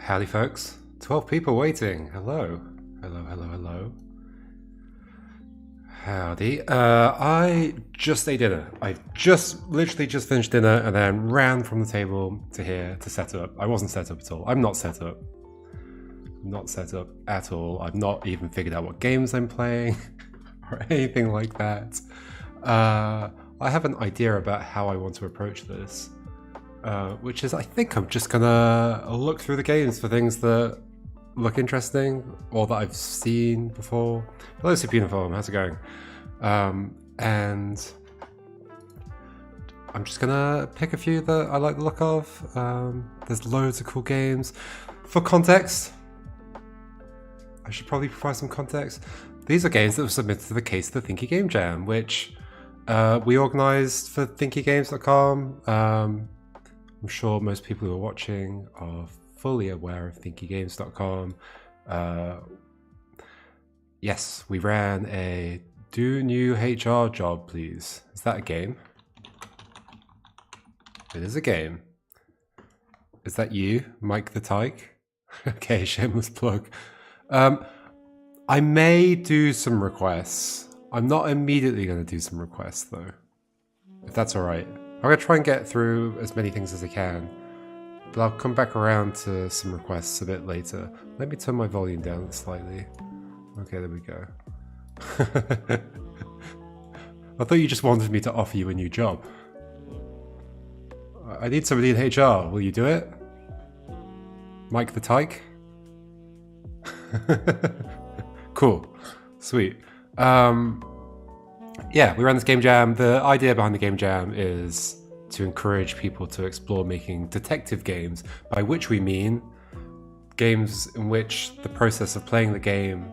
Howdy folks, 12 people waiting. Hello. Hello, hello, hello. Howdy. I just ate dinner. I literally just finished dinner and then ran from the table to here to set up. I wasn't set up at all. I'm not set up. Not set up at all. I've not even figured out what games I'm playing or anything like that. I have an idea about how I want to approach this. Which is, I think I'm just gonna look through the games for things that look interesting or that I've seen before. Hello, Super Uniform, how's it going? And I'm just gonna pick a few that I like the look of. There's loads of cool games. For context, I should probably provide some context. These are games that were submitted to the case of the Thinky Game Jam, which we organised for thinkygames.com. I'm sure most people who are watching are fully aware of thinkygames.com. Yes, we ran a do new HR job, please. Is that a game? It is a game. Is that you, Mike the Tyke? Okay, shameless plug. I may do some requests. I'm not immediately going to do some requests though, if that's all right. I'm going to try and get through as many things as I can, but I'll come back around to some requests a bit later. Let me turn my volume down slightly. Okay, there we go. I thought you just wanted me to offer you a new job. I need somebody in HR. Will you do it? Mike the Tyke? Cool. Sweet. Yeah, we ran this game jam. The idea behind the game jam is to encourage people to explore making detective games, by which we mean games in which the process of playing the game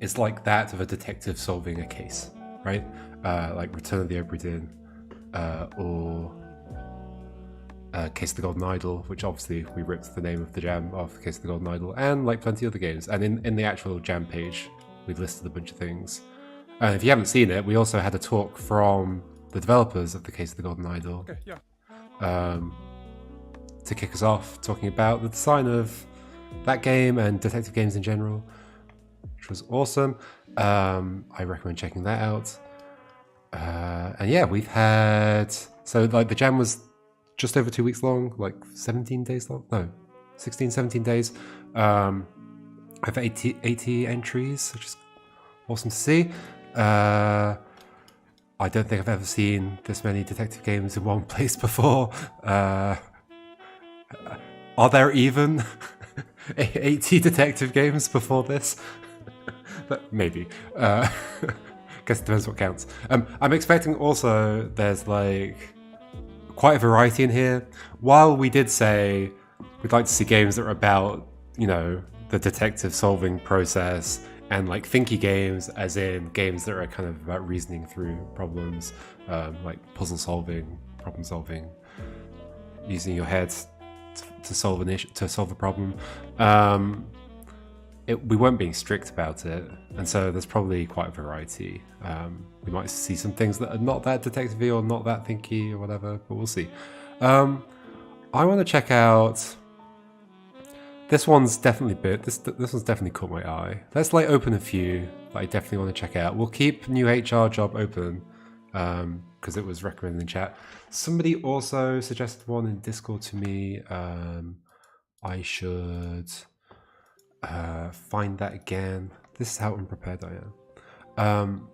is like that of a detective solving a case, right? Like Return of the Obra Dinn, or Case of the Golden Idol, which obviously we ripped the name of the jam off Case of the Golden Idol, and like plenty of other games. And in the actual jam page, we've listed a bunch of things. And if you haven't seen it, we also had a talk from the developers of the Case of the Golden Idol, to kick us off, talking about the design of that game and detective games in general, which was awesome. I recommend checking that out. And yeah, we've had, so like the jam was just over 2 weeks long, like 17 days long, no, 16, 17 days. I have 80 entries, which is awesome to see. I don't think I've ever seen this many detective games in one place before. Are there even 80 detective games before this? But maybe. Guess it depends what counts. I'm expecting also there's like quite a variety in here. While we did say we'd like to see games that are about, you know, the detective solving process, and like Thinky games, as in games that are kind of about reasoning through problems, like puzzle solving, problem solving, using your head to solve an issue, to solve a problem. We weren't being strict about it, and so there's probably quite a variety. We might see some things that are not that detective-y or not that thinky or whatever, but we'll see. I want to check out. This one's definitely this one's definitely caught my eye. Let's like open a few that I definitely want to check out. We'll keep new HR job open because it was recommended in chat. Somebody also suggested one in Discord to me. I should find that again. This is how unprepared I am.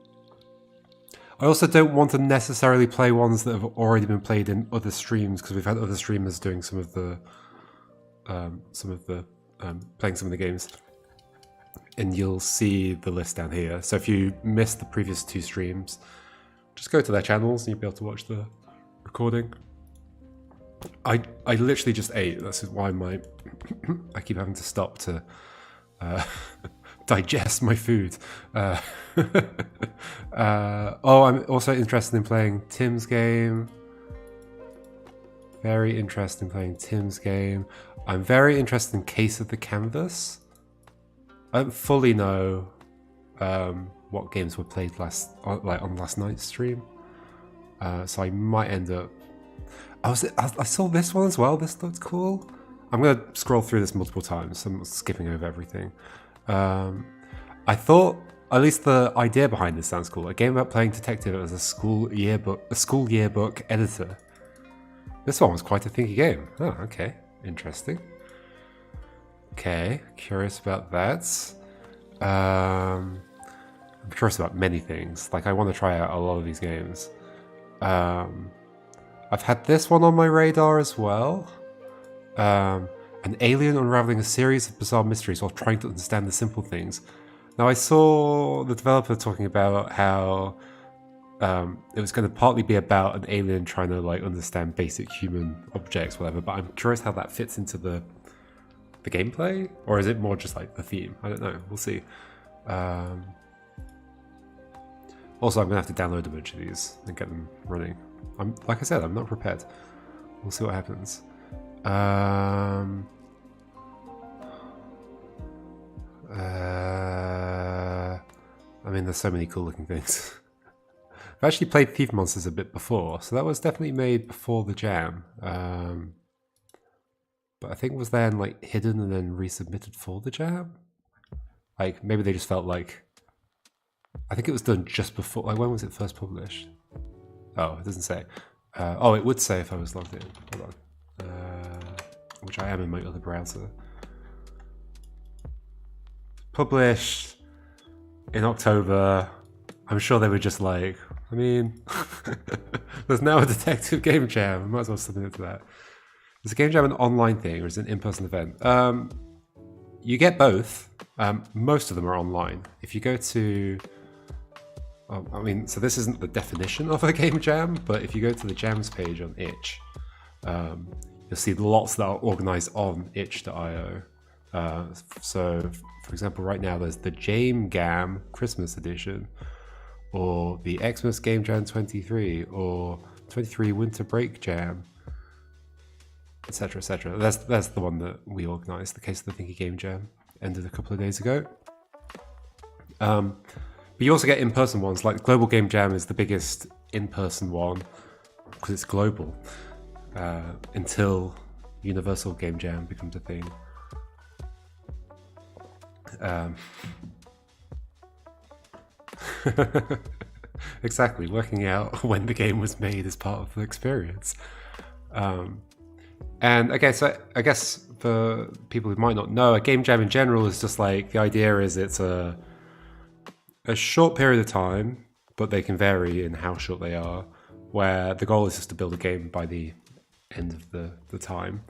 I also don't want to necessarily play ones that have already been played in other streams, because we've had other streamers doing some of the playing some of the games, and you'll see the list down here. So if you missed the previous 2 streams, just go to their channels and you'll be able to watch the recording. I literally just ate. That's why I keep having to stop to digest my food. I'm also interested in playing Tim's game. Very interested in playing Tim's game. I'm very interested in Case of the Canvas. I don't fully know what games were played on last night's stream, so I might end up I saw this one as well. This looked cool. I'm going to scroll through this multiple times. I'm skipping over everything. I thought, at least the idea behind this sounds cool. A game about playing detective as a school yearbook editor. This one was quite a thinky game. Oh, okay. Interesting. Okay, curious about that. I'm curious about many things. Like, I want to try out a lot of these games. I've had this one on my radar as well. An alien unraveling a series of bizarre mysteries while trying to understand the simple things. Now, I saw the developer talking about how it was going to partly be about an alien trying to like understand basic human objects, whatever. But I'm curious how that fits into the gameplay, or is it more just like the theme? I don't know. We'll see. Also, I'm gonna have to download a bunch of these and get them running. Like I said, I'm not prepared. We'll see what happens. I mean, there's so many cool looking things. I've actually played Thief Monsters a bit before, so that was definitely made before the jam. But I think it was then like hidden and then resubmitted for the jam. Like maybe they just felt like, I think it was done just before. Like when was it first published? Oh, it doesn't say. Oh, it would say if I was logged in. Hold on. Which I am in my other browser. Published in October. I'm sure they were just like, I mean, there's now a detective game jam. I might as well submit it to that. Is a game jam an online thing or is it an in-person event? You get both. Most of them are online. If you go to, I mean, so this isn't the definition of a game jam, but if you go to the jams page on itch, you'll see lots that are organized on itch.io. So, for example, right now there's the Jam Gam Christmas edition, or the Xmas Game Jam 23, or 23 Winter Break Jam, etc., etc. That's the one that we organised. The case of the Thinky Game Jam ended a couple of days ago. But you also get in-person ones. Like Global Game Jam is the biggest in-person one because it's global. Until Universal Game Jam becomes a thing. Exactly, working out when the game was made is part of the experience. And I guess for people who might not know, a game jam in general is just like, the idea is it's a short period of time, but they can vary in how short they are, where the goal is just to build a game by the end of the time.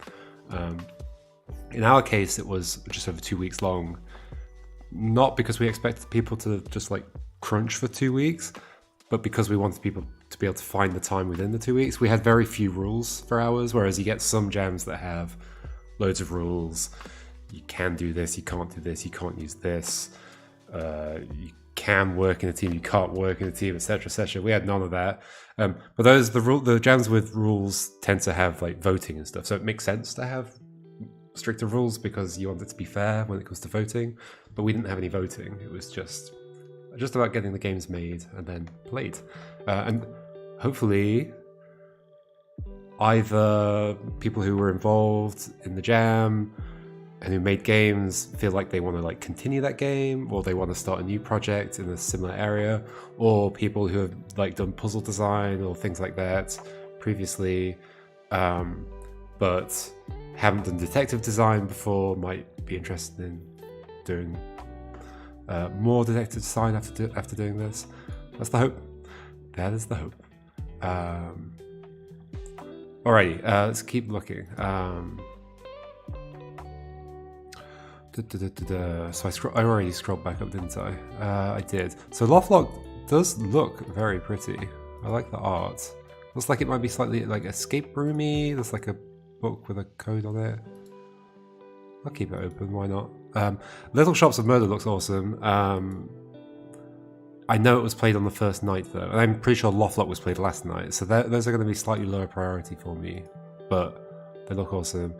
In our case, it was just over 2 weeks long, not because we expected people to just like crunch for 2 weeks, but because we wanted people to be able to find the time within the 2 weeks. We had very few rules for ours, whereas you get some jams that have loads of rules. You can do this, you can't do this, you can't use this, you can work in a team, you can't work in a team, etc., etc. We had none of that. But the jams with rules tend to have like voting and stuff, so it makes sense to have stricter rules because you want it to be fair when it comes to voting. But we didn't have any voting. It was just about getting the games made and then played. And hopefully either people who were involved in the jam and who made games feel like they want to like continue that game, or they want to start a new project in a similar area, or people who have like done puzzle design or things like that previously, but haven't done detective design before, might be interested in doing more detective design after doing this. That's the hope. That is the hope. Alrighty, let's keep looking. So I already scrolled back up, didn't I? I did. So Loftlock does look very pretty. I like the art. Looks like it might be slightly like escape roomy. There's like a book with a code on it. I'll keep it open, why not? Little Shops of Murder looks awesome. I know it was played on the first night though, and I'm pretty sure Loftlock was played last night, so those are going to be slightly lower priority for me, but they look awesome.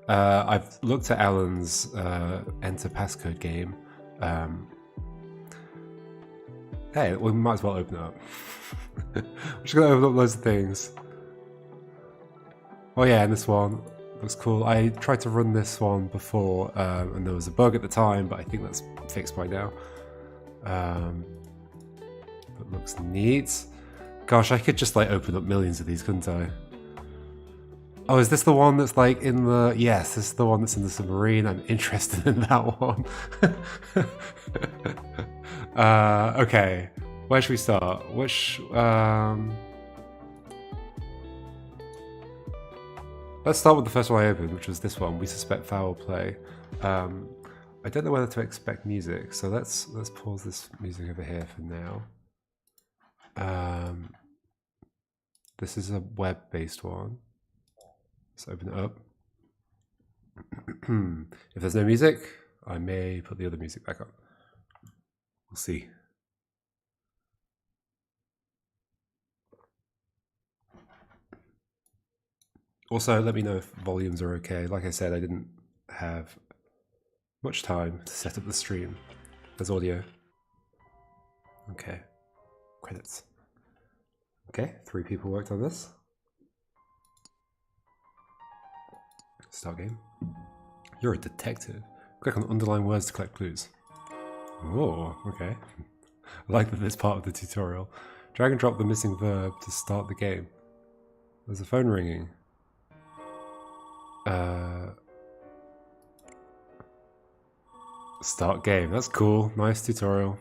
I've looked at Alan's Enter Passcode game. Hey, we might as well open it up. I'm just going to open up loads of things. Oh yeah, and this one. Looks cool. I tried to run this one before, and there was a bug at the time, but I think that's fixed by now. But looks neat. Gosh, I could just like open up millions of these, couldn't I? Oh, is this the one that's like in the... Yes, this is the one that's in the submarine. I'm interested in that one. Okay, where should we start? Which... Let's start with the first one I opened, which was this one. We suspect foul play. I don't know whether to expect music, so let's pause this music over here for now. This is a web-based one. Let's open it up. If there's no music, I may put the other music back on. We'll see. Also, let me know if volumes are okay. Like I said, I didn't have much time to set up the stream. There's audio. Okay. Credits. Okay, 3 people worked on this. Start game. You're a detective. Click on underline words to collect clues. Oh, okay. I like that this part of the tutorial. Drag and drop the missing verb to start the game. There's a phone ringing. Start game. That's cool. Nice tutorial.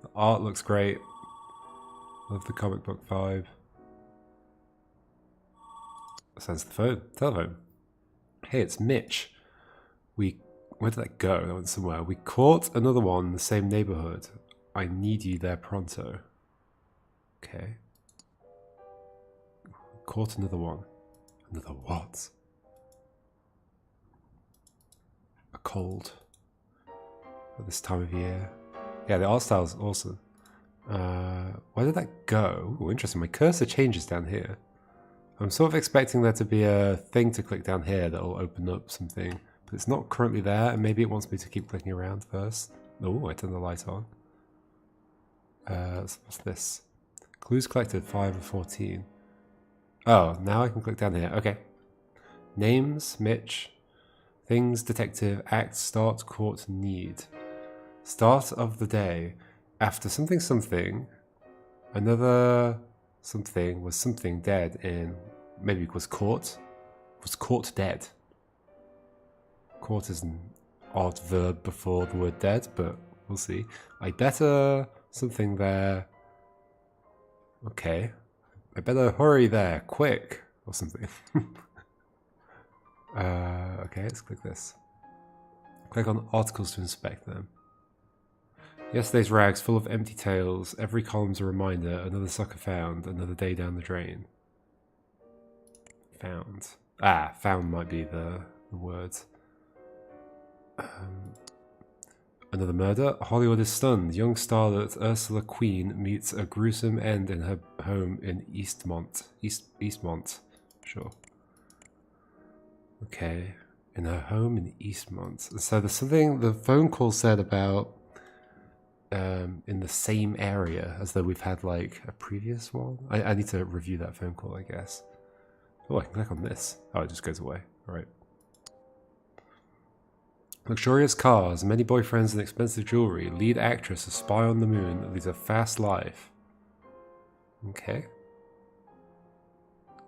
The art looks great. Love the comic book vibe. Sounds the phone. Telephone. Hey, it's Mitch. Where did that go? That went somewhere. We caught another one in the same neighborhood. I need you there pronto. Okay. Caught another one. Another what? A cold. At this time of year. Yeah, the art style is awesome. Where did that go? Ooh, interesting. My cursor changes down here. I'm sort of expecting there to be a thing to click down here that will open up something. But it's not currently there, and maybe it wants me to keep clicking around first. Oh, I turned the light on. What's this? Clues collected, 5 of 14. Oh, now I can click down here. Okay. Names, Mitch. Things, detective, act, start, court, need. Start of the day. After something something, another something was something dead in... Maybe it was caught. Was caught dead. Caught is an odd verb before the word dead, but we'll see. I better something there. Okay. I better hurry there, quick, or something. Okay, let's click this. Click on articles to inspect them. Yesterday's rags full of empty tales. Every column's a reminder. Another sucker found. Another day down the drain. Found. Ah, found might be the word. Another murder. Hollywood is stunned. Young starlet Ursula Queen meets a gruesome end in her home in Eastmont. Eastmont. Sure. Okay. In her home in Eastmont. So there's something the phone call said about in the same area as though we've had like a previous one. I need to review that phone call, I guess. Oh, I can click on this. Oh, it just goes away. All right. Luxurious cars, many boyfriends and expensive jewelry. Lead actress, a spy on the moon, leads a fast life. Okay.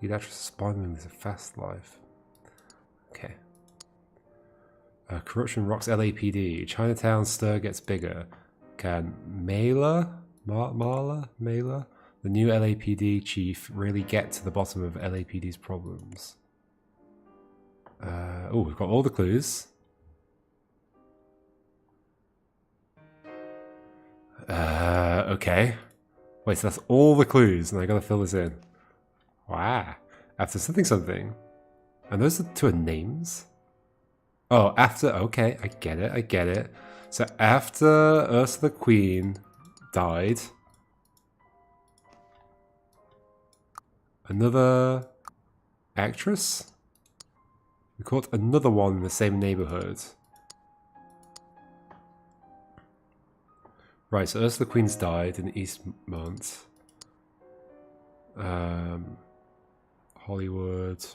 Lead actress, a spy on the moon, leads a fast life. Okay. Corruption rocks LAPD. Chinatown stir gets bigger. Can Mailer, the new LAPD chief, really get to the bottom of LAPD's problems? Oh, we've got all the clues. Okay. Wait, so that's all the clues, and I gotta fill this in. Wow. After something. And those are 2 names? Oh, after... Okay, I get it. So after Ursula Queen died, another actress? We caught another one in the same neighborhood. Right, so Ursula Queen's died in Eastmont. Hollywood.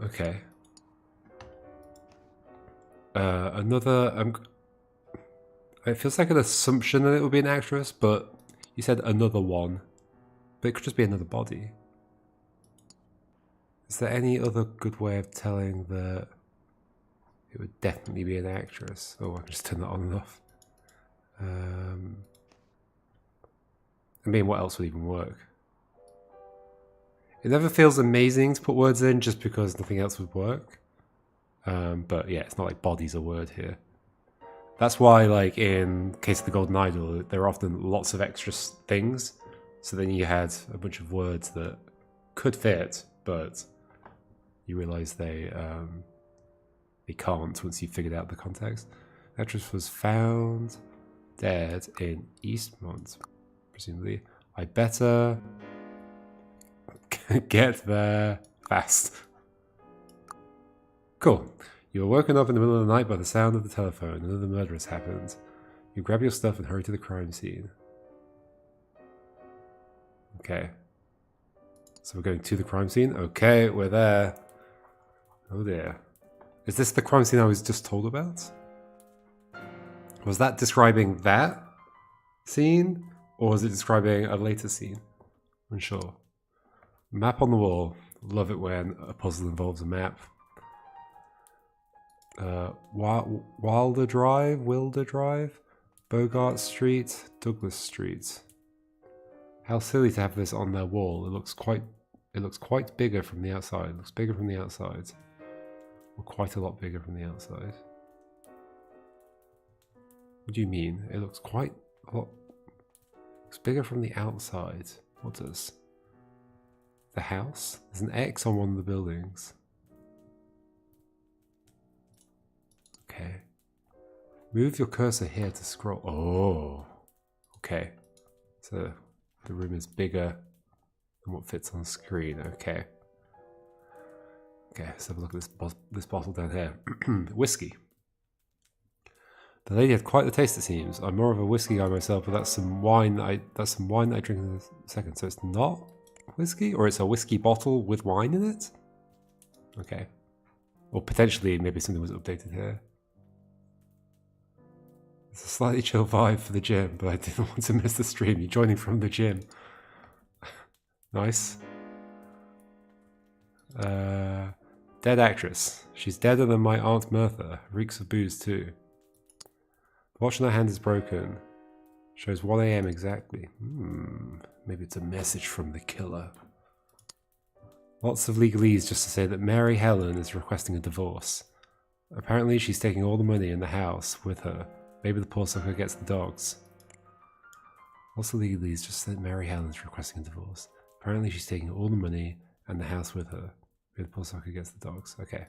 Okay. Another... it feels like an assumption that it would be an actress, but you said another one. But it could just be another body. Is there any other good way of telling that it would definitely be an actress? Oh, I can just turn that on and off. I mean, what else would even work? It never feels amazing to put words in just because nothing else would work. But yeah, it's not like body's a word here. That's why, like, in case of the Golden Idol, there are often lots of extra things. So then you had a bunch of words that could fit, but you realise they can't once you figured out the context. The actress was found dead in Eastmont, presumably. I better get there fast. Cool. You were woken up in the middle of the night by the sound of the telephone. Another murder has happened. You grab your stuff and hurry to the crime scene. Okay. So we're going to the crime scene? Okay, we're there. Oh dear. Is this the crime scene I was just told about? Was that describing that scene? Or was it describing a later scene? I'm unsure. Map on the wall. Love it when a puzzle involves a map. Wilder Drive, Bogart Street, Douglas Street. How silly to have this on their wall. It looks quite bigger from the outside. It looks bigger from the outside. Or quite a lot bigger from the outside. What do you mean? It looks quite a lot... Looks bigger from the outside. What does? The house? There's an X on one of the buildings. Okay. Move your cursor here to scroll. Oh. Okay. So the room is bigger than what fits on the screen. Okay. Okay, let's have a look at this bottle down here. Whiskey. The lady had quite the taste, it seems. I'm more of a whiskey guy myself, but that's some wine that I drink in a second. So it's not whiskey, or it's a whiskey bottle with wine in it? Okay. Or potentially maybe something was updated here. It's a slightly chill vibe for the gym, but I didn't want to miss the stream. You're joining from the gym. Nice. Dead actress. She's deader than my Aunt Mirtha. Reeks of booze too. The watch on her hand is broken. Shows 1 AM exactly. Maybe it's a message from the killer. Lots of legalese just to say that Mary Helen is requesting a divorce. Apparently she's taking all the money in the house with her. Maybe the poor sucker gets the dogs. Lots of legalese just said Mary Helen is requesting a divorce. Apparently she's taking all the money and the house with her. Maybe the poor sucker gets the dogs. Okay.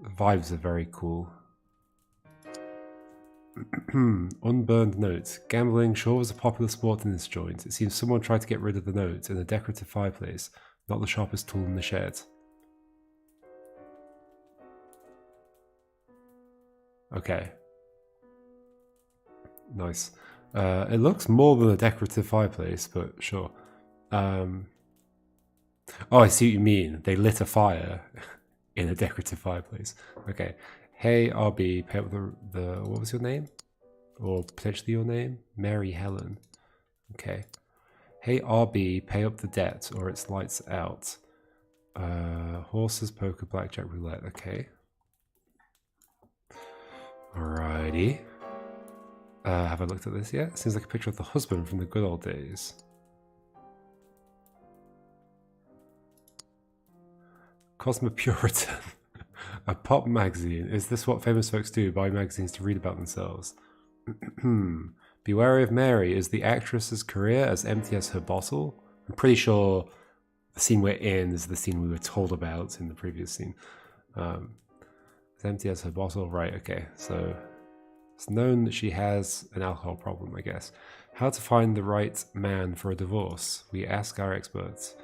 The vibes are very cool. Unburned note. Gambling sure was a popular sport in this joint. It seems someone tried to get rid of the note in a decorative fireplace, not the sharpest tool in the shed. Okay. Nice. It looks more than a decorative fireplace, but sure. Oh, I see what you mean. They lit a fire in a decorative fireplace. Okay. Hey, RB, pay up the what was your name? Or potentially your name? Mary Helen. Okay. Hey, RB, pay up the debt or it's lights out. Horses, poker, blackjack, roulette. Okay. Alrighty. Have I looked at this yet? Seems like a picture of the husband from the good old days. Cosmopuritan. A pop magazine. Is this what famous folks do? Buy magazines to read about themselves? Be wary of Mary. Is the actress's career as empty as her bottle? I'm pretty sure the scene we're in is the scene we were told about in the previous scene. As empty as her bottle. Right, okay. So it's known that she has an alcohol problem, I guess. How to find the right man for a divorce? We ask our experts.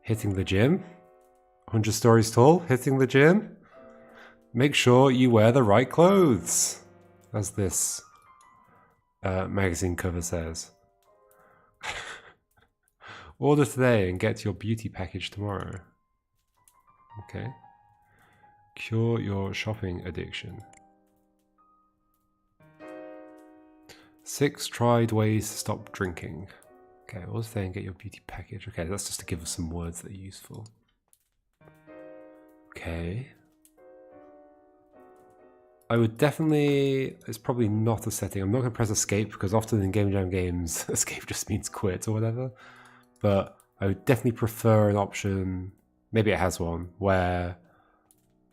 Hitting the gym? 100 stories tall? Hitting the gym? Make sure you wear the right clothes, as this magazine cover says. Order today and get your beauty package tomorrow. Okay. Cure your shopping addiction. 6 tried ways to stop drinking. Okay, order today and get your beauty package. Okay, that's just to give us some words that are useful. Okay. I would definitely... It's probably not a setting. I'm not going to press escape because often in Game Jam games, escape just means quit or whatever. But I would definitely prefer an option, maybe it has one, where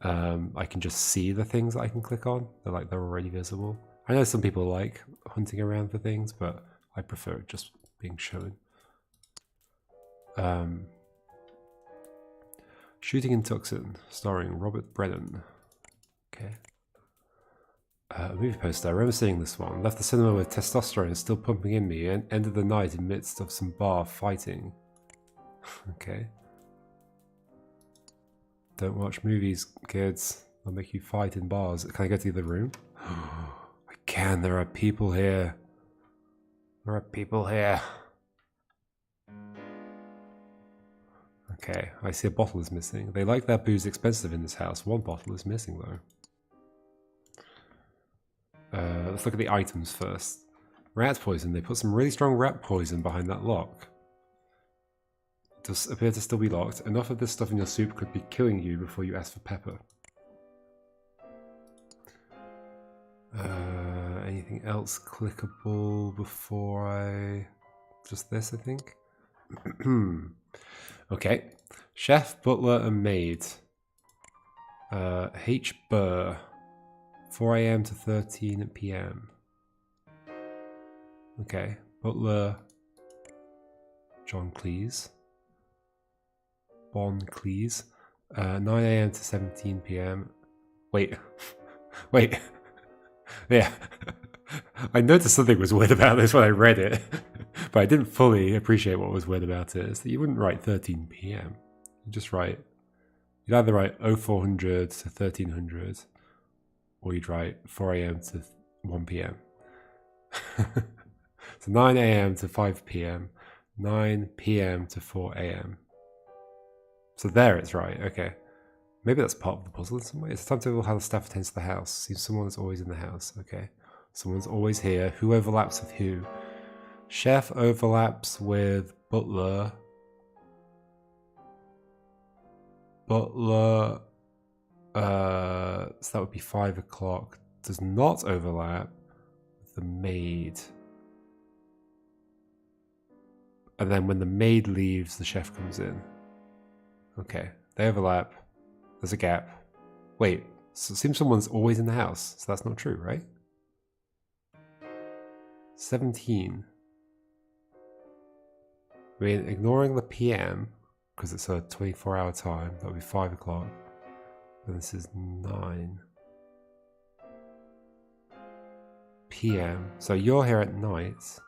I can just see the things that I can click on. They're already visible. I know some people like hunting around for things, but I prefer it just being shown. Shooting in Tucson, starring Robert Brennan. Okay. A movie poster. I remember seeing this one. Left the cinema with testosterone still pumping in me and ended the night in midst of some bar fighting. Okay. Don't watch movies, kids. They'll make you fight in bars. Can I go to the room? I can. There are people here. There are people here. Okay, I see a bottle is missing. They like their booze expensive in this house. One bottle is missing though. Let's look at the items first. Rat poison. They put some really strong rat poison behind that lock. It does appear to still be locked. Enough of this stuff in your soup could be killing you before you ask for pepper. Anything else clickable before I... Just this, I think? Okay. Chef, butler, and maid. H. Burr. 4 AM to 13 PM. Okay. Butler. John Cleese. Bon Cleese. 9 AM to 17 PM. Wait. Wait. Yeah. I noticed something was weird about this when I read it, but I didn't fully appreciate what was weird about it. Is that you wouldn't write 13 PM. You just write... You'd either write 0400 to 1300, or you'd write 4 AM to 1 PM. So 9 AM to 5 PM, 9 PM to 4 AM. So there it's right, okay. Maybe that's part of the puzzle in some way. It's time to reveal how the staff attends to the house. Seems someone's always in the house, okay. Someone's always here. Who overlaps with who? Chef overlaps with butler. Butler, so that would be 5 o'clock. Does not overlap with the maid. And then when the maid leaves, the chef comes in. Okay, they overlap. There's a gap. Wait, so it seems someone's always in the house, so that's not true, right? 17. I mean, ignoring the PM, because it's a 24-hour time, that would be 5 o'clock. And this is 9 PM. So you're here at night.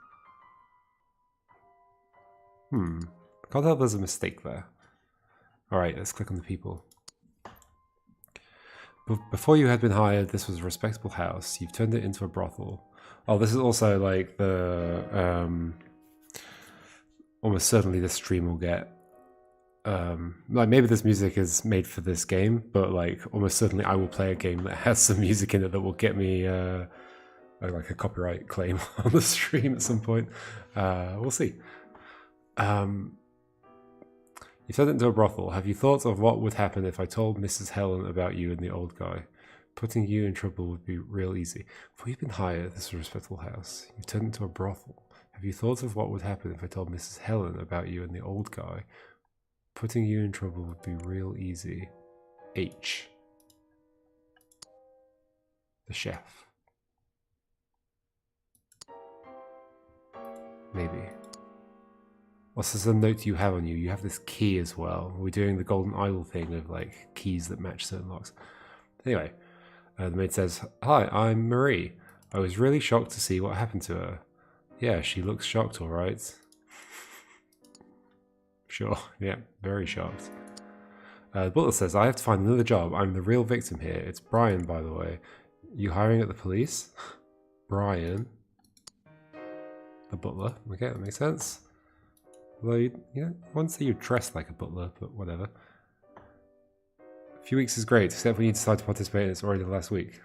Can't tell if there's a mistake there. Alright, let's click on the people. Before you had been hired, this was a respectable house. You've turned it into a brothel. Oh, this is also like the... almost certainly this stream will get... like maybe this music is made for this game, but like almost certainly I will play a game that has some music in it that will get me like a copyright claim on the stream at some point. We'll see. You turned it into a brothel. Have you thought of what would happen if I told Mrs. Helen about you and the old guy? Putting you in trouble would be real easy. Before you've been hired, this is a respectful house. You turned it into a brothel. Have you thought of what would happen if I told Mrs. Helen about you and the old guy? Putting you in trouble would be real easy. H. The chef. Maybe. What's this a note you have on you? You have this key as well. We're doing the golden idol thing of like keys that match certain locks. Anyway, the maid says, "Hi, I'm Marie. I was really shocked to see what happened to her." Yeah, she looks shocked, all right. Sure, yeah, very shocked. The butler says, "I have to find another job. I'm the real victim here. It's Brian, by the way. You hiring at the police?" Brian. The butler. Okay, that makes sense. Although, I wouldn't say you're dressed like a butler, but whatever. A few weeks is great, except when you decide to participate and it's already the last week.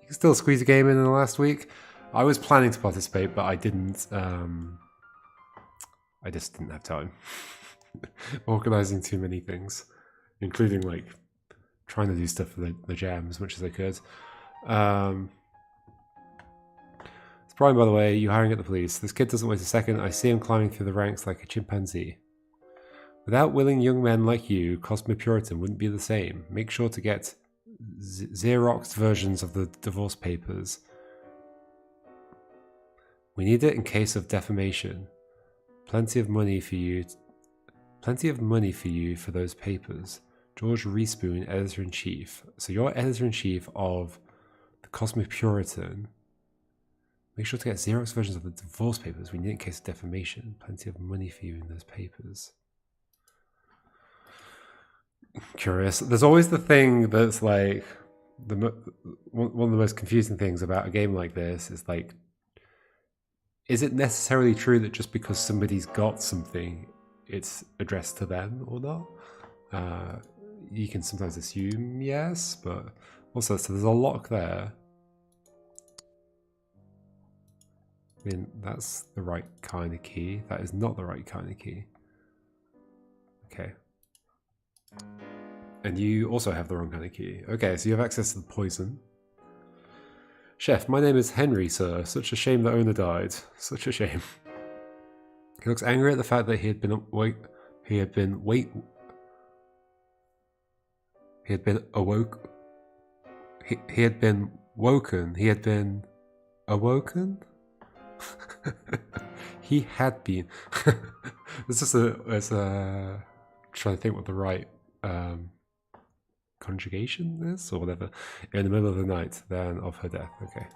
You can still squeeze a game in the last week. I was planning to participate, but I didn't. I just didn't have time. Organising too many things, including like trying to do stuff for the jam as much as I could. It's Brian, by the way. You hiring at the police. This kid doesn't wait a second. I see him climbing through the ranks like a chimpanzee. Without willing young men like you, Cosmopuritan wouldn't be the same. Make sure to get Xeroxed versions of the divorce papers. We need it in case of defamation. Plenty of money for you for those papers. George Respoon, editor-in-chief. So you're editor-in-chief of the Cosmopuritan. Make sure to get Xerox versions of the divorce papers. We need it in case of defamation. Plenty of money for you in those papers. Curious. There's always the thing that's like one of the most confusing things about a game like this is like, is it necessarily true that just because somebody's got something, it's addressed to them or not? You can sometimes assume yes, but also so there's a lock there. I mean, that's the right kind of key. That is not the right kind of key. Okay. And you also have the wrong kind of key. Okay, so you have access to the poison. Chef, my name is Henry, sir. Such a shame the owner died. Such a shame. He looks angry at the fact that he had been awoken. He had been woken. He had been awoken? He had been. It's just trying to think what the right conjugation is or whatever. In the middle of the night, then of her death. Okay.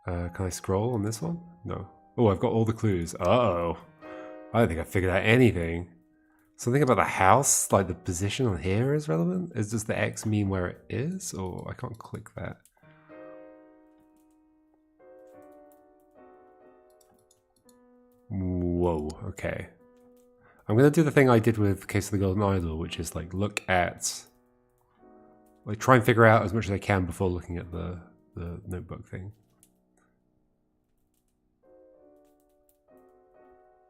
Can I scroll on this one? No. Oh, I've got all the clues. Uh-oh. I don't think I figured out anything. Something about the house, like the position on here is relevant? Does the X mean where it is? Or I can't click that. Whoa, okay. I'm going to do the thing I did with Case of the Golden Idol, which is like look at... like try and figure out as much as I can before looking at the notebook thing.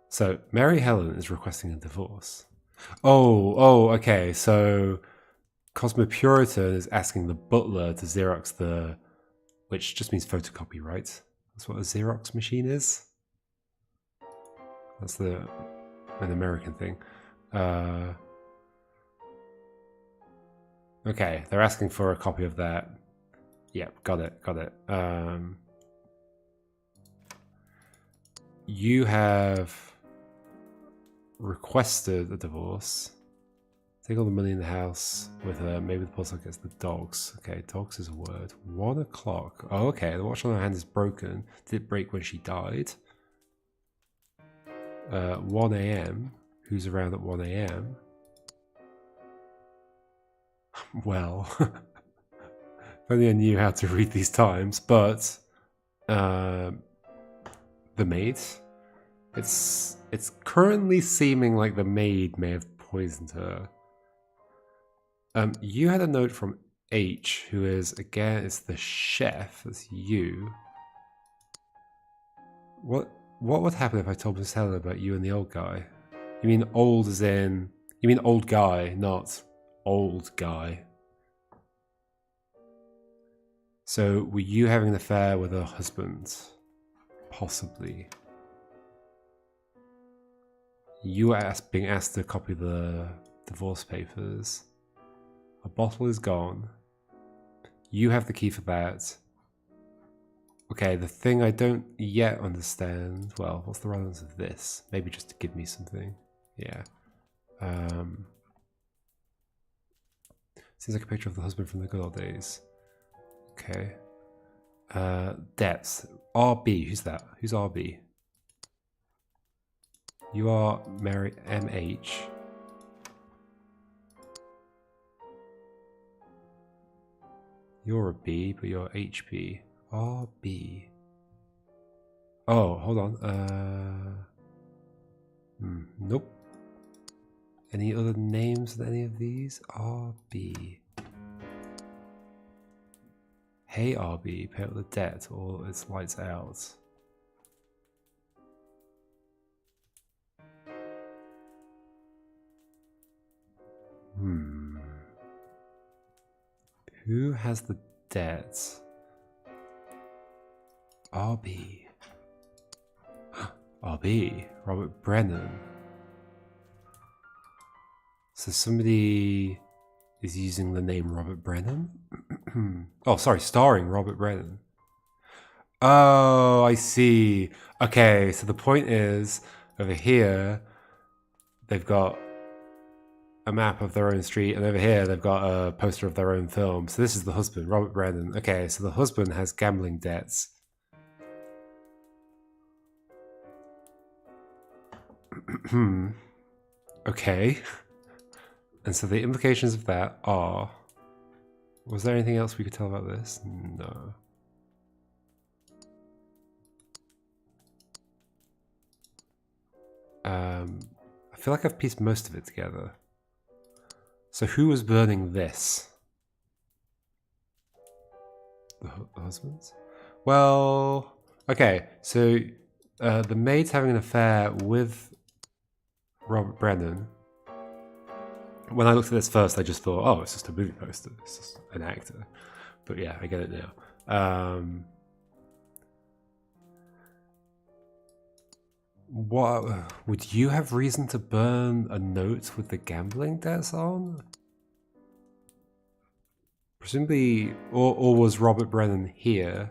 So, Mary Helen is requesting a divorce. Oh, okay. So, Cosmopuritan is asking the butler to Xerox the... which just means photocopy, right? That's what a Xerox machine is? That's an American thing. Okay, they're asking for a copy of that. Yep, got it. You have requested a divorce. Take all the money in the house with her. Maybe the person gets the dogs. Okay, dogs is a word. 1 o'clock. Oh, okay. The watch on her hand is broken. Did it break when she died? 1 a.m. Who's around at 1 a.m.? Well, if only I knew how to read these times, but the maid. It's currently seeming like the maid may have poisoned her. You had a note from H, who is, again, it's the chef. That's you. What would happen if I told Miss Helen about you and the old guy? You mean old as in... you mean old guy, not old guy. So, were you having an affair with her husband? Possibly. You were being asked to copy the divorce papers. A bottle is gone. You have the key for that. Okay, the thing I don't yet understand... well, what's the relevance of this? Maybe just to give me something. Yeah. Seems like a picture of the husband from the good old days. Okay. Debts. RB. Who's that? Who's RB? You are Mary MH. You're a B, but you're HP. RB. Oh, hold on. Nope. Any other names in any of these? RB. Hey RB, pay up the debt or it's lights out. Who has the debt? RB. RB. Robert Brennan. So somebody is using the name Robert Brennan? Oh, sorry, starring Robert Brennan. Oh, I see. Okay, so the point is, over here, they've got a map of their own street, and over here they've got a poster of their own film. So this is the husband, Robert Brennan. Okay, so the husband has gambling debts. Okay. And so the implications of that are... Was there anything else we could tell about this? No. I feel like I've pieced most of it together. So who was burning this? The husbands? Well, okay, so the maid's having an affair with Robert Brennan. When I looked at this first, I just thought, oh, it's just a movie poster. It's just an actor. But yeah, I get it now. What would you have reason to burn a note with the gambling debts on? Presumably, or was Robert Brennan here?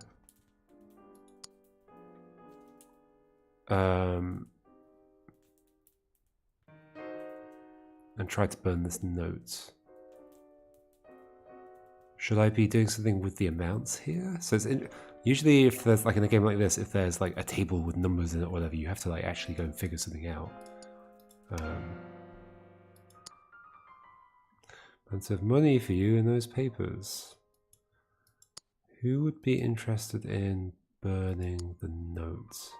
And tried to burn this note. Should I be doing something with the amounts here? So it's usually if there's like in a game like this, if there's like a table with numbers in it or whatever, you have to like actually go and figure something out. Lots of money for you in those papers. Who would be interested in burning the notes?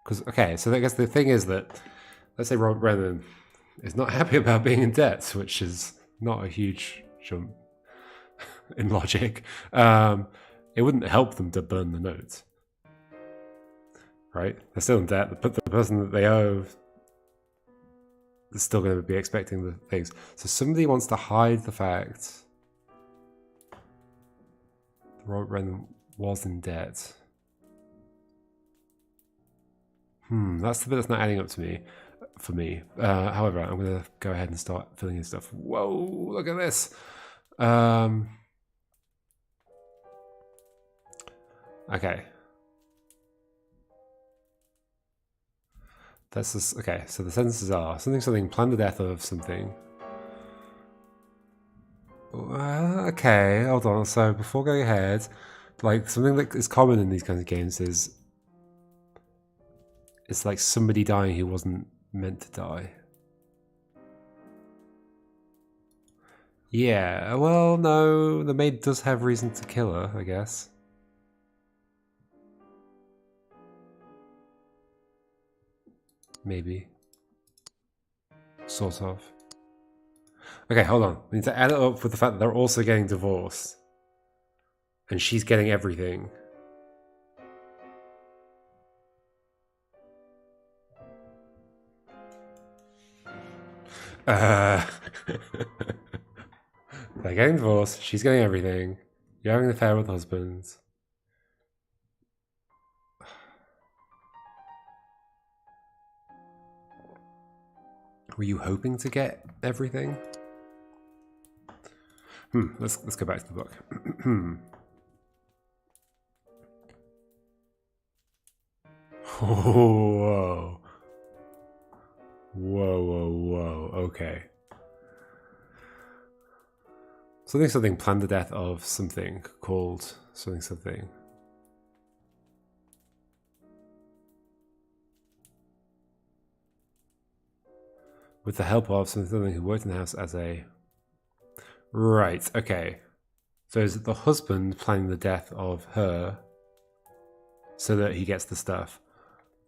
Because, okay, so I guess the thing is that, let's say Robert Brennan is not happy about being in debt, which is not a huge jump in logic. It wouldn't help them to burn the notes, right? They're still in debt, but the person that they owe is still going to be expecting the things. So somebody wants to hide the fact that Robert Brennan was in debt. That's the bit that's not adding up to me. For me. However, I'm going to go ahead and start filling in stuff. Whoa, look at this. Okay. That's just, okay, so the sentences are something, plan the death of something. Okay, hold on. So before going ahead, like something that is common in these kinds of games is it's like somebody dying who wasn't meant to die. Yeah, well, no, the maid does have reason to kill her, I guess. Maybe. Sort of. Okay, hold on. We need to add it up with the fact that they're also getting divorced. And she's getting everything. They're getting divorced, she's getting everything. You're having an affair with husbands. Were you hoping to get everything? Let's go back to the book. Whoa. Whoa. Okay. Something, plan the death of something called something. With the help of something who worked in the house as a... Right, okay. So is it the husband planning the death of her so that he gets the stuff?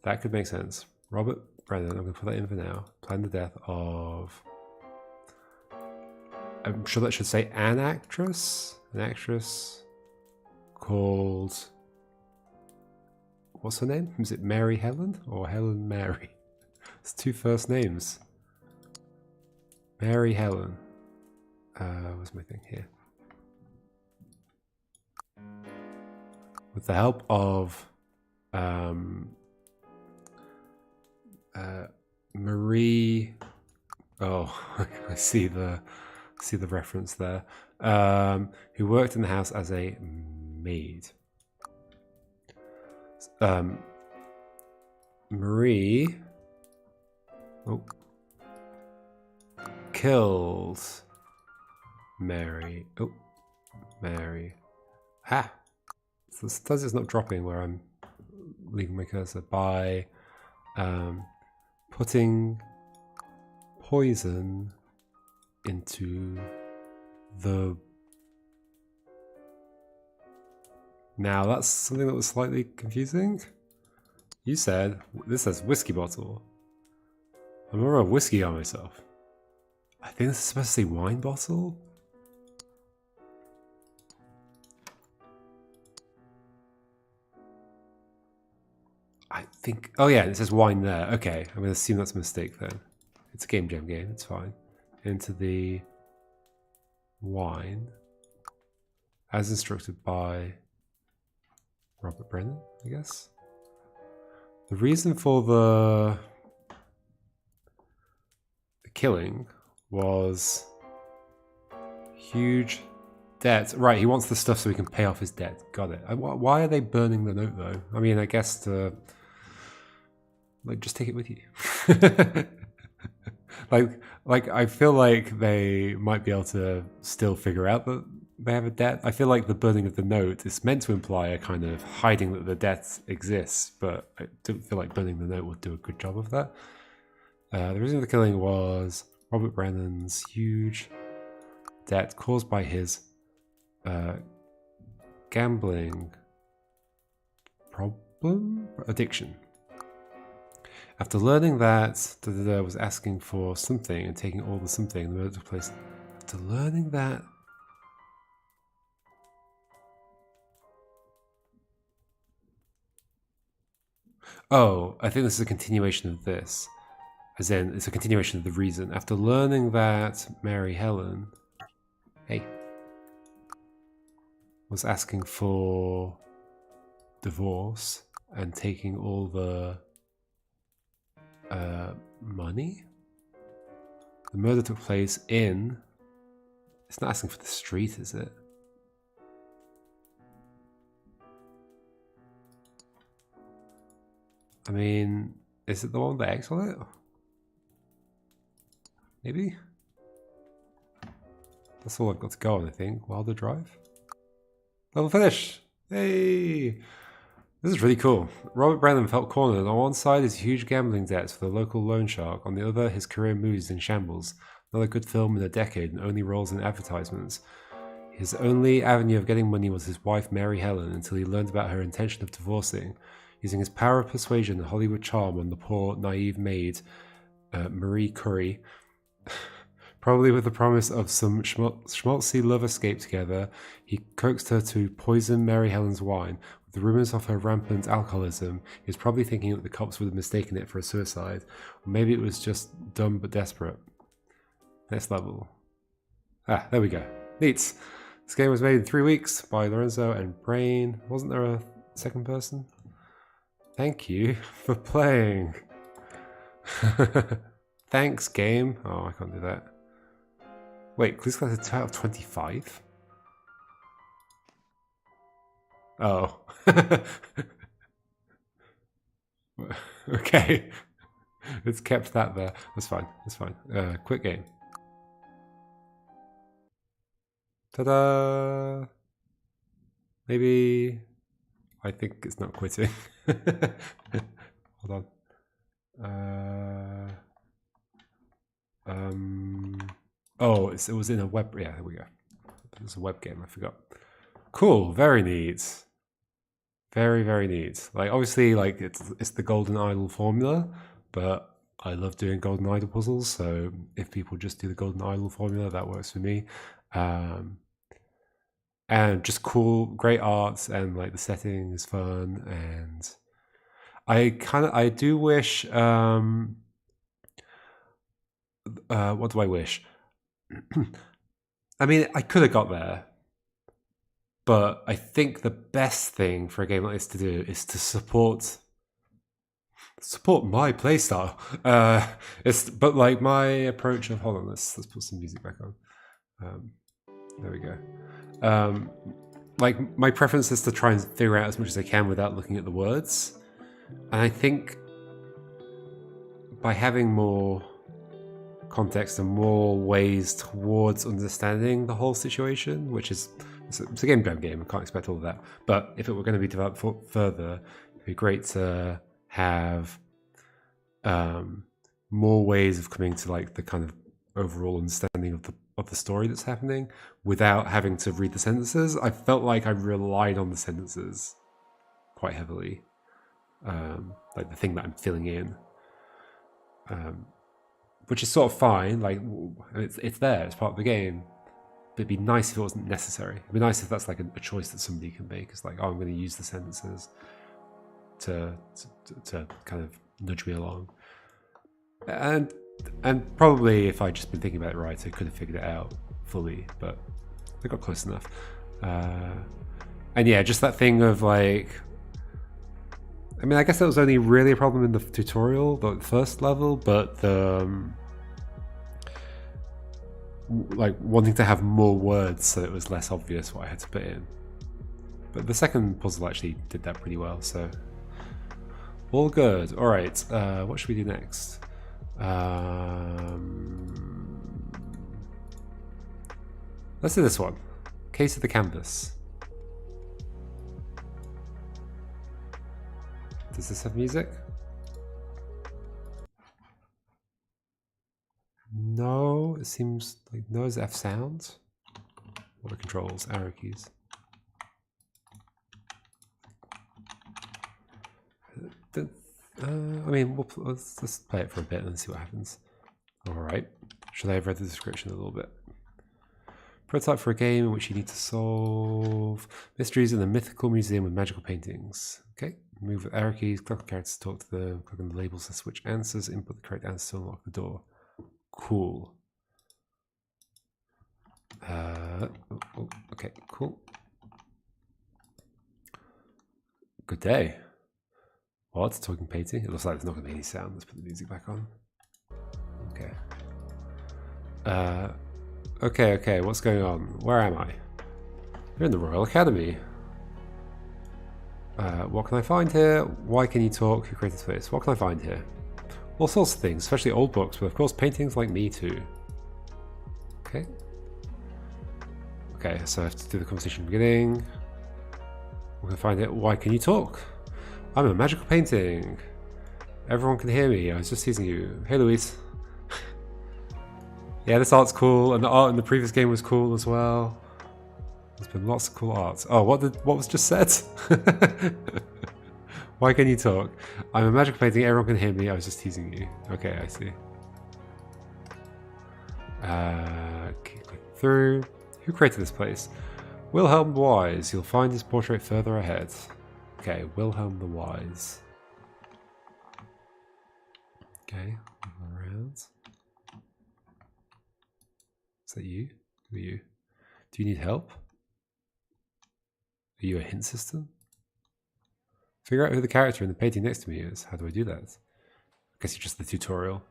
That could make sense. Robert Brennan, I'm going to put that in for now. Plan the death of... I'm sure that should say an actress? An actress called... What's her name? Is it Mary Helen or Helen Mary? It's two first names. Mary Helen. What's my thing here? With the help of Marie. Oh, I see the reference there. Who worked in the house as a maid. Marie killed Mary. Oh, Mary. Ha! So sometimes it's not dropping where I'm leaving my cursor by putting poison into the... Now that's something that was slightly confusing. You said, this says whiskey bottle. I'm gonna rub whiskey on myself. I think this is supposed to say wine bottle? I think, oh yeah, it says wine there. Okay, I'm gonna assume that's a mistake then. It's a Game Jam game, it's fine. Into the wine, as instructed by Robert Brennan, I guess. The reason for the killing was huge debt. Right, he wants the stuff so he can pay off his debt. Got it. Why are they burning the note though? I mean, I guess to like just take it with you. like I feel like they might be able to still figure out that they have a debt. I feel like the burning of the note is meant to imply a kind of hiding that the debt exists, but I don't feel like burning the note would do a good job of that. The reason for the killing was Robert Brennan's huge debt caused by his gambling addiction. After learning that was asking for something and taking all the something, the murder took place. After learning that... Oh, I think this is a continuation of this. As in, it's a continuation of the reason. After learning that Mary Helen... Hey. Was asking for divorce and taking all the money. The murder took place in... It's not asking for the street, is it? I mean, is it the one with the X on it? Maybe? That's all I've got to go on, I think. Wilder Drive? Level finish! Hey! This is really cool. Robert Brennan felt cornered. On one side, his huge gambling debts for the local loan shark. On the other, his career moves in shambles. Another good film in a decade and only roles in advertisements. His only avenue of getting money was his wife, Mary Helen, until he learned about her intention of divorcing. Using his power of persuasion and Hollywood charm on the poor, naive maid, Marie Curry, probably with the promise of some schmaltzy love escape together, he coaxed her to poison Mary Helen's wine. With the rumors of her rampant alcoholism, he was probably thinking that the cops would have mistaken it for a suicide. Or maybe it was just dumb but desperate. Next level. Ah, there we go. Neat. This game was made in 3 weeks by Lorenzo and Brain. Wasn't there a second person? Thank you for playing. Thanks, game. Oh, I can't do that. Wait, Clues Class is 2 out of 25? Oh. Okay. It's kept that there. That's fine. That's fine. Quick game. Ta-da! Maybe... I think it's not quitting. Hold on. Oh, it was in a web... Yeah, there we go. It was a web game, I forgot. Cool, very neat. Very, very neat. Like, obviously, like, it's the Golden Idol formula, but I love doing golden idol puzzles, so if people just do the golden idol formula, that works for me. And just cool, great art, and like the setting is fun, and I do wish. What do I wish? I mean, I could have got there, but I think the best thing for a game like this to do is to support my playstyle. But like my approach of, hold on, let's put some music back on. There we go. Like my preference is to try and figure out as much as I can without looking at the words, and I think by having more context and more ways towards understanding the whole situation, which is it's a game jam game, I can't expect all of that, but if it were going to be developed further, it'd be great to have more ways of coming to like the kind of overall understanding of the story that's happening without having to read the sentences. I felt like I relied on the sentences quite heavily, like the thing that I'm filling in, which is sort of fine. Like it's there, it's part of the game. But it'd be nice if it wasn't necessary. It'd be nice if that's like a choice that somebody can make. It's like, oh, I'm going to use the sentences to kind of nudge me along. And probably if I'd just been thinking about it right, I could have figured it out fully, but I got close enough. And yeah, just that thing of like, I mean, I guess that was only really a problem in the tutorial, the first level, but the like wanting to have more words so it was less obvious what I had to put in. But the second puzzle actually did that pretty well, so all good. All right, what should we do next? Let's do this one. Case of the Canvas. Does this have music? No, it seems like no is F sounds. What are controls? Arrow keys. I mean, let's play it for a bit and see what happens. All right. Should I have read the description a little bit? Prototype for a game in which you need to solve mysteries in a mythical museum with magical paintings. Okay. Move with arrow keys, click on characters to talk to them, click on the labels to switch answers, input the correct answer to unlock the door. Cool. Okay, cool. Good day. What? Talking painting? It looks like there's not going to be any sound. Let's put the music back on. Okay. Okay, what's going on? Where am I? You're in the Royal Academy. What can I find here? Why can you talk? Who created this place? What can I find here? All sorts of things, especially old books, but of course paintings like me too. Okay. Okay, so I have to do the conversation beginning. We're gonna find it. Why can you talk? I'm a magical painting. Everyone can hear me. I was just teasing you. Hey, Louise. Yeah, this art's cool, and the art in the previous game was cool as well. There's been lots of cool art. Oh, what was just said? Why can you talk? I'm a magical painting. Everyone can hear me. I was just teasing you. Okay, I see. Okay, click through. Who created this place? Wilhelm the Wise. You'll find his portrait further ahead. Okay, Wilhelm the Wise. Okay, around. Is that you? Who are you? Do you need help? Are you a hint system? Figure out who the character in the painting next to me is. How do I do that? I guess it's just the tutorial.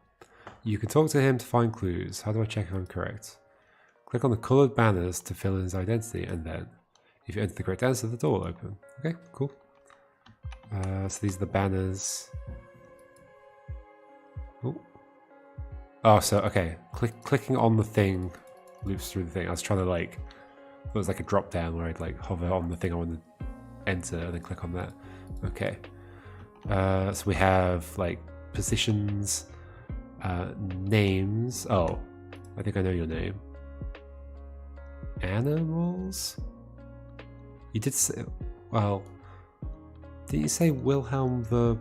You can talk to him to find clues. How do I check if I'm correct? Click on the coloured banners to fill in his identity, and then, if you enter the correct answer, the door will open. Okay, cool. So these are the banners. Ooh. Oh, so okay. Clicking on the thing loops through the thing. I was trying to like, it was like a drop down where I'd like hover on the thing I want to enter and then click on that. Okay. So we have like positions, names. Oh, I think I know your name. Animals? You did say, well, didn't you say Wilhelm the,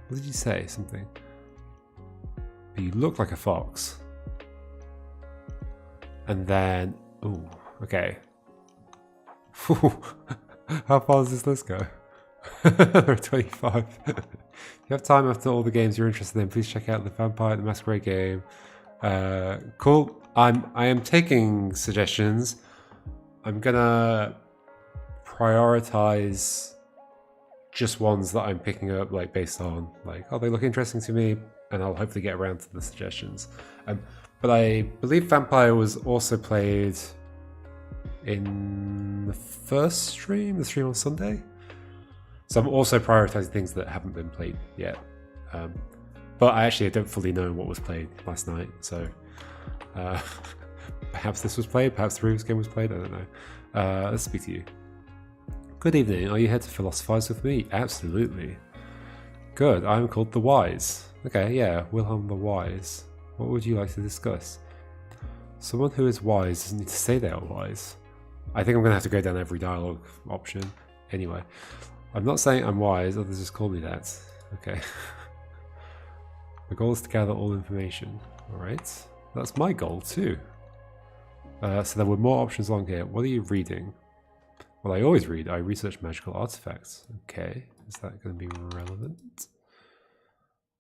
what did you say? Something. But you look like a fox. And then, ooh, okay. How far does this list go? There are 25. If you have time after all the games you're interested in, please check out the Vampire the Masquerade game. Cool. I am taking suggestions. I'm gonna prioritize just ones that I'm picking up, like based on like, oh, they look interesting to me, and I'll hopefully get around to the suggestions. But I believe Vampire was also played in the first stream, the stream on Sunday. So I'm also prioritizing things that haven't been played yet. But I don't fully know what was played last night, so perhaps this was played, perhaps the previous game was played, I don't know. Let's speak to you. Good evening, are you here to philosophize with me? Absolutely. Good, I'm called the Wise. Okay, yeah, Wilhelm the Wise. What would you like to discuss? Someone who is wise doesn't need to say they are wise. I think I'm going to have to go down every dialogue option. Anyway, I'm not saying I'm wise, others just call me that. Okay. The goal is to gather all information. Alright, that's my goal too. So there were more options along here. What are you reading? Well, I always read. I research magical artifacts. Okay, is that going to be relevant?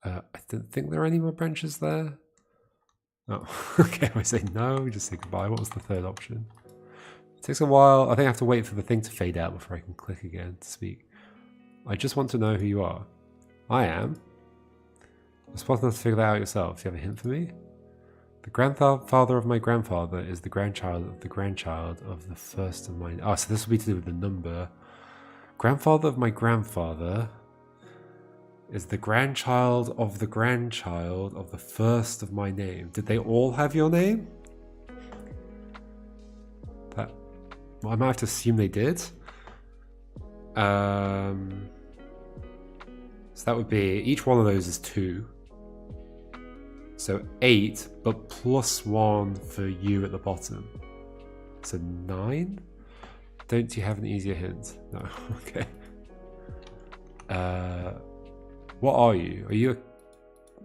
I didn't think there are any more branches there. Oh, okay, I say no, we just say goodbye. What was the third option? It takes a while. I think I have to wait for the thing to fade out before I can click again to speak. I just want to know who you are. I am. You're supposed to figure that out yourself. Do you have a hint for me? The grandfather of my grandfather is the grandchild of the first of my... Oh, so this will be to do with the number. Grandfather of my grandfather is the grandchild of the first of my name. Did they all have your name? Well, I might have to assume they did. So that would be, each one of those is 2. So 8, but plus 1 for you at the bottom. So 9? Don't you have an easier hint? No, okay. What are you?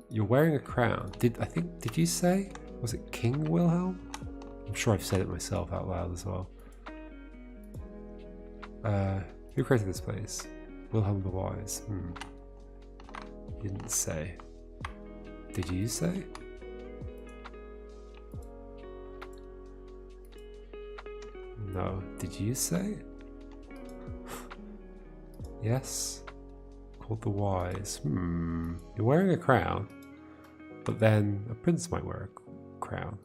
You're wearing a crown. Did you say? Was it King Wilhelm? I'm sure I've said it myself out loud as well. Who created this place? Wilhelm the Wise. You didn't say. Did you say? No. Did you say? Yes. Called the Wise. You're wearing a crown, but then a prince might wear a crown.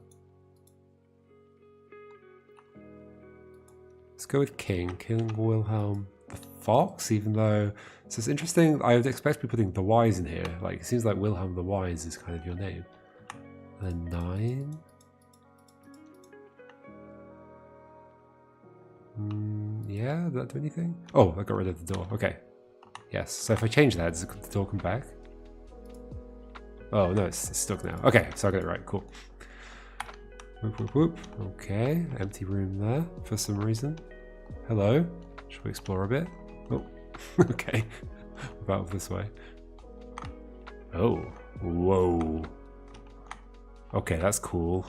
Let's go with King Wilhelm the Fox, even though... So it's interesting, I would expect to be putting the Wise in here. Like, it seems like Wilhelm the Wise is kind of your name. And then 9? Yeah, did that do anything? Oh, I got rid of the door. Okay. Yes, so if I change that, does the door come back? Oh, no, it's stuck now. Okay, so I got it right, cool. Whoop, whoop, whoop. Okay, empty room there for some reason. Hello. Should we explore a bit? Oh, okay. About this way. Oh, whoa. Okay, that's cool.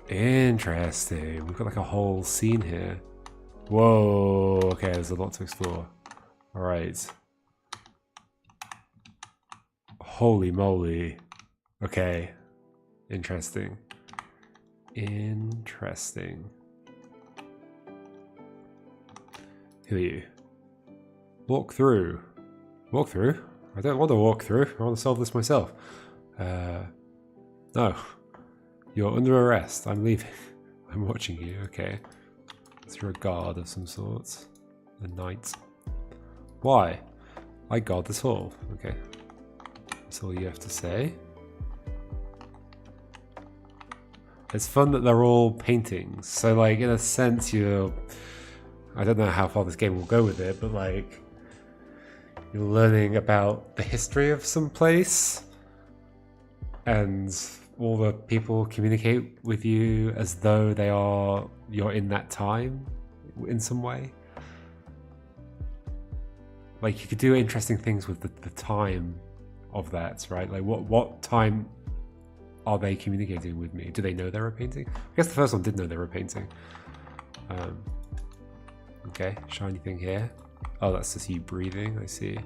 Interesting. We've got like a whole scene here. Whoa. Okay, there's a lot to explore. All right. Holy moly. Okay. Interesting. Interesting. Who are you? Walk through. Walk through? I don't want to walk through. I want to solve this myself. No. You're under arrest. I'm leaving. I'm watching you. Okay. So you're a guard of some sort. A knight. Why? I guard this hall. Okay. That's all you have to say. It's fun that they're all paintings. So, like, in a sense, you're... I don't know how far this game will go with it, but, like... You're learning about the history of some place. And all the people communicate with you as though you're in that time in some way. Like, you could do interesting things with the time of that, right? Like what time are they communicating with me? Do they know they were painting? I guess the first one did know they were painting. Okay, shiny thing here. Oh, that's just you breathing, I see.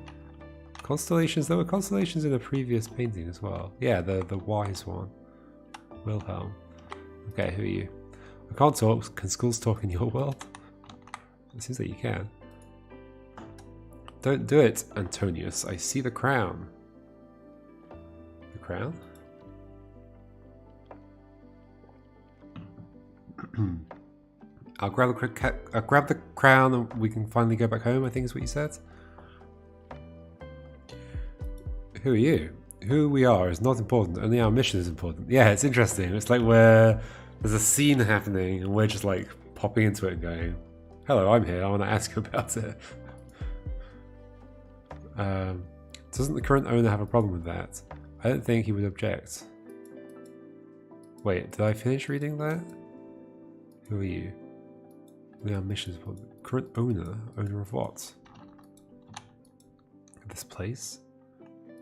Constellations, there were constellations in a previous painting as well. Yeah, the wise one. Wilhelm. Okay, who are you? I can't talk. Can skulls talk in your world? It seems like you can. Don't do it, Antonius. I see the crown. The crown? I'll grab the crown and we can finally go back home, I think is what you said. Who are you? Who we are is not important, only our mission is important. Yeah, it's interesting. It's like there's a scene happening and we're just like popping into it and going, hello, I'm here, I want to ask you about it. Doesn't the current owner have a problem with that? I don't think he would object. Wait, did I finish reading that? Who are you? We are missions for the current owner. Owner of what? This place?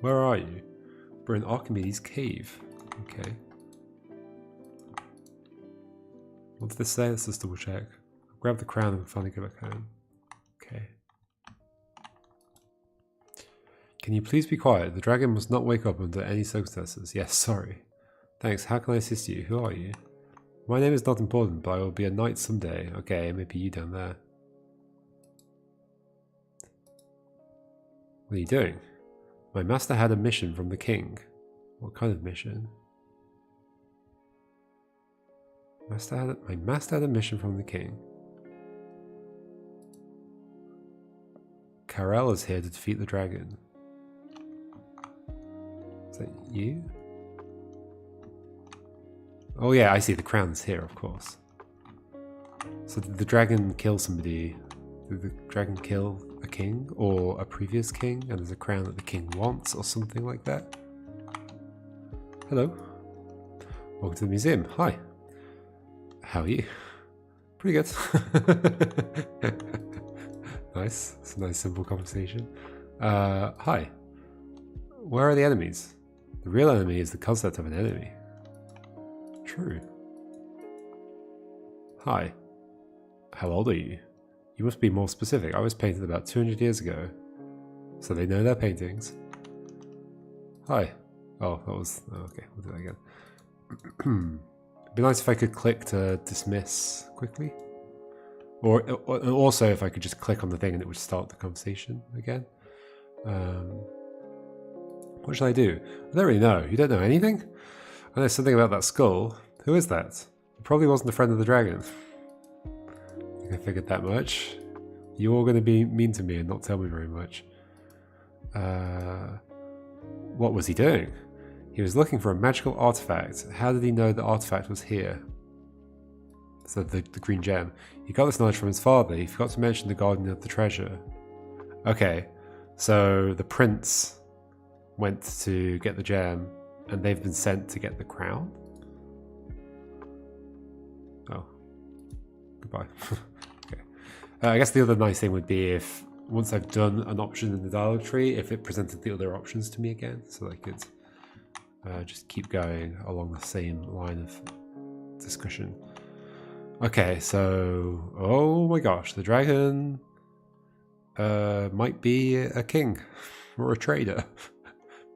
Where are you? We're in Archimedes' cave. Okay. What did this say? Let's just double check. Grab the crown and finally go back home. Okay. Can you please be quiet? The dragon must not wake up under any circumstances. Yes, sorry. Thanks. How can I assist you? Who are you? My name is not important, but I will be a knight someday. Okay, maybe you down there. What are you doing? My master had a mission from the king. What kind of mission? My master had a mission from the king. Karel is here to defeat the dragon. Is that you? Oh yeah, I see, the crown's here, of course. So did the dragon kill somebody? Did the dragon kill a king or a previous king and there's a crown that the king wants or something like that? Hello. Welcome to the museum. Hi. How are you? Pretty good. Nice. It's a nice simple conversation. Hi. Where are the enemies? The real enemy is the concept of an enemy. True. Hi. How old are you? You must be more specific. I was painted about 200 years ago. So they know their paintings. Hi. Oh, that was... Oh, okay, we'll do that again. It'd be nice if I could click to dismiss quickly. Or also if I could just click on the thing and it would start the conversation again. What should I do? I don't really know. You don't know anything? I know something about that skull. Who is that? It probably wasn't a friend of the dragon. I think I figured that much. You're all going to be mean to me and not tell me very much. What was he doing? He was looking for a magical artifact. How did he know the artifact was here? So the green gem. He got this knowledge from his father. He forgot to mention the guardian of the treasure. Okay, so the prince went to get the gem and they've been sent to get the crown? Oh. Goodbye. Okay. I guess the other nice thing would be if, once I've done an option in the dialogue tree, if it presented the other options to me again, so I could just keep going along the same line of discussion. Okay, so... Oh my gosh, the dragon might be a king or a trader.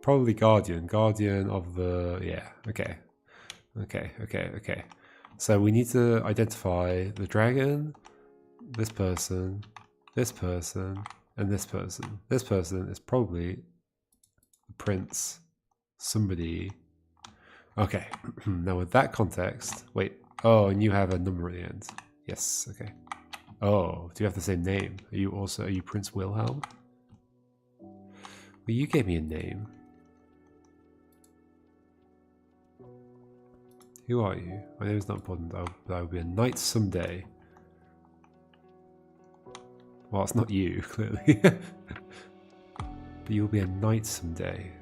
Probably guardian of the... Yeah, okay. Okay. So we need to identify the dragon, this person, and this person. This person is probably the prince, somebody. Okay, now with that context, wait. Oh, and you have a number at the end. Yes, okay. Oh, do you have the same name? Are you Prince Wilhelm? Well, you gave me a name. Who are you? My name is not important, but I will be a knight someday. Well, it's not you, clearly. But you'll be a knight someday.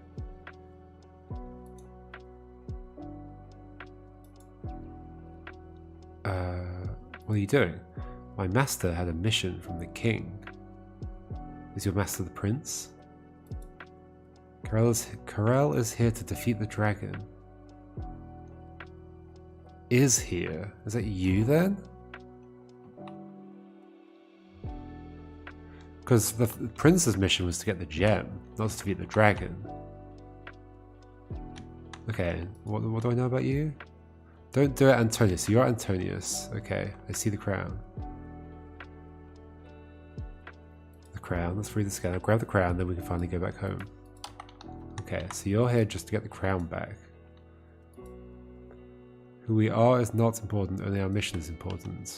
What are you doing? My master had a mission from the king. Is your master the prince? Corel is here to defeat the dragon. Is here? Is that you then? Because the prince's mission was to get the gem, not to defeat the dragon. Okay, what do I know about you? Don't do it, Antonius. So you're Antonius. Okay, I see the crown. The crown. Let's read this again. I'll grab the crown, then we can finally go back home. Okay, so you're here just to get the crown back. Who we are is not important, only our mission is important.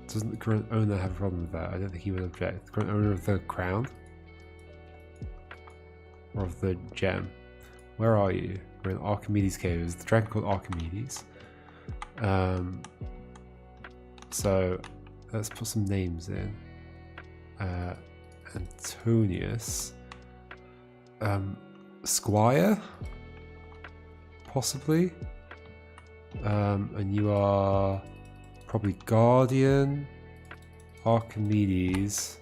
Doesn't the current owner have a problem with that? I don't think he would object. The current owner of the crown? Or of the gem? Where are you? We're in Archimedes' caves. The dragon called Archimedes. So let's put some names in. Antonius. Squire? Possibly. And you are probably Guardian, Archimedes,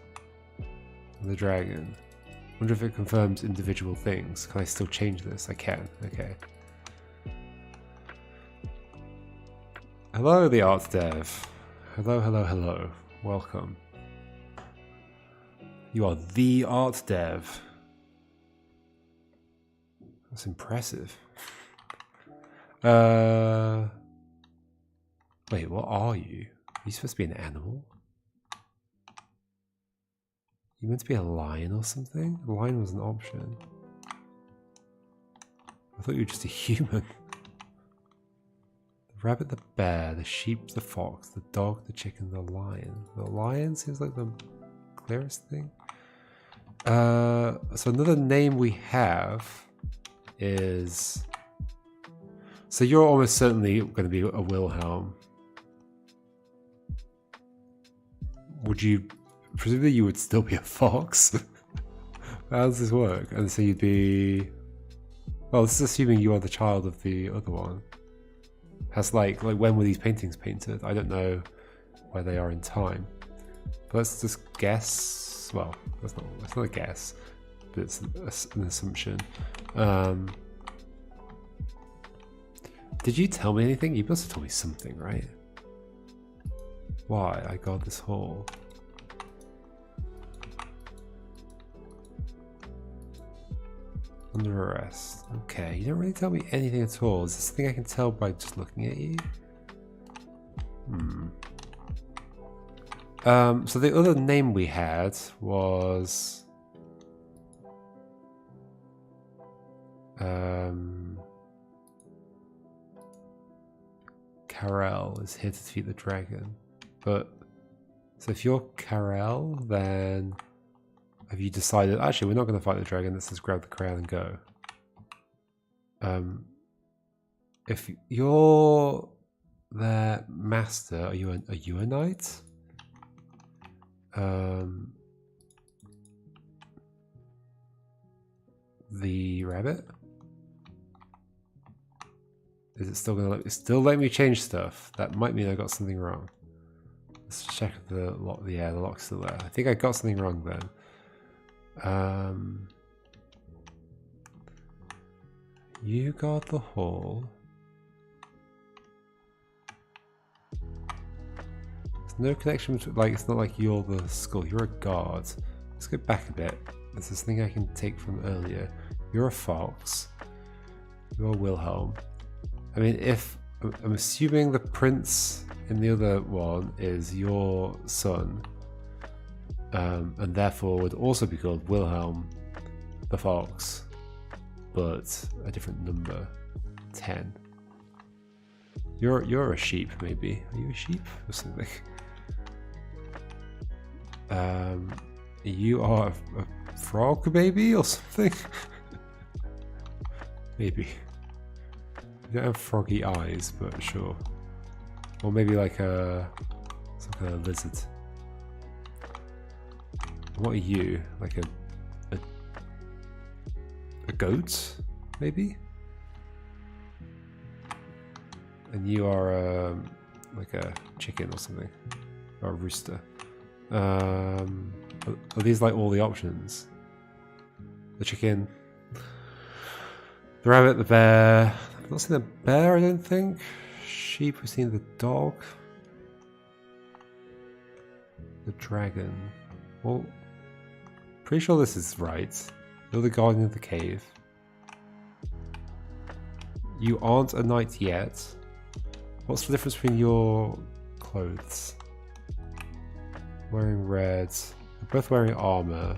and the dragon. Wonder if it confirms individual things. Can I still change this? I can. Okay. Hello, the art dev. Hello, hello, hello. Welcome. You are the art dev. That's impressive. Wait, what are you? Are you supposed to be an animal? You meant to be a lion or something? A lion was an option. I thought you were just a human. The rabbit, the bear, the sheep, the fox, the dog, the chicken, the lion. The lion seems like the clearest thing. So another name we have is... So you're almost certainly going to be a Wilhelm. Would you... Presumably you would still be a fox. How does this work? And so you'd be... Well, this is assuming you are the child of the other one. Has like when were these paintings painted? I don't know where they are in time. But let's just guess. Well, that's not a guess, but it's an assumption. Did you tell me anything? You must have told me something, right? Why I got this hole? Under arrest. Okay, you don't really tell me anything at all. Is this something I can tell by just looking at you? So the other name we had was... Karel is here to defeat the dragon. But... So if you're Karel, then... Have you decided, actually, we're not going to fight the dragon, let's just grab the crown and go. If you're their master, are you a knight? The rabbit? Is it still going to let me change stuff? That might mean I got something wrong. Let's check if the lock. Yeah, the lock's still there. I think I got something wrong then. You got the hole. There's no connection between, like, it's not like you're the skull, you're a guard. Let's go back a bit. There's this thing I can take from earlier. You're a fox. You're Wilhelm. I mean, if I'm assuming the prince in the other one is your son. And therefore would also be called Wilhelm the Fox, but a different number, 10. You're a sheep, maybe. Are you a sheep or something? You are a frog, maybe, or something. Maybe. You don't have froggy eyes, but sure. Or maybe like some kind of lizard. What are you? Like a goat, maybe? And you are like a chicken or something, or a rooster. Are these like all the options? the chicken, the rabbit, the bear. I've not seen a bear, I don't think. Sheep, we've seen the dog. The dragon. Well, pretty sure this is right. You're the guardian of the cave. You aren't a knight yet. What's the difference between your clothes? Wearing red. They're both wearing armor.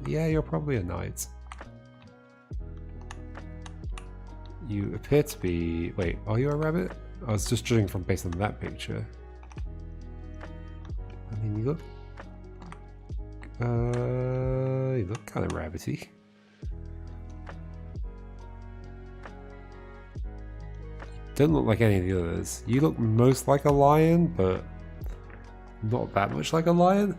Yeah, you're probably a knight. You appear to be... Wait, are you a rabbit? I was just judging from based on that picture. I mean, you look kind of rabbity. Don't look like any of the others. You look most like a lion, but not that much like a lion.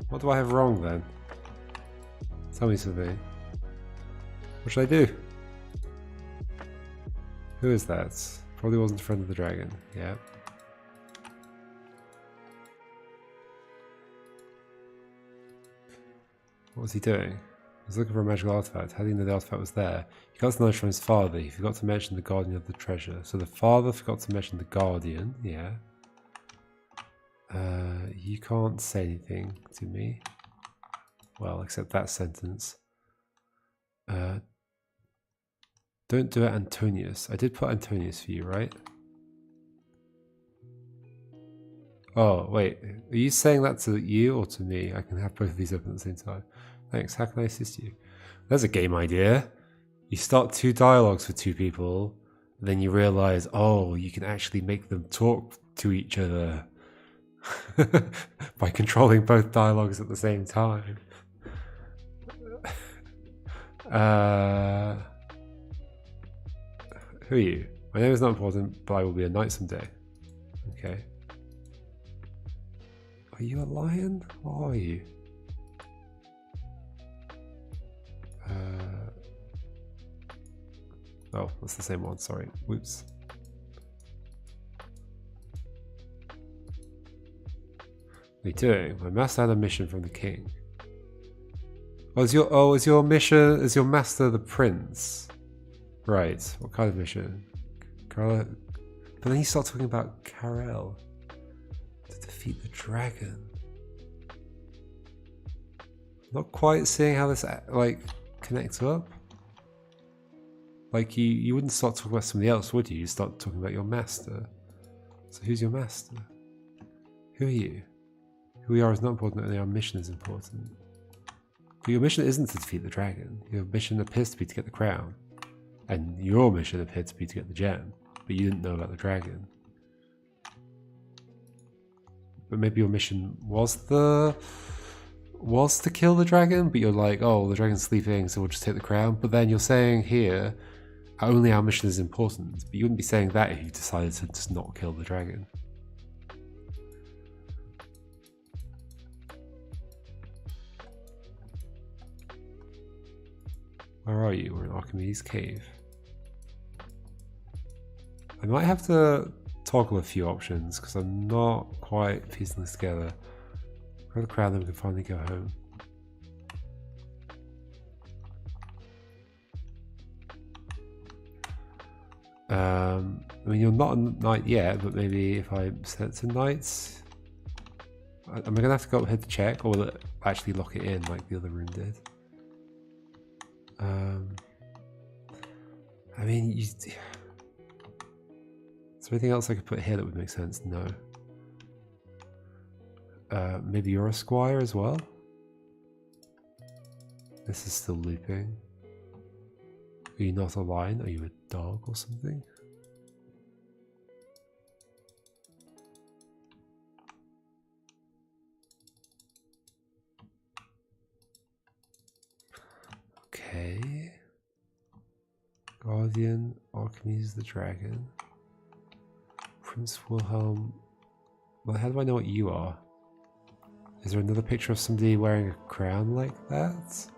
What do I have wrong then? Tell me something. What should I do? Who is that? Probably wasn't a friend of the dragon. Yeah. What was he doing? He was looking for a magical artifact. How do you know the artifact was there? He got the knowledge from his father. He forgot to mention the guardian of the treasure. So the father forgot to mention the guardian. Yeah. You can't say anything to me. Well, except that sentence. Don't do it, Antonius. I did put Antonius for you, right? Oh, wait. Are you saying that to you or to me? I can have both of these open at the same time. Thanks. How can I assist you? There's a game idea. You start 2 dialogues with 2 people, and then you realize, oh, you can actually make them talk to each other by controlling both dialogues at the same time. Who are you? My name is not important, but I will be a knight someday. Okay. Are you a lion? What are you? Oh, that's the same one, sorry. Whoops. What are you doing? My master had a mission from the king. Oh, is your mission, is your master the prince? Right, what kind of mission? But then you start talking about Karel. To defeat the dragon. Not quite seeing how this, like, connects up. Like, you wouldn't start talking about somebody else, would you? You start talking about your master. So who's your master? Who are you? Who we are is not important, only our mission is important. But your mission isn't to defeat the dragon. Your mission appears to be to get the crown. And your mission appeared to be to get the gem. But you didn't know about the dragon. But maybe your mission was to kill the dragon, but you're like, oh, the dragon's sleeping, so we'll just take the crown. But then you're saying here, only our mission is important. But you wouldn't be saying that if you decided to just not kill the dragon. Where are you? We're in Archimedes' cave. I might have to toggle a few options because I'm not quite piecing this together. Grab the crown, then we can finally go home. I mean, you're not a knight yet, but maybe if I set it to knights, am I gonna have to go up here to check, or will it actually lock it in like the other room did? I mean, is there anything else I could put here that would make sense? No. Maybe you're a squire as well? This is still looping. Are you not a lion? Are you a dog or something? Okay. Guardian, Archimedes the dragon. Prince Wilhelm. Well, how do I know what you are? Is there another picture of somebody wearing a crown like that?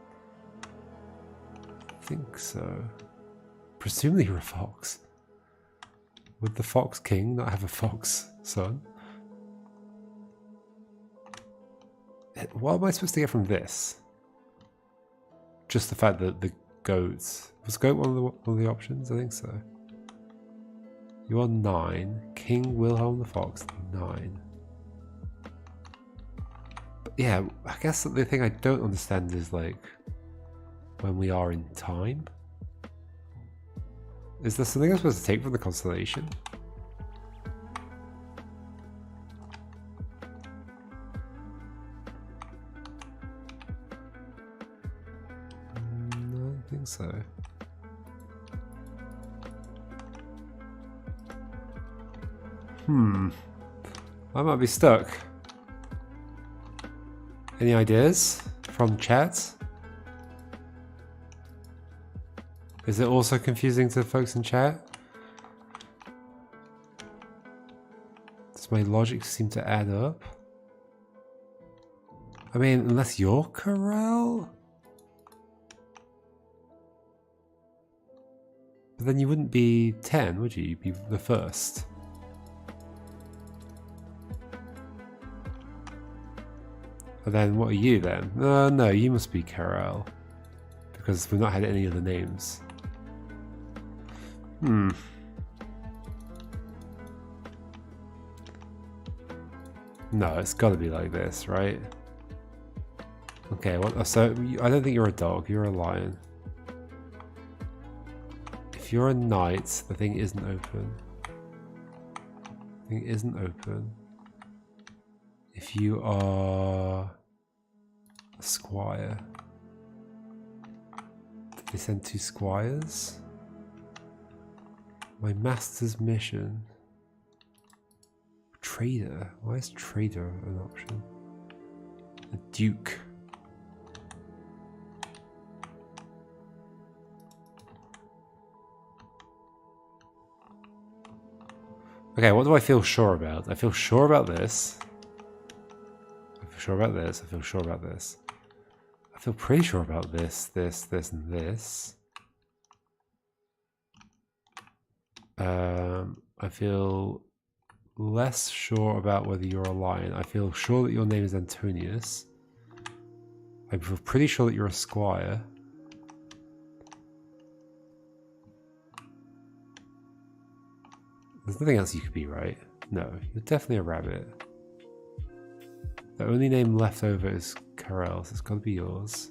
I think so. Presumably you're a fox. Would the fox king not have a fox son? What am I supposed to get from this? Just the fact that the goats... Was goat one of the options? I think so. You are 9. King Wilhelm the Fox, 9. But yeah, I guess the thing I don't understand is like when we are in time. Is there something I'm supposed to take from the constellation? No, I don't think so. I might be stuck. Any ideas from chat? Is it also confusing to folks in chat? Does my logic seem to add up? I mean, unless you're Corral? But then you wouldn't be 10, would you? You'd be the first. And then what are you then? No, you must be Corral. Because we've not had any other names. No, it's got to be like this, right? Okay, so I don't think you're a dog, you're a lion. If you're a knight, the thing isn't open. The thing isn't open. If you are a squire. Did they send 2 squires? My master's mission. Trader? Why is trader an option? A duke. Okay, what do I feel sure about? I feel sure about this. I feel sure about this. I feel sure about this. I feel pretty sure about this, this, and this. I feel less sure about whether you're a lion. I feel sure that your name is Antonius. I feel pretty sure that you're a squire. There's nothing else you could be, right? No, you're definitely a rabbit. The only name left over is Corral, so it's got to be yours.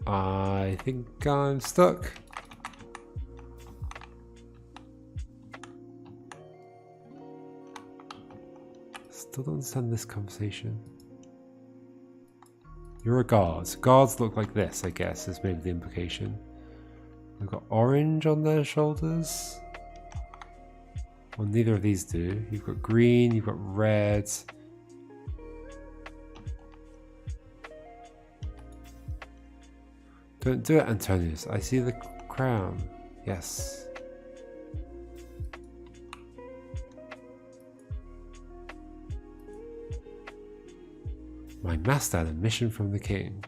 I think I'm stuck. Still don't understand this conversation. You're a guard. Guards look like this, I guess, is maybe the implication. They've got orange on their shoulders. Well, neither of these do. You've got green, you've got red. Don't do it, Antonius. I see the crown. Yes. My master had a mission from the king.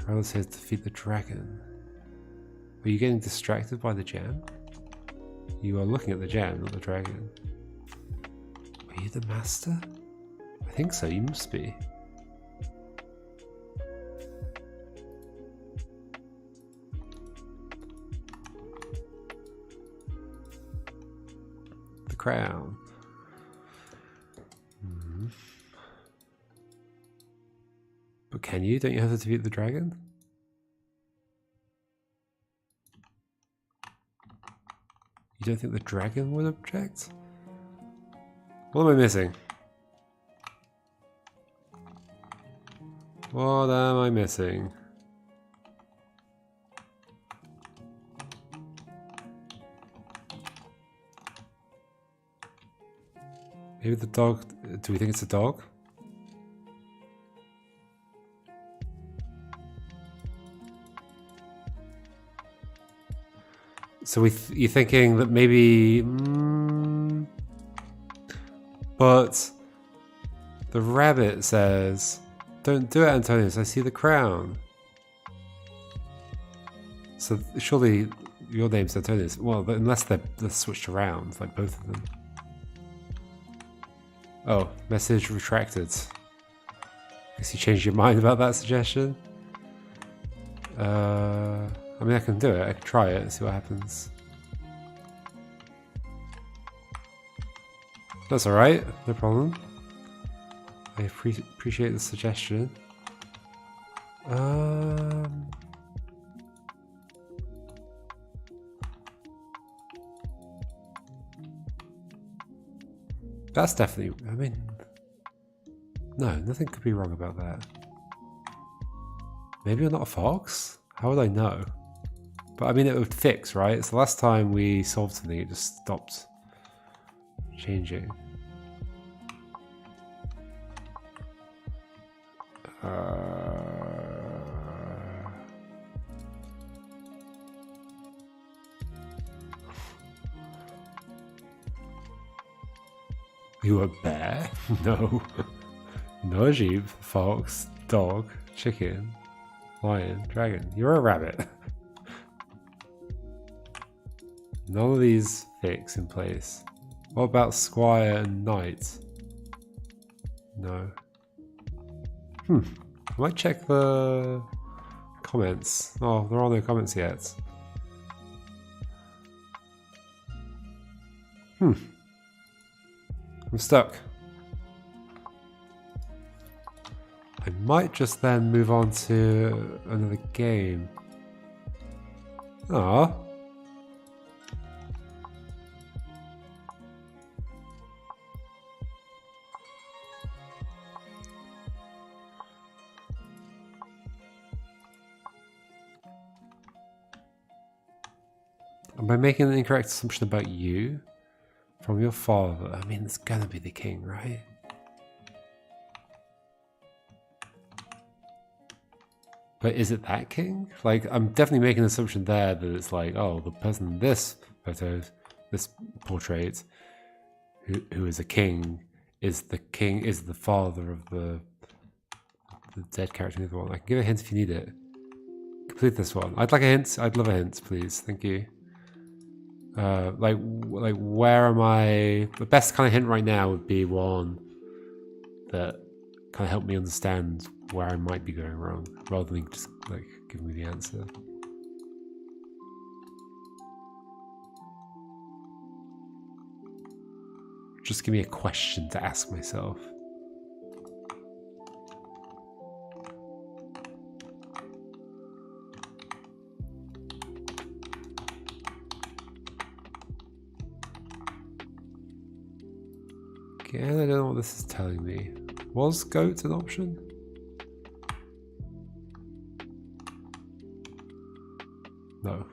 Carlos here to defeat the dragon. Are you getting distracted by the gem? You are looking at the gem, not the dragon. Are you the master? I think so, you must be. The crown. But can you? Don't you have to defeat the dragon? You don't think the dragon would object? What am I missing? What am I missing? Maybe the dog... Do we think it's a dog? So you're thinking that maybe... But the rabbit says, "Don't do it, Antonius. I see the crown." So surely your name's Antonius. Well, unless they're switched around, like both of them. Oh, message retracted. Guess you changed your mind about that suggestion. I mean, I can do it. I can try it and see what happens. That's alright, no problem. I appreciate the suggestion. That's definitely, I mean, no, nothing could be wrong about that. Maybe you're not a fox? How would I know? But I mean, it would fix, right? It's the last time we solved something, it just stopped changing. You a bear? No. No, a sheep, fox, dog, chicken, lion, dragon. You're a rabbit. None of these fix in place. What about squire and knight? No. I might check the comments. Oh, there are no comments yet. I'm stuck. I might just then move on to another game. Ah. Am I making an incorrect assumption about you? From your father? I mean, it's gonna be the king, right? But is it that king? Like, I'm definitely making an assumption there that it's like, oh, the person in this photo, this portrait, who is a king, is the father of the dead character in the other one. I can give a hint if you need it. Complete this one. I'd like a hint. I'd love a hint, please. Thank you. Like where am I? The best kind of hint right now would be one that kind of help me understand where I might be going wrong, rather than just like giving me the answer. Just give me a question to ask myself. Again, I don't know what this is telling me. Was goat an option? No.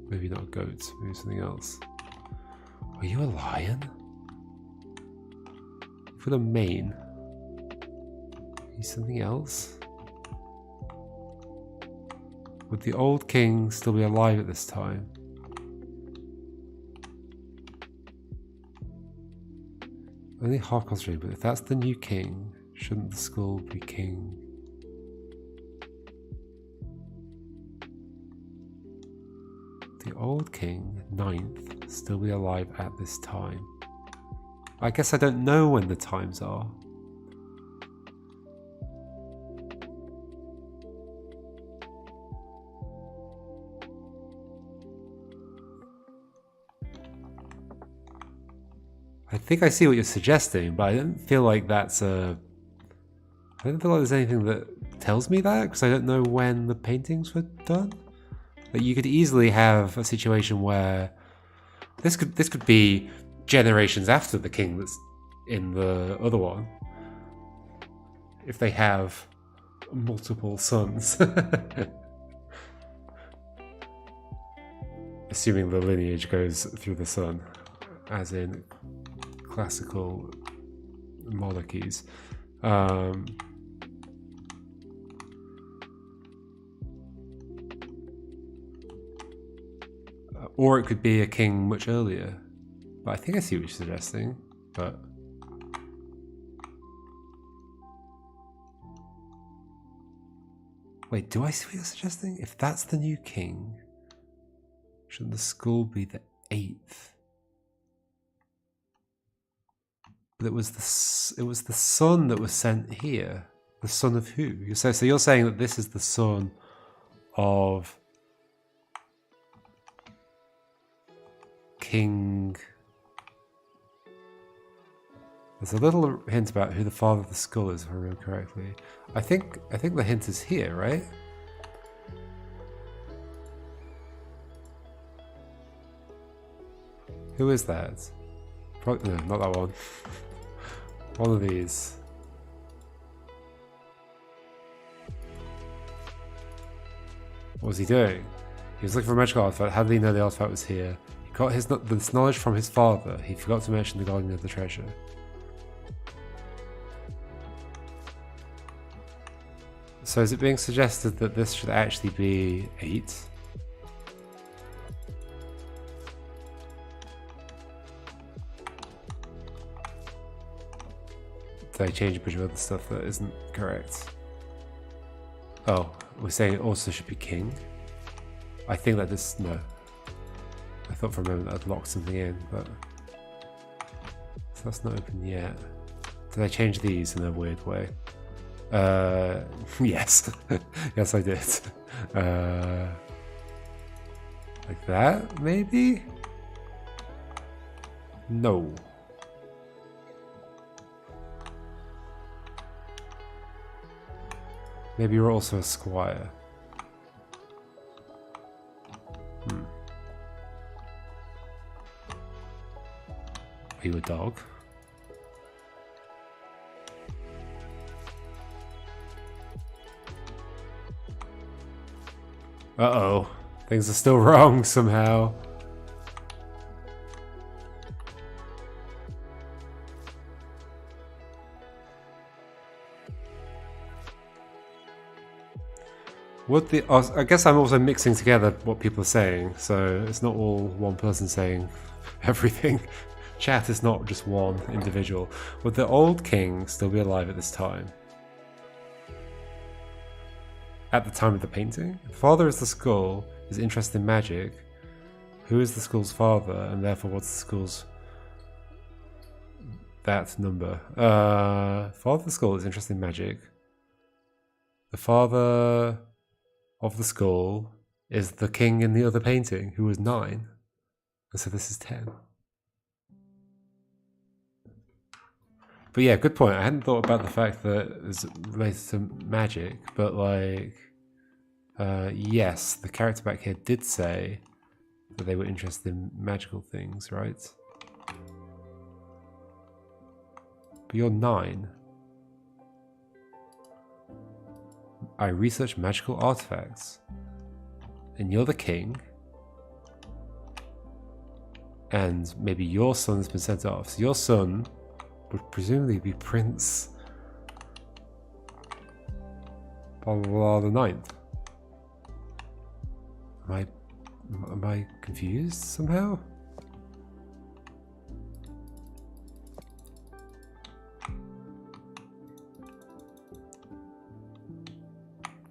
Maybe not goat, maybe something else. Are you a lion? For the mane. Are you something else? Would the old king still be alive at this time? Only half concentrated, but if that's the new king, shouldn't the skull be king? The old king, 9th, still be alive at this time. I guess I don't know when the times are. I think I see what you're suggesting, but I don't feel like that's a... I don't feel like there's anything that tells me that, because I don't know when the paintings were done. Like, you could easily have a situation where this could be generations after the king that's in the other one, if they have multiple sons. Assuming the lineage goes through the son, as in classical monarchies. Or it could be a king much earlier. But I think I see what you're suggesting. But Wait, do I see what you're suggesting? If that's the new king, shouldn't the skull be the 8th? But it was the son that was sent here. The son of who? So you're saying that this is the son of King. There's a little hint about who the father of the skull is, if I remember correctly. I think the hint is here, right? Who is that? Probably, no, not that one. One of these. What was he doing? He was looking for a magical artifact. How did he know the artifact was here? He got this knowledge from his father. He forgot to mention the guardian of the treasure. So is it being suggested that this should actually be 8? Did I change a bunch of other stuff that isn't correct? Oh, we're saying it also should be king? I think that this... no. I thought for a moment I'd locked something in, but... so that's not open yet. Did I change these in a weird way? Yes. Yes, I did. Like that, maybe? No. Maybe you're also a squire. Are you a dog? Uh-oh. Things are still wrong somehow. I guess I'm also mixing together what people are saying, so it's not all one person saying everything. Chat is not just one individual. Would the old king still be alive at this time? At the time of the painting? The father is the skull, is interested in magic. Who is the skull's father, and therefore what's the skull's... that number? Father of the skull is interested in magic. The father of the skull is the king in the other painting, who was 9. And so this is 10. But yeah, good point. I hadn't thought about the fact that it's related to magic, but like, yes, the character back here did say that they were interested in magical things, right? But you're 9. I research magical artifacts. And you're the king. And maybe your son's been sent off. So your son would presumably be Prince... blah blah blah the 9th. Am I confused somehow?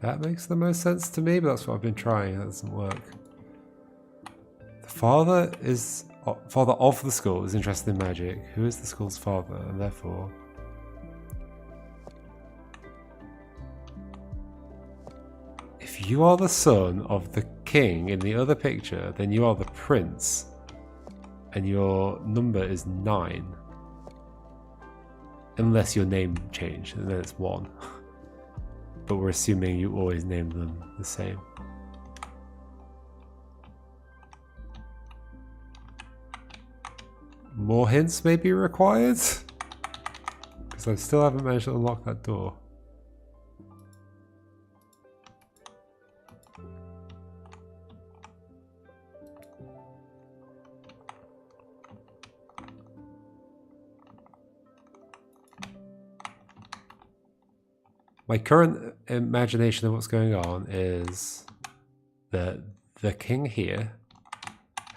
That makes the most sense to me, but that's what I've been trying. That doesn't work. The father of the skull is interested in magic. Who is the skull's father, and therefore... if you are the son of the king in the other picture, then you are the prince, and your number is 9. Unless your name changed, and then it's 1. But we're assuming you always name them the same. More hints may be required? Because I still haven't managed to unlock that door. My current imagination of what's going on is that the king here,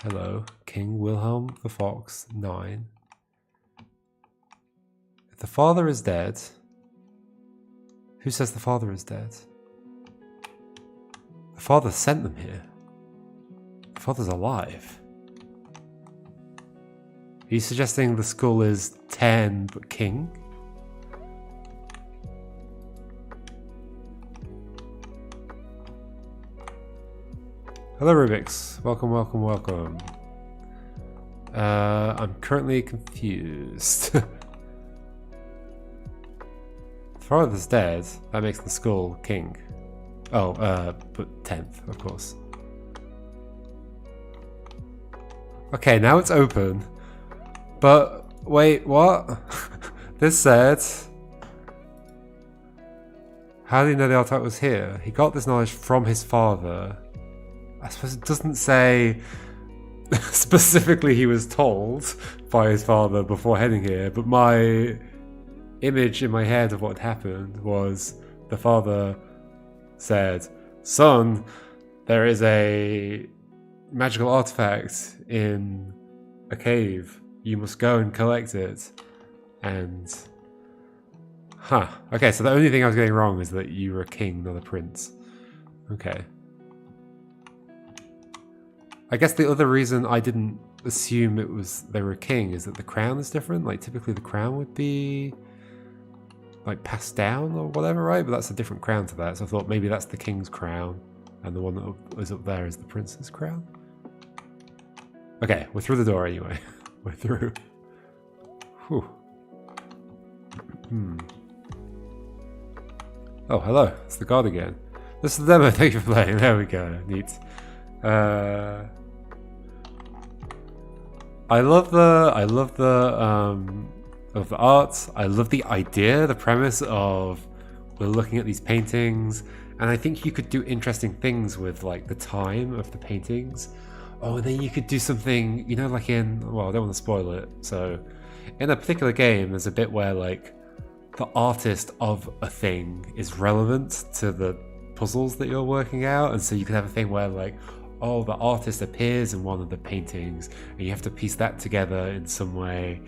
hello, King Wilhelm the Fox, 9. If the father is dead, who says the father is dead? The father sent them here. The father's alive. Are you suggesting the skull is 10 but king? Hello Rubik's. Welcome, welcome, welcome. I'm currently confused. The father's dead. That makes the skull king. Oh, but 10th, of course. Okay, now it's open. But, wait, what? This said... How do you know the artifact was here? He got this knowledge from his father. I suppose it doesn't say specifically he was told by his father before heading here, but my image in my head of what happened was the father said, "Son, there is a magical artifact in a cave. You must go and collect it." And... Huh. Okay, so the only thing I was getting wrong is that you were a king, not a prince. Okay. I guess the other reason I didn't assume it was they were a king is that the crown is different. Like, typically the crown would be... like, passed down or whatever, right? But that's a different crown to that. So I thought maybe that's the king's crown, and the one that is up there is the prince's crown. Okay, we're through the door anyway. We're through. Whew. Oh, hello. It's the god again. This is the demo. Thank you for playing. There we go. Neat. I love the art. I love the idea, the premise of we're looking at these paintings, and I think you could do interesting things with like the time of the paintings. Oh, and then you could do something, you know, like in, well, I don't want to spoil it. So, in a particular game, there's a bit where like the artist of a thing is relevant to the puzzles that you're working out, and so you could have a thing where like, oh, the artist appears in one of the paintings, and you have to piece that together in some way.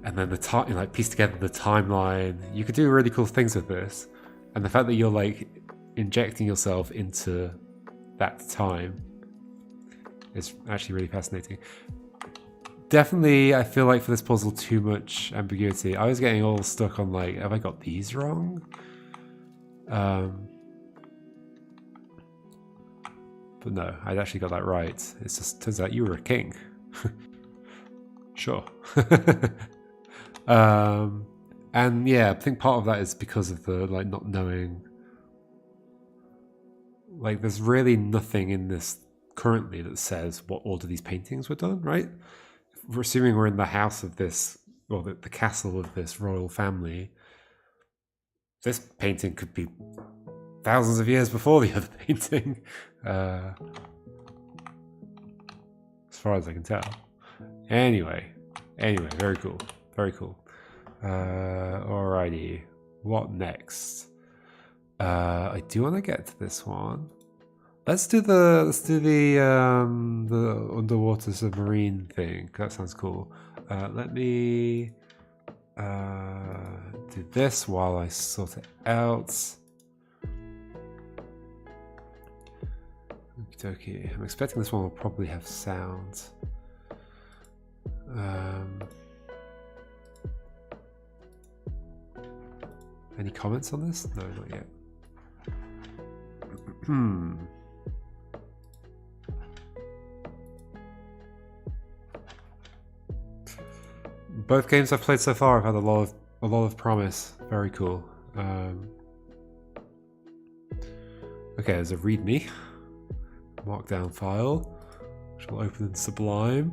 And then the time, like, piece together the timeline. You could do really cool things with this, and the fact that you're like injecting yourself into that time is actually really fascinating. Definitely, I feel like for this puzzle, too much ambiguity. I was getting all stuck on like, have I got these wrong? But no, I'd actually got that right. It just turns out you were a king. Sure. And yeah, I think part of that is because of the like not knowing. Like, there's really nothing in this currently that says what order these paintings were done, right? We're assuming we're in the house of this, or the castle of this royal family. This painting could be thousands of years before the other painting, as far as I can tell. Anyway, very cool, very cool. Alrighty, what next? I do want to get to this one. Let's do the underwater submarine thing. That sounds cool. Let me do this while I sort it out. Okay, I'm expecting this one will probably have sound. Any comments on this? No, not yet. Both games I've played so far have had a lot of promise. Very cool. Okay, there's a README markdown file, which will open in Sublime.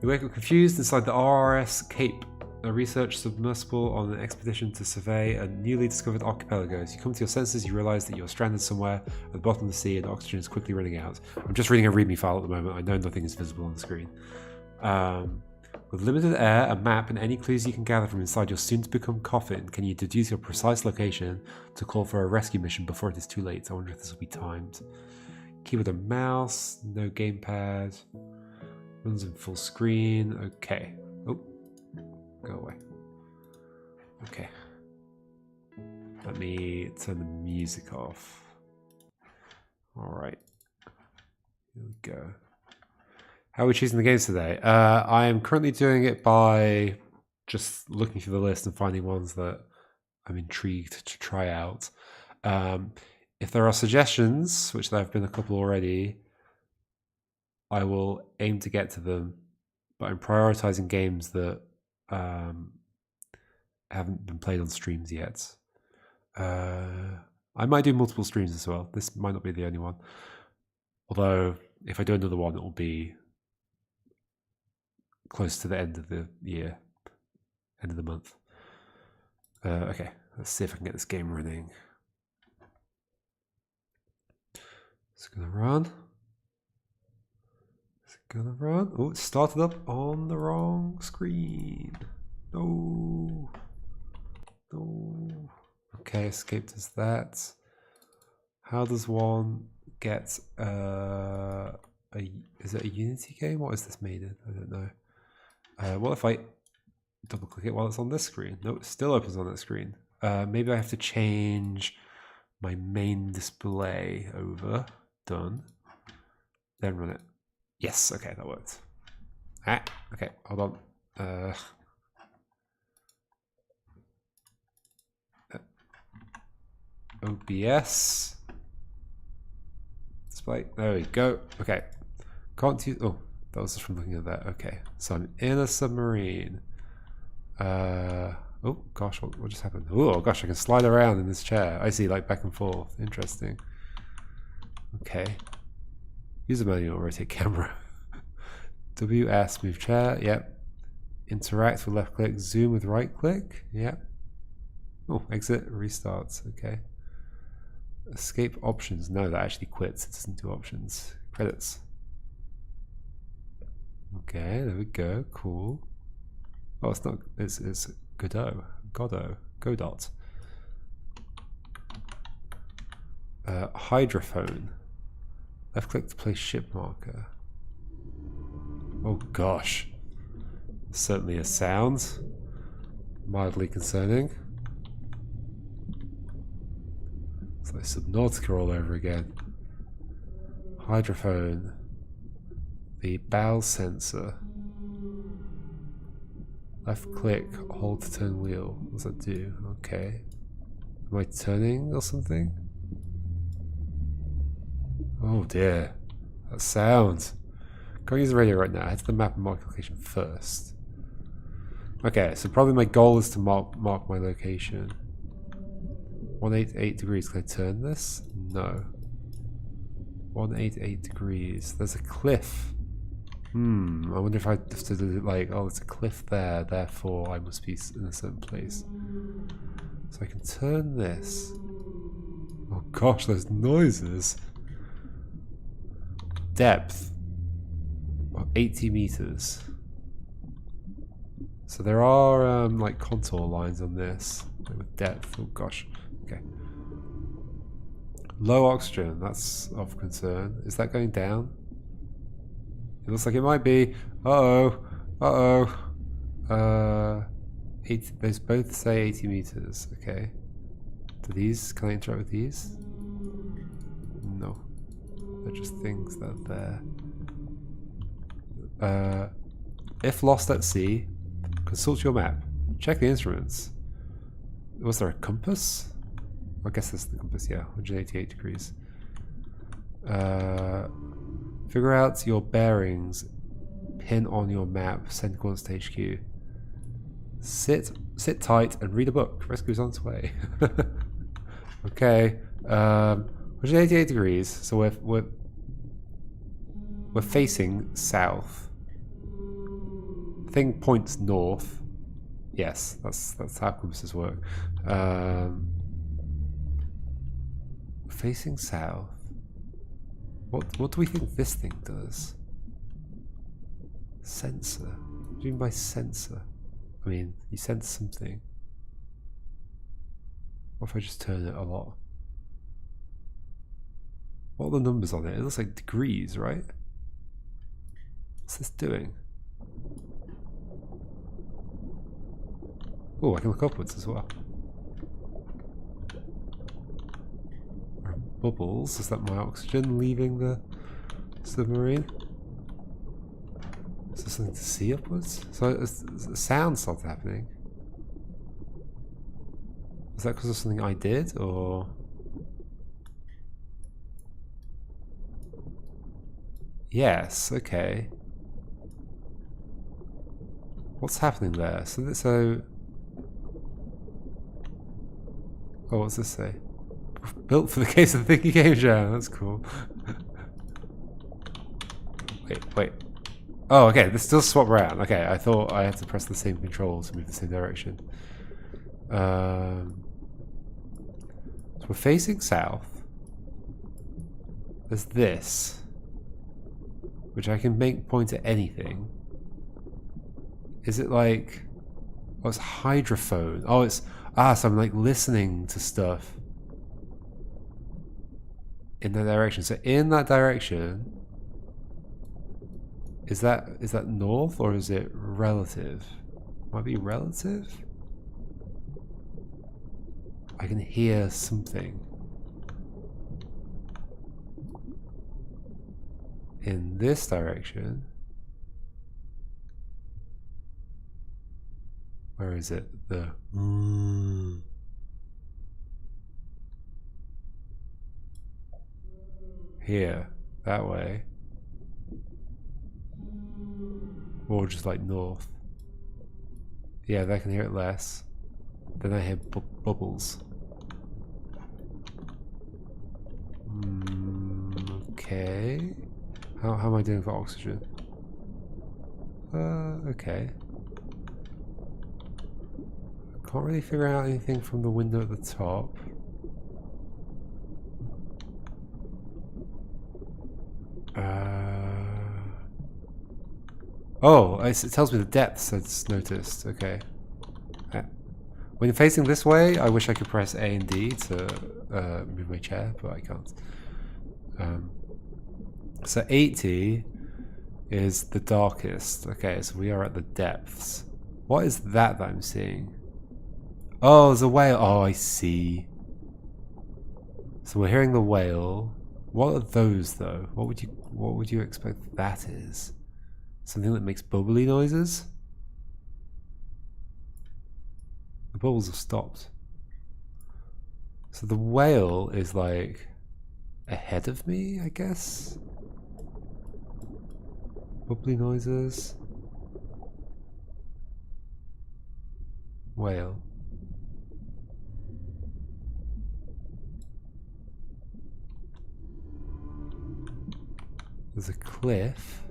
You wake up confused inside the RRS Cape, a research submersible on an expedition to survey a newly discovered archipelago. As you come to your senses, you realize that you're stranded somewhere at the bottom of the sea and oxygen is quickly running out. I'm just reading a README file at the moment. I know nothing is visible on the screen. With limited air, a map, and any clues you can gather from inside your soon-to-become coffin, can you deduce your precise location to call for a rescue mission before it is too late? I wonder if this will be timed. Keyboard and mouse, no gamepad. Runs in full screen. Okay. Oh, go away. Okay. let me turn the music off. Alright. Here we go. How are we choosing the games today? I am currently doing it by just looking through the list and finding ones that I'm intrigued to try out. If there are suggestions, which there have been a couple already, I will aim to get to them, but I'm prioritizing games that haven't been played on streams yet. I might do multiple streams as well. This might not be the only one. Although, if I do another one, it will be close to the end of the year, end of the month. Okay, let's see if I can get this game running. It's gonna run. Is it gonna run? Oh, it started up on the wrong screen. No. No. Okay, escape does that. How does one get is it a Unity game? What is this made in? I don't know. What if I double click it while it's on this screen? No, it still opens on that screen. Maybe I have to change my main display over. Done. Then run it. Yes, okay, that worked. Ah, okay, hold on. OBS. Display. There we go. Okay. Can't use. Oh, that was just from looking at that. Okay. So I'm in a submarine. Oh gosh, what just happened? Oh gosh, I can slide around in this chair. I see, like back and forth. Interesting. Okay. User manual, rotate camera. WS, move chair. Yep. Interact with left click. Zoom with right click. Yep. Oh, exit, restarts. Okay. Escape options. No, that actually quits. It doesn't do options. Credits. Okay, there we go. Cool. Oh, it's not. It's Godot. Godot. Hydrophone. Left click to place ship marker. Oh gosh. Certainly a sound. Mildly concerning. It's like Subnautica all over again. Hydrophone. The bow sensor. Left click, hold to turn wheel. What does that do? Okay. Am I turning or something? Oh dear. That sound. Can't use the radio right now. I head to the map and mark location first. Okay, so probably my goal is to mark my location. 188 degrees. Can I turn this? No. 188 degrees. There's a cliff. I wonder if I have to do it like, oh, there's a cliff there, therefore I must be in a certain place. So I can turn this. Oh gosh, those noises. Depth. 80 meters. So there are like contour lines on this with depth. Oh gosh. Okay. Low oxygen, that's of concern. Is that going down? It looks like it might be. Uh-oh. Uh-oh. Those both say 80 meters. Okay. Can I interact with these? No. They're just things that are there. If lost at sea, consult your map. Check the instruments. Was there a compass? I guess this is the compass, yeah. 188 degrees. Figure out your bearings. Pin on your map. Send coordinates to HQ. Sit tight and read a book. Rescue's on its way. Okay. 188 degrees. So we're facing south. The thing points north. Yes, that's how compasses work. Facing south. What do we think this thing does? Sensor. What do you mean by sensor? I mean, you sense something. What if I just turn it a lot? What are the numbers on it? It looks like degrees, right? What's this doing? Oh, I can look upwards as well. bubbles. Is that my oxygen leaving the submarine? Is there something to see upwards? So a sound started happening. Is that because of something I did, or? Yes, okay. What's happening there? So... Oh, what's this say? Built for the case of the Thinky Game Jam. That's cool. Wait. Oh, okay. This does swap around. Okay, I thought I had to press the same control to move the same direction. So we're facing south. There's this, which I can make point at anything. Is it like... Oh, it's hydrophone. Oh, it's... Ah, so I'm like listening to stuff in that direction. So in that direction, is that north or is it relative? Might be relative? I can hear something. In this direction. Where is it? The... Here. That way. Or just like north. Yeah, I can hear it less. Then I hear bubbles. Okay. How am I doing for oxygen? Okay. Can't really figure out anything from the window at the top. Oh, it tells me the depths, I just noticed. Okay. When facing this way, I wish I could press A and D to move my chair, but I can't. So 80 is the darkest. Okay, so we are at the depths. What is that I'm seeing? Oh, there's a whale. Oh, I see. So we're hearing the whale. What are those though? What would you expect that is? Something that makes bubbly noises? The bubbles have stopped. So the whale is like ahead of me, I guess? Bubbly noises. Whale. There's a cliff.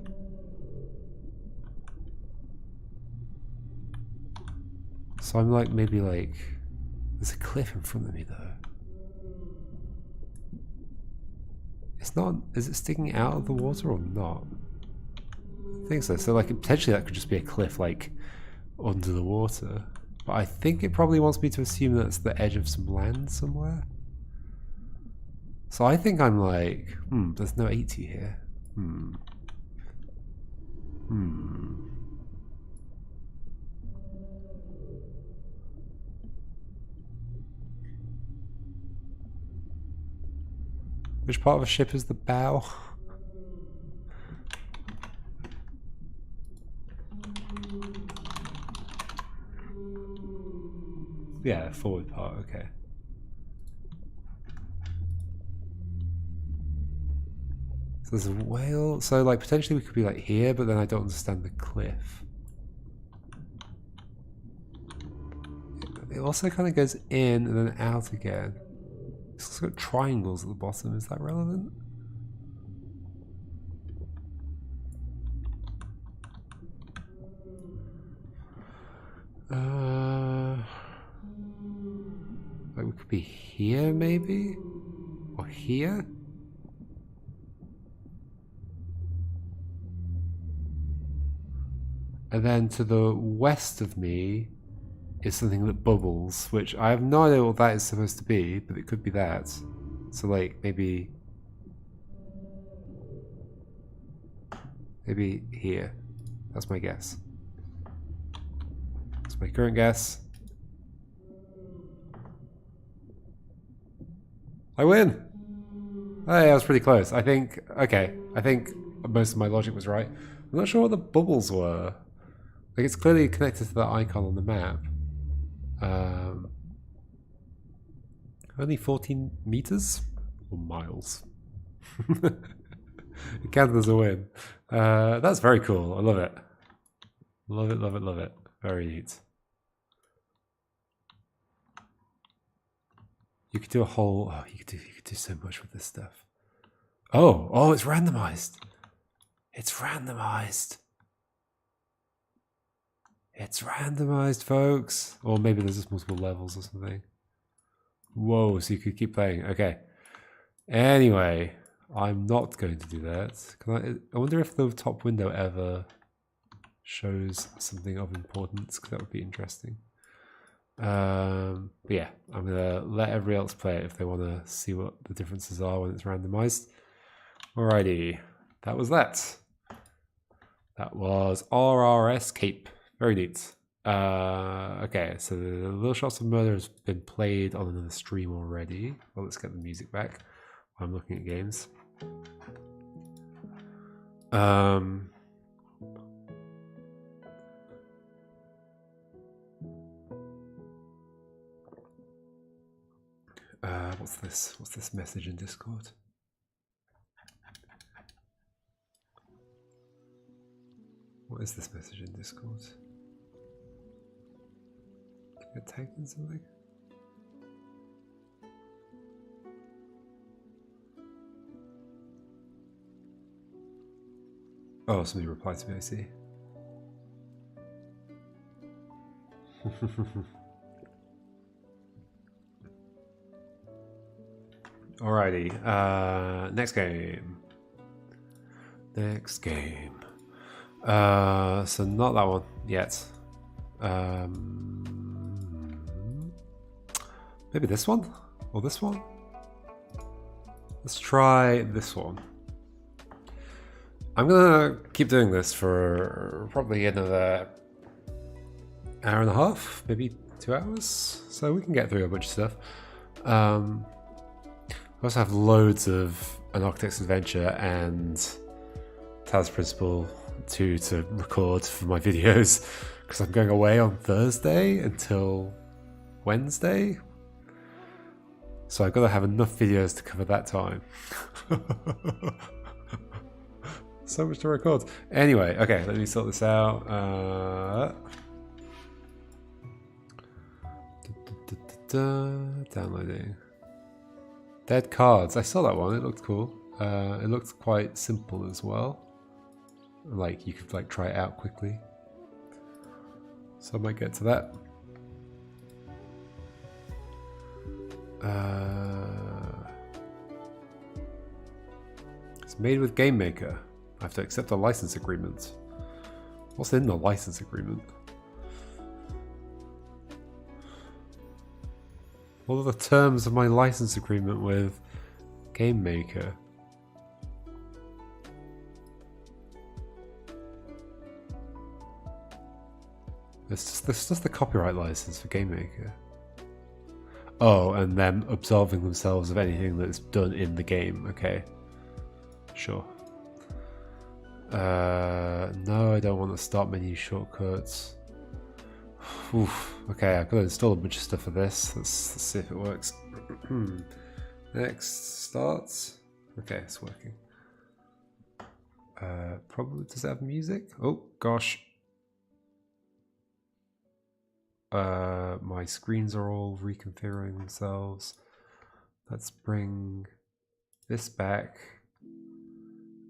So I'm like, maybe like, there's a cliff in front of me though. It's not, is it sticking out of the water or not? I think so. So like, potentially that could just be a cliff like under the water. But I think it probably wants me to assume that it's the edge of some land somewhere. So I think I'm like, there's no 80 here. Which part of a ship is the bow? Yeah, forward part, okay. So there's a whale. So like potentially we could be like here, but then I don't understand the cliff. It also kind of goes in and then out again. It's also got triangles at the bottom. Is that relevant? Like we could be here maybe? Or here? And then to the west of me is something that bubbles, which I have no idea what that is supposed to be, but it could be that. So like maybe here. That's my guess. That's my current guess. I win! Hey, I was pretty close. I think, okay, I think most of my logic was right. I'm not sure what the bubbles were. Like, it's clearly connected to the icon on the map. Only 14 meters? Or miles? It counted as a win. That's very cool. I love it. Love it, love it, love it. Very neat. You could do a whole... Oh, you could do so much with this stuff. Oh, it's randomized. It's randomized. It's randomized, folks. Or maybe there's just multiple levels or something. Whoa, so you could keep playing. Okay. Anyway, I'm not going to do that. I wonder if the top window ever shows something of importance, because that would be interesting. But yeah, I'm gonna let everybody else play it if they want to see what the differences are when it's randomized. Alrighty, that was that. That was RRS Cape. Very neat. Okay, so the Little Shots of Murder has been played on another stream already. Well, let's get the music back while I'm looking at games. What's this? What's this message in Discord? What is this message in Discord? Did I get tagged in something? Oh, somebody replied to me, I see. Alrighty, next game. Next game. So not that one yet. Maybe this one? Or this one? Let's try this one. I'm gonna keep doing this for probably another hour and a half, maybe 2 hours, so we can get through a bunch of stuff. I also have loads of An Architect's Adventure and Talos Principle 2 to record for my videos, because I'm going away on Thursday until Wednesday, so I've got to have enough videos to cover that time. So much to record. Anyway, okay, let me sort this out. Downloading. Dead Cards. I saw that one. It looked cool. It looked quite simple as well. Like you could like try it out quickly. So I might get to that. It's made with Game Maker. I have to accept a license agreement. What's in the license agreement? What are the terms of my license agreement with Game Maker? This is just the copyright license for Game Maker. Oh, and them absolving themselves of anything that's done in the game. Okay. Sure. No, I don't want to start menu shortcuts. Oof. Okay, I've got to install a bunch of stuff for this. Let's see if it works. Next, starts. Okay, it's working. Probably does it have music? Oh gosh. My screens are all reconfiguring themselves. Let's bring this back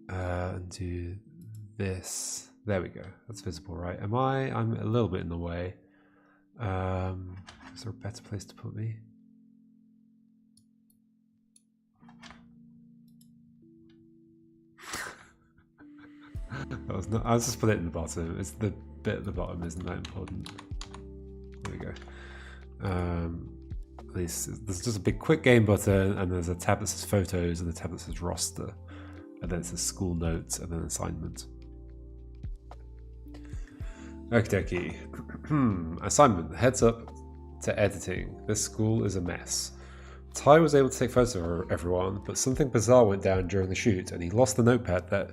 and do this. There we go. That's visible, right? I'm a little bit in the way. Is there a better place to put me? I was just put it in the bottom. It's the bit at the bottom isn't that important. There we go. At least there's just a big quick game button, and there's a tab that says photos, and a tab that says roster, and then it says school notes, and then assignment. Okie dokie. Assignment. Heads up to editing. This school is a mess. Ty was able to take photos of everyone, but something bizarre went down during the shoot, and he lost the notepad that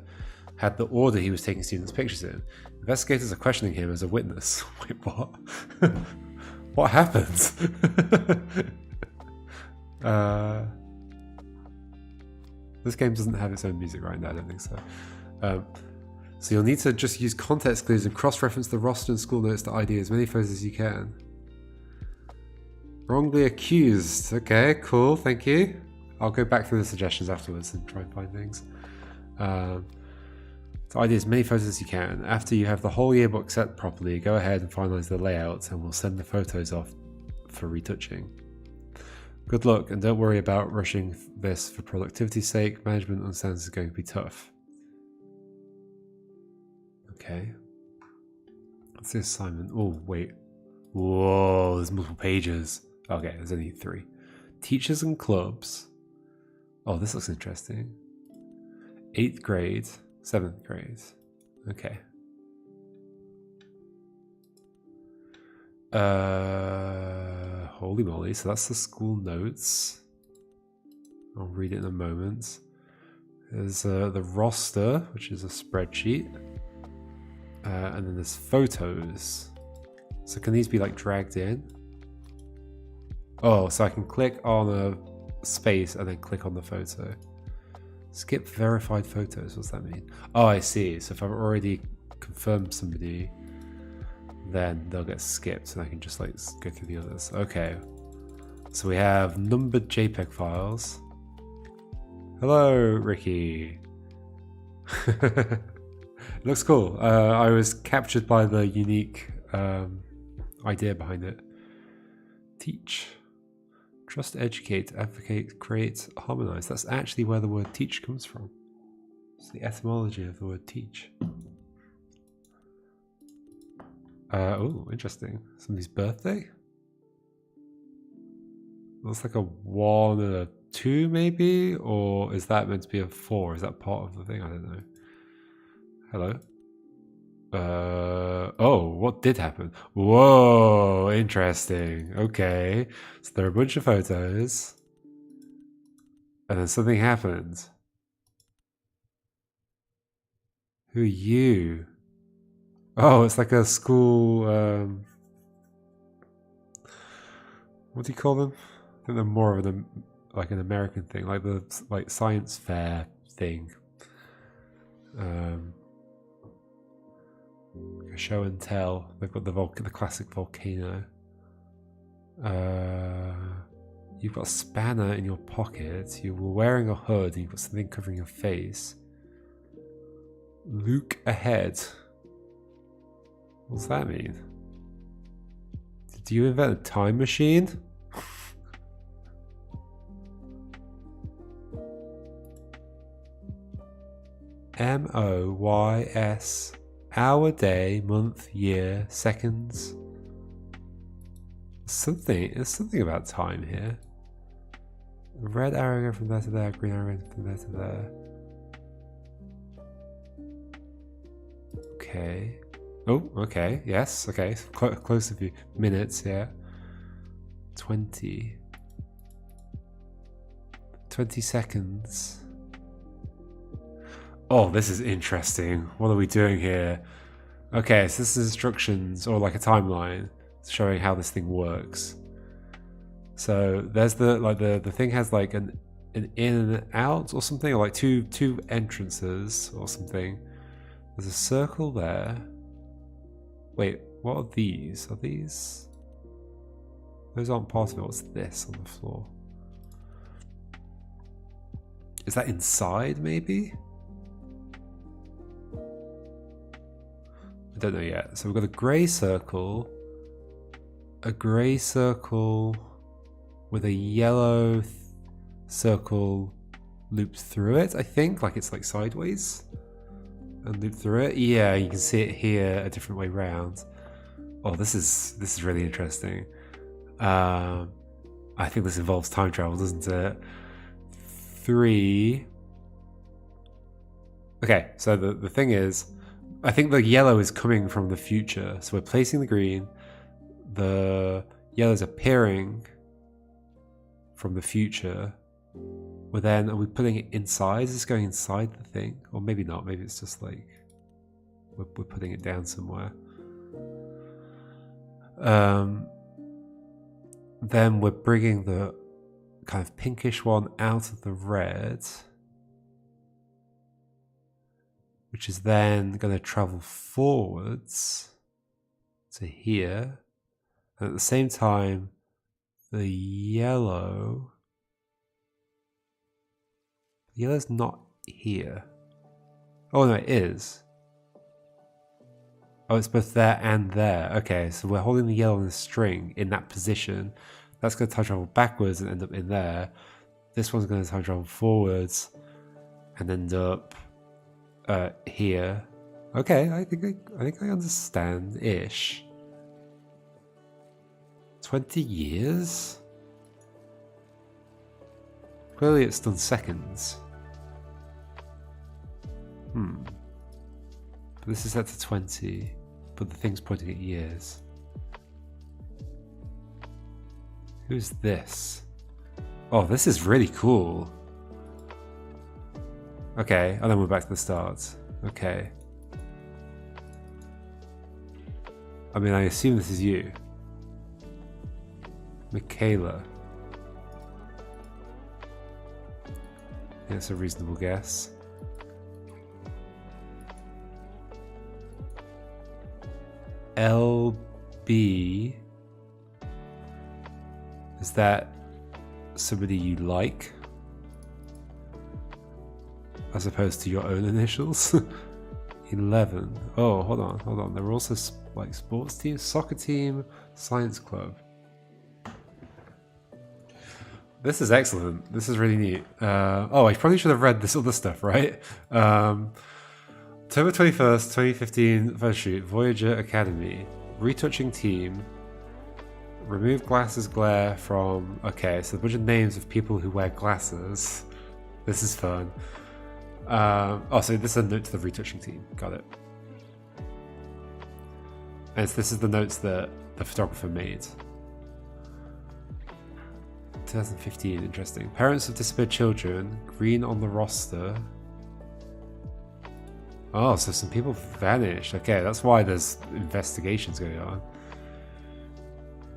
had the order he was taking students' pictures in. Investigators are questioning him as a witness. Wait, what? What happened? This game doesn't have its own music right now, I don't think so. So you'll need to just use context clues and cross-reference the roster and school notes to ID as many photos as you can. Wrongly accused. Okay, cool, thank you. I'll go back through the suggestions afterwards and try and find things. So ID as many photos as you can. After you have the whole yearbook set properly, go ahead and finalize the layout and we'll send the photos off for retouching. Good luck, and don't worry about rushing this for productivity's sake. Management understands it's going to be tough. Okay. What's the assignment? Oh, wait. Whoa, there's multiple pages. Okay, there's only 3. Teachers and clubs. Oh, this looks interesting. 8th grade, 7th grade. Okay. Holy moly, so that's the school notes. I'll read it in a moment. There's the roster, which is a spreadsheet. And then there's photos. So can these be like dragged in? Oh, so I can click on a space and then click on the photo. Skip verified photos, what's that mean? Oh, I see. So if I've already confirmed somebody, then they'll get skipped and I can just like go through the others. Okay. So we have numbered JPEG files. Hello, Ricky. It looks cool. I was captured by the unique idea behind it. Teach. Trust, educate, advocate, create, harmonize. That's actually where the word teach comes from. It's the etymology of the word teach. Oh, interesting. Somebody's birthday? Looks like a 1 and a 2 maybe? Or is that meant to be a 4? Is that part of the thing? I don't know. Hello? Oh, what did happen? Whoa, interesting. Okay. So there are a bunch of photos. And then something happened. Who are you? Oh, it's like a school, what do you call them? I think they're more of an American thing, like the science fair thing. A show and tell. They've got the classic volcano. You've got a spanner in your pocket. You were wearing a hood and you've got something covering your face. Look ahead. What's that mean? Did you invent a time machine? MOYS. Hour, day, month, year, seconds. There's something about time here. Red arrow going from there to there, green arrow going from there to there. Okay. Oh, okay, yes, okay. Close to you. Minutes, yeah. 20 seconds. Oh, this is interesting. What are we doing here? Okay, so this is instructions or like a timeline showing how this thing works. So there's the thing has like an in and out or something, or like two entrances or something. There's a circle there. Wait, what are these? Are these? Those aren't part of it. What's this on the floor? Is that inside maybe? I don't know yet. So we've got a grey circle with a yellow circle looped through it, I think, like it's like sideways and looped through it. Yeah, you can see it here a different way round. Oh, this is really interesting. I think this involves time travel, doesn't it? 3. Okay, so the thing is, I think the yellow is coming from the future. So we're placing the green. The yellow is appearing. from the future. Well, then, are we putting it inside? Is this going inside the thing? Or maybe not. Maybe it's just like we're putting it down somewhere. Then we're bringing the kind of pinkish one out of the red, which is then going to travel forwards to here. And at the same time, the yellow's not here. Oh no, it is. Oh, it's both there and there. Okay, so we're holding the yellow in the string in that position. That's going to time travel backwards and end up in there. This one's going to time travel forwards and end up here. Okay, I think I understand ish. 20 years? Clearly it's done seconds. But this is set to 20, but the thing's pointing at years. Who's this? Oh, this is really cool. Okay, and then we're back to the start. Okay. I mean, I assume this is you. Michaela. That's a reasonable guess. LB. Is that somebody you like? As opposed to your own initials? 11. Oh, hold on. There were also like sports teams, soccer team, science club. This is excellent. This is really neat. Oh, I probably should have read this other stuff, right? October 21st, 2015, first shoot, Voyager Academy. Retouching team. Remove glasses glare from... Okay, so a bunch of names of people who wear glasses. This is fun. Oh, so this is a note to the retouching team. Got it. And this is the notes that the photographer made. 2015, interesting. Parents of disappeared children, green on the roster. Oh, so some people vanished. Okay, that's why there's investigations going on.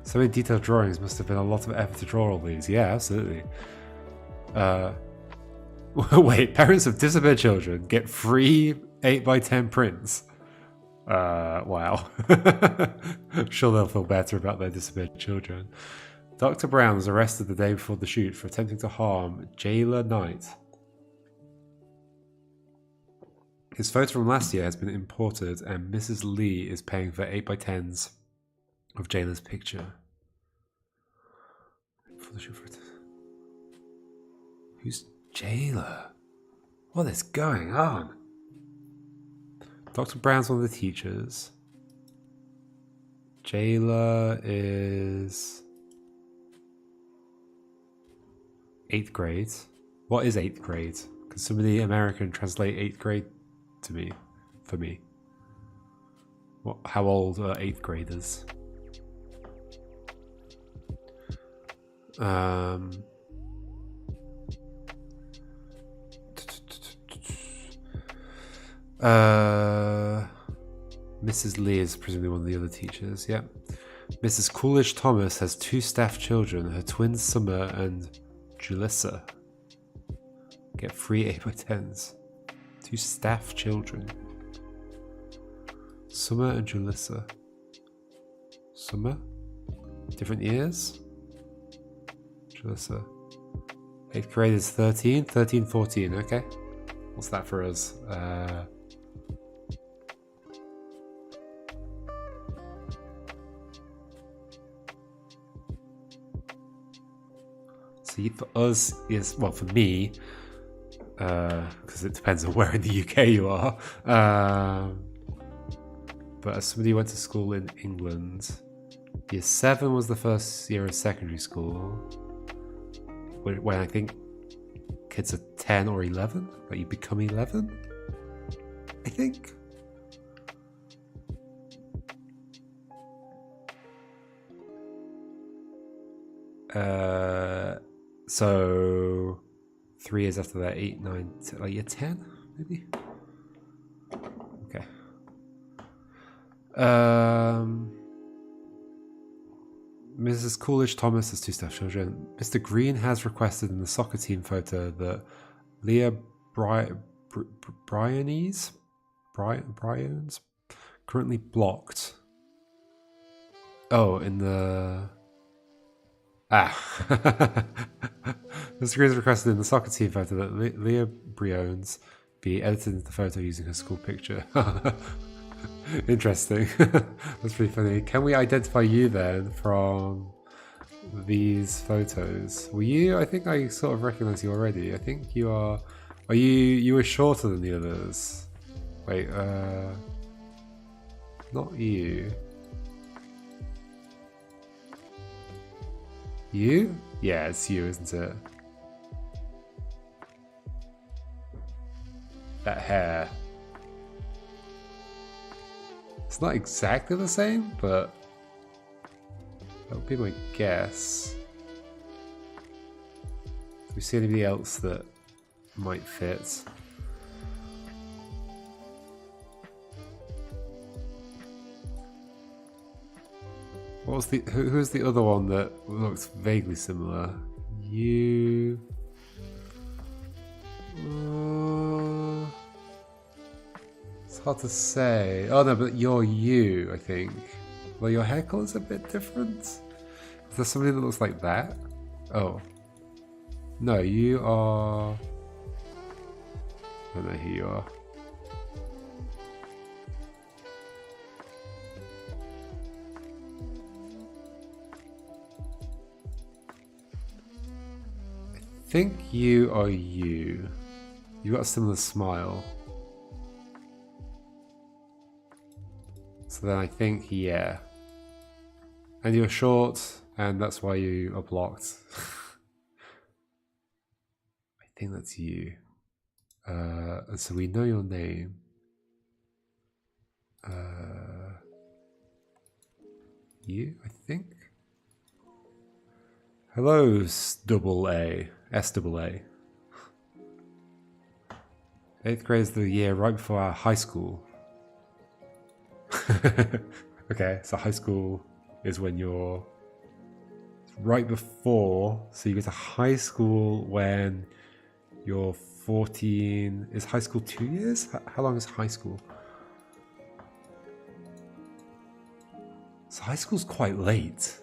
So many detailed drawings, must have been a lot of effort to draw all these. Yeah, absolutely. Wait, parents of disappeared children get free 8x10 prints. Wow. I'm sure they'll feel better about their disappeared children. Dr. Brown was arrested the day before the shoot for attempting to harm Jayla Knight. His photo from last year has been imported and Mrs. Lee is paying for 8x10s of Jayla's picture. Who's Jayla? What is going on? Dr. Brown's one of the teachers. Jayla is 8th grade. What is 8th grade? Can somebody American translate 8th grade to me? For me. What? How old are 8th graders? Mrs. Lee is presumably one of the other teachers. Yep. Mrs. Coolidge Thomas has 2 staff children, her twins Summer and Julissa. Get free 8x10s. 2 staff children. Summer and Julissa. Summer? Different years? Julissa. 8th grade is 13? 13, 14, okay. What's that for us? See, for us is, well, for me, because it depends on where in the UK you are. But as somebody who went to school in England, year 7 was the first year of secondary school. When I think kids are 10 or 11, like you become 11, I think. So 3 years after that, 8, 9, 10, like year 10, maybe? Okay. Mrs. Coolidge Thomas has 2 stepchildren. Mr. Green has requested in the soccer team photo that Leah Bryans currently blocked. Oh, in the... Mr. Green has requested in the soccer team photo that Leah Briones be edited into the photo using her school picture. Interesting. That's pretty funny. Can we identify you then from these photos? Were you? I think I sort of recognize you already. I think you are. Are you? You were shorter than the others. Wait. Not you. You? Yeah, it's you, isn't it? That hair. It's not exactly the same, but that would be my guess. Do we see anybody else that might fit? What was the who's the other one that looks vaguely similar? You. It's hard to say. Oh no, but you're you, I think. Well, your hair color's a bit different. Is there somebody that looks like that? Oh. No, you are... I don't know who you are. I think you are you. You've got a similar smile. So then I think, yeah. And you're short, and that's why you are blocked. I think that's you. And so we know your name. You, I think? Hello, S-double-A. 8th grade is the year right before our high school. Okay, so high school is when you're right before, so you go to high school when you're 14. Is high school 2 years? How long is high school? So high school's quite late.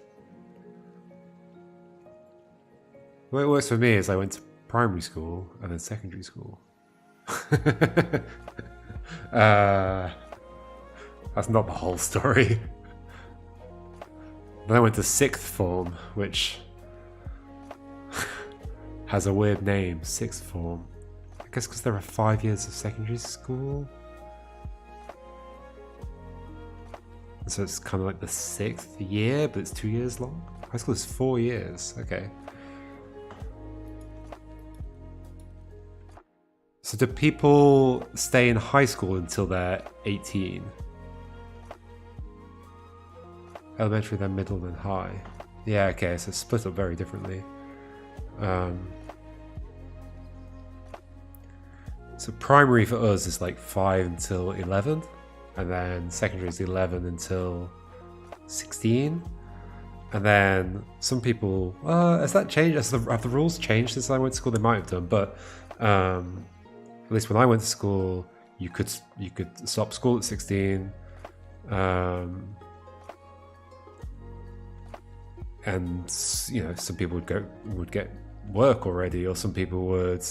The way it works for me is I went to primary school and then secondary school. That's not the whole story. Then I went to 6th form, which has a weird name, 6th form. I guess because there are 5 years of secondary school. And so it's kind of like the 6th year, but it's 2 years long. High school is 4 years, okay. So do people stay in high school until they're 18? Elementary, then middle, then high. Yeah, okay, so split up very differently. So primary for us is like 5 until 11, and then secondary is 11 until 16. And then some people, has that changed? Have the rules changed since I went to school? They might have done, but at least when I went to school, you could stop school at 16. And you know, some people would get work already, or some people would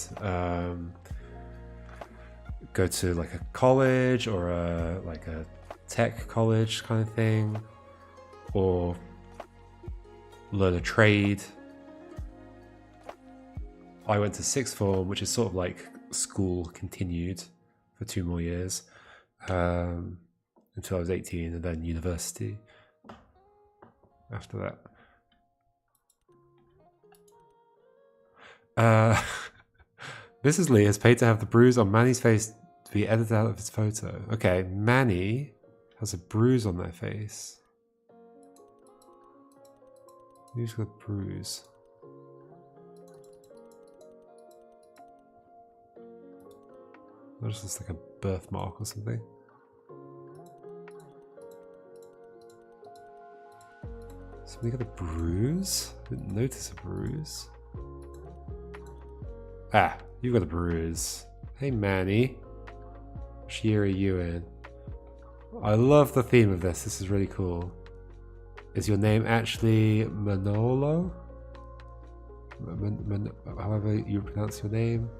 go to like a college or like a tech college kind of thing, or learn a trade. I went to 6th form, which is sort of like school continued for 2 more years until I was 18, and then university after that. Mrs. Lee has paid to have the bruise on Manny's face to be edited out of his photo. Okay, Manny has a bruise on their face. Who's got a bruise? That just looks like a birthmark or something. Somebody got a bruise? I didn't notice a bruise. Ah, you've got a bruise. Hey Manny. Which year are you in? I love the theme of this. This is really cool. Is your name actually Manolo? However you pronounce your name.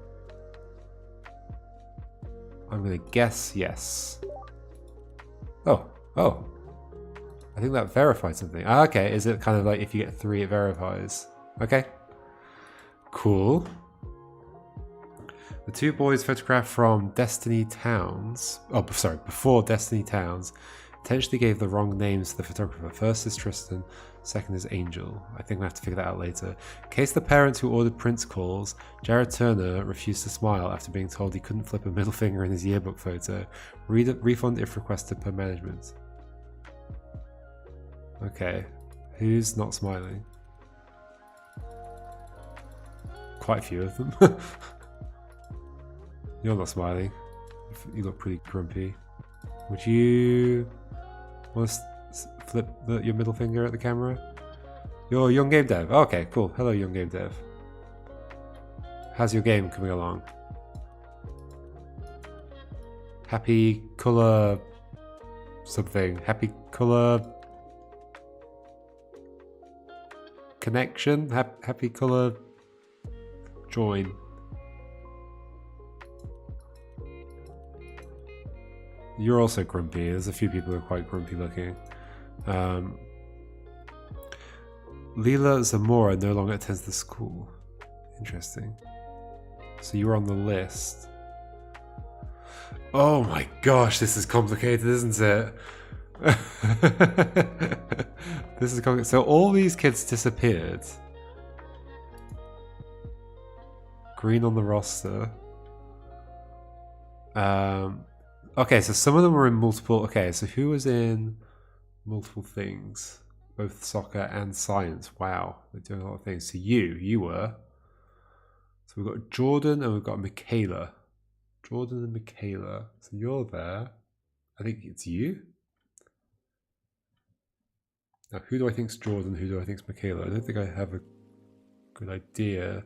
I'm gonna guess yes. Oh. I think that verified something. Ah, okay, is it kind of like if you get 3 it verifies? Okay. Cool. The 2 boys photographed from Destiny Towns, before Destiny Towns, intentionally gave the wrong names to the photographer. First is Tristan, second is Angel. I think we have to figure that out later. In case the parents who ordered Prince calls, Jared Turner refused to smile after being told he couldn't flip a middle finger in his yearbook photo. Refund if requested per management. Okay, who's not smiling? Quite a few of them. You're not smiling. You look pretty grumpy. Would you want to flip your middle finger at the camera? You're Young Game Dev. Oh, okay, cool. Hello, Young Game Dev. How's your game coming along? Happy color something. Happy color connection. Happy color join. You're also grumpy. There's a few people who are quite grumpy looking. Leela Zamora no longer attends the school. Interesting. So you were on the list. Oh my gosh, this is complicated, isn't it? This is complicated. So all these kids disappeared. Green on the roster. Okay, so some of them were in multiple... Okay, so who was in multiple things? Both soccer and science. Wow, they're doing a lot of things. So you were... So we've got Jordan and we've got Michaela. Jordan and Michaela. So you're there. I think it's you. Now, who do I think's Jordan? Who do I think's Michaela? I don't think I have a good idea.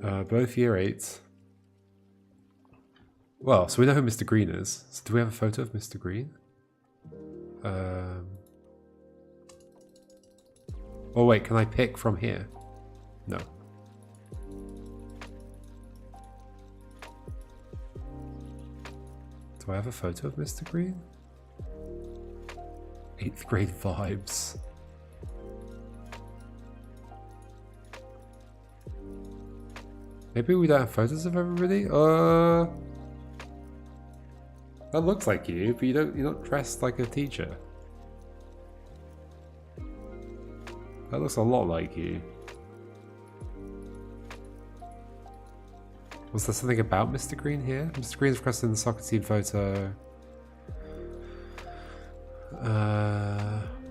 Both year 8. Well, so we know who Mr. Green is. So do we have a photo of Mr. Green? Oh wait, can I pick from here? No. Do I have a photo of Mr. Green? 8th grade vibes. Maybe we don't have photos of everybody? That looks like you, but you're not dressed like a teacher. That looks a lot like you. Was there something about Mr. Green here? Mr. Green's requested in the soccer team photo.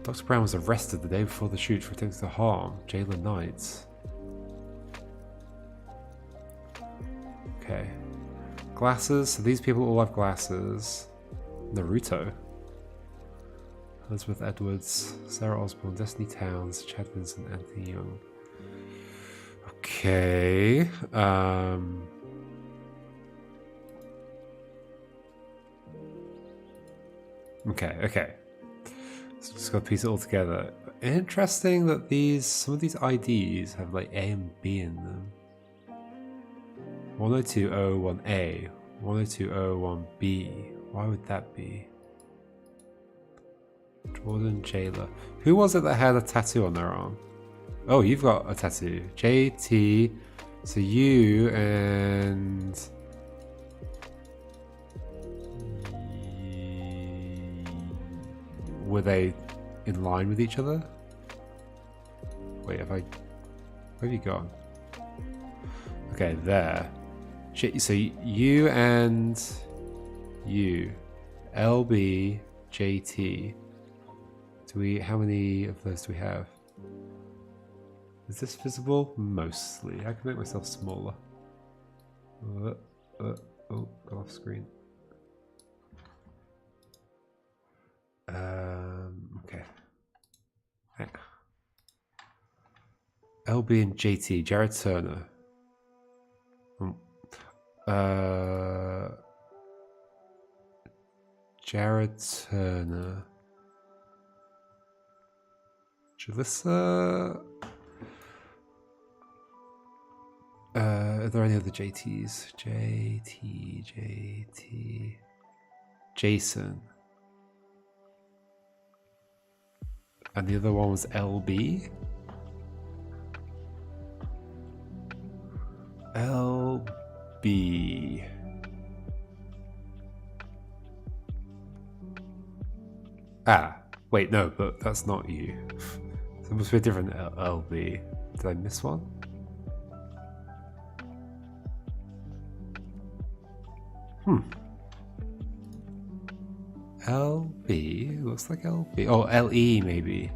Dr. Brown was arrested the day before the shoot for attempting to harm Jalen Knight. Okay. Glasses. So these people all have glasses. Naruto. Elizabeth Edwards, Sarah Osborne, Destiny Towns, Chad Vincent, Anthony Young. Okay. Okay. So just got to piece it all together. Interesting that some of these IDs have like A and B in them. 10201A, 10201B. Why would that be? Jordan Jailer. Who was it that had a tattoo on their arm? Oh, you've got a tattoo. JT. So you and... Were they in line with each other? Wait, where have you gone? Okay, there. Shit, so you and you. LB, JT. How many of those do we have? Is this visible? Mostly. I can make myself smaller. Oh, go off screen. Okay. LB and JT, Jared Turner. Jared Turner. Jalissa. Are there any other JTs? JT. Jason. And the other one was LB? LB. Ah, wait, no, but that's not you. So it must be a different LB. Did I miss one? LB, looks like LB. Oh, LE maybe.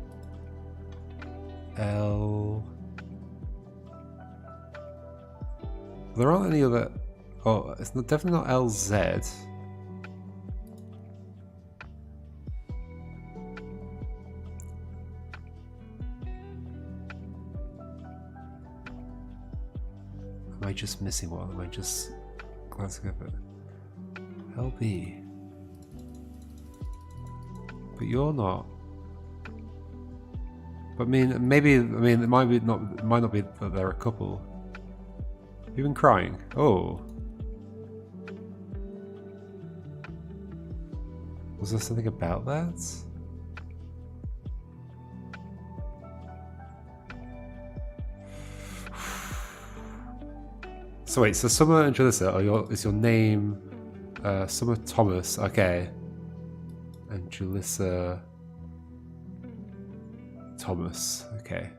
There aren't any other. Oh, it's not, definitely not LZ. Am I just missing one? Am I just glancing at it? LB. But you're not. But maybe it might not be that they're a couple. Have you been crying? Oh. Was there something about that? So wait, so Summer and Jalissa is your name Summer Thomas, okay. And Jalissa Thomas, okay.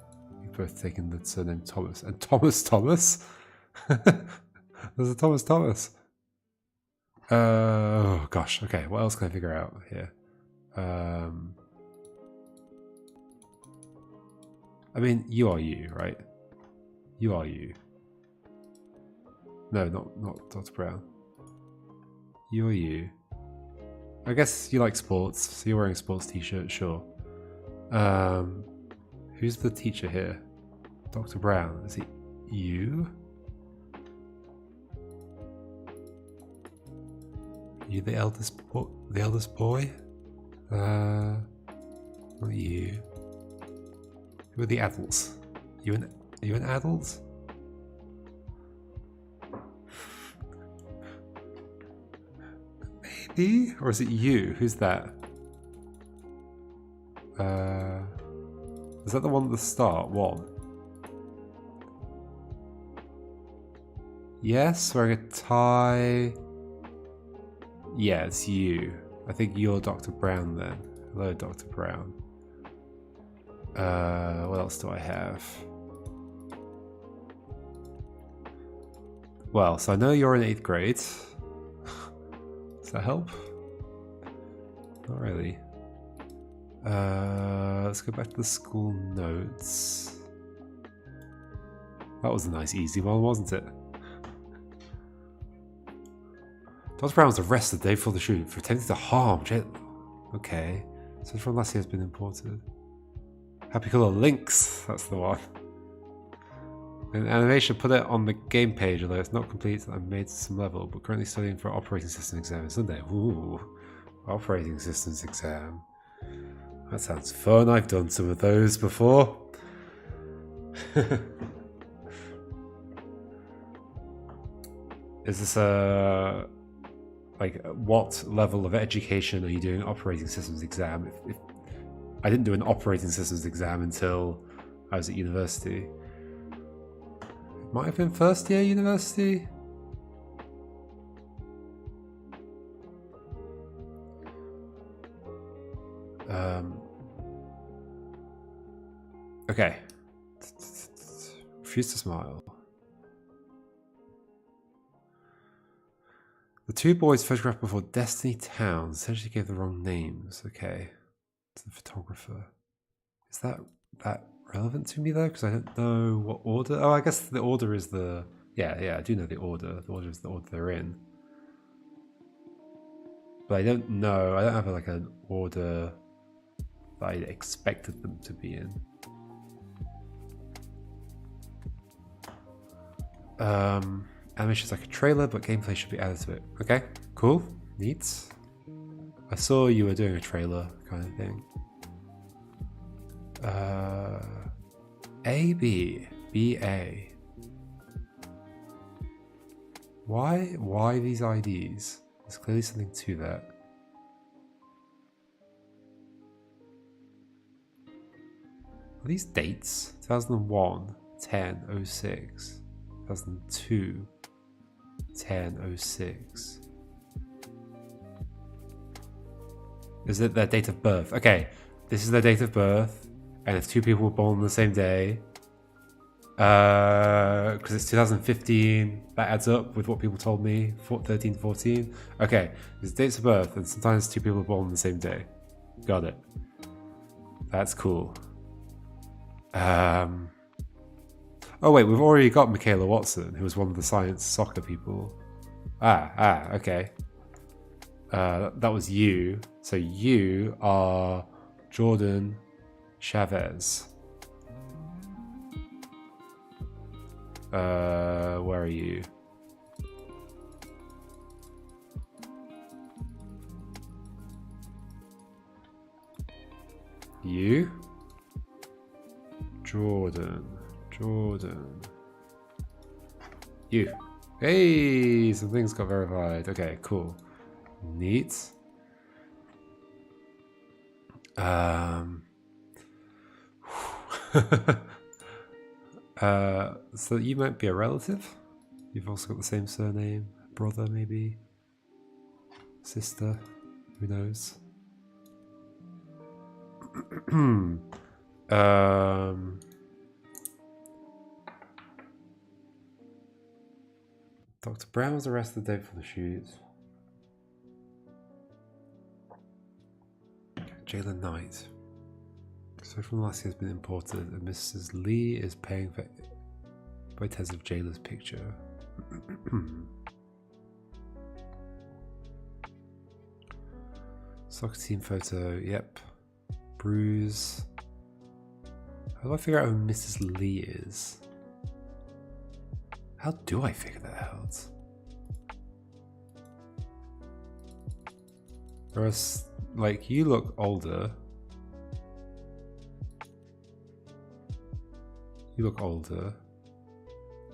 You've both taken the surname Thomas. And Thomas? There's a Thomas. Oh gosh, okay, what else can I figure out here? I mean, you are you, right? You are you. No, not Dr. Brown. You are you. I guess you like sports, so you're wearing a sports t-shirt, sure. Who's the teacher here? Dr. Brown, is it you? Are you the eldest boy? Not you. Who are the adults? Are you an adult? Maybe? Or is it you? Who's that? Is that the one at the start? One? Yes, wearing a tie. Yeah, it's you. I think you're Dr. Brown then. Hello, Dr. Brown. What else do I have? Well, so I know you're in 8th grade. Does that help? Not really. Let's go back to the school notes. That was a nice easy one, wasn't it? Dr. Brown was arrested the day before the shooting for attempting to harm Okay. So from last year has been imported. Happy Colour Links, that's the one. An animation, put it on the game page, although it's not complete. I've made some level, but currently studying for operating system exam Sunday. Ooh, operating systems exam. That sounds fun. I've done some of those before. Is this a what level of education are you doing an operating systems exam? If I didn't do an operating systems exam until I was at university. It might have been first year university. Okay. Refuse to smile. The two boys photographed before Destiny Towns essentially gave the wrong names. Okay. To the photographer. Is that relevant to me though? Because I don't know what order. Oh, I guess the order is the. Yeah, I do know the order. The order is the order they're in. but I don't know. I don't have like an order that I expected them to be in. Animation's like a trailer, but gameplay should be added to it. Okay, cool, neat. I saw you were doing a trailer kind of thing. A B B A. Why these IDs? There's clearly something to that. Are these dates? 2001, 10/06. 2002, 10/06. Is it their date of birth? Okay, this is their date of birth, and if two people were born on the same day, because it's 2015, that adds up with what people told me, 13 to 14. Okay, it's dates of birth, and sometimes two people are born on the same day. Got it. That's cool. Oh wait, we've already got Michaela Watson, who was one of the science soccer people. Okay. That was you. So you are Jordan Chavez. Where are you? You? Jordan. You. Hey, some things got verified. Okay, cool. Neat. So you might be a relative? You've also got the same surname. Brother, maybe? Sister? Who knows? Dr. Brown was arrested the day before the shoot. Jayla Knight. So from last year has been imported, and Mrs. Lee is paying for photos of Jayla's picture. Soccer team photo, yep. Bruise. How do I figure out who Mrs. Lee is? How do I figure that out? Whereas, like, you look older. You look older.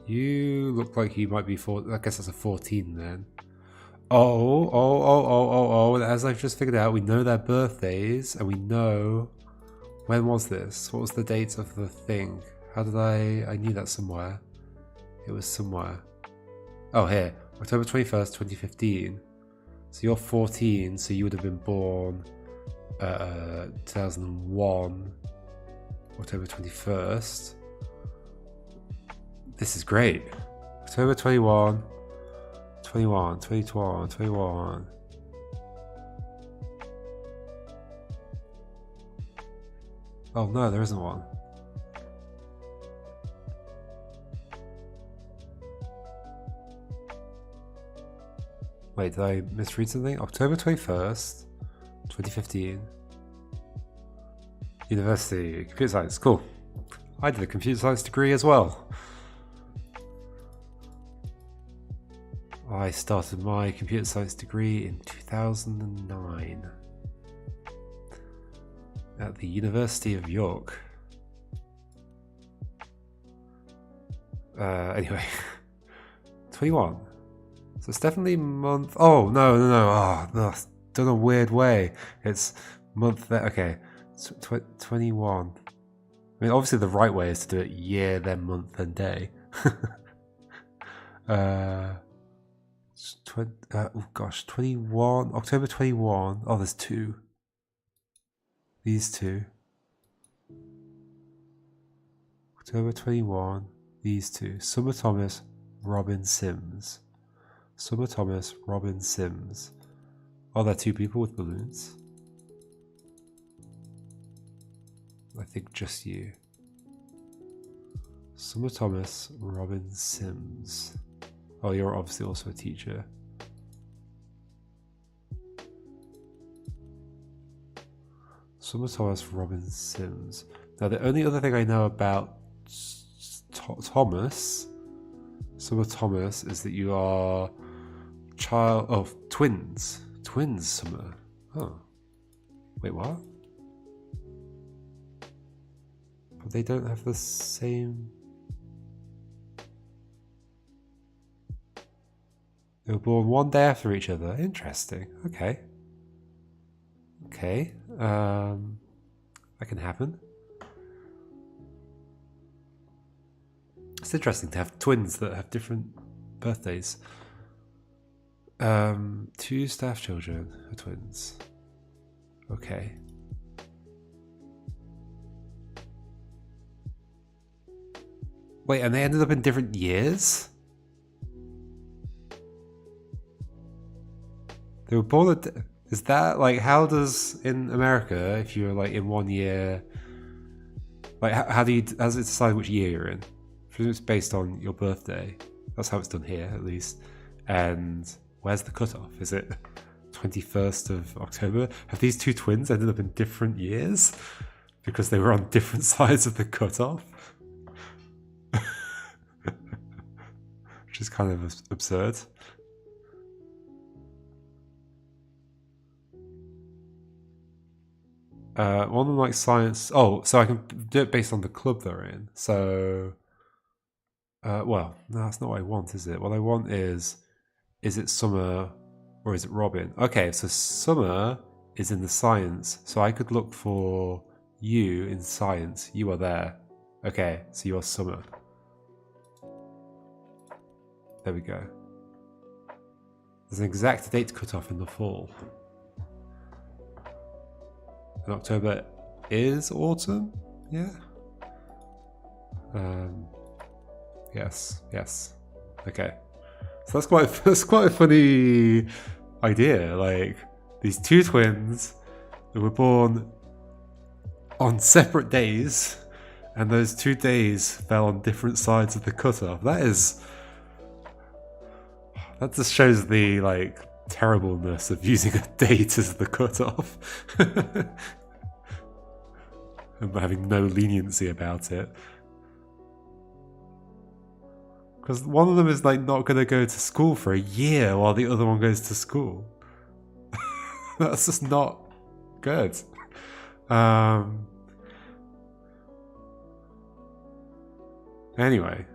You look like you might be 4. I guess that's a 14 then. Oh. As I've just figured out, we know their birthdays and we know. When was this? What was the date of the thing? How did I knew that somewhere. It was somewhere. Oh, here. October 21st, 2015. So you're 14, so you would have been born 2001, October 21st. This is great. October 21. Oh no, there isn't one. Wait, did I misread something? October 21st, 2015. University, computer science, cool. I did a computer science degree as well. I started my computer science degree in 2009 at the University of York. Anyway, 21. So it's definitely month. Oh no! Oh, no, done a weird way. It's month. Okay, 21. I mean, obviously the right way is to do it year, then month, then day. Oh gosh, 21. October 21. Oh, there's two. These two. October 21. These two. Summer Thomas, Robin Sims. Summer Thomas, Robin Sims. Oh, they're two people with balloons. I think just you. Summer Thomas, Robin Sims. Oh, you're obviously also a teacher. Summer Thomas, Robin Sims. Now the only other thing I know about Thomas, Summer Thomas, is that you are child of twins. Twins, Summer. Oh. Wait, what? But they don't have the same... They were born one day after each other. Interesting. Okay. Okay. That can happen. It's interesting to have twins that have different birthdays. 2 staff children are twins. Okay. Wait, and they ended up in different years? They were born at... Is that, like, how does, in America, if you're, like, in 1 year... Like, how does it decide which year you're in? It's based on your birthday. That's how it's done here, at least. And where's the cutoff? Is it 21st of October? Have these 2 twins ended up in different years? Because they were on different sides of the cutoff? Which is kind of absurd. One of them likes science. Oh, so I can do it based on the club they're in. So, well, no, that's not what I want, is it? What I want is it Summer or is it Robin? Okay, so Summer is in the science. So I could look for you in science. You are there. Okay, so you are Summer. There we go. There's an exact date cutoff in the fall. And October is autumn? Yeah. Yes. Okay. So that's quite a funny idea. Like, these 2 twins that were born on separate days, and those 2 days fell on different sides of the cutoff. That just shows the, like, terribleness of using a date as the cutoff. And having no leniency about it. Because one of them is, like, not going to go to school for a year while the other one goes to school. That's just not good. Anyway.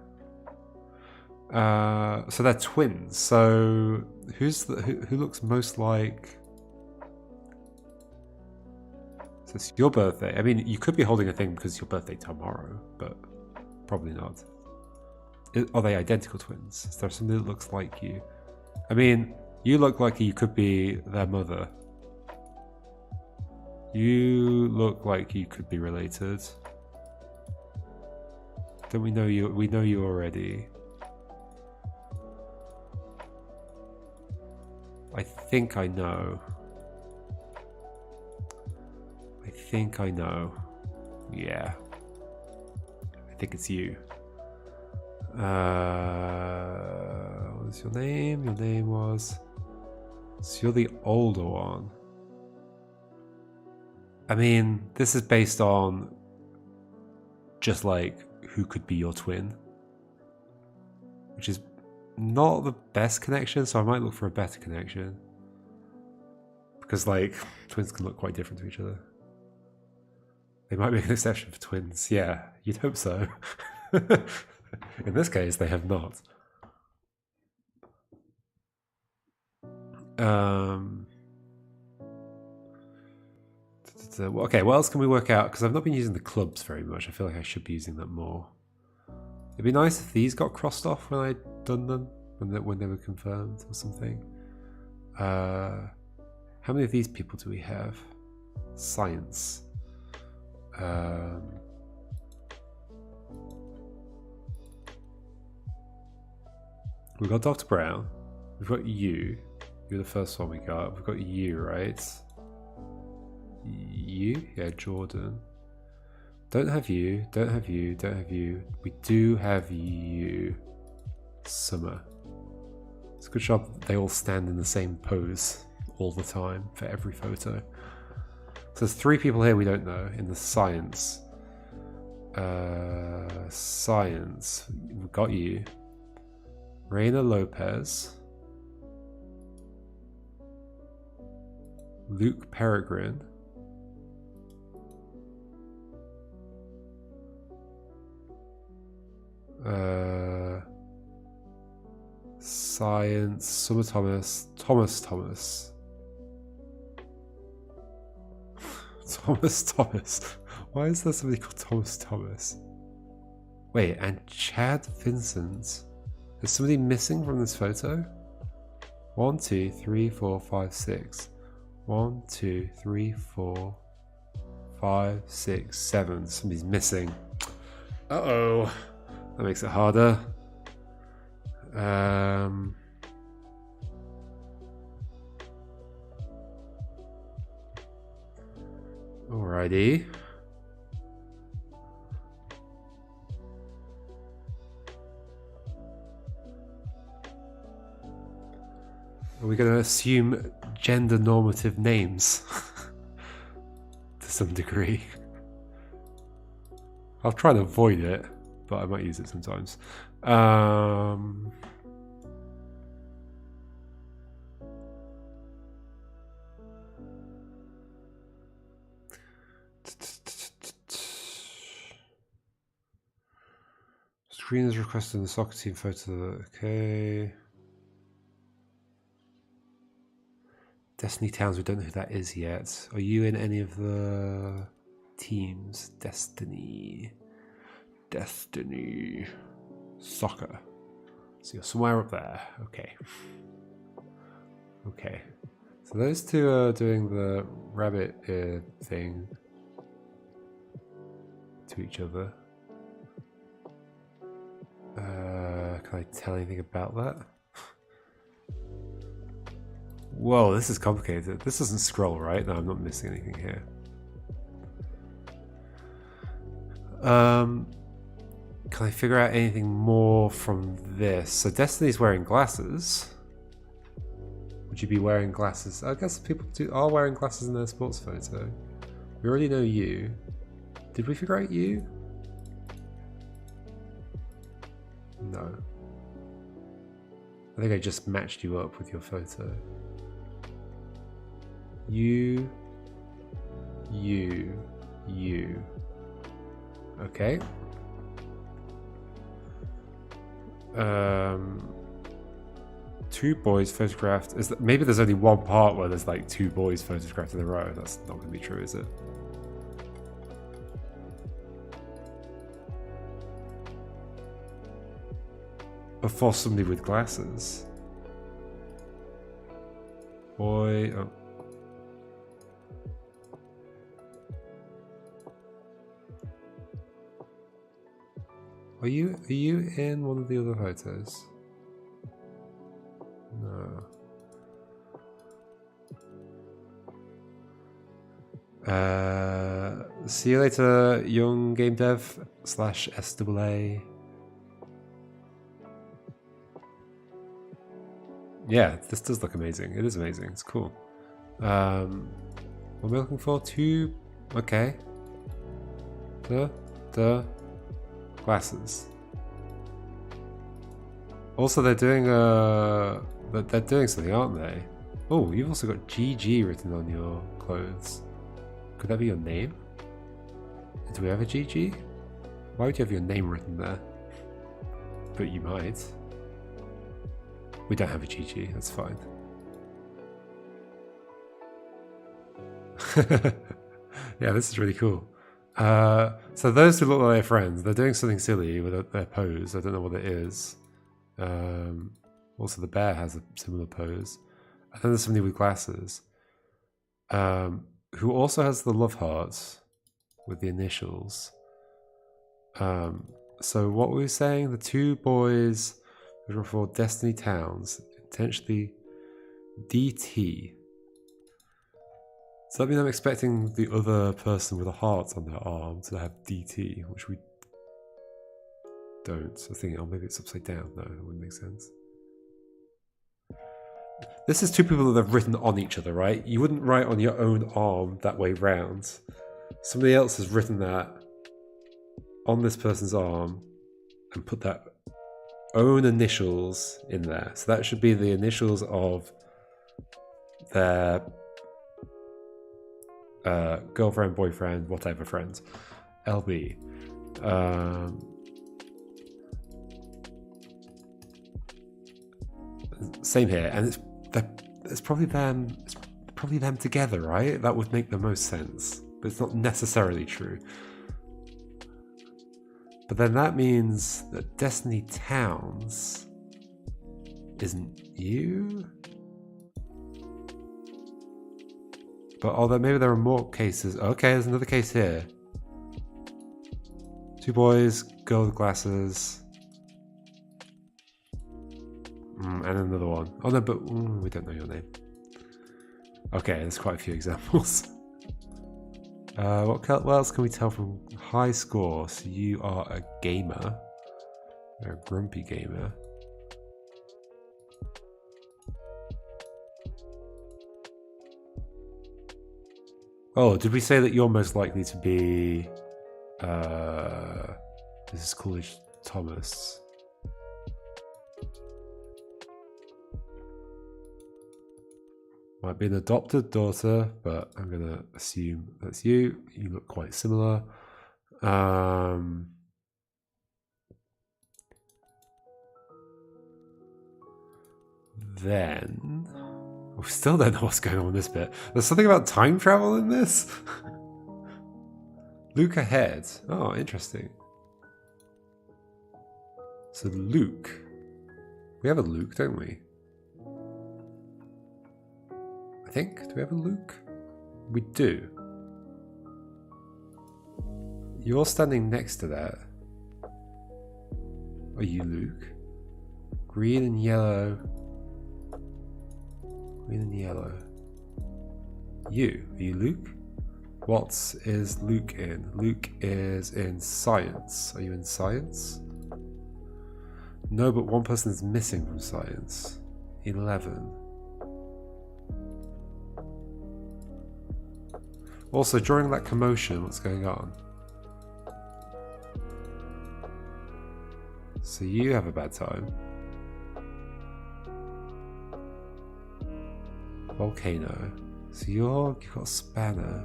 So they're twins. So who looks most like... So it's your birthday. I mean, you could be holding a thing because it's your birthday tomorrow, but probably not. Are they identical twins? Is there something that looks like you? I mean, you look like you could be their mother. You look like you could be related. Don't we know you? We know you already. I think I know. Yeah. I think it's you. What was your name? Your name was... So you're the older one. I mean, this is based on just like who could be your twin. Which is not the best connection, so I might look for a better connection. Because, like, twins can look quite different to each other. They might make an exception for twins. Yeah, you'd hope so. In this case, they have not. Okay, what else can we work out? Because I've not been using the clubs very much. I feel like I should be using them more. It'd be nice if these got crossed off when I'd done them, when they were confirmed or something. How many of these people do we have? Science. We've got Dr. Brown. We've got you. You're the first one we got. We've got you, right? You? Yeah, Jordan. Don't have you. Don't have you. Don't have you. We do have you. Summer. It's a good job they all stand in the same pose all the time for every photo. So there's 3 people here we don't know in the science. Science. We've got you. Reina Lopez. Luke Peregrine. Science. Summer Thomas. Thomas. Thomas. Why is there somebody called Thomas? Wait, and Chad Vincent. Is somebody missing from this photo? 1, 2, 3, 4, 5, 6. 1, 2, 3, 4, 5, 6, 7. Somebody's missing. Uh-oh. That makes it harder. Alrighty. Are we going to assume gender normative names to some degree? I'll try and avoid it, but I might use it sometimes. Screen is requested in the soccer team photo. Okay. Destiny Towns, we don't know who that is yet. Are you in any of the teams? Destiny. Soccer. So you're somewhere up there. Okay. Okay. So those 2 are doing the rabbit ear thing to each other. Can I tell anything about that? Whoa, this is complicated. This doesn't scroll, right? No, I'm not missing anything here. Can I figure out anything more from this? So Destiny's wearing glasses. Would you be wearing glasses? I guess people are wearing glasses in their sports photo. We already know you. Did we figure out you? No. I think I just matched you up with your photo. You. Okay. 2 boys photographed. Maybe there's only one part where there's like 2 boys photographed in a row. That's not going to be true, is it? Before somebody with glasses. Boy. Oh. Are you in one of the other photos? No. See you later, young game dev / SAA. Yeah, this does look amazing. It is amazing. It's cool. What am I looking for? 2. Okay. The glasses. Also, they're doing something, aren't they? Oh, you've also got GG written on your clothes. Could that be your name? Do we have a GG? Why would you have your name written there? But you might. We don't have a GG, that's fine. Yeah, this is really cool. So those 2 look like their friends. They're doing something silly with their pose. I don't know what it is. Also, the bear has a similar pose. And then there's somebody with glasses, who also has the love hearts with the initials. So what were we saying? The 2 boys were for Destiny Towns, intentionally DT. Does that mean I'm expecting the other person with a heart on their arm to have DT, which we don't? So I was thinking, oh, maybe it's upside down. No, it wouldn't make sense. This is two people that have written on each other, right? You wouldn't write on your own arm that way round. Somebody else has written that on this person's arm and put that own initials in there. So that should be the initials of their girlfriend, boyfriend, whatever friends. LB. Same here, and it's probably them. It's probably them together, right? That would make the most sense, but it's not necessarily true. But then that means that Destiny Towns isn't you. But although maybe there are more cases. Okay, there's another case here. Two boys, girl with glasses. And another one. Oh no, but we don't know your name. Okay, there's quite a few examples. What else can we tell from high score? So you are a gamer. You're a grumpy gamer. Oh, did we say that you're most likely to be... this is Coolidge Thomas. Might be an adopted daughter, but I'm going to assume that's you. You look quite similar. Then... we still don't know what's going on in this bit. There's something about time travel in this? Luke ahead. Oh, interesting. So Luke. We have a Luke, don't we? I think. Do we have a Luke? We do. You're standing next to that. Are you Luke? Green and yellow. Green and yellow. You. Are you Luke? What is Luke in? Luke is in science. Are you in science? No, but one person is missing from science. 11. Also, during that commotion, what's going on? So you have a bad time. Volcano. So you've got a spanner.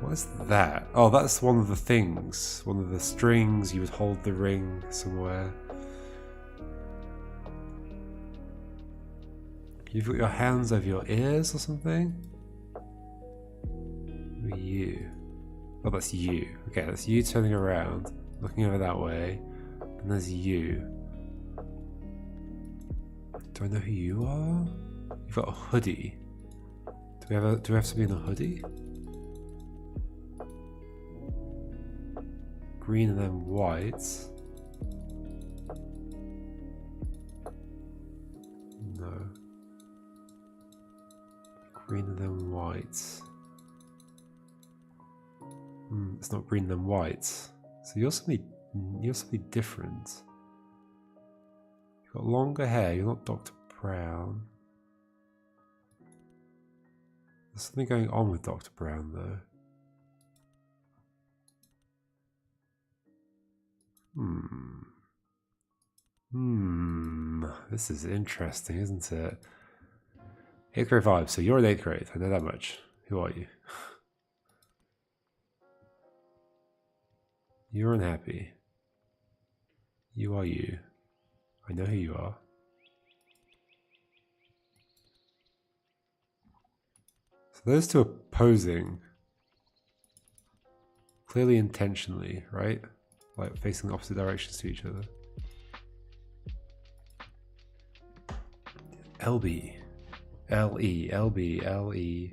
What is that? Oh, that's one of the things. One of the strings. You would hold the ring somewhere. You've got your hands over your ears or something? Who are you? Oh, that's you. Okay, that's you turning around, looking over that way. And there's you. Do I know who you are? You've got a hoodie. Do we have somebody in a hoodie? Green and then white. No. Green and then white. It's not green and then white. So you're something different. You've got longer hair. You're not Dr. Brown. There's something going on with Dr. Brown though. This is interesting, isn't it? 8th grade vibe. So you're in 8th grade. I know that much. Who are you? You're unhappy. You are you. I know who you are. So those two are posing. Clearly intentionally, right? Like facing opposite directions to each other. LB. LE. LB. LE.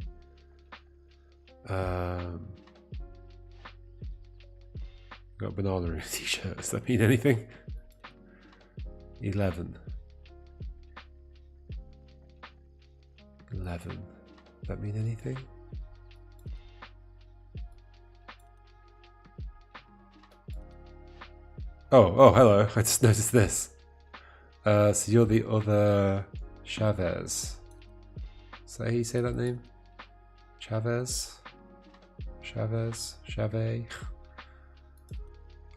Got a banana in a t-shirt. Does that mean anything? 11. 11. Does that mean anything? Oh, hello. I just noticed this. So you're the other Chavez. Is that how you say that name? Chavez? Chavez? Chavez?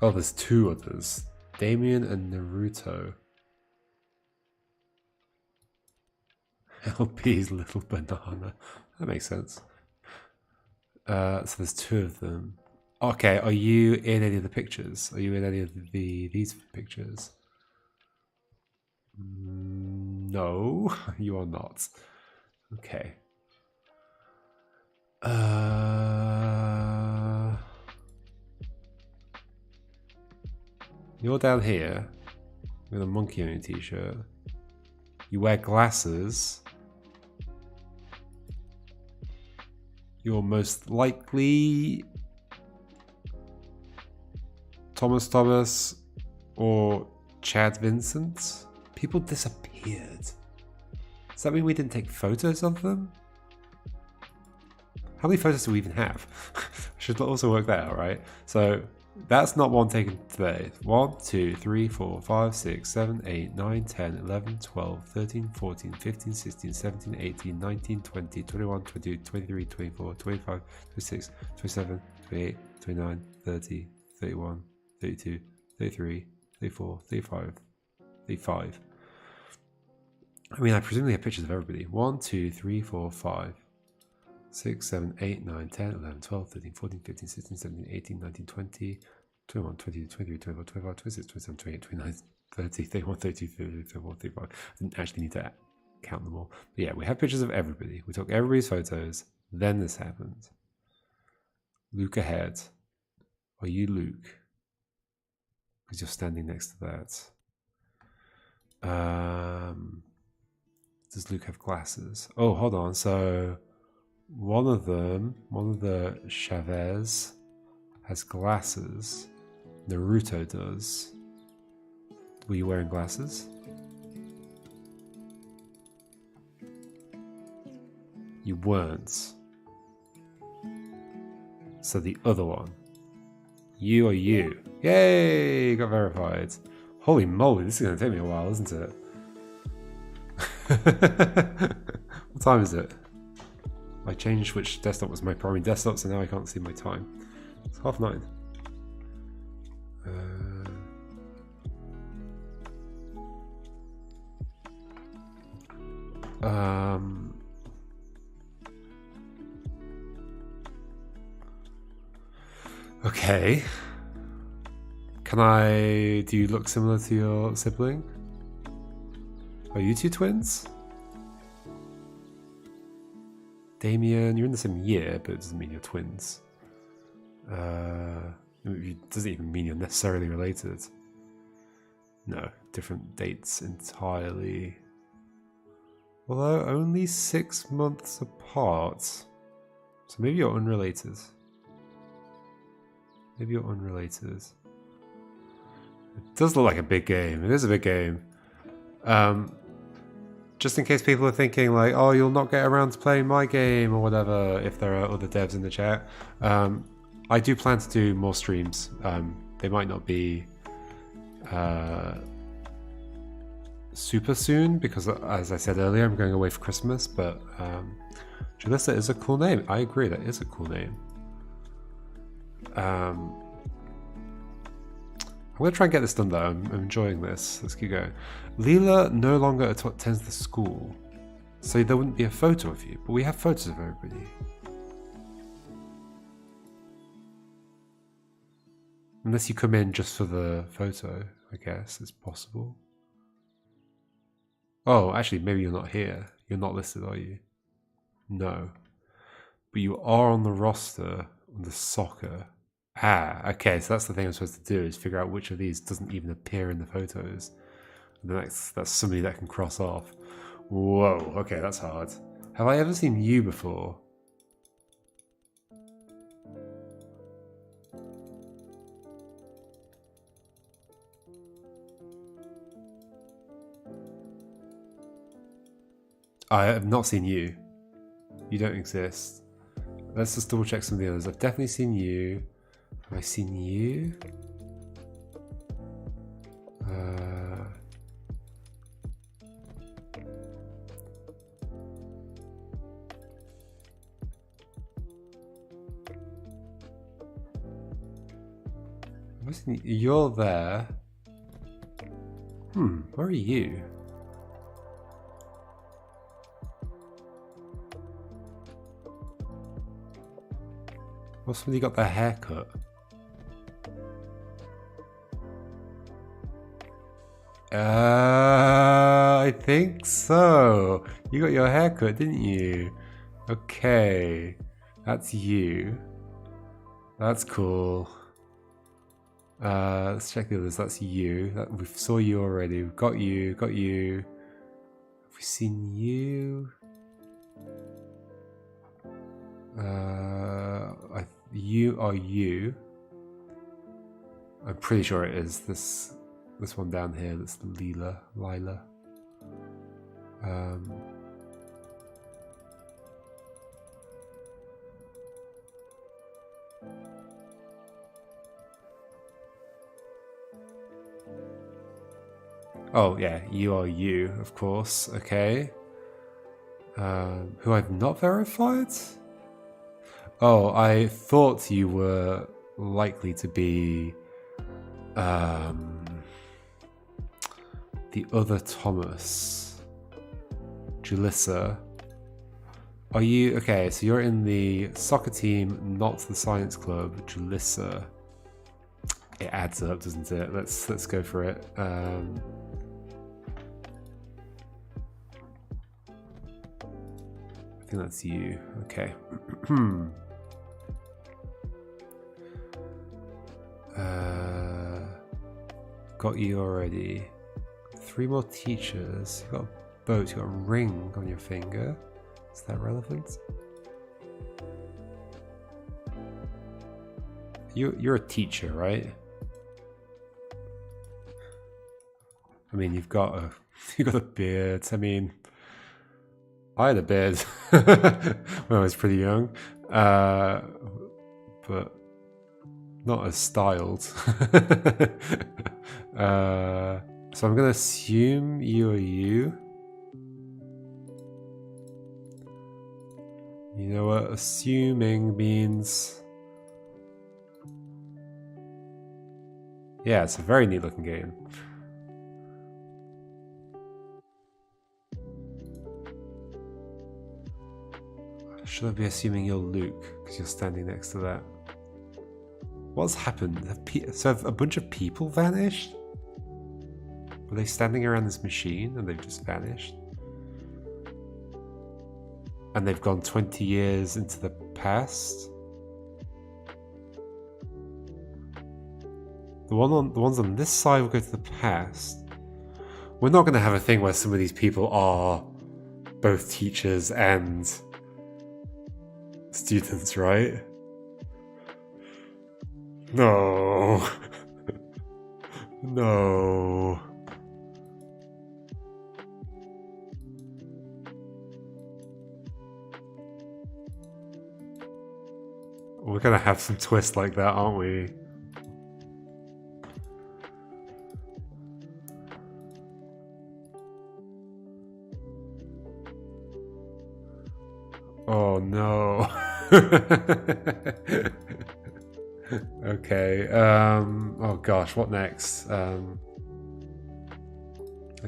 Oh, there's two others. Damien and Naruto. LP's little banana. That makes sense. So there's two of them. Okay, are you in any of the pictures? Are you in any of these pictures? No, you are not. Okay. You're down here with a monkey on your t-shirt. You wear glasses. You're most likely Thomas or Chad Vincent. People disappeared. Does that mean we didn't take photos of them? How many photos do we even have? I should also work that out, right? So that's not one taken today. 1, 2, 3, 4, 5, 6, 7, 8, 9, 10, 11, 12, 13, 14, 15, 16, 17, 18, 19, 20, 21, 22, 23, 24, 25, 26, 27, 28, 29, 30, 31, 32, 33, 34, 35, 35. I mean, I presumably have pictures of everybody. 1, 2, 3, 4, 5, 6, 7, 8, 9, 10, 11, 12, 13, 14, 15, 16, 17, 18, 19, 20, 21, 22, 23, 24, 25, 26, 27, 28, 29, 30, 31, 32, 33, 34, 35. I didn't actually need to count them all. But yeah, we have pictures of everybody. We took everybody's photos. Then this happened. Luke ahead. Are you Luke? Because you're standing next to that. Does Luke have glasses? Oh, hold on. So one of the Chavez has glasses. Naruto does. Were you wearing glasses? You weren't. So the other one. You are you. Yay! Got verified. Holy moly, this is going to take me a while, isn't it? What time is it? I changed which desktop was my primary desktop, so now I can't see my time. It's 9:30. Okay. Do you look similar to your sibling? Are you two twins? Damien, you're in the same year, but it doesn't mean you're twins. It doesn't even mean you're necessarily related. No, different dates entirely. Although only 6 months apart. So maybe you're unrelated. Maybe you're unrelated. It does look like a big game. It is a big game. Just in case people are thinking like, oh, you'll not get around to playing my game or whatever, if there are other devs in the chat. I do plan to do more streams. They might not be super soon because, as I said earlier, I'm going away for Christmas, but Jalissa is a cool name. I agree, that is a cool name. I'm going to try and get this done though. I'm enjoying this. Let's keep going. Leela no longer attends the school, so there wouldn't be a photo of you, but we have photos of everybody. Unless you come in just for the photo, I guess it's possible. Oh, actually, maybe you're not here. You're not listed, are you? No. But you are on the roster on the soccer. Ah, okay, so that's the thing I'm supposed to do, is figure out which of these doesn't even appear in the photos. And then that's somebody that can cross off. Whoa, okay, that's hard. Have I ever seen you before? I have not seen you. You don't exist. Let's just double check some of the others. I've definitely seen you. Have I seen you? You're there. Where are you? Well, somebody got their hair cut. I think so. You got your hair cut, didn't you? Okay. That's you. That's cool. Let's check the others. That's you. We saw you already. We've got you. Got you. Have we seen you? You are you. I'm pretty sure it is this one down here. That's Lila. Oh yeah, you are you, of course. Okay. Who I've not verified? Oh, I thought you were likely to be the other Thomas. Julissa. Are you okay, so you're in the soccer team, not the science club, Julissa. It adds up, doesn't it? Let's go for it. I think that's you. Okay. Got you already. 3 more teachers. You got a boat. You got a ring on your finger. Is that relevant? You're a teacher, right? I mean, you've got a beard. I mean, I had a beard when I was pretty young, but not as styled. So I'm gonna assume you are you. You know what assuming means? Yeah, it's a very neat looking game. Should I be assuming you're Luke because you're standing next to that? What's happened? So have a bunch of people vanished? Were they standing around this machine and they've just vanished? And they've gone 20 years into the past? The ones on this side will go to the past. We're not going to have a thing where some of these people are both teachers and students, right? No. No. We're gonna have some twists like that, aren't we? Oh no. Okay, oh gosh, what next? I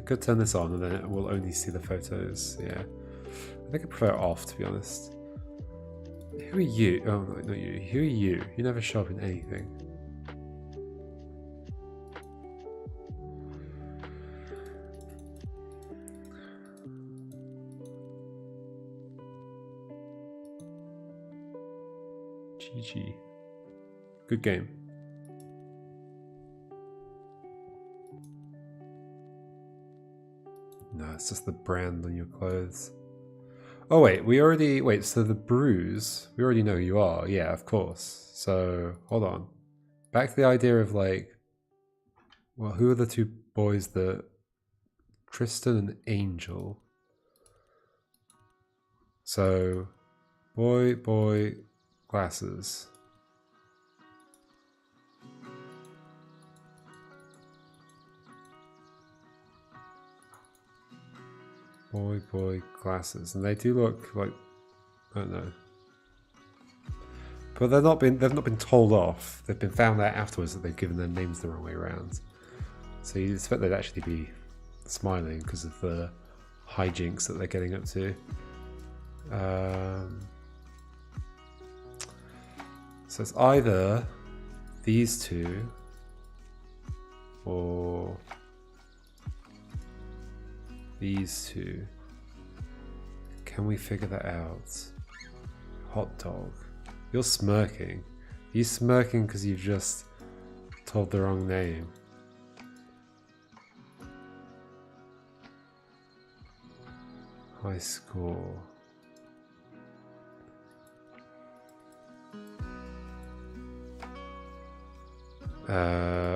could turn this on and then it will only see the photos, yeah. I think I prefer it off, to be honest. Who are you? Oh, no, not you. Who are you? You never show up in anything. GG. Good game. No, it's just the brand on your clothes. Oh wait, so the bruise, we already know who you are. Yeah, of course. So, hold on. Back to the idea of like, well, who are the 2 boys that, Tristan and Angel. So, boy, glasses. Boy, glasses. And they do look like, I don't know. But they've not been told off. They've been found out afterwards that they've given their names the wrong way around. So you expect they'd actually be smiling because of the hijinks that they're getting up to. So it's either these two or these two. Can we figure that out? Hot dog. You're smirking. Are you smirking because you've just told the wrong name? High score.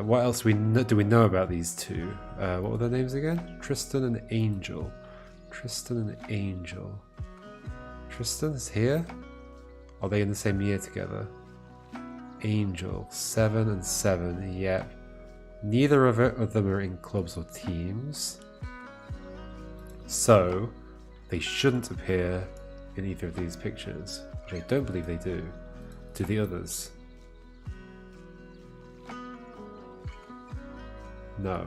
What else do we know about these two? What were their names again? Tristan and Angel. Tristan and Angel. Tristan's here? Are they in the same year together? Angel, 7 and 7, yep. Neither of them are in clubs or teams. So, they shouldn't appear in either of these pictures, which I don't believe they do. Do the others? No.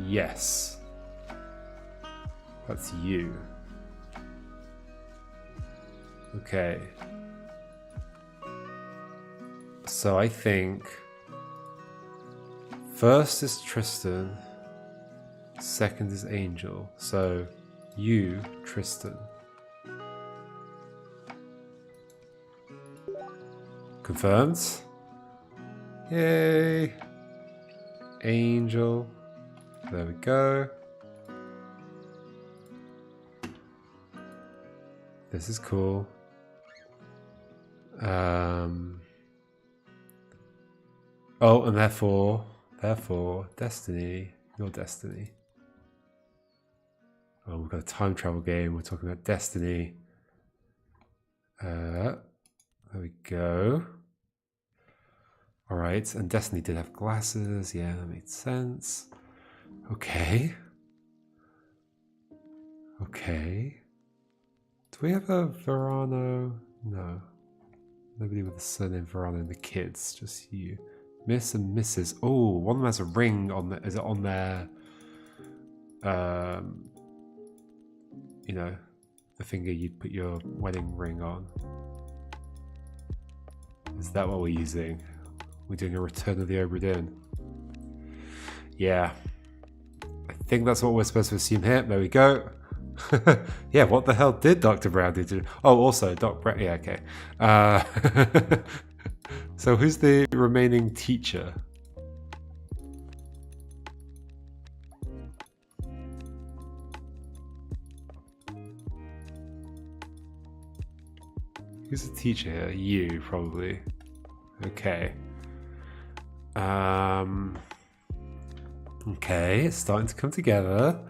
Yes. That's you. Okay. So I think first is Tristan, second is Angel. So you, Tristan. Confirmed? Yay! Angel. There we go. This is cool. Oh, and therefore, Destiny, your Destiny. Oh, we've got a time travel game. We're talking about Destiny. There we go. All right, and Destiny did have glasses. Yeah, that made sense. Okay. Okay. Do we have a Verano? No. Nobody with the surname Verano and the kids, just you. Miss and Mrs. Oh, one of them has a ring on the, is it on their, you know, the finger you'd put your wedding ring on? Is that what we're using? We're doing a Return of the Obra Dinn. Yeah. I think that's what we're supposed to assume here. There we go. Yeah, what the hell did Dr. Brown do to... Oh, also, Doc Brown... Yeah, okay. So who's the remaining teacher? Who's the teacher here? You, probably. Okay. Okay, it's starting to come together.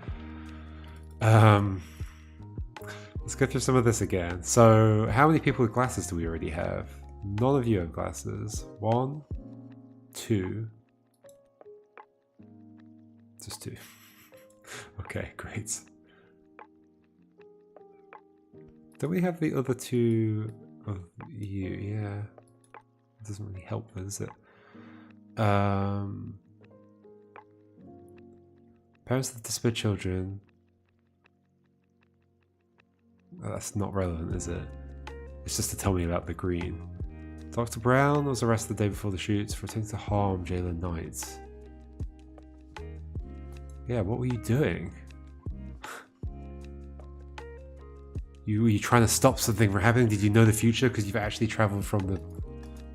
Let's go through some of this again. So, how many people with glasses do we already have? None of you have glasses. 1, 2. Just 2. Okay, great. Don't we have the other 2 of you? Yeah. It doesn't really help, does it? Parents of disparate children. Oh, that's not relevant, is it? It's just to tell me about the green. Dr. Brown was arrested the day before the shoots for attempting to harm Jalen Knight. Yeah, what were you doing? Were you trying to stop something from happening? Did you know the future because you've actually travelled from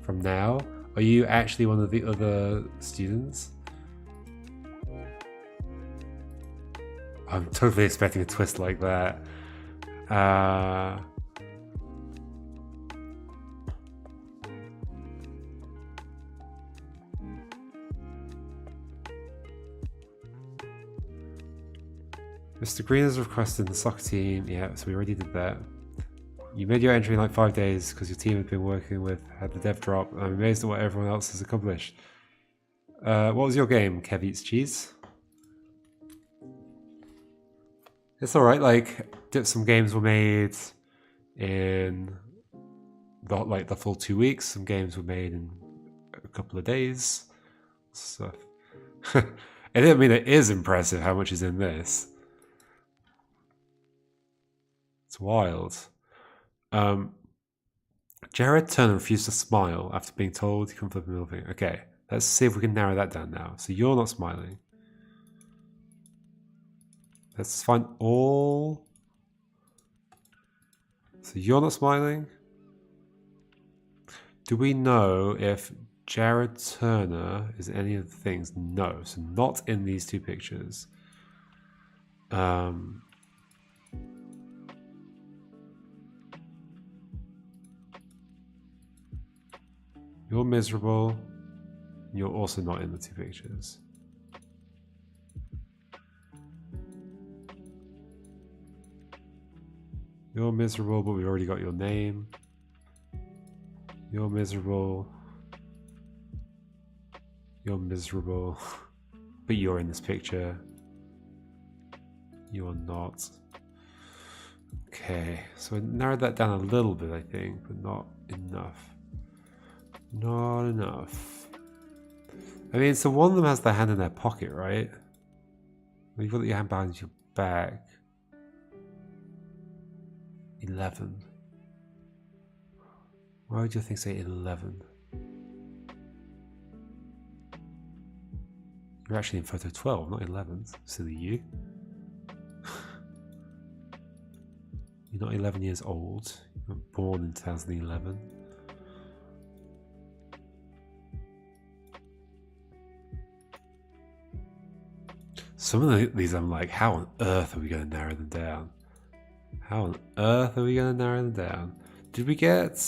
now? Are you actually one of the other students? I'm totally expecting a twist like that. Mr. Green has requested the soccer team. Yeah, so we already did that. You made your entry in like 5 days because your team had been working with had the dev drop. I'm amazed at what everyone else has accomplished. What was your game, Kev Eats Cheese? It's alright, like, some games were made in like the full 2 weeks. Some games were made in a couple of days. So, I mean, it is impressive how much is in this. It's wild. Jared Turner refused to smile after being told he couldn't flip a middle finger. Okay, let's see if we can narrow that down now. So you're not smiling. Let's find all. So you're not smiling. Do we know if Jared Turner is any of the things? No, so not in these two pictures. You're miserable. You're also not in the two pictures. You're miserable, but we've already got your name. You're miserable. You're miserable. But you're in this picture. You're not. Okay, so I narrowed that down a little bit, I think, but not enough. Not enough. I mean, so one of them has their hand in their pocket, right? You've got your hand behind your back. 11. Why would your thing say 11? You're actually in photo 12, not 11. Silly you. You're not 11 years old. You were born in 2011. Some of these I'm like, how on earth are we going to narrow them down? How on earth are we going to narrow them down? Did we get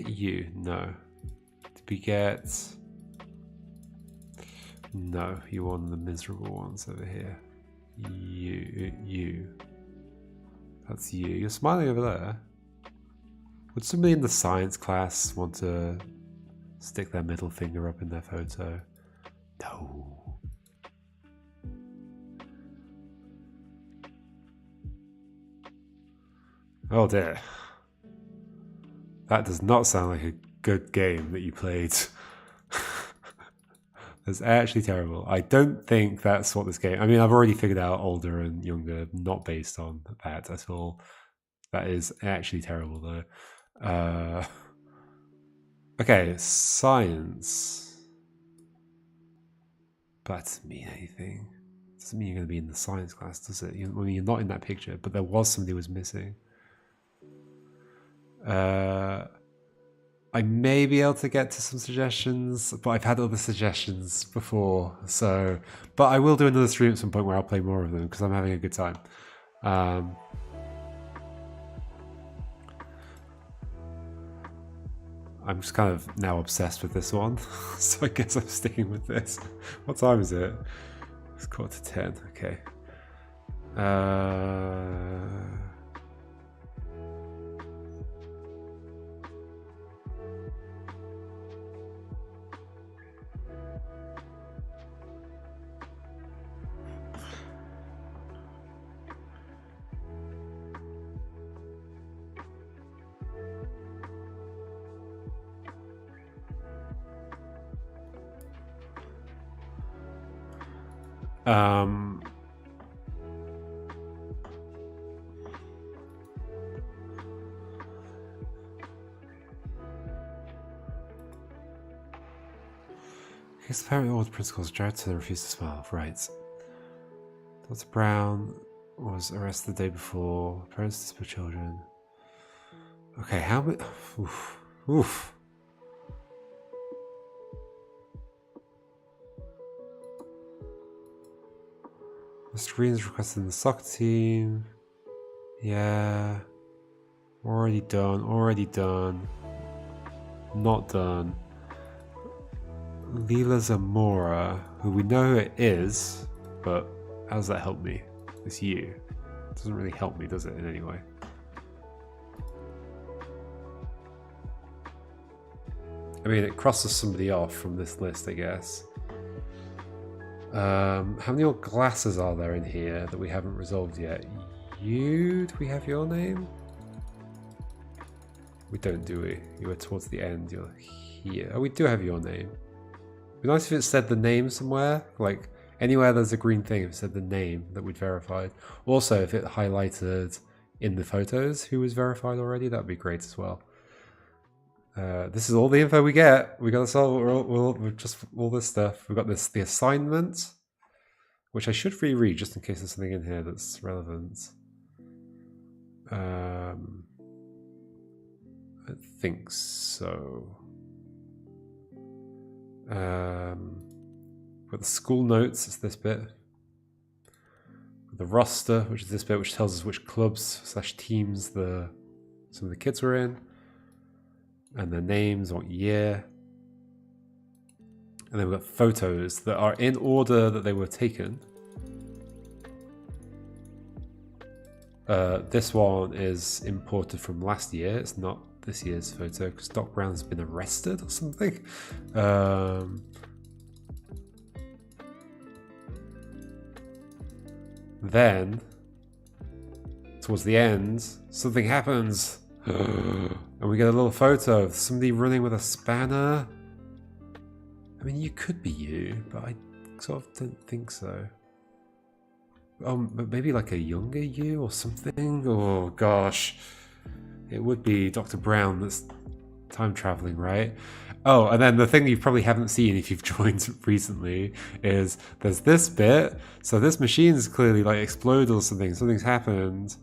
you? No. Did we get... No, you're one of the miserable ones over here. You. That's you. You're smiling over there. Would somebody in the science class want to stick their middle finger up in their photo? No. Oh dear. That does not sound like a good game that you played. That's actually terrible. I don't think that's what this game... I mean, I've already figured out older and younger, not based on that at all. That is actually terrible, though. Okay, science. But that doesn't mean anything. It doesn't mean you're going to be in the science class, does it? I mean, you're not in that picture, but there was somebody who was missing. I may be able to get to some suggestions, but I've had other suggestions before, so... But I will do another stream at some point where I'll play more of them, because I'm having a good time. I'm just kind of now obsessed with this one, so I guess I'm sticking with this. What time is it? It's 9:45, okay. His apparently all the principals, Jared Turner refused to smile. Right. Dr. Brown was arrested the day before. Parents discipline children. Okay, how many... Oof. Mr. Green's requested in the soccer team. Yeah. Already done. Not done. Leela Zamora, who we know who it is, but how does that help me? It's you. It doesn't really help me, does it, in any way? I mean, it crosses somebody off from this list, I guess. How many more glasses are there in here that we haven't resolved yet? Do we have your name? We don't, do we? You were towards the end. You're here. Oh, we do have your name. It'd be nice if it said the name somewhere. Like, anywhere there's a green thing, if it said the name that we'd verified. Also, if it highlighted in the photos who was verified already, that would be great as well. This is all the info we get. We gotta solve all this stuff. We've got the assignment, which I should reread just in case there's something in here that's relevant. I think so. Got the school notes, it's this bit. The roster, which is this bit, which tells us which clubs / teams some of the kids were in. And their names, what year. And then we've got photos that are in order that they were taken. This one is imported from last year. It's not this year's photo because Doc Brown's been arrested or something. Then, towards the end, something happens. And we get a little photo of somebody running with a spanner. I mean, you could be you, but I sort of don't think so. But maybe like a younger you or something? Oh gosh. It would be Dr. Brown that's time traveling, right? Oh, and then the thing you probably haven't seen if you've joined recently is there's this bit. So this machine's clearly like exploded or something. Something's happened.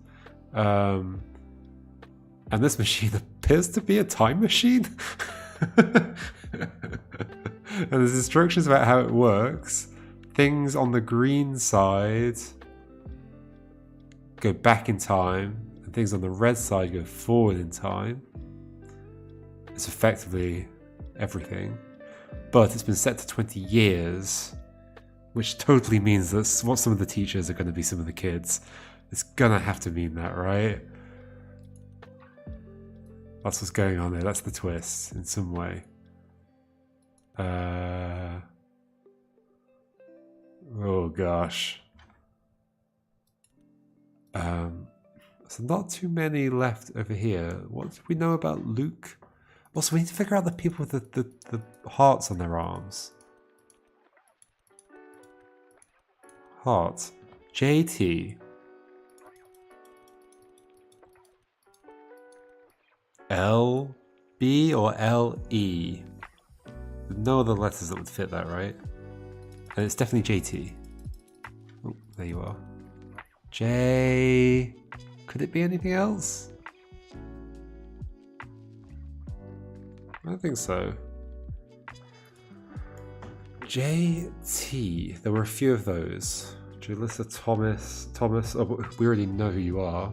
And this machine appears to be a time machine. And there's instructions about how it works. Things on the green side go back in time, and things on the red side go forward in time. It's effectively everything. But it's been set to 20 years, which totally means that what some of the teachers are going to be some of the kids. It's going to have to mean that, right? That's what's going on there. That's the twist in some way. Oh gosh. So not too many left over here. What do we know about Luke? Also, we need to figure out the people with the hearts on their arms. Heart. JT. LB or LE? No other letters that would fit that, right? And it's definitely JT. Oh, there you are. J. Could it be anything else? I don't think so. JT. There were a few of those. Julissa Thomas. Oh, we already know who you are.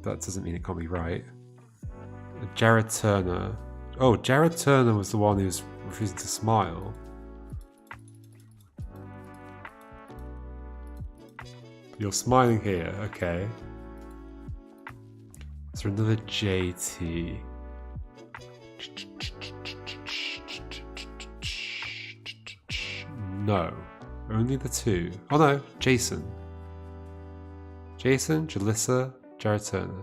That doesn't mean it can't be right. Jared Turner. Oh, Jared Turner was the one who was refusing to smile. You're smiling here, okay. Is there another JT? No. Only the two. Oh no, Jason. Jason, Jalissa, Jared Turner.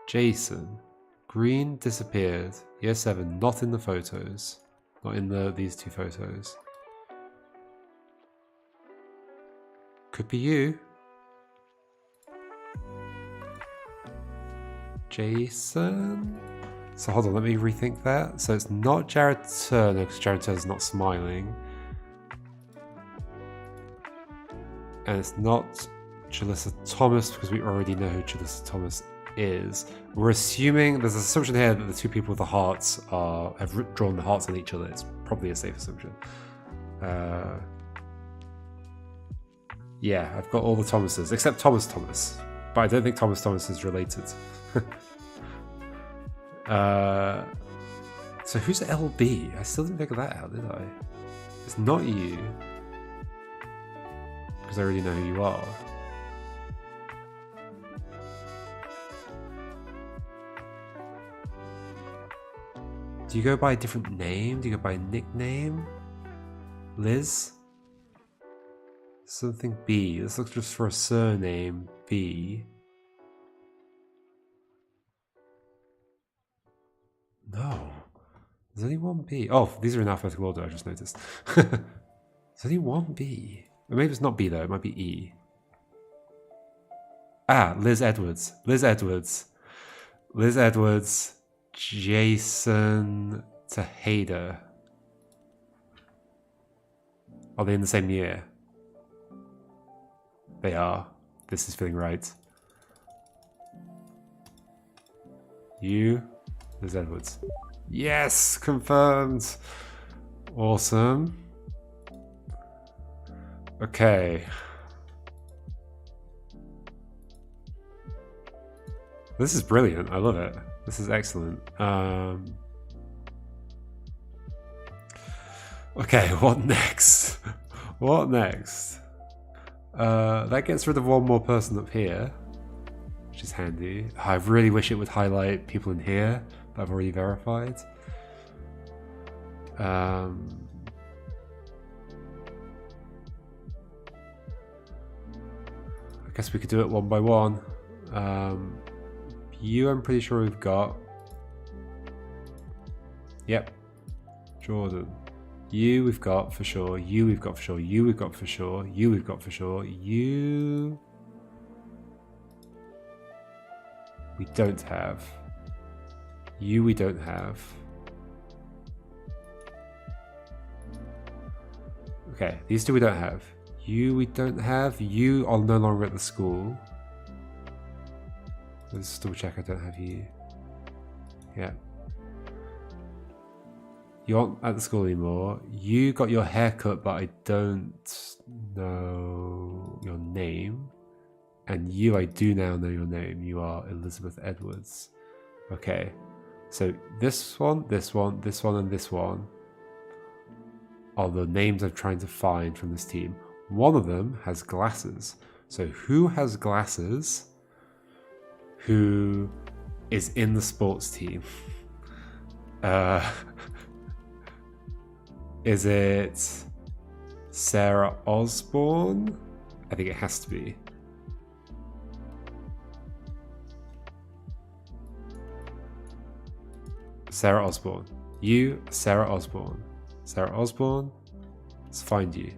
Jason. Green disappeared. Year 7, not in the photos. Not in these two photos. Could be you. Jason? So hold on, let me rethink that. So it's not Jared Turner, because Jared Turner's not smiling. And it's not Jalissa Thomas, because we already know who Jalissa Thomas is. We're assuming, there's an assumption here that the two people with the hearts have drawn the hearts on each other. It's probably a safe assumption. Yeah, I've got all the Thomases, except Thomas. But I don't think Thomas is related. So who's LB? I still didn't figure that out, did I? It's not you. Because I already know who you are. Do you go by a different name? Do you go by a nickname? Liz? Something B. Let's look just for a surname. B. No. There's only one B. Oh, these are in alphabetical order, I just noticed. There's only one B. Or maybe it's not B though, it might be E. Ah, Liz Edwards. Liz Edwards. Liz Edwards. Jason Tejeda. Are they in the same year? They are. This is feeling right. You, Liz Edwards. Yes, confirmed. Awesome. Okay. This is brilliant. I love it. This is excellent. Okay, what next? What next? That gets rid of one more person up here, which is handy. I really wish it would highlight people in here that I've already verified. I guess we could do it one by one. You, I'm pretty sure we've got. Yep. Jordan. You, we've got for sure. You, we've got for sure. You, we've got for sure. You, we've got for sure. You. We don't have. You, we don't have. Okay, these two we don't have. You, we don't have. You are no longer at the school. Let's still check I don't have you. Yeah. You aren't at the school anymore. You got your haircut, but I don't know your name. And you, I do now know your name. You are Elizabeth Edwards. Okay. So this one, this one, this one, and this one are the names I'm trying to find from this team. One of them has glasses. So who has glasses? Who is in the sports team? Is it Sarah Osborne? I think it has to be. Sarah Osborne. You, Sarah Osborne. Sarah Osborne. Let's find you.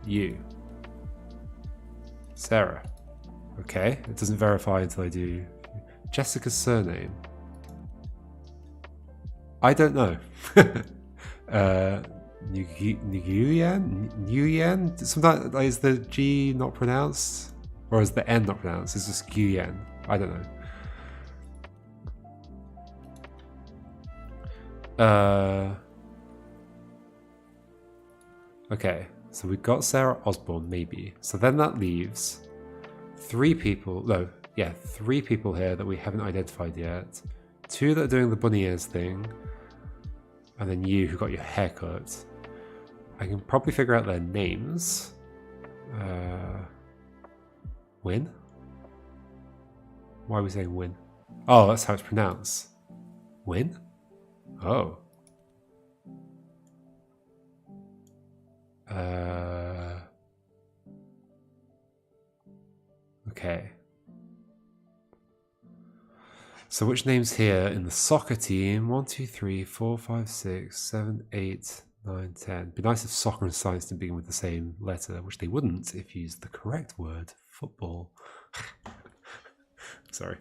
You. Sarah. Okay, it doesn't verify until I do. Jessica's surname. I don't know. Nguyen? Sometimes is the G not pronounced? Or is the N not pronounced? It's just Nguyen. I don't know. Okay, so we've got Sarah Osborne, maybe. So then that leaves three people here that we haven't identified yet. Two that are doing the bunny ears thing. And then you, who got your haircut. I can probably figure out their names. Win? Why are we saying win? Oh, that's how it's pronounced. Win? Oh. Okay. So which names here in the soccer team? 1, 2, 3, 4, 5, 6, 7, 8, 9, 10. It'd be nice if soccer and science didn't begin with the same letter, which they wouldn't if you used the correct word, football. Sorry.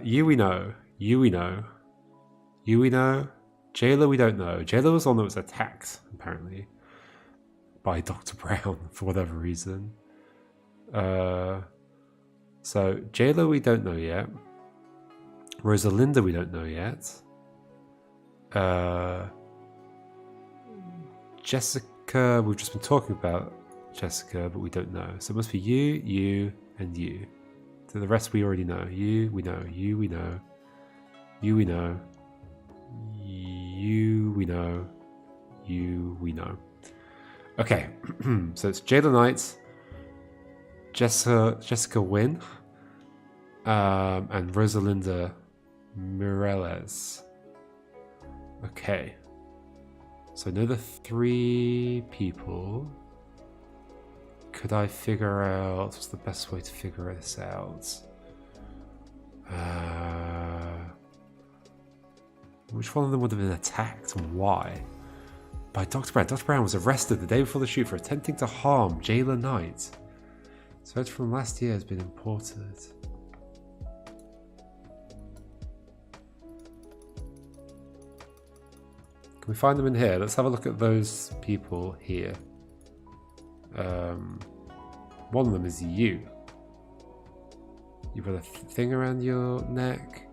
You we know. You we know. You we know. Jayla we don't know. Jayla was one that was attacked, apparently, by Dr. Brown for whatever reason. So Jayla we don't know yet. Rosalinda we don't know yet. Jessica, we've just been talking about Jessica, but we don't know. So it must be you, you, and you. So the rest we already know. You, we know. You, we know. You, we know. You, we know. You, we know. Okay, so it's Jayla Knight, Jessica Wynn, and Rosalinda Mireles. Okay, so I know the three people. Could I figure out what's the best way to figure this out? Which one of them would have been attacked and why? By Dr. Brown. Dr. Brown was arrested the day before the shoot for attempting to harm Jailer Knight. Search from last year has been imported. Can we find them in here? Let's have a look at those people here. One of them is you. You've got a thing around your neck.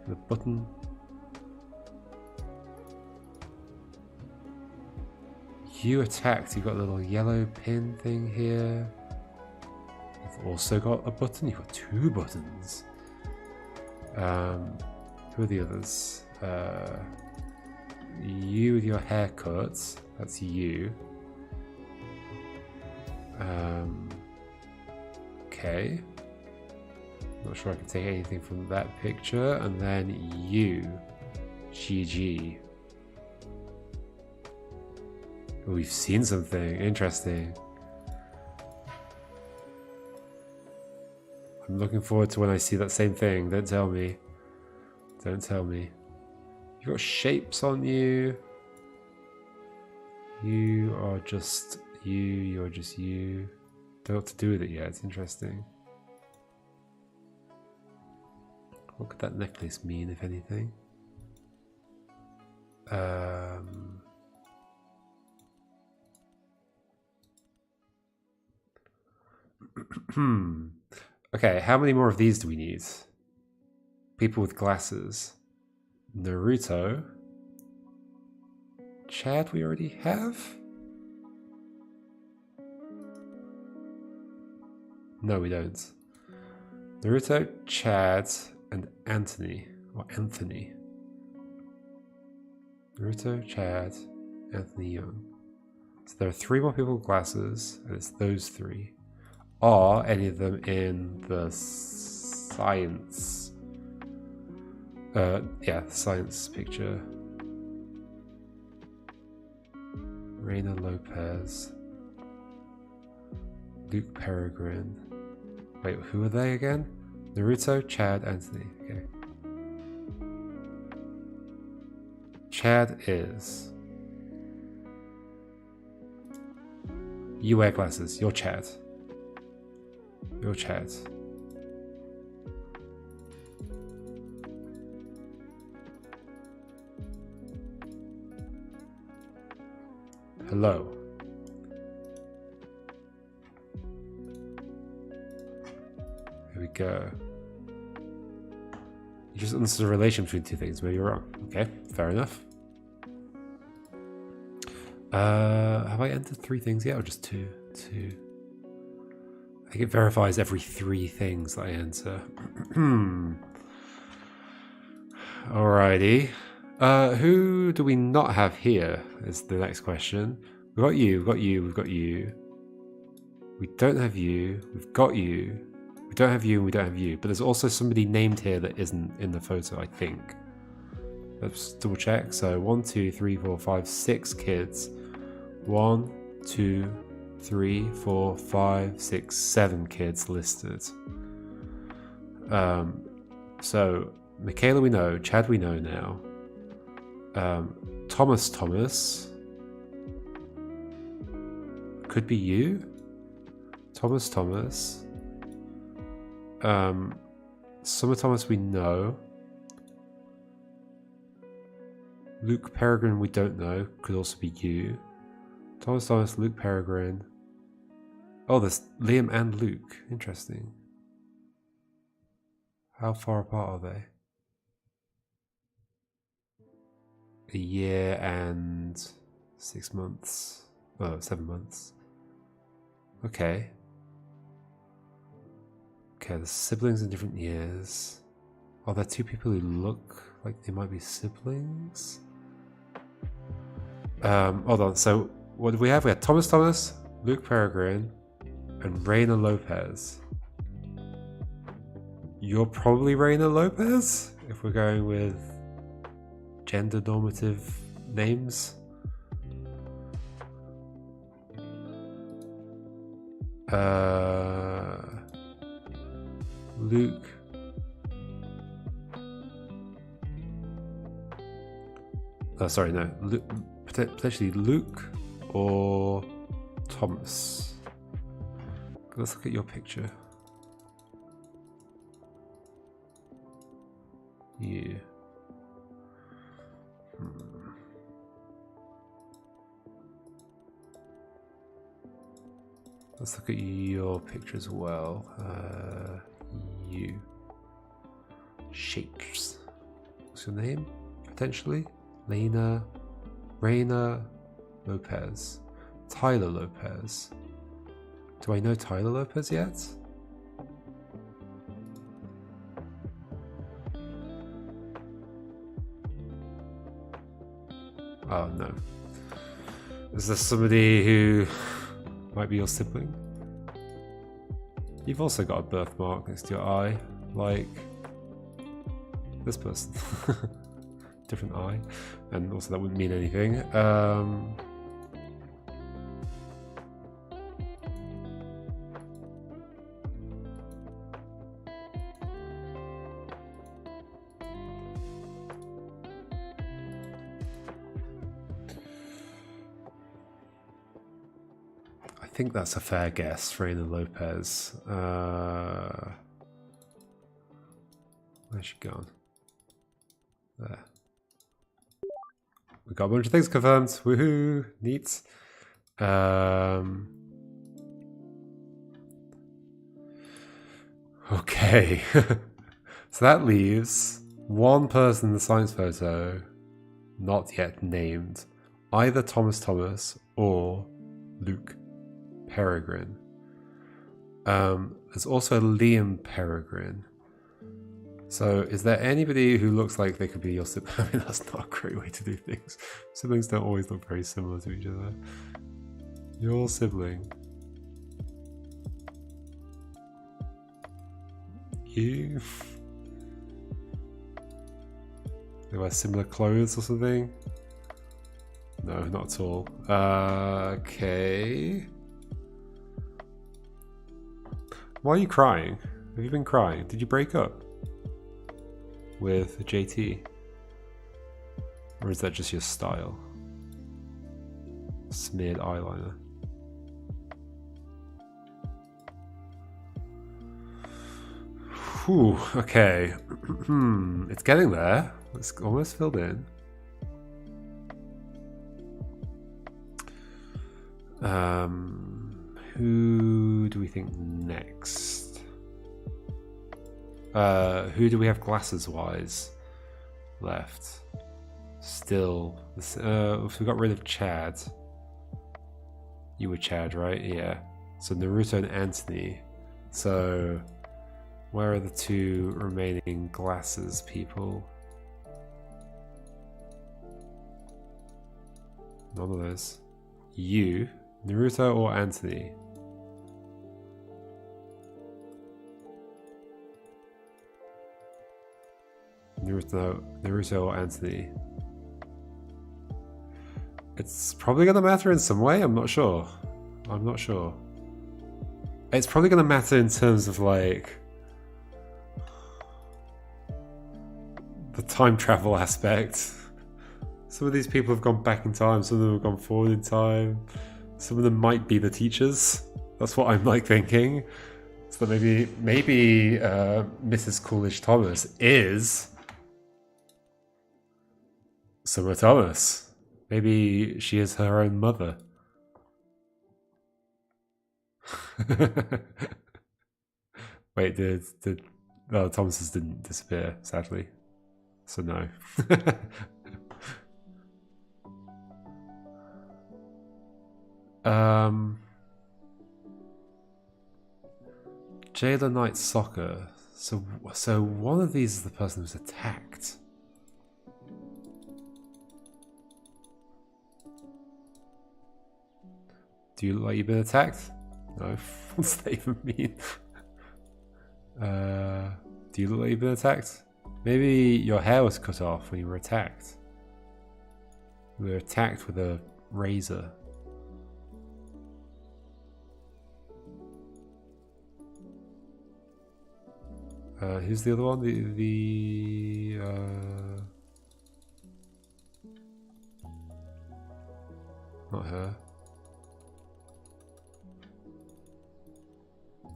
And a button. You attacked. You've got a little yellow pin thing here. You've also got a button. You've got 2 buttons. Who are the others? You with your haircut. That's you. Okay. Not sure I can take anything from that picture. And then you. GG. Oh, we've seen something interesting. I'm looking forward to when I see that same thing. Don't tell me. Don't tell me. You've got shapes on you. You are just you. You're just you. Don't know what to do with it yet. It's interesting. What could that necklace mean, if anything? Okay, how many more of these do we need? People with glasses. Naruto. Chad we already have? No, we don't. Naruto, Chad, and Anthony. Or Anthony. Naruto, Chad, Anthony Young. So there are 3 more people with glasses, and it's those 3. Are any of them in the science? Yeah, science picture. Reina Lopez. Luke Peregrine. Wait, who are they again? Naruto, Chad, Anthony. Okay. Chad is... You wear glasses. You're Chad. You're Chad. Hello. Here we go. You just understood a relation between 2 things. Maybe you're wrong. Okay, fair enough. Have I entered 3 things yet, or just 2? 2. I think it verifies every 3 things that I enter. Alrighty. Who do we not have here is the next question. We've got you, we've got you, we've got you. We don't have you, we've got you. We don't have you and we don't have you. But there's also somebody named here that isn't in the photo, I think. Let's double check. So 1, 2, 3, 4, 5, 6 kids. 1, 2, 3, 4, 5, 6, 7 kids listed. So Michaela we know, Chad we know now. Thomas could be you. Thomas. Summer Thomas we know. Luke Peregrine we don't know, could also be you. Thomas, Luke Peregrine. Oh, there's Liam and Luke. Interesting. How far apart are they? A year and 6 months. Oh, 7 months. Okay. Okay, the siblings in different years. Are there 2 people who look like they might be siblings? Hold on. So what do we have? We have Thomas, Luke Peregrine, and Reina Lopez. You're probably Reina Lopez, if we're going with gender normative names. Luke. Sorry, no. Potentially Luke or Thomas. Let's look at your picture. You. Let's look at your picture as well. You. Shapes. What's your name? Potentially? Raina Lopez. Tyler Lopez. Do I know Tyler Lopez yet? Oh no. Is there somebody who might be your sibling? You've also got a birthmark next to your eye, like this person. Different eye. And also that wouldn't mean anything. I think that's a fair guess, Raina Lopez. Where's she gone? There. We got a bunch of things confirmed. Woohoo! Neat. Okay. So that leaves one person in the science photo not yet named. Either Thomas or Luke Peregrine. There's also Liam Peregrine. So is there anybody who looks like they could be your sibling? I mean, that's not a great way to do things. Siblings don't always look very similar to each other. Your sibling. You. They wear similar clothes or something? No, not at all. Okay. Why are you crying? Have you been crying? Did you break up with JT? Or is that just your style? Smeared eyeliner. Whew, okay. It's getting there. It's almost filled in. Who do we think next? Who do we have glasses-wise left? Still, if we got rid of Chad. You were Chad, right? Yeah. So Naruto and Anthony. So where are the two remaining glasses people? None of those. You, Naruto or Anthony? Naruto or Anthony? It's probably going to matter in some way. I'm not sure. It's probably going to matter in terms of like the time travel aspect. Some of these people have gone back in time, some of them have gone forward in time. Some of them might be the teachers. That's what I'm like thinking. So maybe Mrs. Coolidge Thomas is Summer Thomas. Maybe she is her own mother. Wait, the Thomases didn't disappear, sadly. So no. Jailer Knight Soccer. So one of these is the person who's attacked. Do you look like you've been attacked? No. What's that even mean? Do you look like you've been attacked? Maybe your hair was cut off when you were attacked. You were attacked with a razor. Who's the other one? Not her.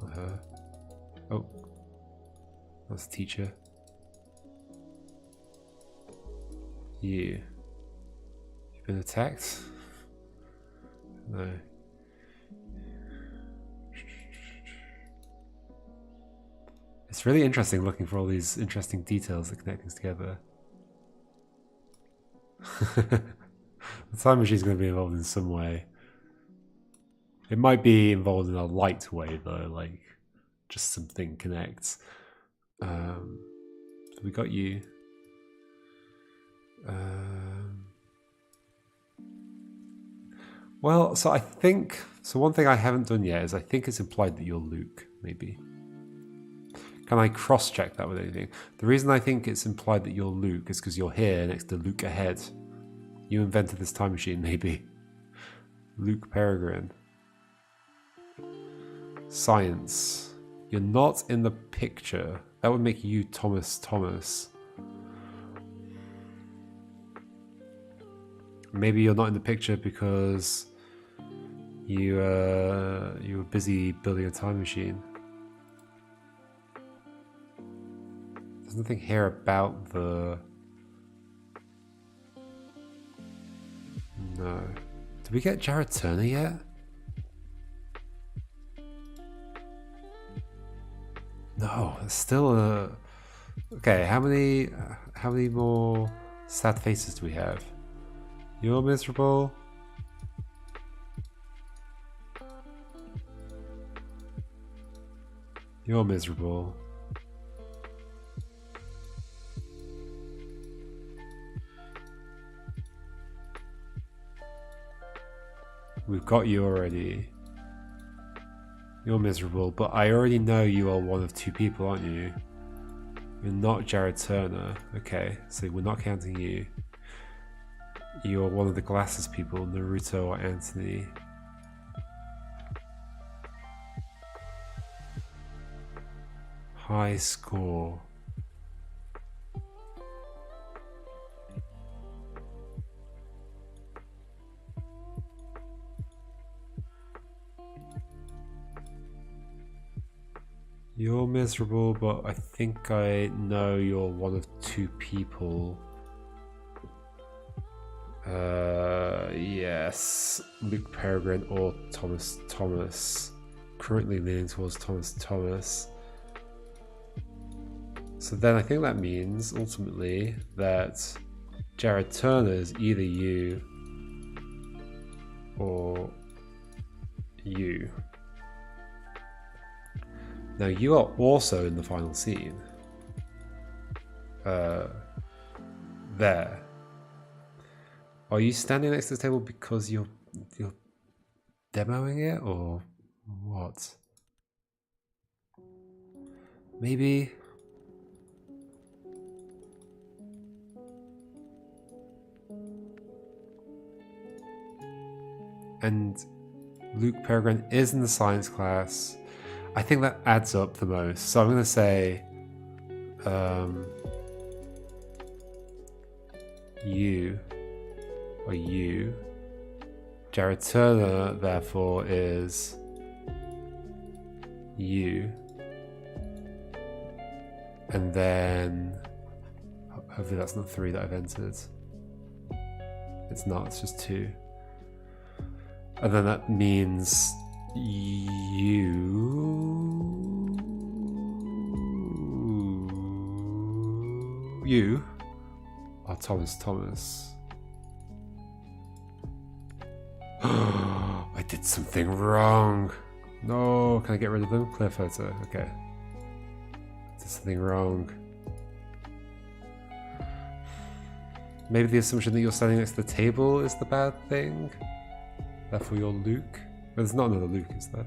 Not her. Oh. That's teacher. You. You've been attacked? No. It's really interesting looking for all these interesting details that connect things together. The time machine's going to be involved in some way. It might be involved in a light way though, like just something connects. So we got you. Well, so I think, so one thing I haven't done yet is I think it's implied that you're Luke, maybe. Can I cross-check that with anything? The reason I think it's implied that you're Luke is because you're here next to Luke ahead. You invented this time machine, maybe. Luke Peregrine. Science. You're not in the picture. That would make you Thomas Thomas. Maybe you're not in the picture because you were busy building a time machine. There's nothing here about the... No. Did we get Jared Turner yet? No, it's still a... Okay, how many more sad faces do we have? You're miserable. You're miserable. We've got you already. You're miserable, but I already know you are one of two people, aren't you? You're not Jared Turner. Okay, so we're not counting you. You are one of the glasses people, Naruto or Anthony. High score. You're miserable, but I think I know you're one of two people. Yes, Luke Peregrine or Thomas Thomas. Currently leaning towards Thomas Thomas. So then I think that means ultimately that Jared Turner is either you or you. Now you are also in the final scene. There. Are you standing next to the table because you're demoing it or what? Maybe. And Luke Peregrine is in the science class. I think that adds up the most. So I'm going to say you or you. Jared Turner, therefore, is you. And then hopefully that's not 3 that I've entered. It's not, it's just 2. And then that means you are Thomas Thomas. I did something wrong. No, can I get rid of them? Clear photo. Okay. Did something wrong. Maybe the assumption that you're standing next to the table is the bad thing. Therefore you're Luke. But there's not another Luke, is there?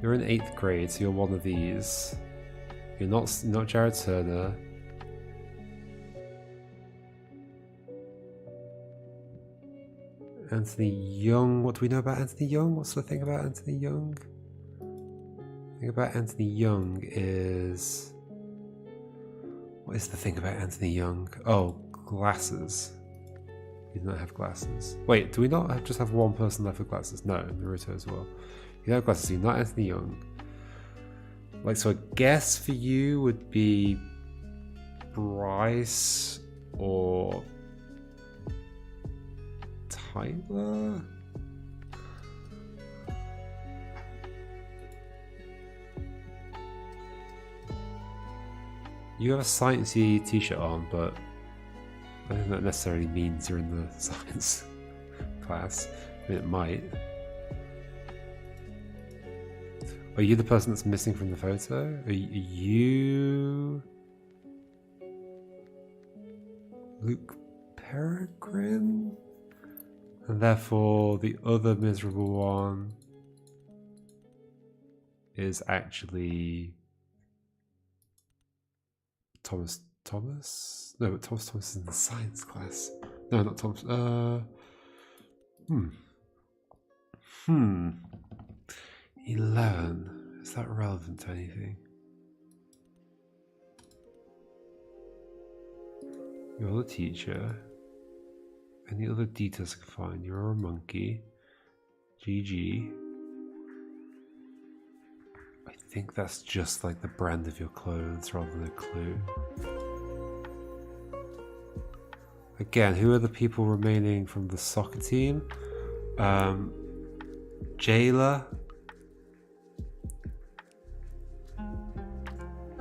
You're in 8th grade, so you're one of these. You're not Jared Turner. Anthony Young. What do we know about Anthony Young? What's the thing about Anthony Young? The thing about Anthony Young is... What is the thing about Anthony Young? Oh, glasses. He does not have glasses. Wait, do we not just have one person left with glasses? No, Naruto as well. You don't have glasses, so you're not Anthony Young. Like, so a guess for you would be Bryce or Tyler? You have a sciencey t-shirt on, but I don't think that necessarily means you're in the science class. I mean, it might. Are you the person that's missing from the photo? Are you Luke Peregrine? And therefore the other miserable one is actually Thomas? No, but Thomas is in the science class. No, not Thomas. 11. Is that relevant to anything? You're the teacher. Any other details I can find? You're a monkey. GG. I think that's just like the brand of your clothes rather than a clue. Again, who are the people remaining from the soccer team? Jayla,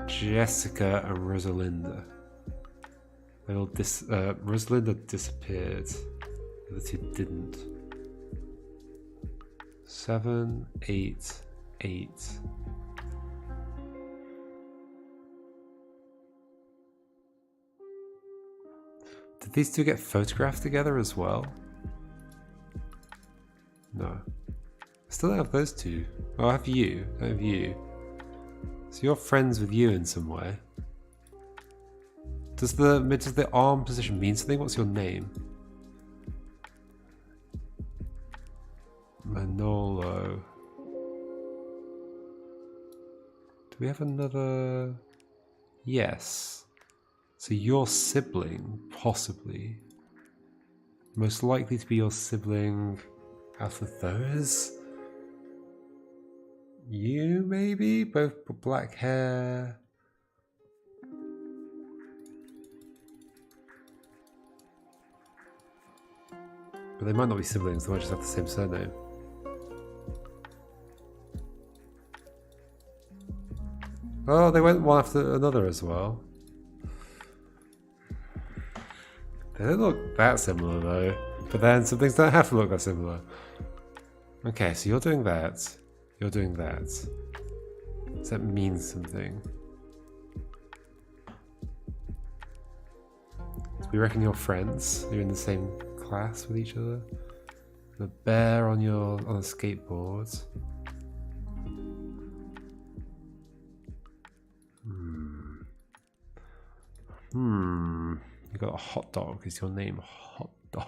Jessica, and Rosalinda. They all Rosalinda disappeared. The other two didn't. 7, 8, 8. Did these two get photographed together as well? No. I still don't have those two. Oh, I have you. I have you. So you're friends with you in some way. Does the arm position mean something? What's your name? Manolo. Do we have another? Yes. So your sibling, possibly. Most likely to be your sibling out of those. You, maybe? Both black hair. But they might not be siblings, they might just have the same surname. Oh, they went one after another as well. They don't look that similar though. But then some things don't have to look that similar. Okay, so you're doing that. You're doing that. Does that mean something? Do we reckon you're friends? You're in the same class with each other? The bear on a skateboard. You got a hot dog. Is your name Hot Dog?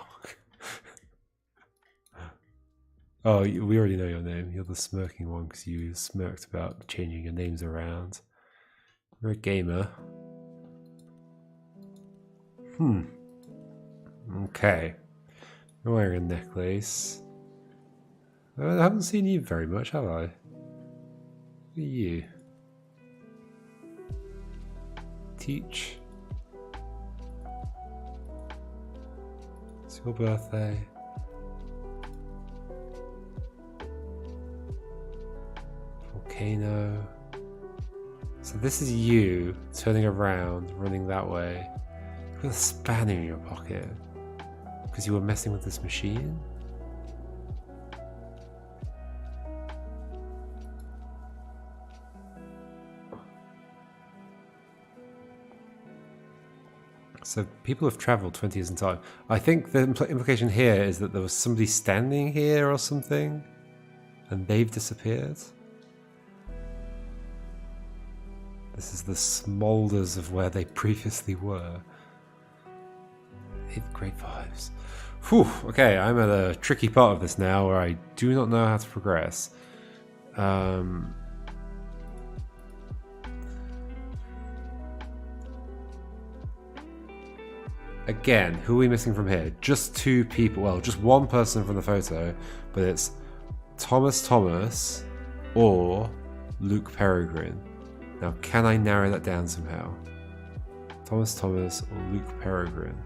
Oh, we already know your name. You're the smirking one because you smirked about changing your names around. You're a gamer. Okay. You're wearing a necklace. I haven't seen you very much, have I? Who are you? Teach. It's your birthday. Volcano. So this is you turning around, running that way, with a spanner in your pocket because you were messing with this machine. So people have traveled 20 years in time. I think the implication here is that there was somebody standing here or something and they've disappeared. This is the smolders of where they previously were. 8th grade vibes. Whew, okay, I'm at a tricky part of this now where I do not know how to progress. Again, who are we missing from here? Just two people. Well, just one person from the photo, but it's Thomas or Luke Peregrine. Now, can I narrow that down somehow? Thomas or Luke Peregrine?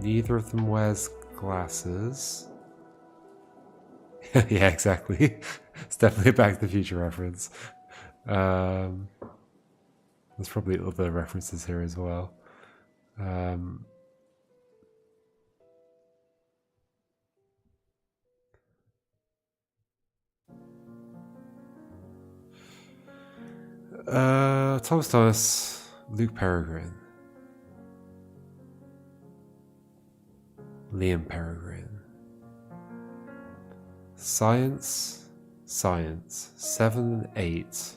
Neither of them wears glasses. Yeah, exactly. It's definitely a Back to the Future reference. There's probably other references here as well. Thomas, Luke Peregrine, Liam Peregrine. Science, 7 and 8.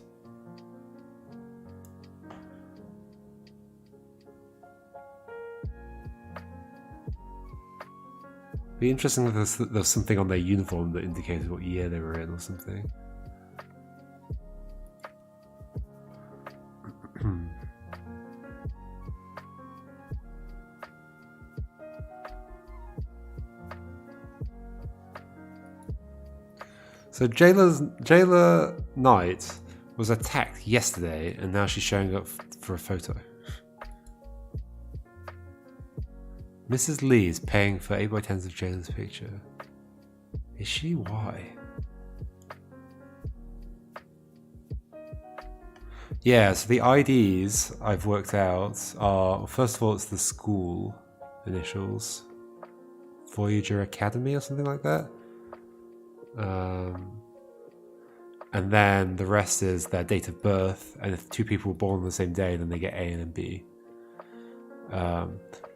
Be interesting if there's something on their uniform that indicated what year they were in or something. So Jayla Knight was attacked yesterday, and now she's showing up for a photo. Mrs. Lee is paying for 8x10s of Jayla's picture. Is she? Why? Yeah, so the IDs I've worked out are, first of all, it's the school initials. Voyager Academy or something like that. And then the rest is their date of birth, and if two people were born on the same day, then they get A and B.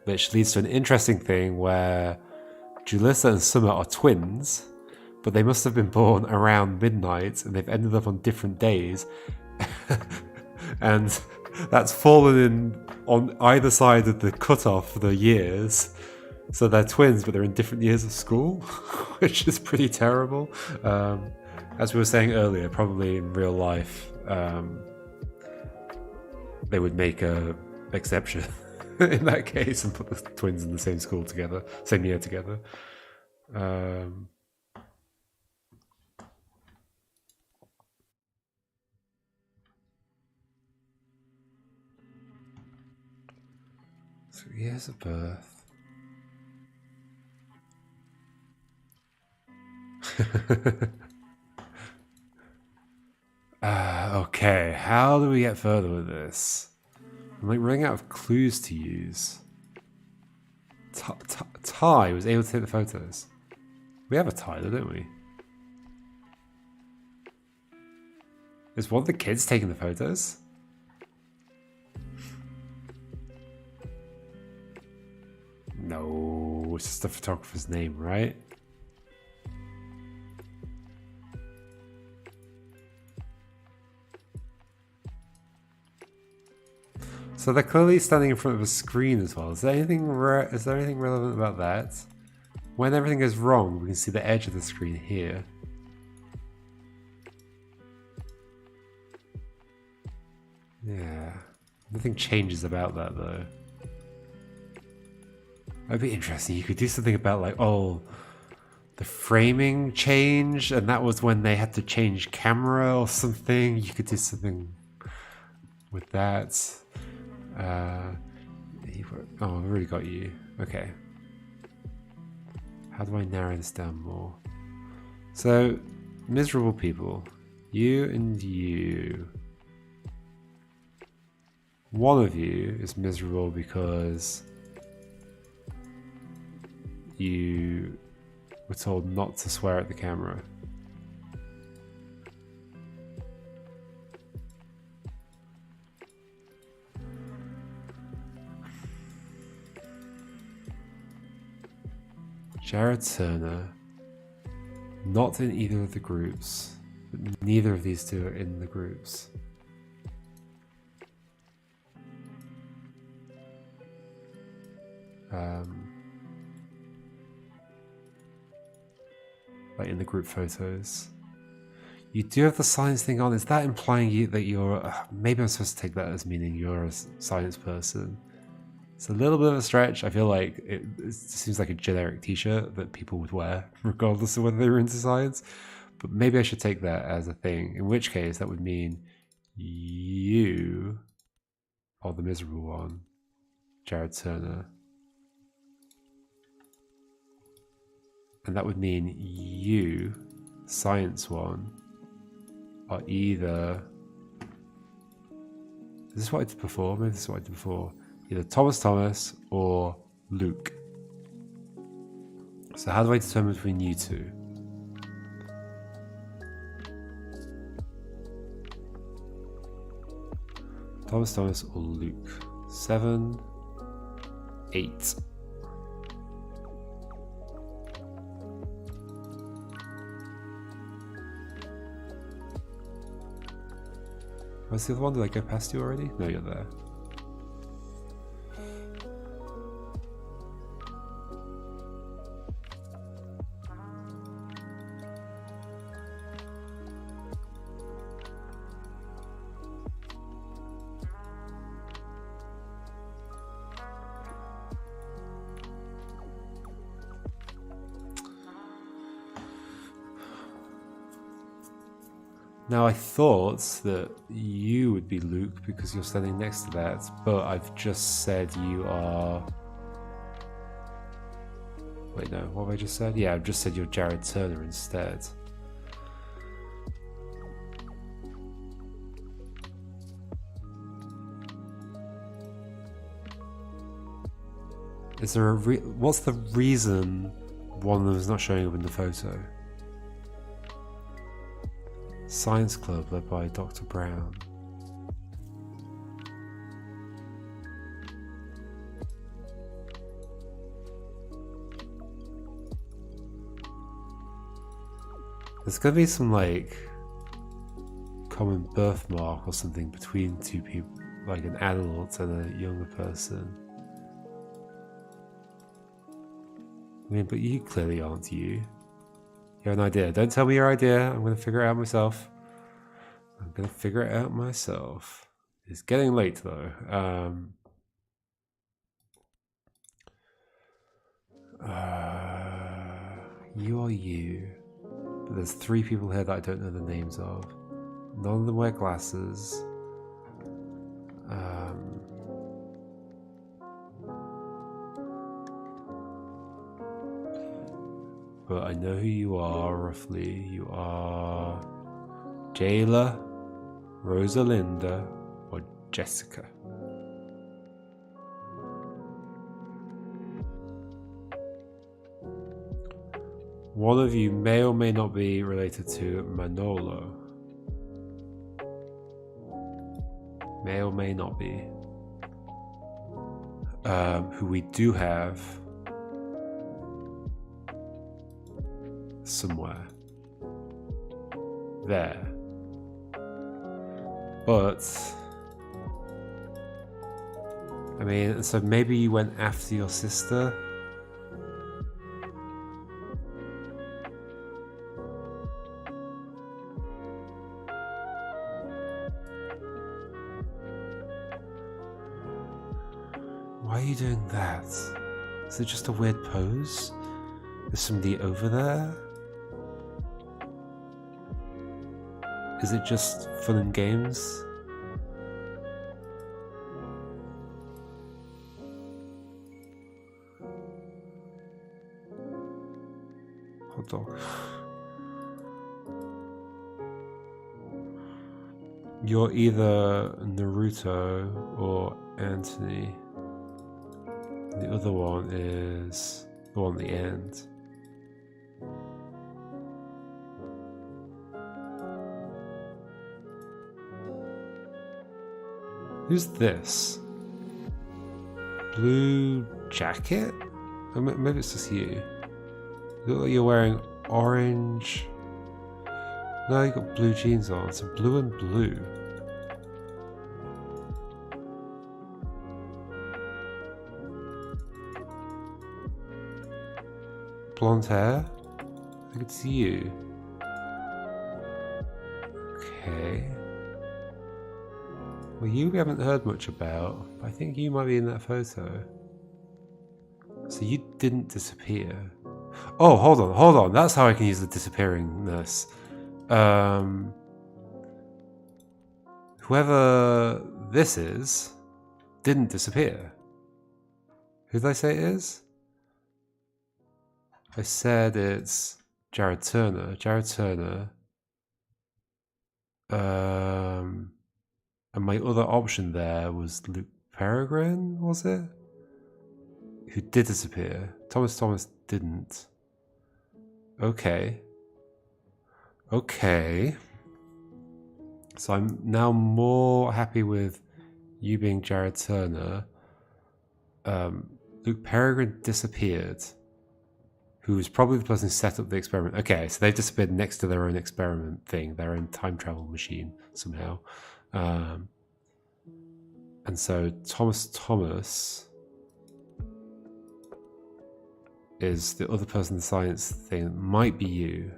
Which leads to an interesting thing where Julissa and Summer are twins, but they must have been born around midnight, and they've ended up on different days. And that's fallen in on either side of the cutoff for the years. So they're twins, but they're in different years of school, which is pretty terrible. As we were saying earlier, probably in real life, they would make a exception in that case and put the twins in the same school together, same year together. So years of birth. Okay, how do we get further with this? I'm like running out of clues to use. Ty was able to take the photos. We have a Tyler, don't we? Is one of the kids taking the photos? No, it's just the photographer's name, right? So they're clearly standing in front of a screen as well. Is there anything relevant about that? When everything goes wrong, we can see the edge of the screen here. Yeah, nothing changes about that though. That'd be interesting. You could do something about like, oh, the framing changed, and that was when they had to change camera or something. You could do something with that. Oh, I've already got you. Okay. How do I narrow this down more? So, miserable people. You and you. One of you is miserable because you were told not to swear at the camera. Jared Turner, not in either of the groups, but neither of these two are in the groups. Like in the group photos. You do have the science thing on. Is that implying that you're... maybe I'm supposed to take that as meaning you're a science person. It's a little bit of a stretch. I feel like it seems like a generic t-shirt that people would wear regardless of whether they were into science. But maybe I should take that as a thing. In which case that would mean you are the miserable one, Jared Turner. And that would mean you, science one, are either... Is this what I did before? Maybe this is what I did before. Either Thomas or Luke. So how do I determine between you two? Thomas or Luke? 7, 8. Where's the other one? Did I go past you already? No, you're there. Now I thought that you would be Luke because you're standing next to that, but I've just said you are... Wait, no, what have I just said? Yeah, I've just said you're Jared Turner instead. Is there a what's the reason one of them is not showing up in the photo? Science Club led by Dr. Brown. There's gonna be some like common birthmark or something between two people, like an adult and a younger person. I mean, but you clearly aren't you. You have an idea. Don't tell me your idea. I'm going to figure it out myself. It's getting late though. You are you. But there's 3 people here that I don't know the names of. None of them wear glasses. But I know who you are, roughly. You are Jayla, Rosalinda, or Jessica. One of you may or may not be related to Manolo. May or may not be. Who we do have somewhere there, but I mean, so maybe you went after your sister. Why are you doing that? Is it just a weird pose? Is somebody over there? Is it just fun and games? Hot dog. You're either Naruto or Anthony. The other one is the one at the end. Who's this? Blue jacket? Or maybe it's just you. You look like you're wearing orange. No, you got blue jeans on, so blue and blue. blonde hair? I think it's you. Okay. Well, you we haven't heard much about. I think you might be in that photo. So you didn't disappear. Oh, hold on. That's how I can use the disappearingness. Whoever this is didn't disappear. Who did I say it is? I said it's Jared Turner. Jared Turner. And my other option there was Luke Peregrine, was it? Who did disappear. Thomas didn't. Okay. Okay. So I'm now more happy with you being Jared Turner. Luke Peregrine disappeared. Who was probably the person who set up the experiment. Okay, so they've disappeared next to their own experiment thing, their own time travel machine somehow. And so Thomas is the other person in the science thing. It might be you.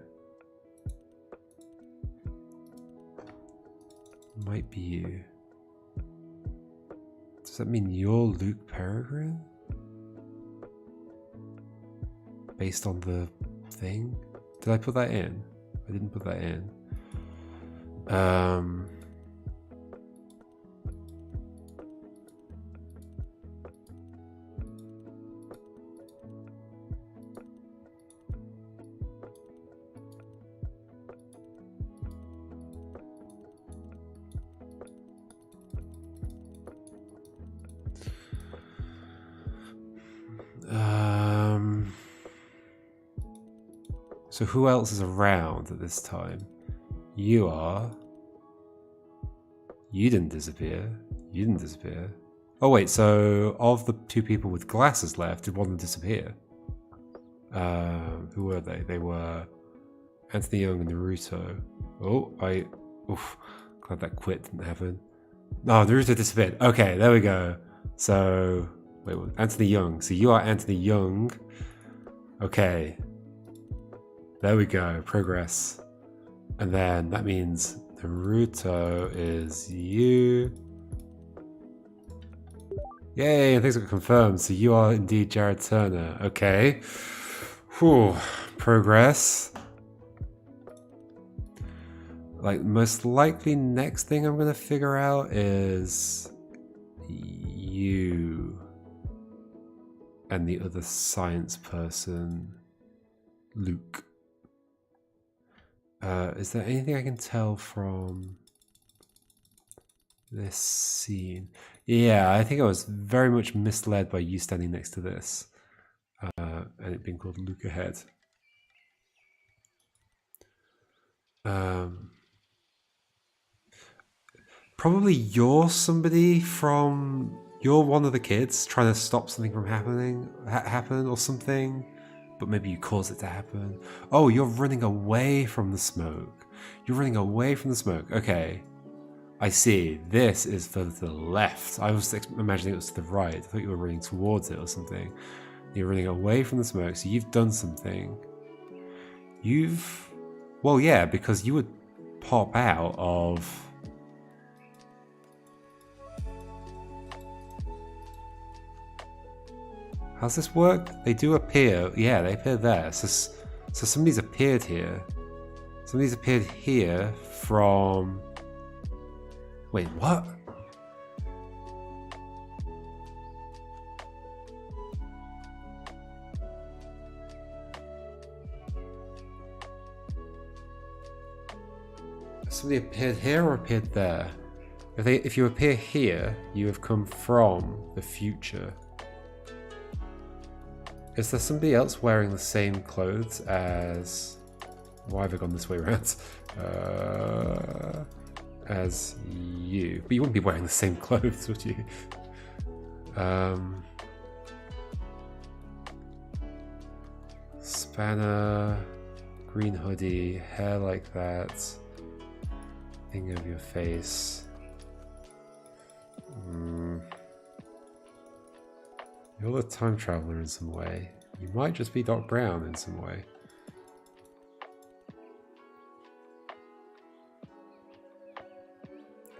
Might be you. Does that mean you're Luke Peregrine? Based on the thing? Did I put that in? I didn't put that in. So who else is around at this time? You are. You didn't disappear. You didn't disappear. Oh wait, so of the two people with glasses left, did one of them disappear? Who were they? They were Anthony Young and Naruto. Oof, glad that quit didn't happen. No, Naruto disappeared. Okay, there we go. So, wait, Anthony Young. So you are Anthony Young. Okay. There we go, progress. And then that means Naruto is you. Yay, and things got confirmed. So you are indeed Jared Turner. Okay. Whew, progress. Like, most likely next thing I'm gonna figure out is you and the other science person, Luke. Is there anything I can tell from this scene? Yeah, I think I was very much misled by you standing next to this. And it being called Luke Ahead. Probably you're somebody from... You're one of the kids trying to stop something from happen or something. But maybe you caused it to happen. Oh, you're running away from the smoke. You're running away from the smoke. Okay. I see. This is further to the left. I was imagining it was to the right. I thought you were running towards it or something. You're running away from the smoke, so you've done something. Well, yeah, because you would pop out of... How's this work? They do appear. Yeah, they appear there. So somebody's appeared here. Somebody's appeared here from... Wait, what? Somebody appeared here or appeared there? If you appear here, you have come from the future. Is there somebody else wearing the same clothes as... Why have I gone this way around? As you. But you wouldn't be wearing the same clothes, would you? Spanner, green hoodie, hair like that. Thing over your face. You're the time traveler in some way. You might just be Doc Brown in some way.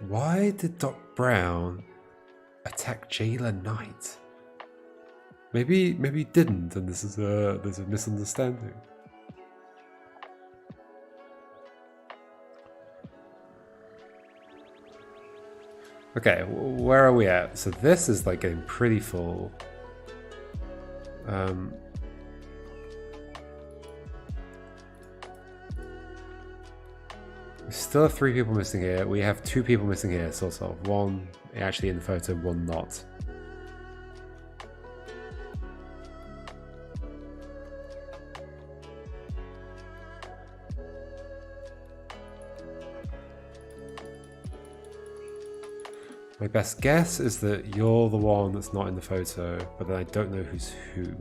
Why did Doc Brown attack Jailer Knight? Maybe he didn't, and there's a misunderstanding. Okay, where are we at? So this is like getting pretty full. We still have 3 people missing here. We have 2 people missing here, sort of. 1 actually in the photo, 1 not. My best guess is that you're the one that's not in the photo, but then I don't know who's who.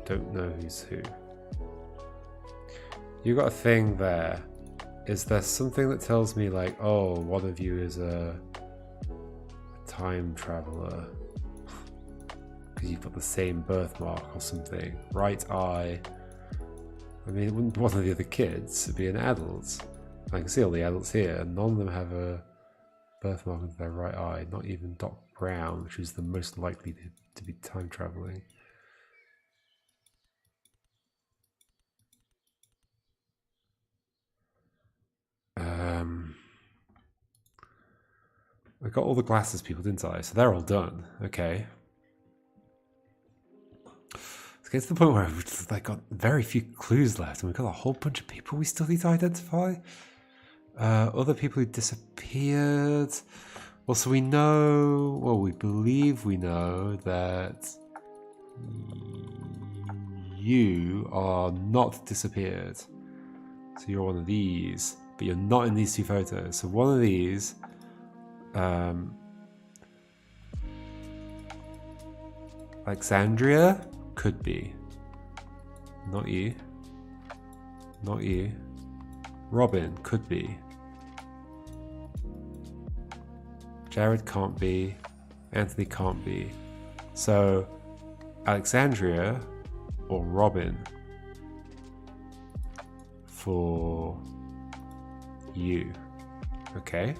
Don't know who's who. You got a thing there. Is there something that tells me like, oh, one of you is a time traveler? Because you've got the same birthmark or something. Right eye. I mean, it wouldn't be one of the other kids, it'd be an adult. I can see all the adults here, and none of them have a birthmark of their right eye. Not even Doc Brown, which is the most likely to be time traveling. I got all the glasses people, didn't I? So they're all done. Okay. Let's get to the point where we've like got very few clues left, and we've got a whole bunch of people we still need to identify. Other people who disappeared. Well, so we know, well, we believe we know that you are not disappeared. So you're one of these, but you're not in these 2 photos. So one of these, Alexandria could be. Not you. Not you. Robin could be. Jared can't be. Anthony can't be. So Alexandria or Robin for you. Okay.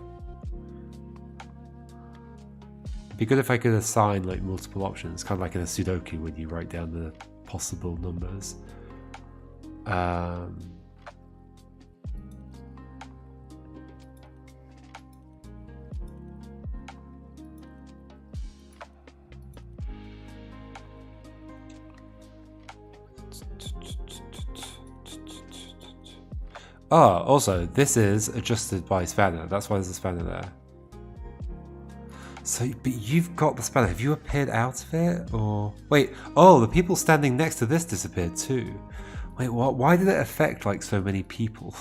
It'd be good if I could assign like multiple options, kind of like in a Sudoku when you write down the possible numbers. Oh, also, this is adjusted by spanner. That's why there's a spanner there. So, but you've got the spanner. Have you appeared out of it? Or... Wait, oh, the people standing next to this disappeared too. Wait, what? Why did it affect, like, so many people?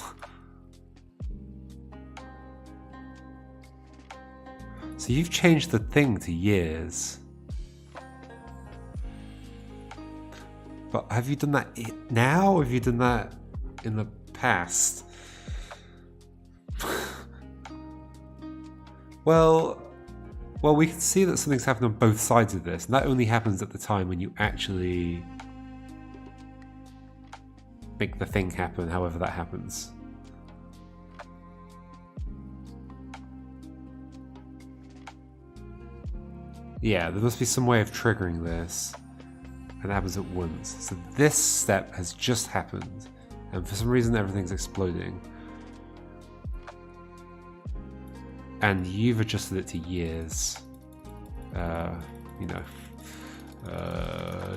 So you've changed the thing to years. But have you done that now, or have you done that in the past? Well, we can see that something's happened on both sides of this, and that only happens at the time when you actually make the thing happen, however that happens. Yeah, there must be some way of triggering this, and it happens at once. So this step has just happened, and for some reason everything's exploding. And you've adjusted it to years. You know.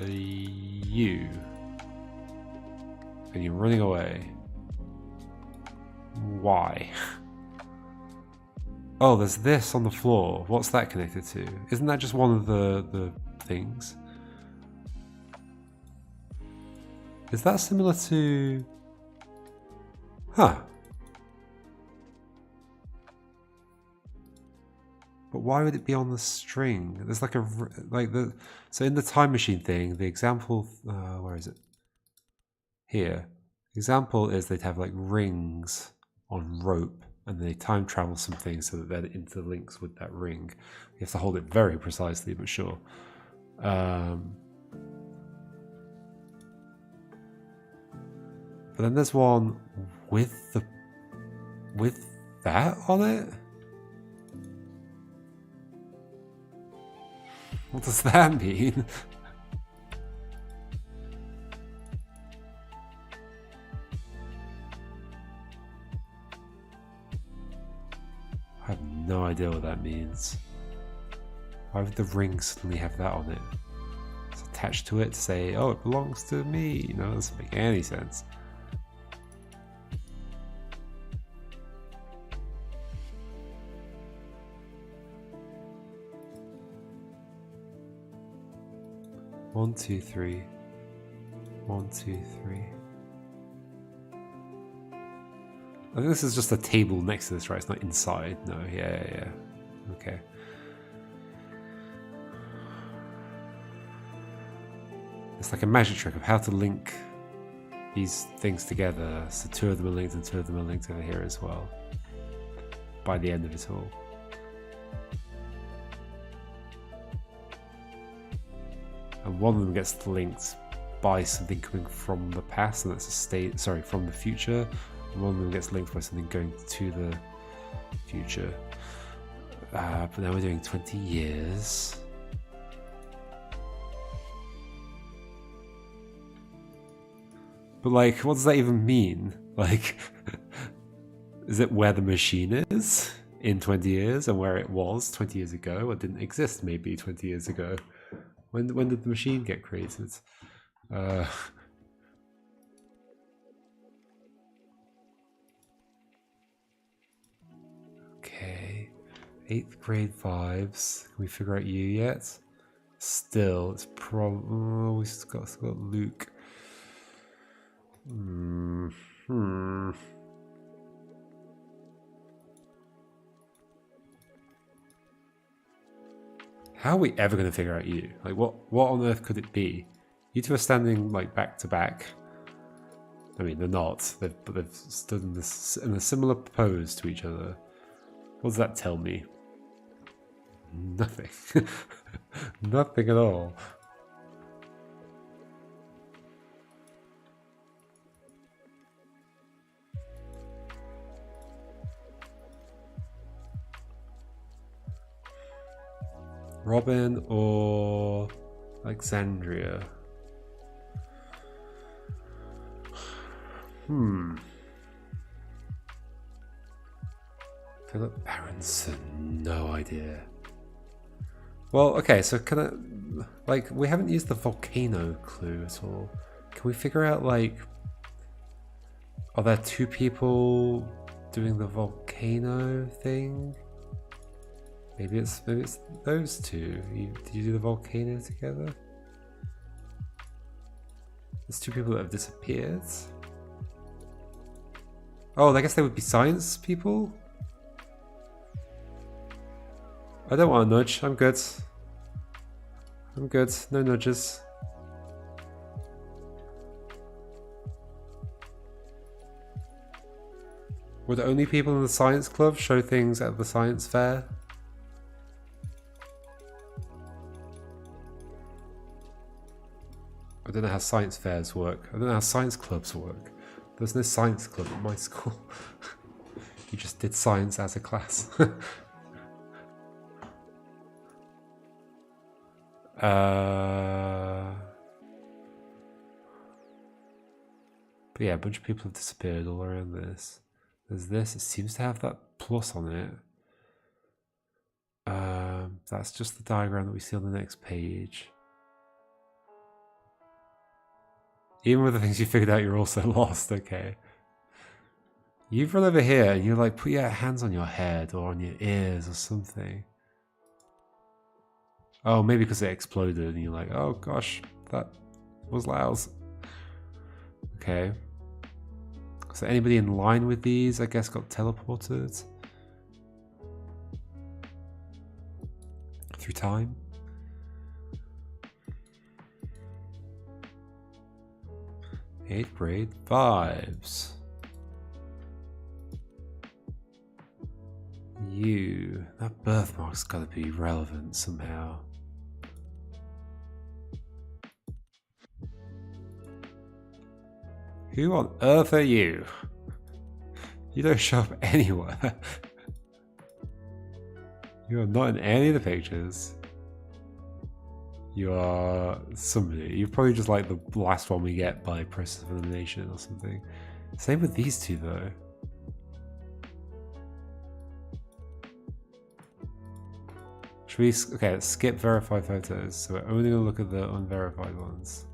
You. And you're running away. Why? Oh, there's this on the floor. What's that connected to? Isn't that just one of the things? Is that similar to... Huh. But why would it be on the string? There's like so in the time machine thing, the example, where is it? Here. The example is they'd have like rings on rope, and they time travel something so that that interlinks with that ring. You have to hold it very precisely, but sure. Um, but then there's one with that on it. What does that mean? I have no idea what that means. Why would the ring suddenly have that on it? It's attached to it to say, oh, it belongs to me. You know, that doesn't make any sense. One, two, three. 1, 2, 3. I think this is just a table next to this, right? It's not inside. No, yeah. Okay. It's like a magic trick of how to link these things together. So 2 of them are linked and 2 of them are linked over here as well. By the end of it all. And one of them gets linked by something coming from the past, and that's a state. Sorry, from the future. And one of them gets linked by something going to the future. But now we're doing 20 years. But like, what does that even mean? Like, is it where the machine is in 20 years and where it was 20 years ago, or didn't exist maybe 20 years ago? When did the machine get created? Okay, 8th grade vibes. Can we figure out you yet? Still, it's probably we still got Luke. How are we ever going to figure out you? Like, what on earth could it be? You two are standing like back to back. I mean, they're not. But they've stood in a similar pose to each other. What does that tell me? Nothing. Nothing at all. Robin or Alexandria? Philip Aronson, no idea. Well, okay, so can I, like, we haven't used the volcano clue at all. Can we figure out, like, are there 2 people doing the volcano thing? Maybe it's those 2. Did you do the volcano together? There's 2 people that have disappeared. Oh, I guess they would be science people? I don't want a nudge. I'm good. I'm good. No nudges. Would only people in the science club show things at the science fair? I don't know how science fairs work. I don't know how science clubs work. There's no science club at my school. You just did science as a class. But yeah, a bunch of people have disappeared all around this. There's this. It seems to have that plus on it. That's just the diagram that we see on the next page. Even with the things you figured out, you're also lost. Okay. You've run over here and you're like, put your hands on your head or on your ears or something. Oh, maybe because it exploded and you're like, oh gosh, that was loud. Okay. So anybody in line with these, I guess, got teleported through time. Eighth grade vibes. You. That birthmark's got to be relevant somehow. Who on earth are you? You don't show up anywhere. You are not in any of the pictures. You are somebody. You're probably just like the last one we get by process of elimination or something. Same with these two though. Should we, okay, let's skip verified photos. So we're only gonna look at the unverified ones.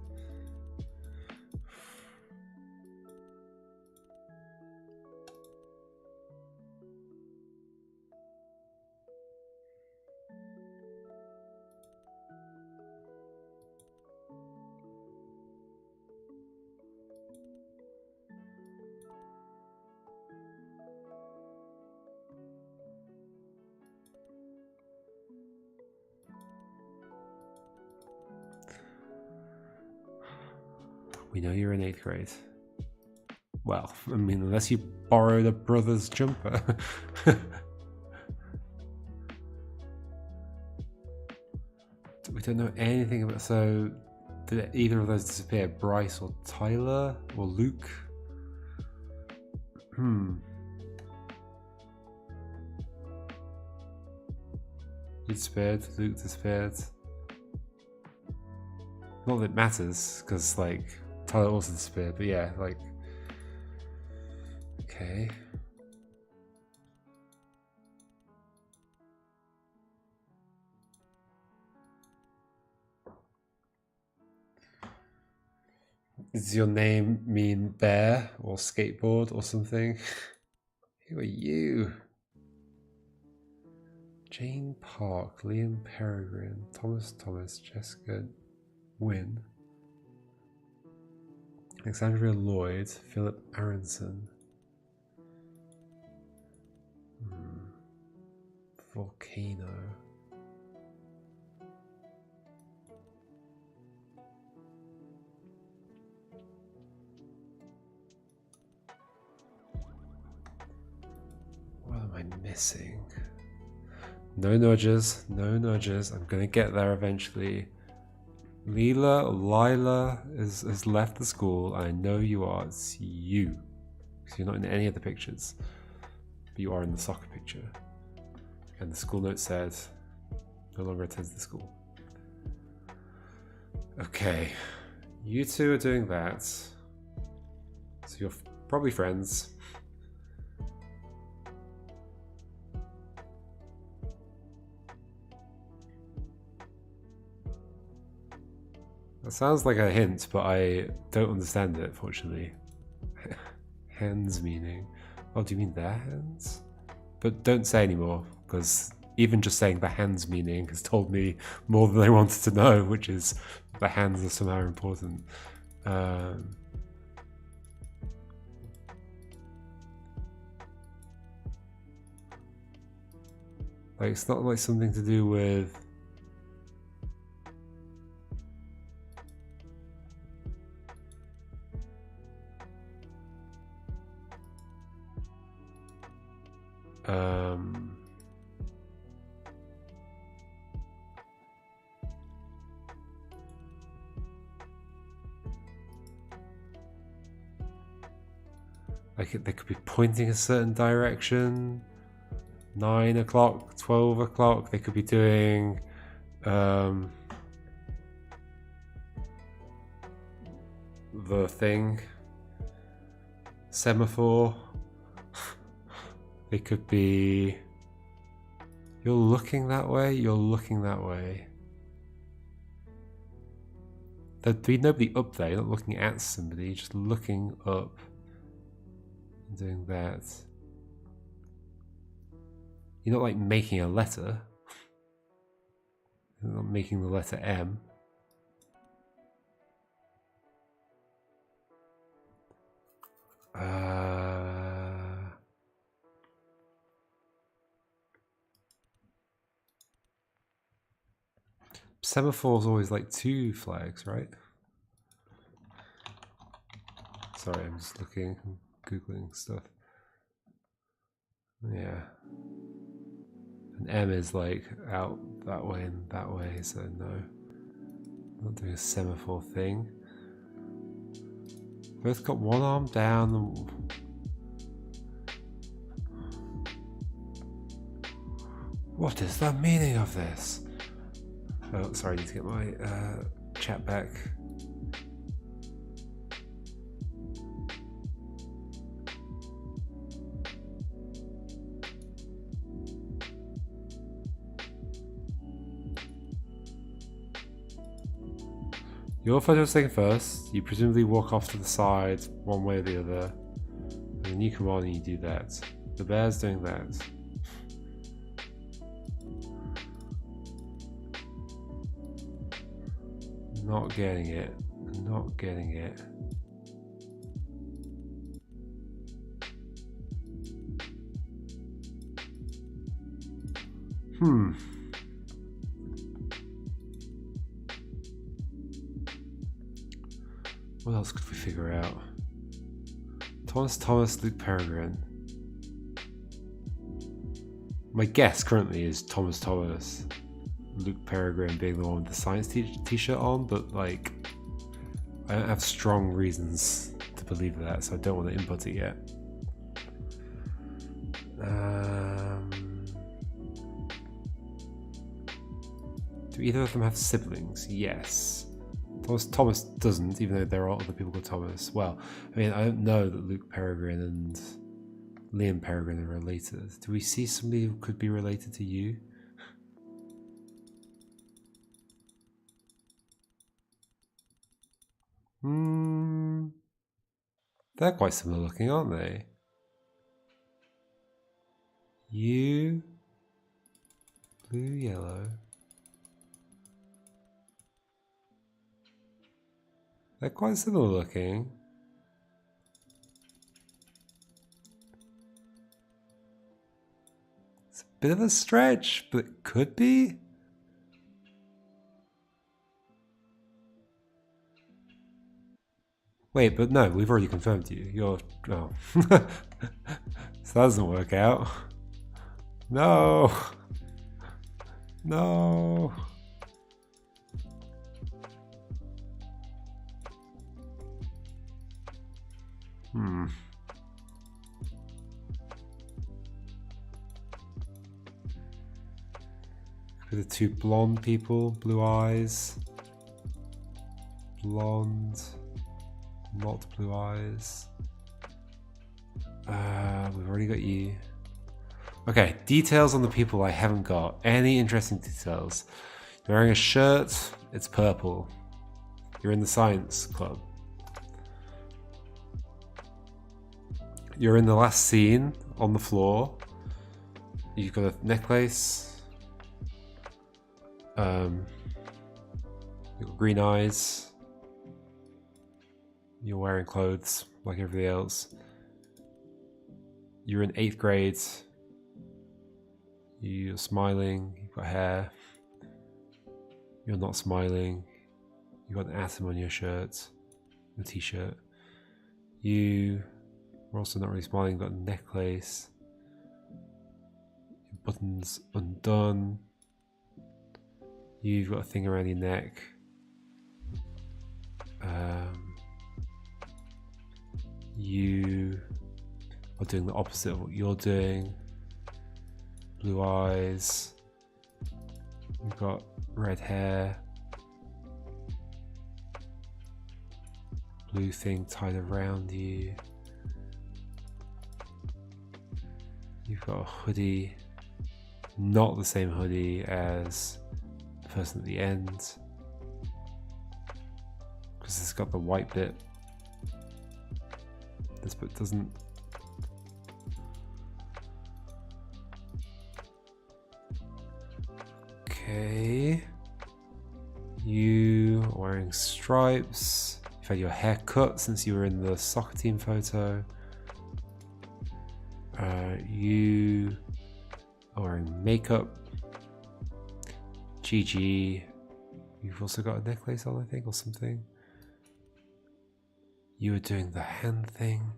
We know you're in 8th grade. Well, I mean, unless you borrowed a brother's jumper. We don't know anything about, so did either of those disappear? Bryce or Tyler or Luke? You disappeared, Luke disappeared. Not that it matters, because like Tyler also disappeared, but yeah, like, okay. Does your name mean bear or skateboard or something? Who are you? Jane Park, Liam Peregrine, Thomas, Jessica Wynn, Alexandria Lloyd, Philip Aronson. Volcano. What am I missing? No nudges, no nudges. I'm gonna get there eventually. Lila has left the school. I know you are. It's you. Because you're not in any of the pictures. But you are in the soccer picture. And the school note said, no longer attends the school. Okay. You two are doing that. So you're probably friends. That sounds like a hint, but I don't understand it, fortunately. Hands meaning. Oh, do you mean their hands? But don't say anymore, because even just saying the hands meaning has told me more than I wanted to know, which is the hands are somehow important. Like, it's not like something to do with... like they could be pointing a certain direction. 9 o'clock, 12 o'clock, they could be doing the thing. Semaphore. They could be... You're looking that way, you're looking that way. There'd be nobody up there, you're not looking at somebody, you're just looking up and doing that. You're not like making a letter. You're not making the letter M. Semaphore's always like 2 flags, right? Sorry, I'm just looking, Googling stuff. Yeah. And M is like out that way and that way, so no. I'm not doing a semaphore thing. Both got one arm down. What is the meaning of this? Oh, sorry, I need to get my chat back. Your photo is taken first. You presumably walk off to the side one way or the other. And then you come on and you do that. The bear's doing that. Not getting it. Not getting it. What else could we figure out? Thomas, Luke Peregrine. My guess currently is Thomas, Luke Peregrine being the one with the science t-shirt on, but like, I don't have strong reasons to believe that, so I don't want to input it yet. Do either of them have siblings? Yes. Thomas doesn't, even though there are other people called Thomas. Well, I mean, I don't know that Luke Peregrine and Liam Peregrine are related. Do we see somebody who could be related to you? They're quite similar looking, aren't they? You, blue, yellow. They're quite similar looking. It's a bit of a stretch, but it could be. Wait, but no, we've already confirmed you. You're... oh. So that doesn't work out. No! No! The two blonde people, blue eyes. Blonde. Not blue eyes. We've already got you. Okay, details on the people I haven't got. Any interesting details? You're wearing a shirt, it's purple. You're in the science club. You're in the last scene on the floor. You've got a necklace. You've got green eyes. You're wearing clothes like everybody else. You're in 8th grade. You're smiling. You've got hair. You're not smiling. You've got an atom on your shirt, the t-shirt. You are also not really smiling. You've got a necklace. Your button's undone. You've got a thing around your neck. You are doing the opposite of what you're doing. Blue eyes. You've got red hair. Blue thing tied around you. You've got a hoodie. Not the same hoodie as the person at the end, because it's got the white bit. This bit doesn't. Okay. You are wearing stripes. You've had your hair cut since you were in the soccer team photo. You are wearing makeup. GG. You've also got a necklace on, I think, or something. You were doing the hand thing.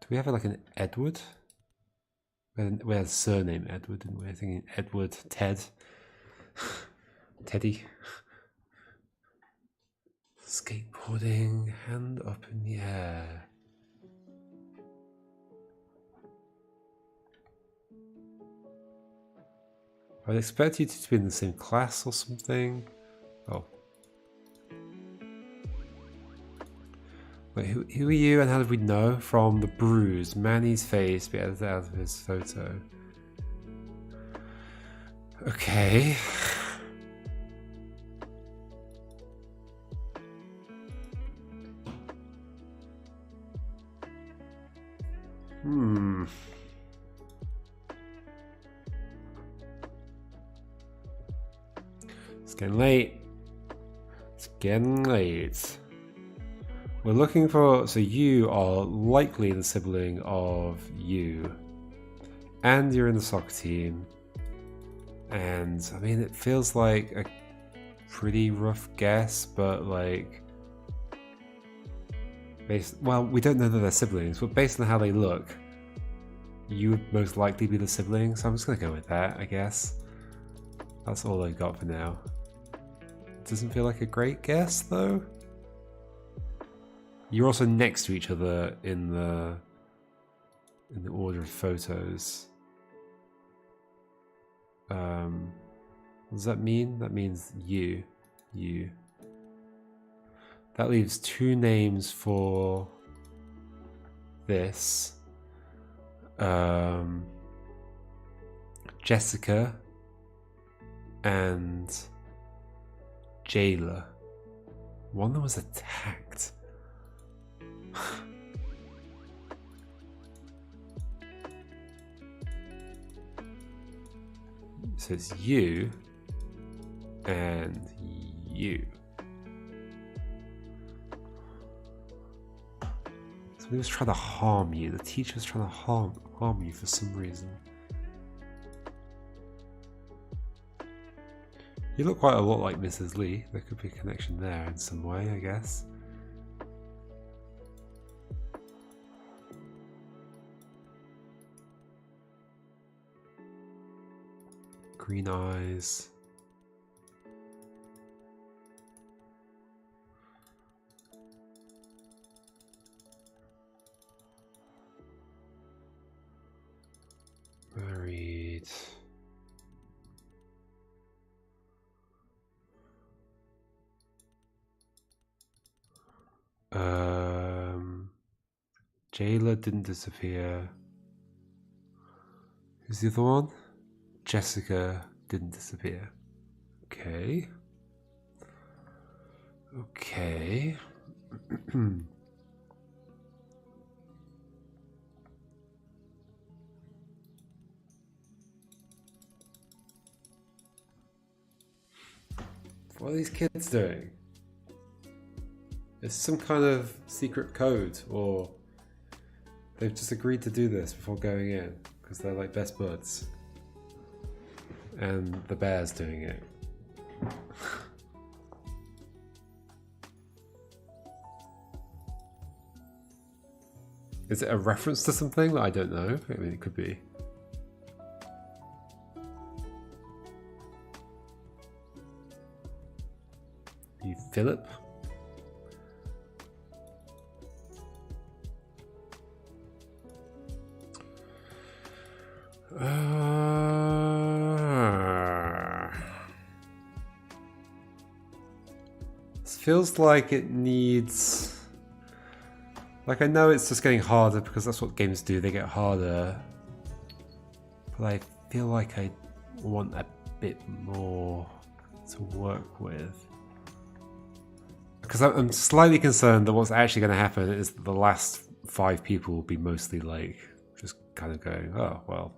Do we have like an Edward? We had a surname Edward, didn't we? I think Edward, Ted, Teddy. Skateboarding, hand up in the air. I'd expect you to be in the same class or something. Oh. Wait, who are you and how did we know? From the bruise, Manny's face be edited out of his photo. Okay. It's getting late. It's getting late. We're looking for... So you are likely the sibling of you. And you're in the soccer team. And, I mean, it feels like a pretty rough guess, but like... well, we don't know that they're siblings, but based on how they look, you would most likely be the sibling, so I'm just going to go with that, I guess. That's all I got for now. Doesn't feel like a great guess, though. You're also next to each other in the order of photos. What does that mean? That means you. That leaves two names for this. Jessica and Jayla. One that was attacked. So it's you and you. Somebody was trying to harm you. The teacher was trying to harm you for some reason. You look quite a lot like Mrs. Lee. There could be a connection there in some way, I guess. Green eyes. Married. Jayla didn't disappear. Who's the other one? Jessica didn't disappear. Okay. Okay. What are these kids doing? It's some kind of secret code, or they've just agreed to do this before going in because they're like best buds. And the bear's doing it. Is it a reference to something that I don't know? I mean, it could be. You Philip? This feels like it needs... Like, I know it's just getting harder because that's what games do, they get harder. But I feel like I want a bit more to work with. Because I'm slightly concerned that what's actually going to happen is that the last 5 people will be mostly like, just kind of going, oh, well,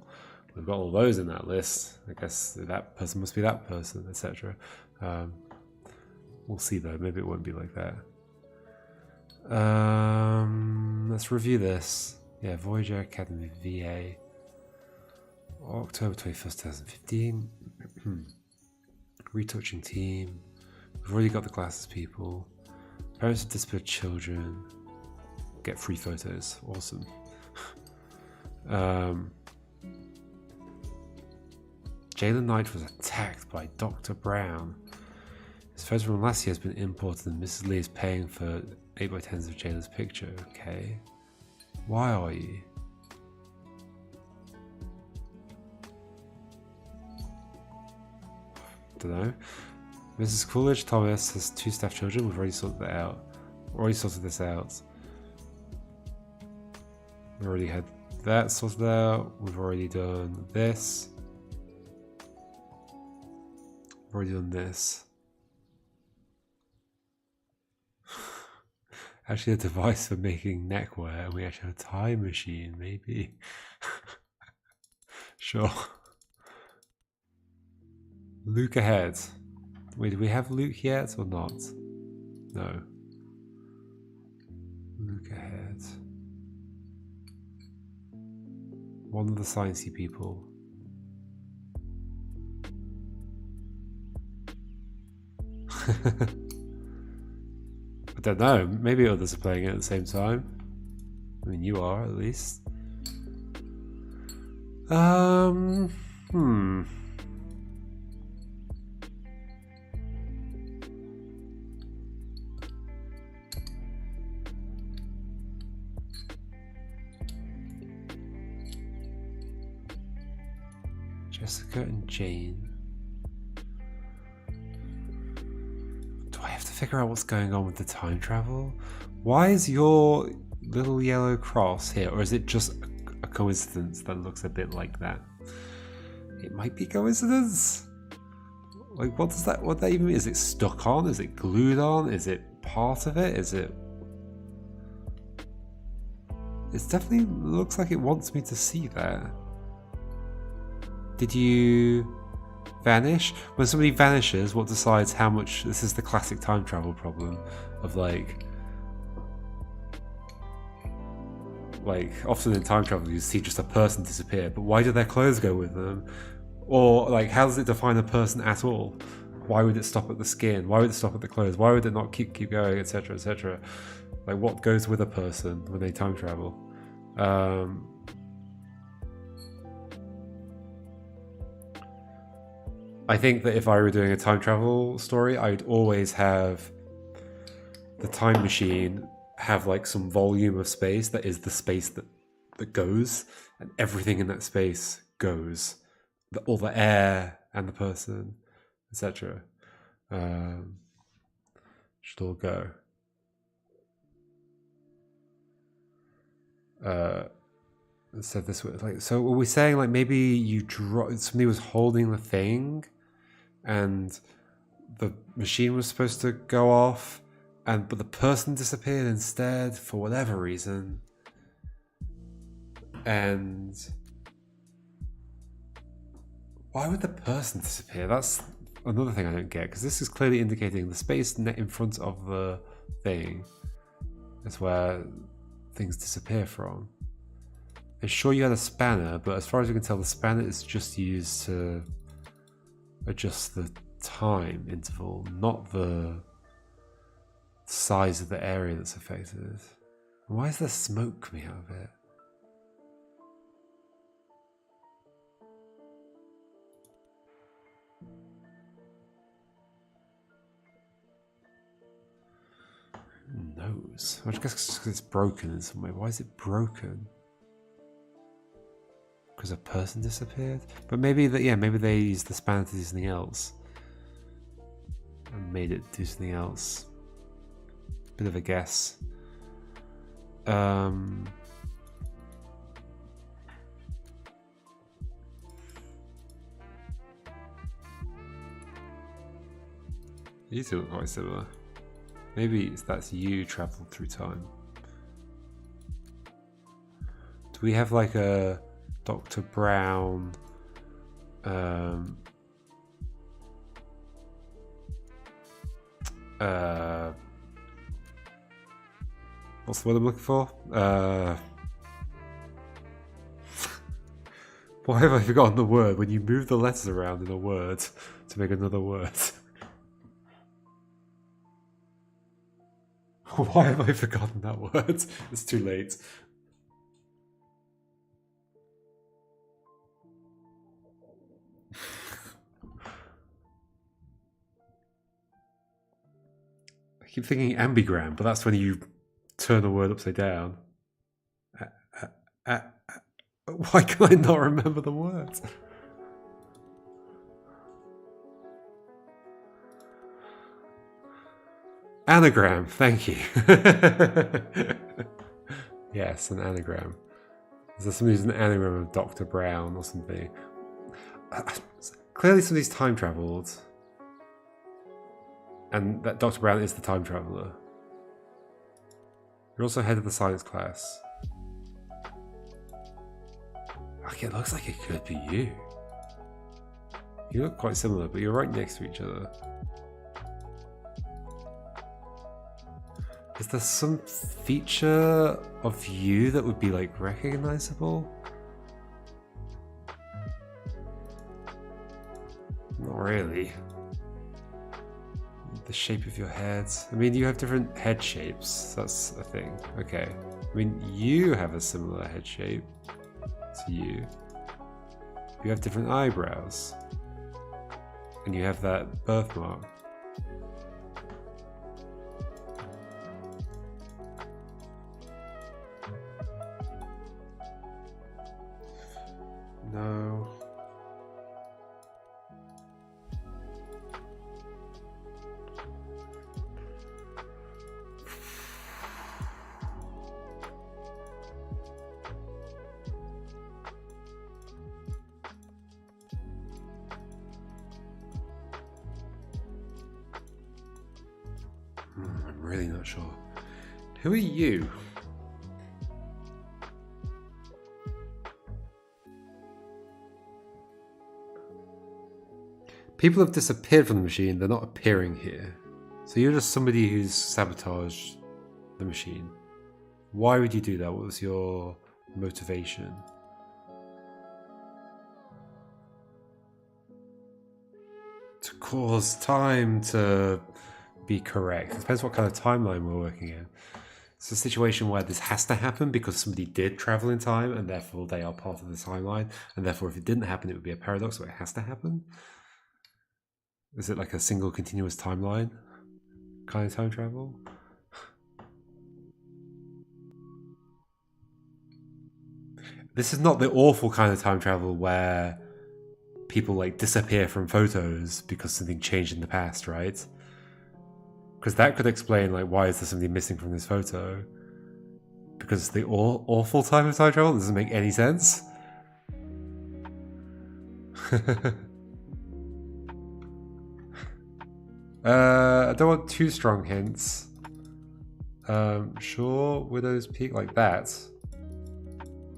we've got all those in that list. I guess that person must be that person, etc. We'll see though, maybe it won't be like that. Let's review this. Yeah, Voyager Academy VA. October 21st, 2015. Retouching team. We've already got the glasses people. Parents of disparate children. Get free photos. Awesome. Jalen Knight was attacked by Dr. Brown. His photo from last year has been imported and Mrs. Lee is paying for 8x10s of Jalen's picture. Okay. Why are you? Don't know. Mrs. Coolidge told us has 2 staff children. We've already sorted that out. This out. We already had that sorted out. We've already done this. We've already done this. Actually, a device for making neckwear, and we actually have a time machine, maybe. Sure. Luke ahead. Wait, do we have Luke yet or not? No. Luke ahead. One of the sciencey people. I don't know. Maybe others are playing it at the same time. I mean, you are at least. Jessica and Jane. Do I have to figure out what's going on with the time travel? Why is your little yellow cross here? Or is it just a coincidence that looks a bit like that? It might be coincidence. Like, what that even mean? Is it stuck on? Is it glued on? Is it part of it? Is it... It definitely looks like it wants me to see that. Did you vanish? When somebody vanishes, what decides how much... This is the classic time travel problem of like often in time travel you see just a person disappear, but why do their clothes go with them? Or like, how does it define a person at all? Why would it stop at the skin? Why would it stop at the clothes? Why would it not keep going, etc., etc.? Like, what goes with a person when they time travel? I think that if I were doing a time travel story, I'd always have the time machine have like some volume of space that is the space that goes, and everything in that space goes. All the air and the person, etc. Should all go. So this way, like, so were we saying like maybe somebody was holding the thing, and the machine was supposed to go off, but the person disappeared instead for whatever reason, and why would the person disappear? That's another thing I don't get, because this is clearly indicating the space in front of the thing is where things disappear from. And sure, you had a spanner, but as far as you can tell, the spanner is just used to adjust the time interval, not the size of the area that's affected. Why is there smoke coming out of it? Who knows? I guess it's broken in some way. Why is it broken? Because a person disappeared? But maybe maybe they used the spanner to do something else and made it do something else. Bit of a guess. You two look quite similar. Maybe that's you traveled through time. Do we have like a Dr. Brown what's the word I'm looking for? Why have I forgotten the word when you move the letters around in a word to make another word? Why have I forgotten that word? It's too late. keep thinking ambigram, but that's when you turn a word upside down. Why can I not remember the words? Anagram, thank you. Yes, an anagram. Is there somebody who's an anagram of Dr. Brown or something? Clearly somebody's time travelled. And that Dr. Brown is the time traveller. You're also head of the science class. Okay, it looks like it could be you. You look quite similar, but you're right next to each other. Is there some feature of you that would be like recognizable? Not really. The shape of your head. I mean, you have different head shapes. That's a thing. Okay. I mean, you have a similar head shape to you. You have different eyebrows. And you have that birthmark. No. I'm really not sure. Who are you? People have disappeared from the machine, they're not appearing here. So you're just somebody who's sabotaged the machine. Why would you do that? What was your motivation? To cause time to be correct. It depends what kind of timeline we're working in. It's a situation where this has to happen because somebody did travel in time and therefore they are part of the timeline, and therefore if it didn't happen it would be a paradox, so it has to happen. Is it like a single continuous timeline kind of time travel? This is not the awful kind of time travel where people like disappear from photos because something changed in the past, right? Because that could explain like why is there something missing from this photo? Because the awful type of time travel doesn't make any sense. I don't want too strong hints. Sure, Widow's Peak like that.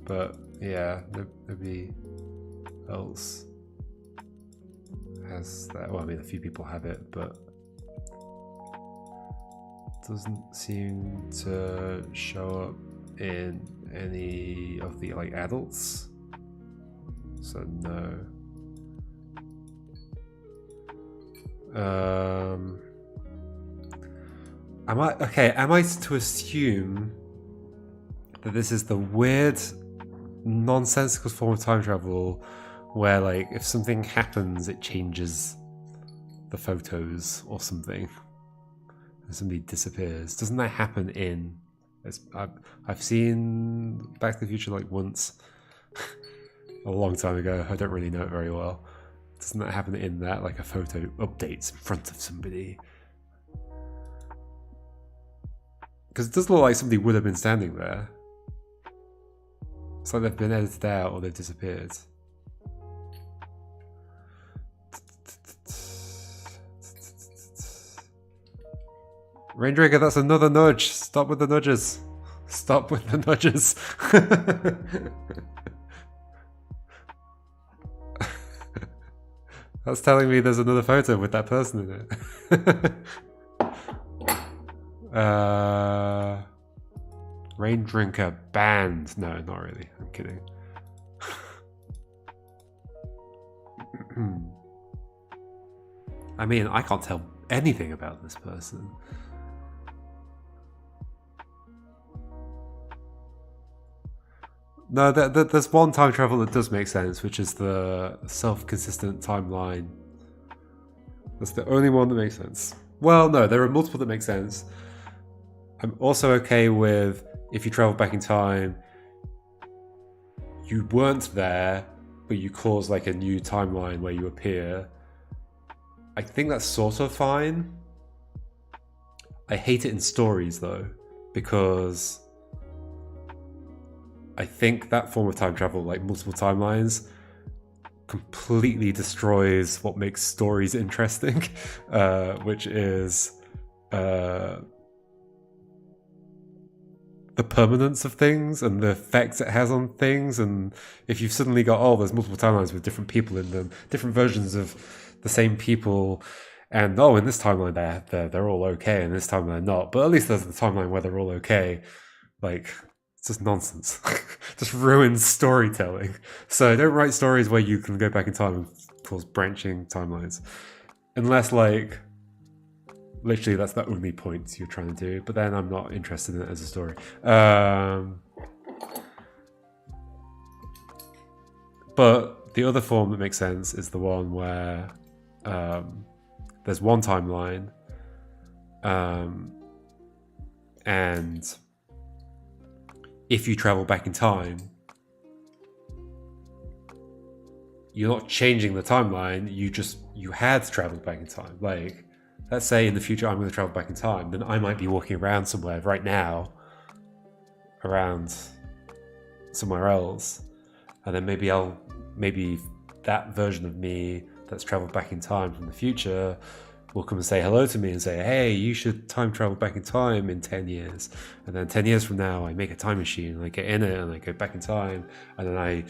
But yeah, nobody else has that. Well, I mean, a few people have it, but doesn't seem to show up in any of the like adults. So no. Am I to assume that this is the weird nonsensical form of time travel where like if something happens it changes the photos or something and somebody disappears? Doesn't that happen in I've seen Back to the Future like once a long time ago. I don't really know it very well. Doesn't that happen in that, like a photo updates in front of somebody? Because it does look like somebody would have been standing there. It's like they've been edited out or they've disappeared. Raindrigger, that's another nudge. Stop with the nudges. Stop with the nudges. That's telling me there's another photo with that person in it. Rain Drinker banned. No, not really. I'm kidding. I mean, I can't tell anything about this person. No, there's one time travel that does make sense, which is the self-consistent timeline. That's the only one that makes sense. Well, no, there are multiple that make sense. I'm also okay with if you travel back in time, you weren't there, but you cause like a new timeline where you appear. I think that's sort of fine. I hate it in stories though, because I think that form of time travel, like multiple timelines, completely destroys what makes stories interesting, which is the permanence of things and the effects it has on things. And if you've suddenly got, oh, there's multiple timelines with different people in them, different versions of the same people, and oh, in this timeline they're all okay, and this timeline they're not, but at least there's the timeline where they're all okay. Like, it's just nonsense. Just ruins storytelling. So don't write stories where you can go back in time and cause branching timelines, unless like literally that's the only point you're trying to do, but then I'm not interested in it as a story. But the other form that makes sense is the one where there's one timeline, and if you travel back in time, you're not changing the timeline, you had traveled back in time. Like, let's say in the future I'm going to travel back in time, then I might be walking around somewhere right now, around somewhere else, and then maybe that version of me that's traveled back in time from the future will come and say hello to me and say, hey, you should time travel back in time in 10 years. And then 10 years from now, I make a time machine and I get in it and I go back in time, and then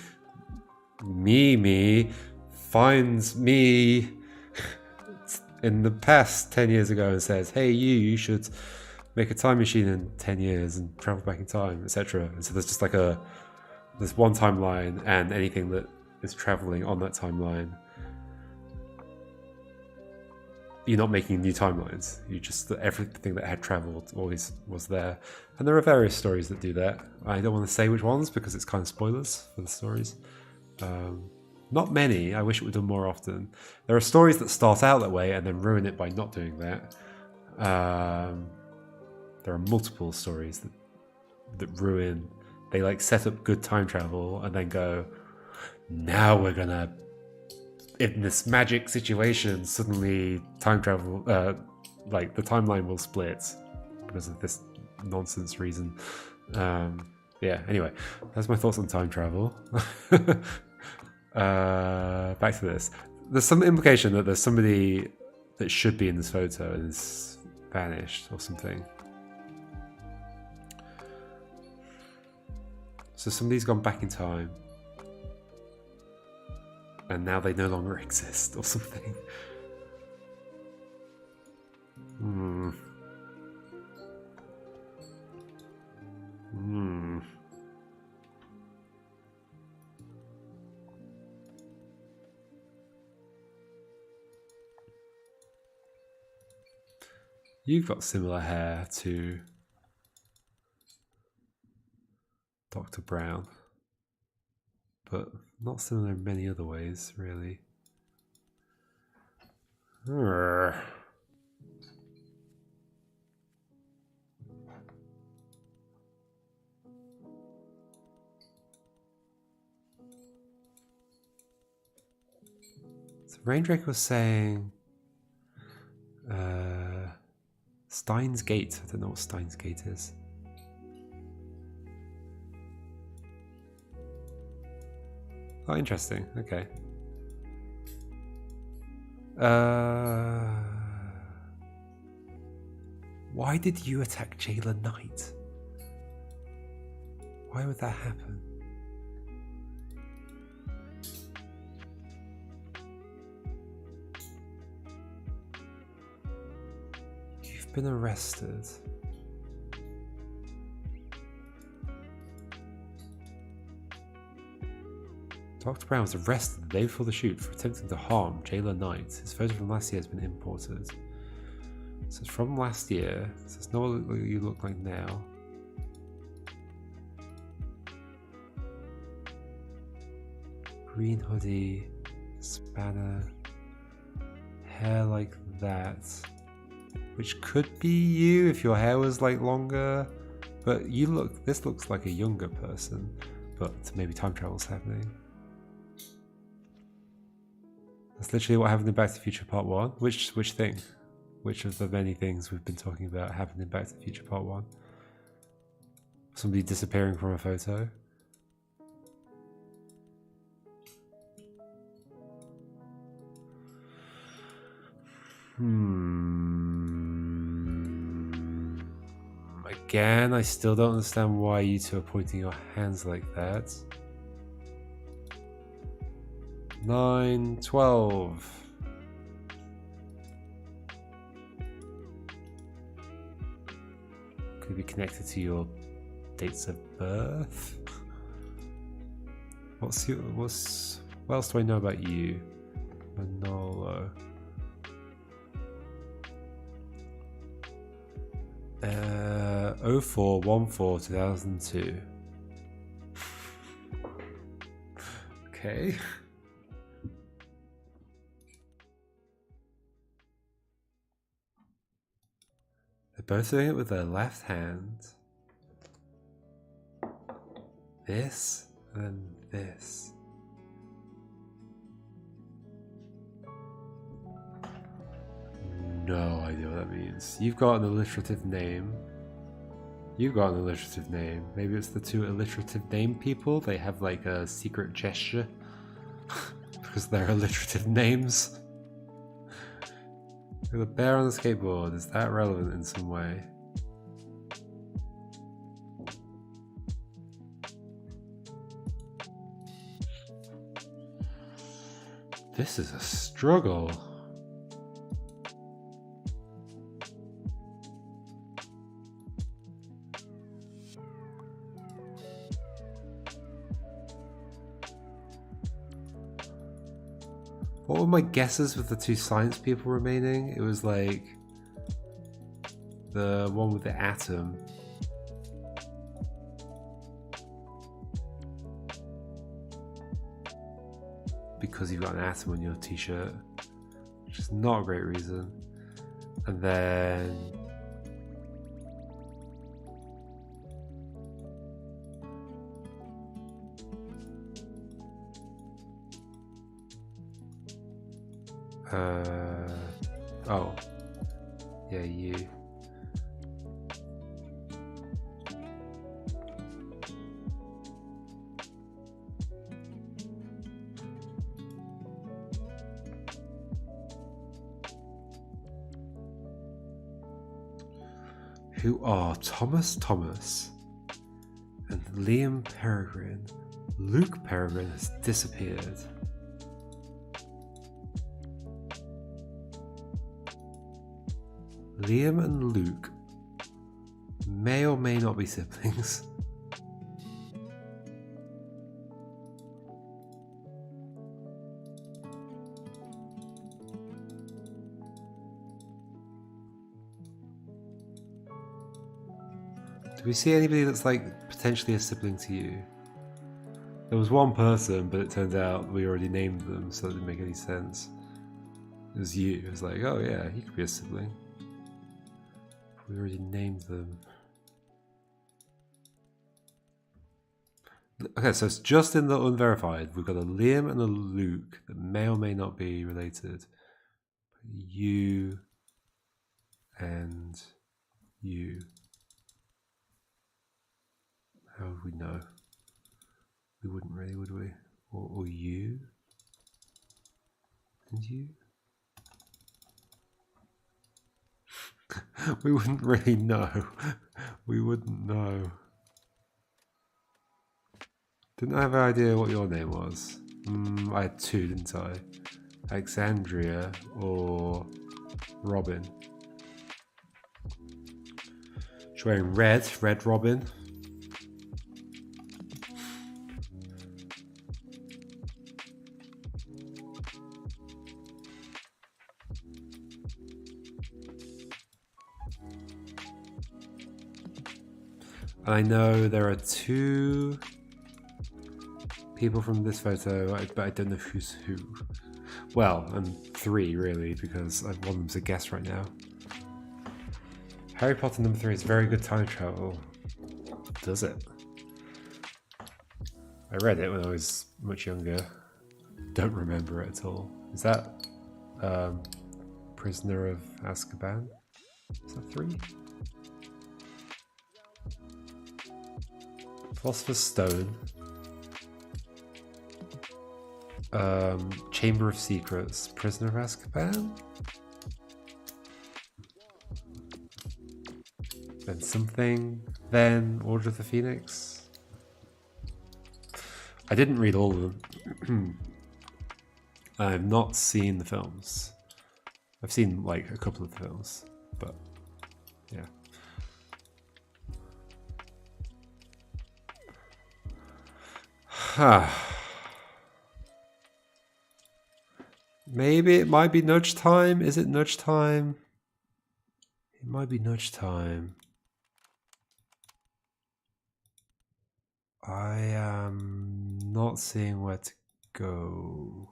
me finds me in the past 10 years ago and says, hey, you should make a time machine in 10 years and travel back in time, etc. And so there's just like there's one timeline, and anything that is traveling on that timeline, you're not making new timelines. You just, everything that had traveled always was there. And there are various stories that do that. I don't want to say which ones because it's kind of spoilers for the stories. Not many. I wish it would done more often. There are stories that start out that way and then ruin it by not doing that. There are multiple stories that ruin. They like set up good time travel and then go, now we're gonna, in this magic situation, suddenly time travel, like the timeline will split because of this nonsense reason. Yeah, anyway, that's my thoughts on time travel. Back to this. There's some implication that there's somebody that should be in this photo and is vanished or something. So somebody's gone back in time and now they no longer exist or something. You've got similar hair to Dr. Brown, but not similar in many other ways, really. So Raindrake was saying Steins Gate. I don't know what Steins Gate is. Oh, interesting. Okay. Why did you attack Jailer Knight? Why would that happen? You've been arrested. Dr. Brown was arrested the day before the shoot for attempting to harm Jailer Knight. His photo from last year has been imported. So it's from last year. So it's not what you look like now. Green hoodie, spanner, hair like that. which could be you if your hair was like longer. But this looks like a younger person, but maybe time travel's happening. That's literally what happened in Back to the Future Part 1. Which thing? Which of the many things we've been talking about happened in Back to the Future Part 1? Somebody disappearing from a photo? Again, I still don't understand why you two are pointing your hands like that. 9, 12. Could be connected to your dates of birth. What else do I know about you? Manolo. 0414-2002. Okay. They're both doing it with their left hand. This and then this. No idea what that means. You've got an alliterative name. You've got an alliterative name. Maybe it's the two alliterative name people. They have like a secret gesture because they're alliterative names. The bear on the skateboard, is that relevant in some way? This is a struggle. What were my guesses with the two science people remaining? It was like the one with the atom. Because you've got an atom on your t-shirt, which is not a great reason. And then oh, yeah, you. Who are Thomas and Liam Peregrine? Luke Peregrine has disappeared. Liam and Luke may or may not be siblings. Do we see anybody that's like potentially a sibling to you? There was one person, but it turned out we already named them, so it didn't make any sense. It was you. It was like, oh yeah, he could be a sibling. We already named them. Okay, so it's just in the unverified. We've got a Liam and a Luke that may or may not be related. You and you. How would we know? We wouldn't really, would we? Or you and you? We wouldn't really know. We wouldn't know. Didn't I have an idea what your name was? I had two, didn't I? Alexandria or Robin. She's wearing red Robin. And I know there are two people from this photo, but I don't know who's who. Well, and three really, because one of them's a guess right now. Harry Potter #3 is very good time travel. Does it? I read it when I was much younger. Don't remember it at all. Is that Prisoner of Azkaban? Is that 3? Philosopher's Stone. Chamber of Secrets. Prisoner of Azkaban? Then something. Then Order of the Phoenix. I didn't read all of them. I've not seen the films. I've seen like a couple of the films, but yeah. Maybe it might be nudge time. Is it nudge time? It might be nudge time. I am not seeing where to go.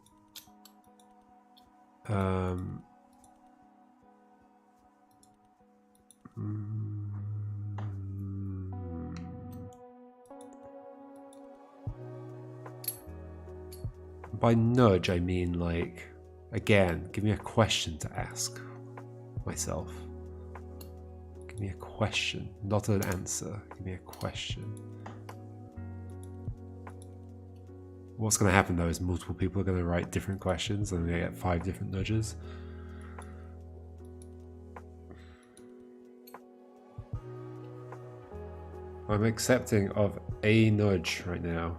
By nudge, I mean like, again, give me a question to ask myself. Give me a question, not an answer. Give me a question. What's going to happen though is multiple people are going to write different questions and they get 5 different nudges. I'm accepting of a nudge right now.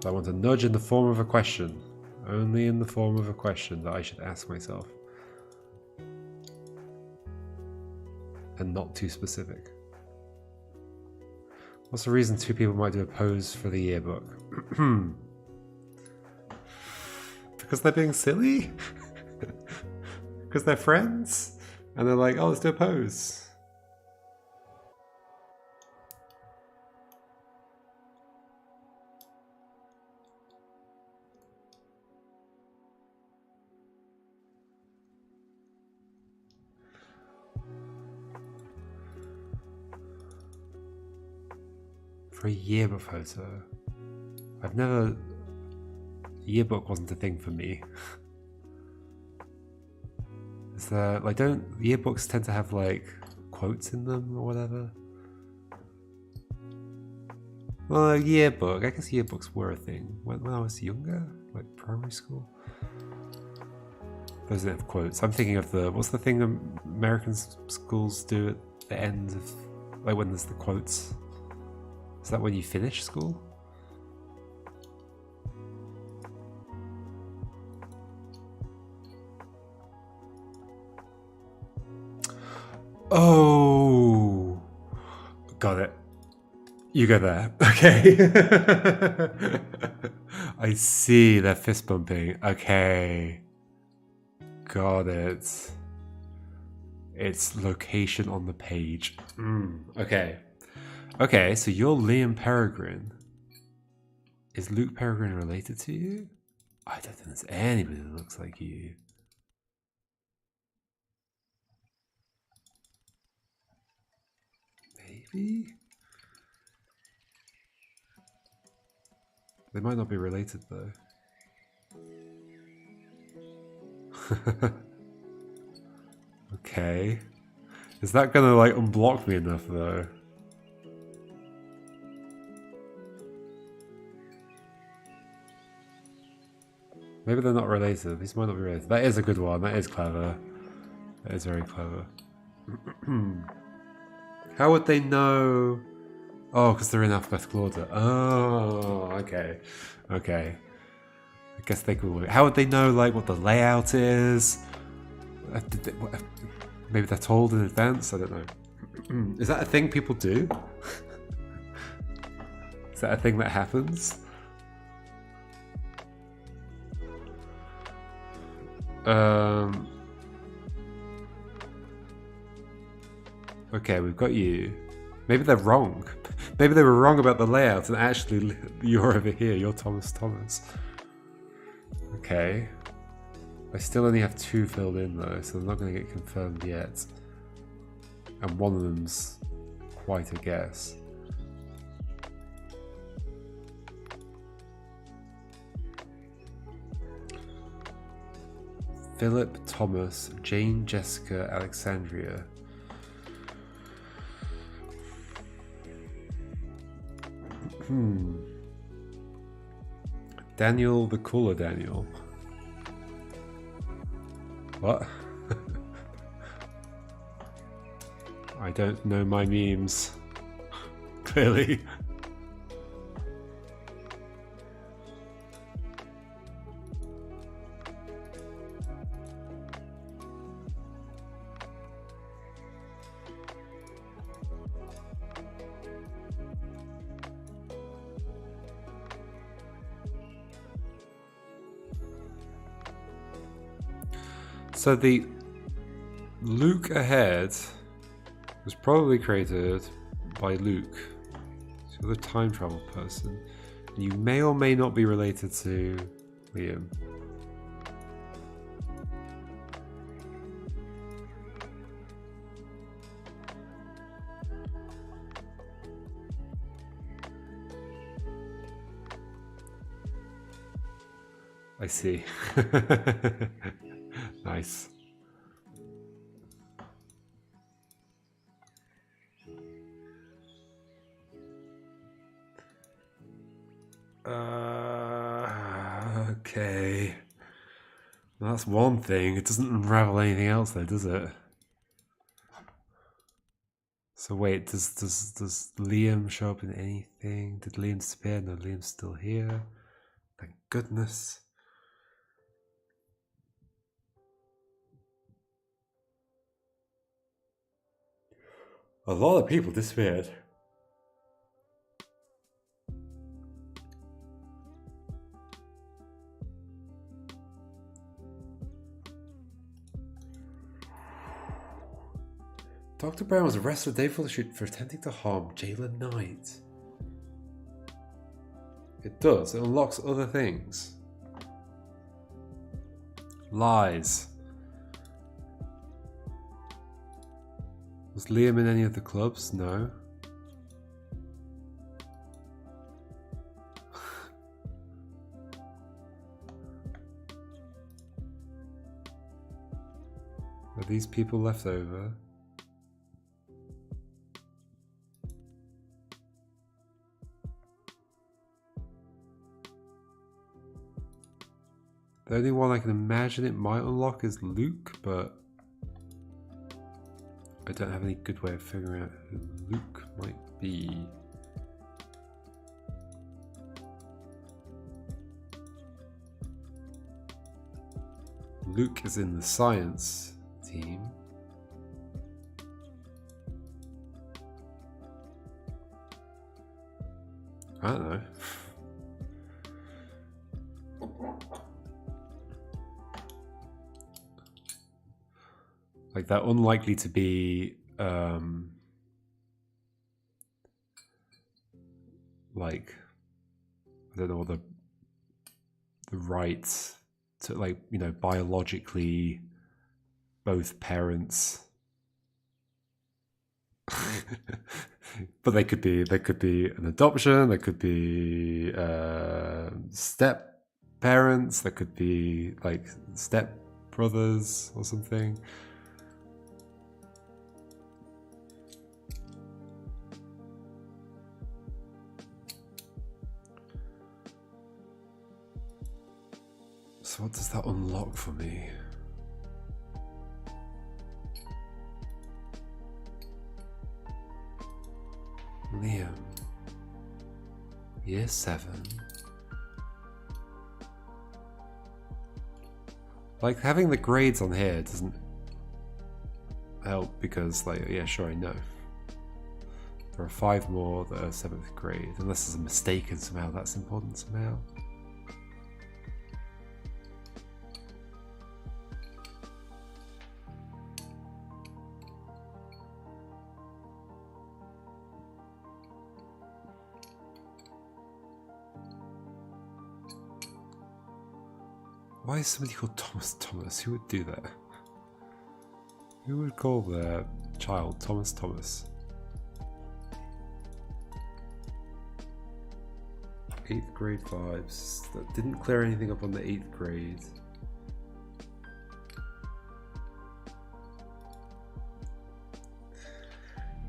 I want a nudge in the form of a question. Only in the form of a question that I should ask myself. And not too specific. What's the reason 2 people might do a pose for the yearbook? Because they're being silly? Because they're friends? And they're like, oh, let's do a pose. For a yearbook photo. I've never... Yearbook wasn't a thing for me. Is there... Like, don't yearbooks tend to have, like, quotes in them or whatever? Well, a yearbook. I guess yearbooks were a thing. When I was younger? Like, primary school? Those don't have quotes. I'm thinking of the... What's the thing American schools do at the end of... Like, when there's the quotes? Is that when you finish school? Oh, got it. You go there. Okay. I see, they're fist bumping. Okay. Got it. It's location on the page. Okay. Okay, so you're Liam Peregrine. Is Luke Peregrine related to you? I don't think there's anybody that looks like you. Maybe? They might not be related though. Okay. Is that gonna like unblock me enough though? Maybe they're not related. These might not be related. That is a good one. That is clever. That is very clever. How would they know? Oh, because they're in alphabetical order. Oh, okay. Okay. I guess they could. How would they know, like, what the layout is? Maybe they're told in advance? I don't know. Is that a thing people do? Is that a thing that happens? Okay, we've got you. Maybe they're wrong. Maybe they were wrong about the layout, and actually you're over here. You're Thomas. Okay. I still only have 2 filled in though, so they're not going to get confirmed yet. And one of them's quite a guess. Philip, Thomas, Jane, Jessica, Alexandria. Daniel, the cooler Daniel. What? I don't know my memes. Clearly. So the Luke ahead was probably created by Luke, so the time travel person. You may or may not be related to Liam. I see. Nice. Okay. Well, that's one thing. It doesn't unravel anything else though, does it? So wait, does Liam show up in anything? Did Liam disappear? No, Liam's still here. Thank goodness. A lot of people disappeared. Dr. Brown was arrested day for attempting to harm Jalen Knight. It does. It unlocks other things. Lies. Was Liam in any of the clubs? No. Are these people left over? The only one I can imagine it might unlock is Luke, but I don't have any good way of figuring out who Luke might be. Luke is in the science team. I don't know. Like, they're unlikely to be like, I don't know what the rights to, like, you know, biologically both parents. But they could be an adoption, they could be step parents, they could be like step brothers or something. So what does that unlock for me? Liam, year 7. Like, having the grades on here doesn't help because, like, yeah, sure, I know. There are 5 more that are 7th grade, unless there's a mistake and somehow that's important somehow. Why is somebody called Thomas Thomas? Who would do that? Who would call their child Thomas Thomas? 8th grade vibes. That didn't clear anything up on the 8th grade.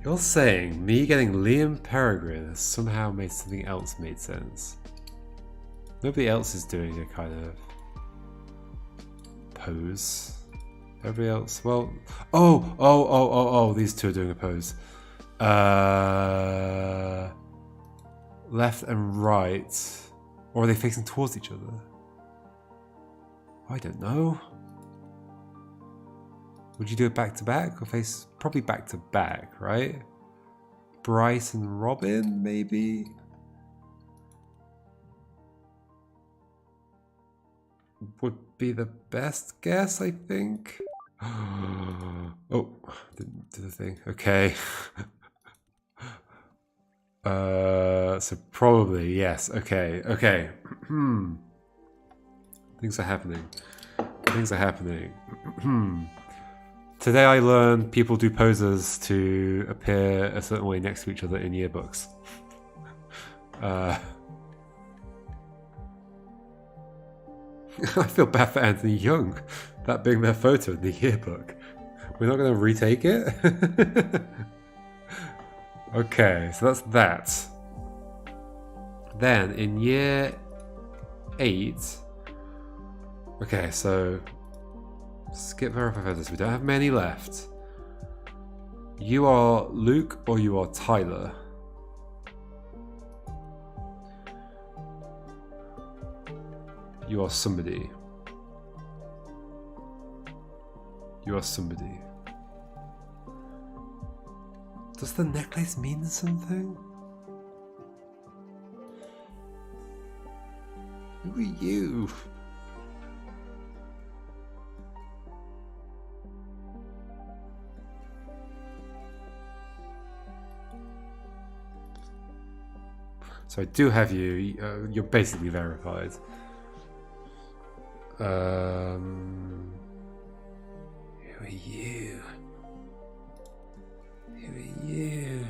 You're saying me getting Liam Peregrine has somehow made something else made sense. Nobody else is doing a kind of pose. Everybody else, well, oh, these two are doing a pose. Left and right, or are they facing towards each other? I don't know. Would you do it back to back or face probably back to back, right? Bryce and Robin, maybe. Would be the best guess, I think. Oh, didn't do the thing. Okay. So probably yes. Okay. Okay. Things are happening. Things are happening. Today I learned people do poses to appear a certain way next to each other in yearbooks. I feel bad for Anthony Young, that being their photo in the yearbook. We're not going to retake it? Okay, so that's that. Then in year 8, okay, so skip verify photos. We don't have many left. You are Luke or you are Tyler? You are somebody. You are somebody. Does the necklace mean something? Who are you? So I do have you. You're basically verified. Who are you? Who are you?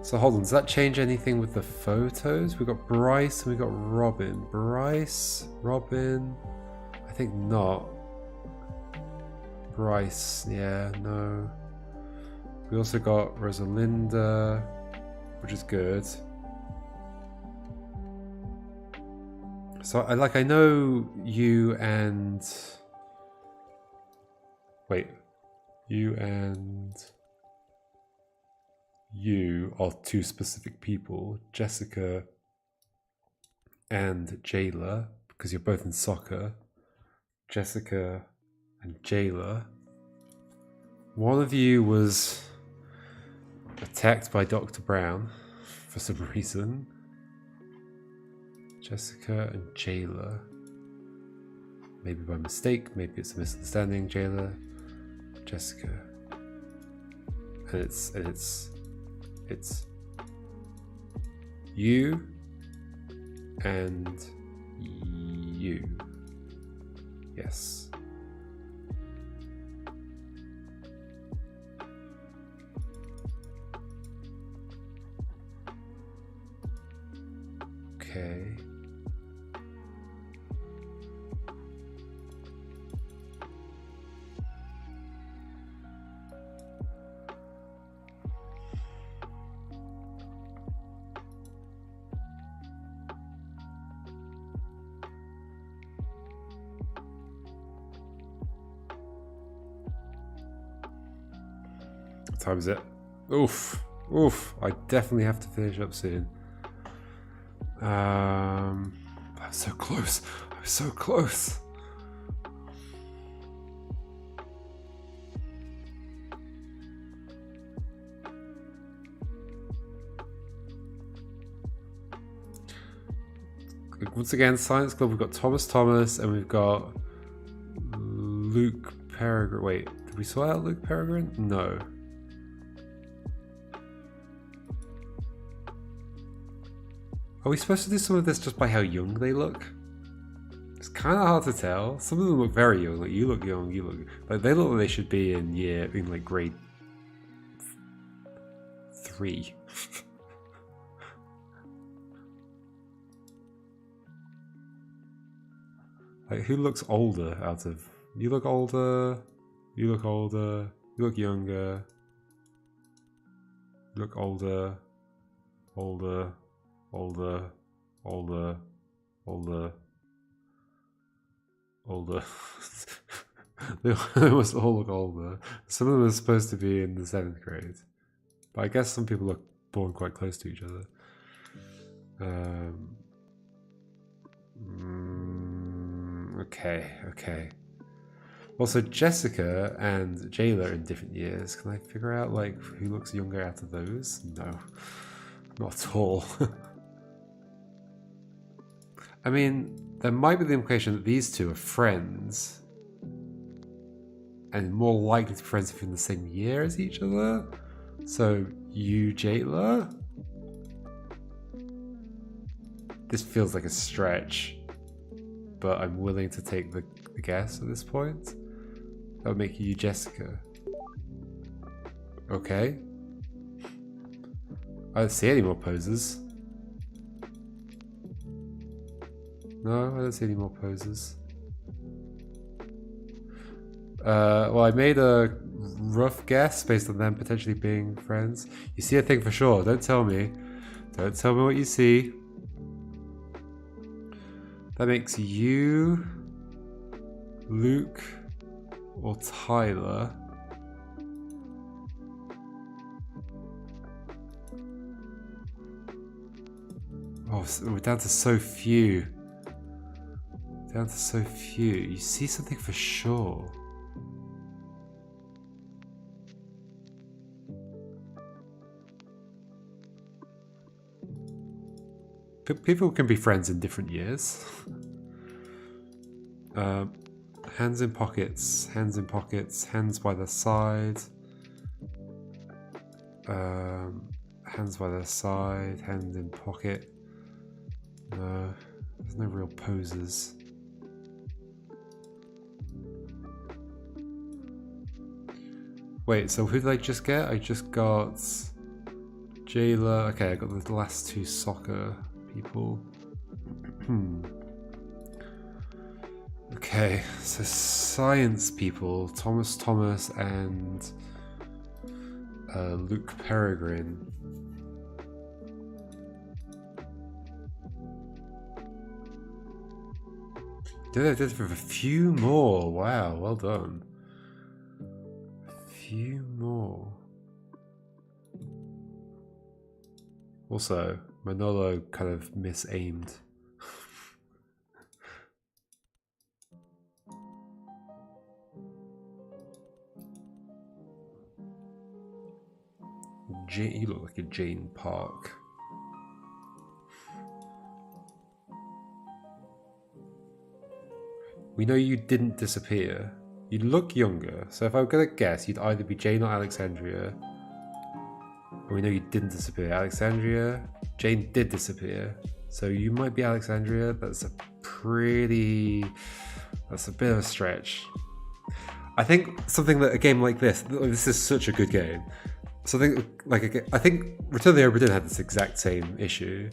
So hold on, does that change anything with the photos? We got Bryce and we got Robin. Bryce, Robin, I think not. Bryce, yeah, no. We also got Rosalinda, which is good. So I know you and you are two specific people, Jessica and Jayla, because you're both in soccer. Jessica and Jayla. One of you was attacked by Dr. Brown for some reason. Jessica and Jayla. Maybe by mistake, maybe it's a misunderstanding. Jayla, Jessica. And it's you and you. Yes. Okay. What time is it? Oof. I definitely have to finish up soon. I was so close. I was so close. Once again, Science Club, we've got Thomas, and we've got Luke Peregrine. Wait, did we sort out Luke Peregrine? No. Are we supposed to do some of this just by how young they look? It's kind of hard to tell. Some of them look very young. Like, you look young, you look... Like, they look like they should be in like, grade 3. Like, who looks older out of... You look older, you look older, you look younger, you look older, older, older, older, older, older. They almost all look older. Some of them are supposed to be in the 7th grade. But I guess some people are born quite close to each other. Okay. Also, Jessica and Jayla are in different years. Can I figure out, like, who looks younger out of those? No. Not at all. I mean, there might be the implication that these two are friends. And more likely to be friends if in the same year as each other. So, you, Jayla? This feels like a stretch. But I'm willing to take the guess at this point. That would make you Jessica. Okay. I don't see any more poses. No, I don't see any more poses. Well, I made a rough guess based on them potentially being friends. You see a thing for sure. Don't tell me. Don't tell me what you see. That makes you, Luke, or Tyler. Oh, we're down to so few. Down to so few. You see something for sure. People can be friends in different years. Hands in pockets, hands in pockets, hands by their side. Hands by their side, hand in pocket. No, there's no real poses. Wait, so who did I just get? I just got Jayla. Okay, I got the last two soccer people. Okay, so science people, Thomas and Luke Peregrine. Did it for a few more. Wow, well done. A few more. Also, Manolo kind of misaimed. You look like a Jane Park. We know you didn't disappear. You look younger, so if I'm gonna guess, you'd either be Jane or Alexandria. And we know you didn't disappear. Alexandria, Jane did disappear. So you might be Alexandria. That's a bit of a stretch. I think something that a game like this is such a good game. Something like, I think Return of the Obra Dinn had this exact same issue,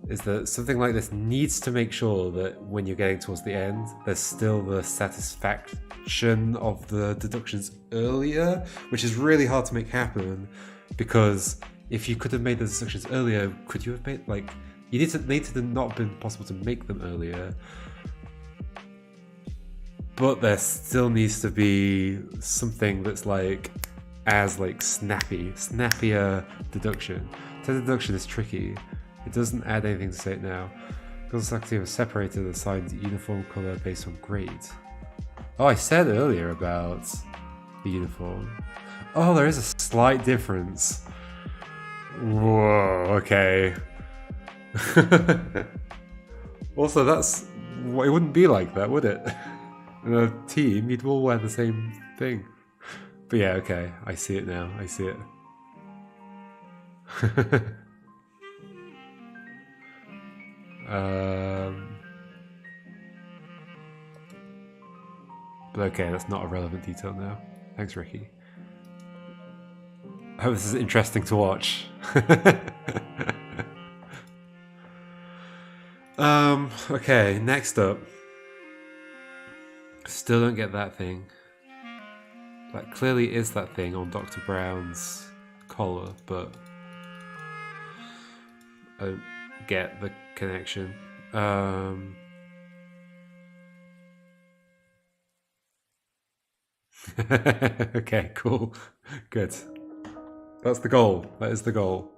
is that something like this needs to make sure that when you're getting towards the end, there's still the satisfaction of the deductions earlier, which is really hard to make happen, because if you could have made the deductions earlier, could you have made, like, you need to not have been possible to make them earlier, but there still needs to be something that's like, as like snappier deduction. So deduction is tricky. It doesn't add anything to say it now. Because faculty was separated and assigned uniform colour based on grade. Oh, I said earlier about the uniform. Oh, there is a slight difference. Whoa, okay. Also, that's it wouldn't be like that, would it? In a team, you'd all wear the same thing. But yeah, okay, I see it now. I see it. But okay, that's not a relevant detail now. Thanks, Ricky. I hope this is interesting to watch. Okay, next up. Still don't get that thing. That clearly is that thing on Dr. Brown's collar, but I don't get the connection. Okay, cool. Good. That's the goal. That is the goal.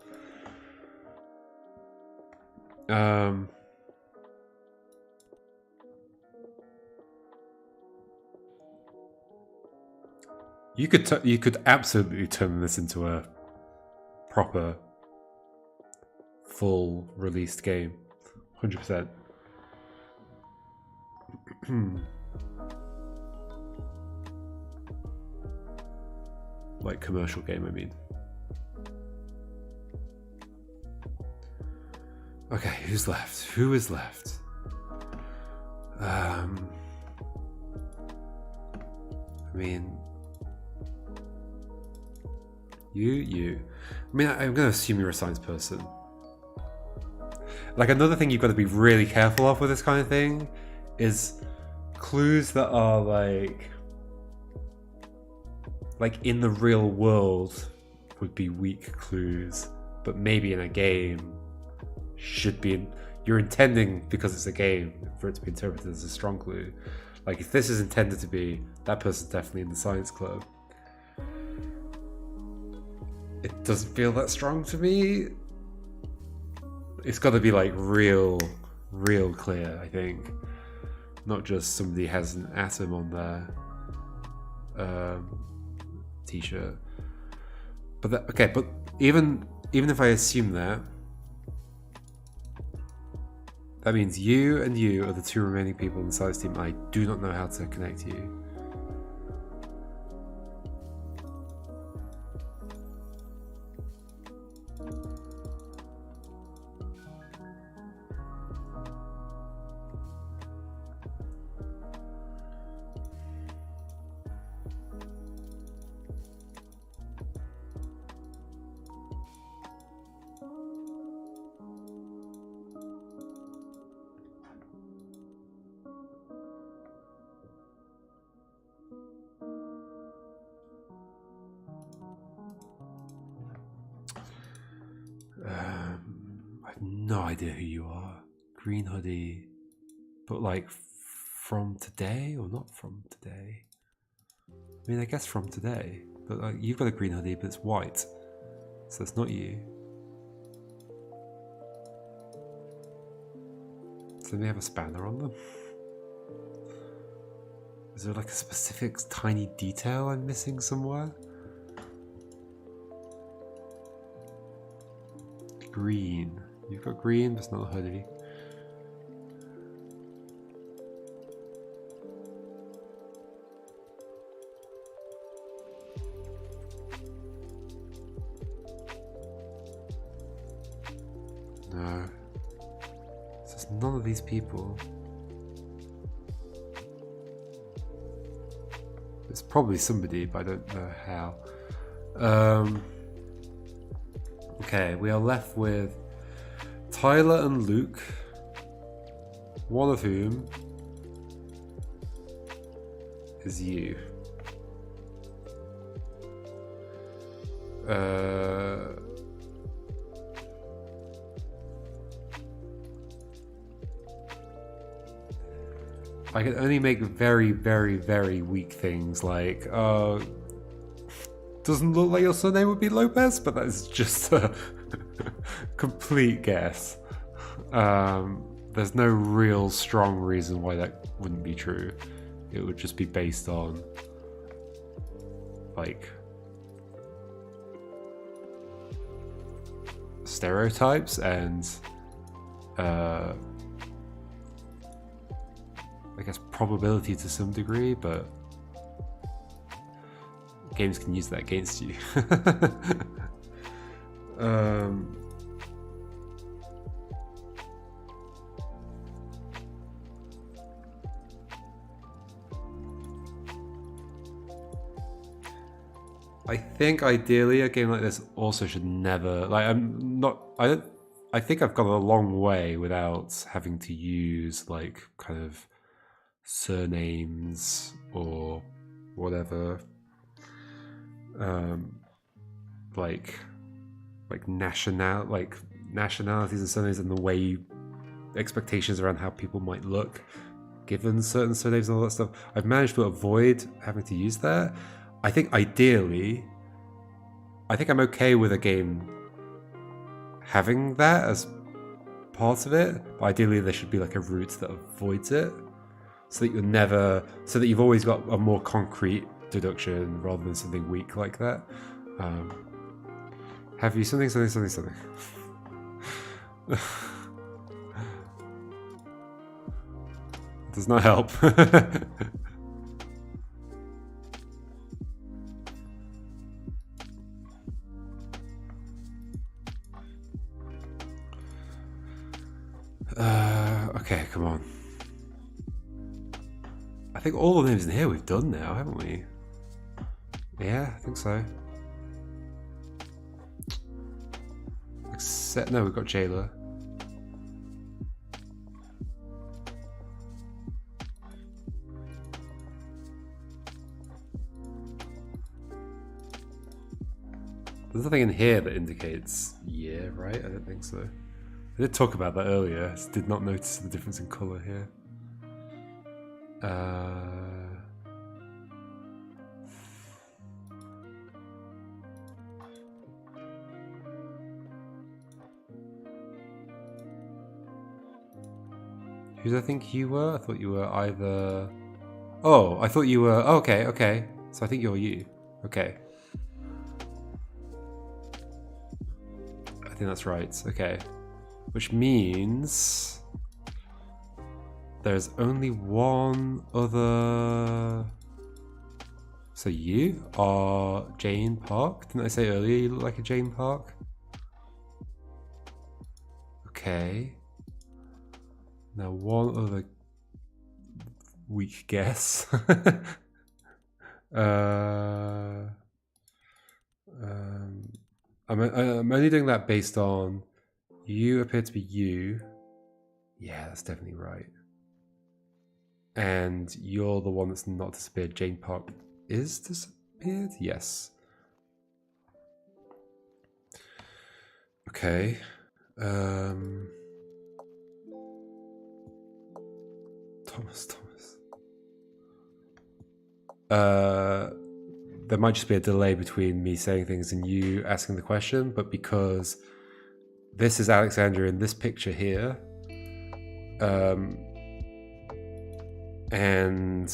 You could absolutely turn this into a proper, full released game, 100%. Like commercial game, I mean. Okay, who's left? Who is left? I mean, you. I mean, I'm going to assume you're a science person. Like, another thing you've got to be really careful of with this kind of thing is clues that are like in the real world would be weak clues, but maybe in a game should be you're intending, because it's a game, for it to be interpreted as a strong clue. Like, if this is intended to be that person's definitely in the science club, it doesn't feel that strong to me. It's got to be like real clear, I think, not just somebody has an atom on their t-shirt. But okay, but even if I assume that means you and you are the two remaining people in the science team. I do not know how to connect you. I have no idea who you are. Green hoodie, but like from today or not from today? I mean, I guess from today, but like, you've got a green hoodie, but it's white, so it's not you. So they have a spanner on them. Is there like a specific tiny detail I'm missing somewhere? Green. You've got green, but it's not a hoodie. No. It's just none of these people. It's probably somebody, but I don't know how. Okay, we are left with Tyler and Luke, one of whom is you. I can only make very, very, very weak things like, doesn't look like your surname would be Lopez, but that is just a complete guess. There's no real strong reason why that wouldn't be true. It would just be based on like stereotypes and I guess, probability to some degree, but games can use that against you. I think ideally a game like this also should never, like, I think I've gone a long way without having to use like kind of surnames or whatever, like nationalities and surnames, and the way expectations around how people might look given certain surnames and all that stuff. I've managed to avoid having to use that. I think ideally, I think I'm okay with a game having that as part of it, but ideally there should be like a route that avoids it, so that so that you've always got a more concrete deduction rather than something weak like that. Have you something? Does not help. Okay, come on. I think all the names in here we've done now, haven't we? Yeah, I think so. Except, no, we've got Jailer. There's nothing in here that indicates year, right? I don't think so. I did talk about that earlier. I just did not notice the difference in colour here. Who did I think you were? I thought you were either... Oh, I thought you were... Oh, okay, okay. So I think you're you. Okay. I think that's right. Okay. Which means... there's only one other... So you are Jane Park? Didn't I say earlier you look like a Jane Park? Okay. Now one other weak guess. I'm only doing that based on you appear to be you. Yeah, that's definitely right. And you're the one that's not disappeared. Jane Park is disappeared? Yes. Okay. Thomas. There might just be a delay between me saying things and you asking the question, but because this is Alexandria in this picture here, and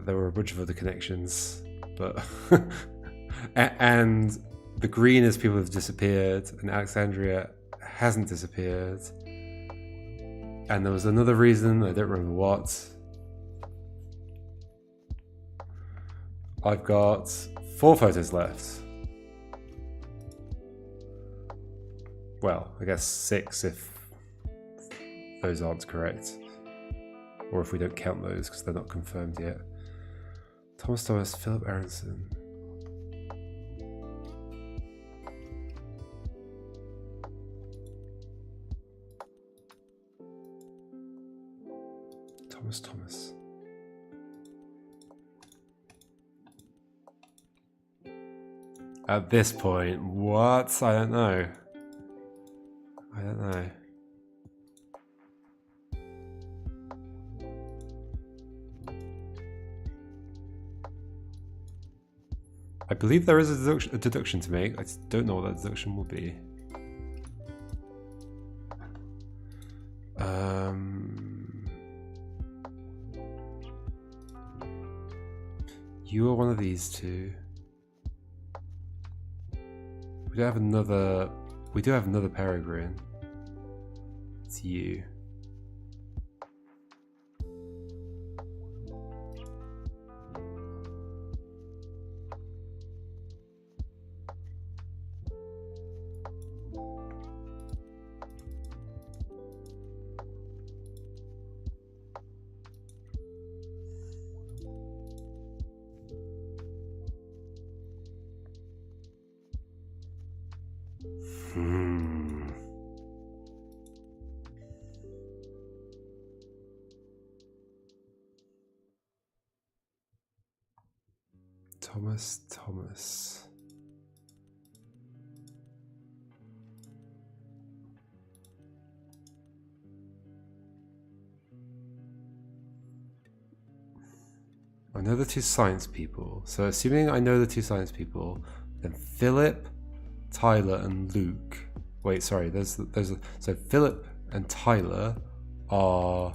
there were a bunch of other connections, but and the green is people have disappeared, and Alexandria hasn't disappeared, and there was another reason, I don't remember what. I've got 4 photos left. Well, I guess 6 if those aren't correct. Or if we don't count those because they're not confirmed yet. Thomas, Philip Aronson. Thomas. At this point, what? I don't know. I believe there is a deduction to make. I just don't know what that deduction will be. You are one of these two. We do have another Peregrine. It's you. Thomas. I know the two science people. So assuming I know the two science people, then Philip, Tyler, and Luke. Wait, sorry. So Philip and Tyler are.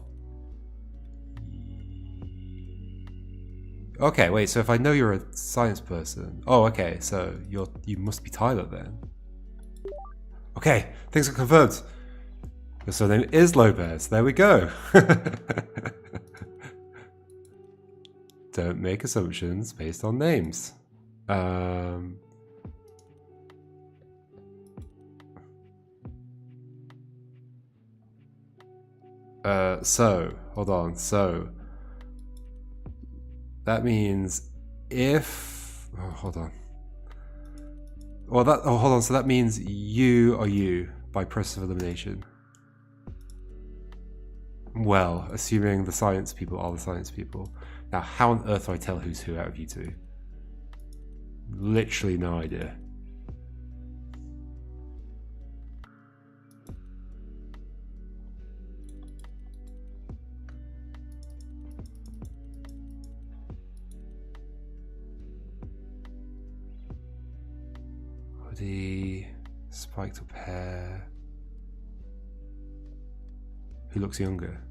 Okay, wait. So if I know you're a science person, oh, okay. So you must be Tyler then. Okay, things are confirmed. Your surname is Lopez. There we go. Don't make assumptions based on names. So hold on. So that means if hold on. Well, hold on. So that means you are you by process of elimination. Well, assuming the science people are the science people. Now, how on earth do I tell who's who out of you two? Literally no idea. Hoodie, spiked up hair. Who looks younger?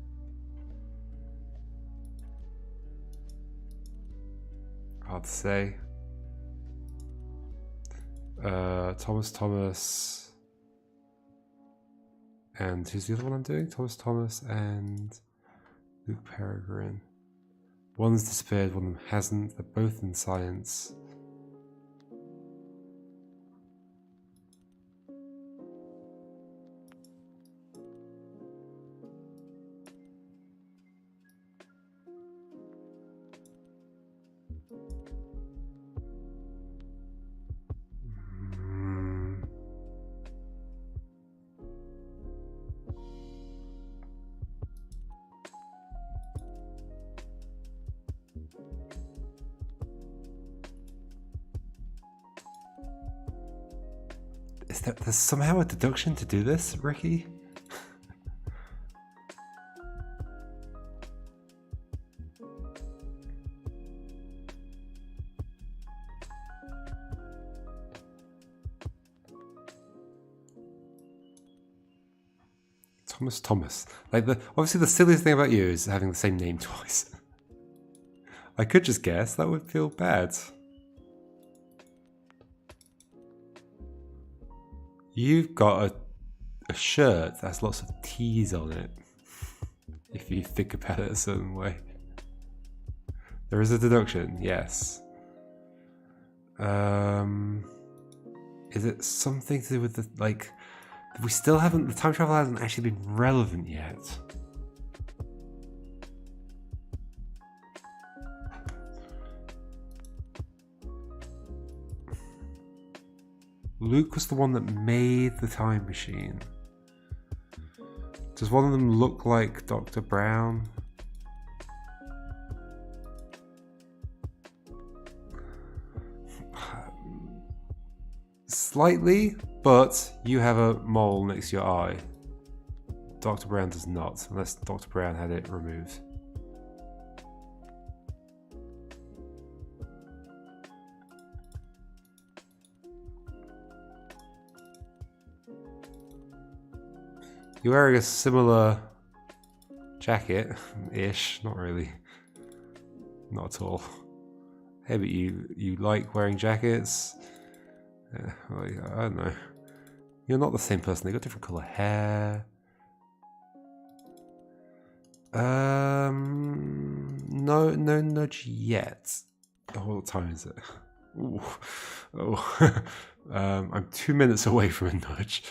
Hard to say. Thomas. And who's the other one I'm doing? Thomas and Luke Peregrine. One's disappeared, one of them hasn't. They're both in science. There's somehow a deduction to do this, Ricky? Thomas. Like obviously the silliest thing about you is having the same name twice. I could just guess, that would feel bad. You've got a shirt that has lots of T's on it. If you think about it a certain way. There is a deduction, yes. Is it something to do with the, like, we still haven't, the time travel hasn't actually been relevant yet. Luke was the one that made the time machine. Does one of them look like Dr. Brown? Slightly, but you have a mole next to your eye. Dr. Brown does not, unless Dr. Brown had it removed. You're wearing a similar jacket-ish, not really. Not at all. Hey, but you like wearing jackets? Yeah, well, I don't know. You're not the same person. They got different color hair. No nudge yet. Oh, what time is it? Ooh. Oh, I'm 2 minutes away from a nudge.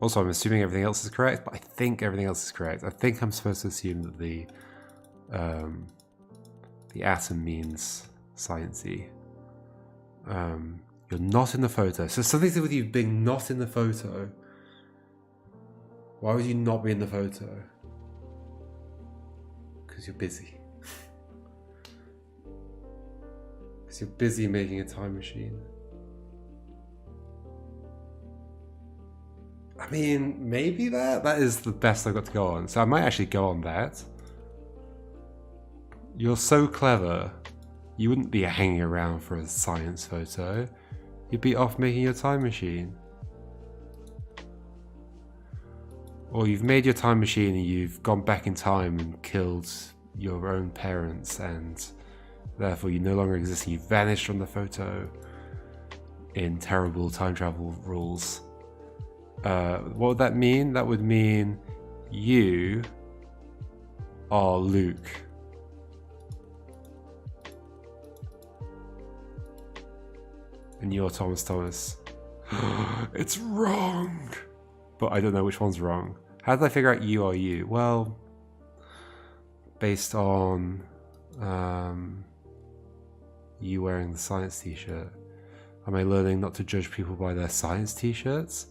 Also, I'm assuming everything else is correct, but I think everything else is correct. I think I'm supposed to assume that the The atom means sciencey. You're not in the photo. So something to do with you being not in the photo. Why would you not be in the photo? Because you're busy. Because you're busy making a time machine. I mean, maybe that is the best I've got to go on. So I might actually go on that. You're so clever. You wouldn't be hanging around for a science photo. You'd be off making your time machine. Or you've made your time machine and you've gone back in time and killed your own parents, and therefore you no longer exist and you vanished from the photo in terrible time travel rules. What would that mean? That would mean you are Luke. And you're Thomas. It's wrong! But I don't know which one's wrong. How did I figure out you are you? Well, based on you wearing the science t-shirt. Am I learning not to judge people by their science t-shirts?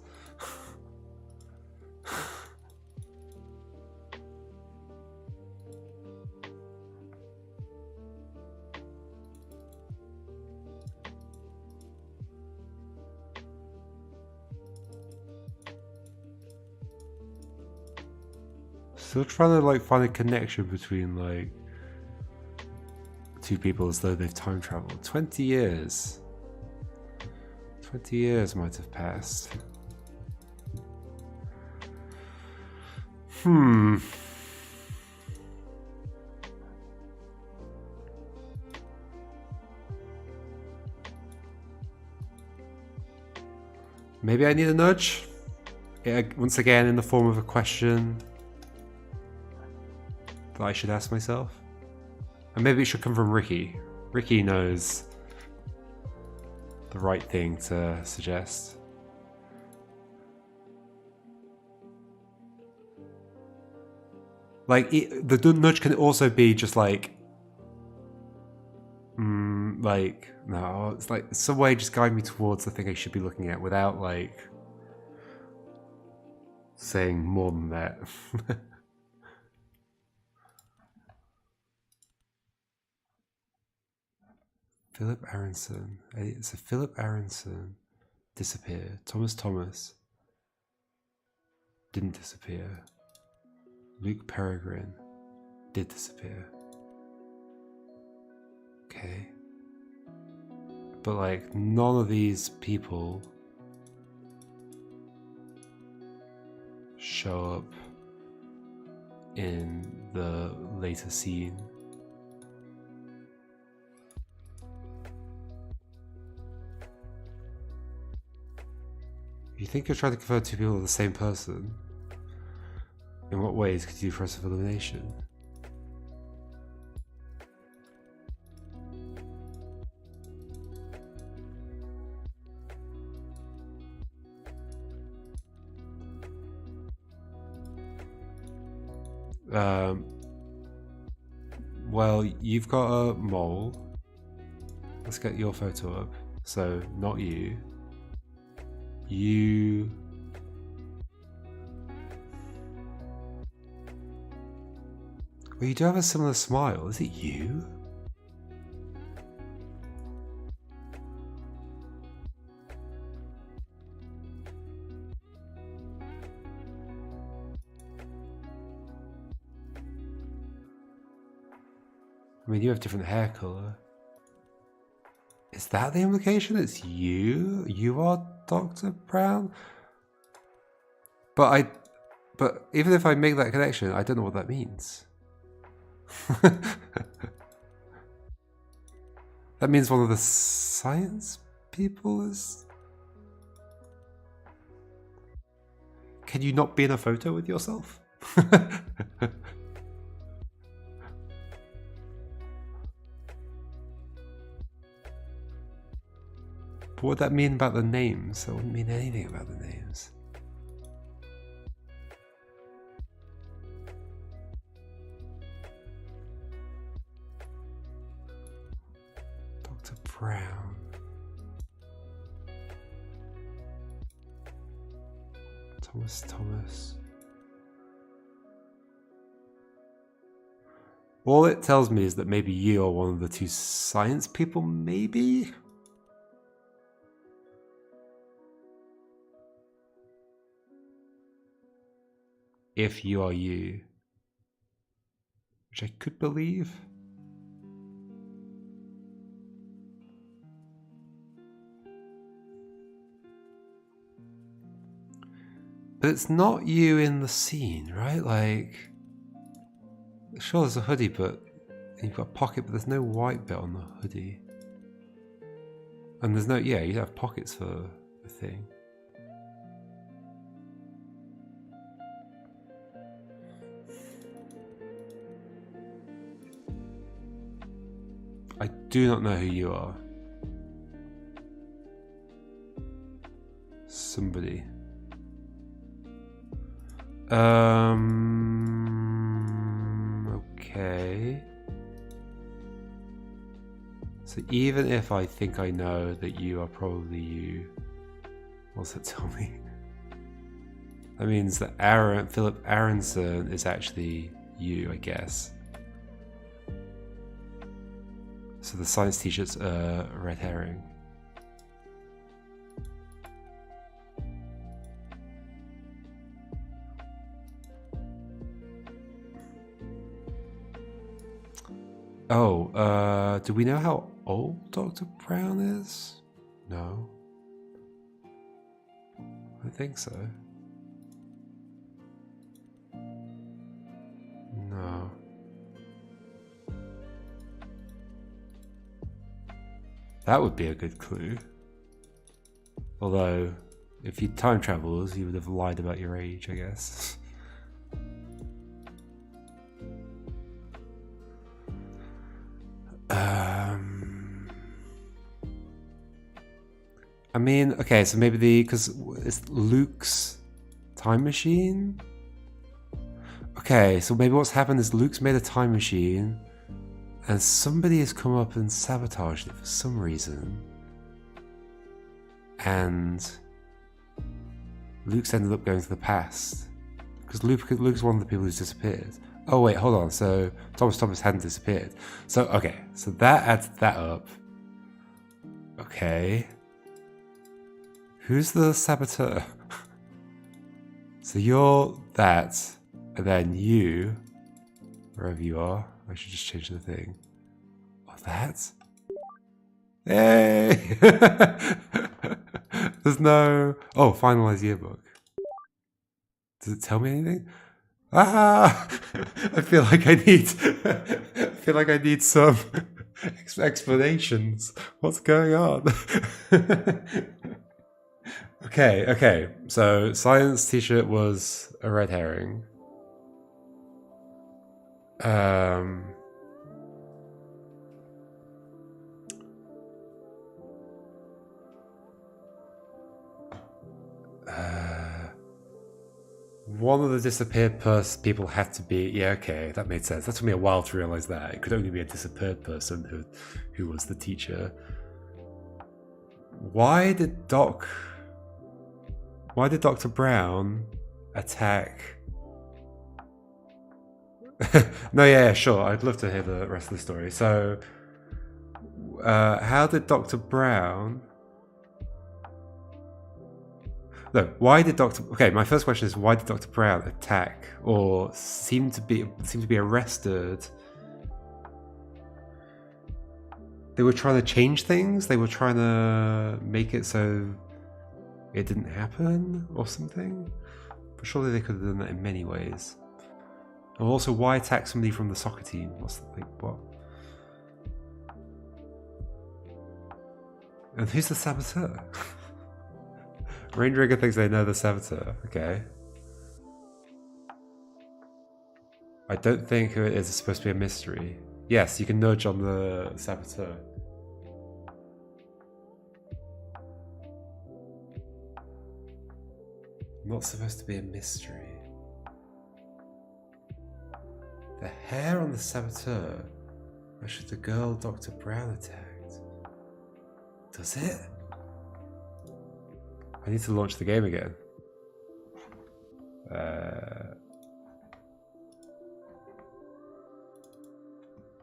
Still trying to find a connection between two people as though they've time traveled. 20 years. 20 years might have passed. Maybe I need a nudge? Once again in the form of a question that I should ask myself. And maybe it should come from Ricky. Ricky knows the right thing to suggest. The nudge can also be just no, it's some way just guide me towards the thing I should be looking at without saying more than that. Philip Aronson. So Philip Aronson disappeared. Thomas didn't disappear. Luke Peregrine did disappear. Okay. But none of these people show up in the later scene. You think you're trying to convert two people to the same person? In what ways could you do process of elimination? Well, you've got a mole. Let's get your photo up. So, not you. You... Well, you do have a similar smile. Is it you? I mean, you have different hair color. Is that the implication? It's you? You are Dr. Brown? But even if I make that connection, I don't know what that means. That means one of the science people is... Can you not be in a photo with yourself? But what would that mean about the names? That wouldn't mean anything about the names. Dr. Brown. Thomas. All it tells me is that maybe you are one of the 2 science people, maybe? If you are you. Which I could believe. But it's not you in the scene, right? Like, sure there's a hoodie, but you've got a pocket, but there's no white bit on the hoodie. And there's no, yeah, you have pockets for the thing. I do not know who you are. Somebody. Okay. So even if I think I know that you are probably you, what's that tell me? That means that Philip Aronson is actually you, I guess. So the science teacher's a red herring. Oh, do we know how old Dr. Brown is? No. I think so. No. That would be a good clue. Although, if you time travels, you would have lied about your age, I guess. I mean, okay, so maybe because it's Luke's time machine? Okay, so maybe what's happened is Luke's made a time machine and somebody has come up and sabotaged it for some reason. And Luke's ended up going to the past. Because Luke's one of the people who's disappeared. Oh wait, hold on, so Thomas hadn't disappeared. So, okay, so that adds that up. Okay. Who's the saboteur? So you're that, and then you, wherever you are, I should just change the thing. Oh, that? Hey! There's no... Oh, finalize yearbook. Does it tell me anything? Ah! I feel like I need some explanations. What's going on? Okay. So science t-shirt was a red herring. One of the disappeared people had to be... Yeah, okay, that made sense. That took me a while to realize that. It could only be a disappeared person who was the teacher. Why did Dr. Brown attack... No, yeah, sure. I'd love to hear the rest of the story. So, how did Dr. Brown... No, why did Dr. Okay, my first question is why did Dr. Brown attack or seem to be arrested? They were trying to change things? They were trying to make it so it didn't happen or something? But surely they could have done that in many ways. And also, why attack somebody from the soccer team? What's the thing? What? And who's the saboteur? Ranger Rigger thinks they know the saboteur. Okay. I don't think who it is supposed to be a mystery. Yes, you can nudge on the saboteur. Not supposed to be a mystery. The hair on the saboteur matched the girl Dr. Brown attacked. Does it? I need to launch the game again.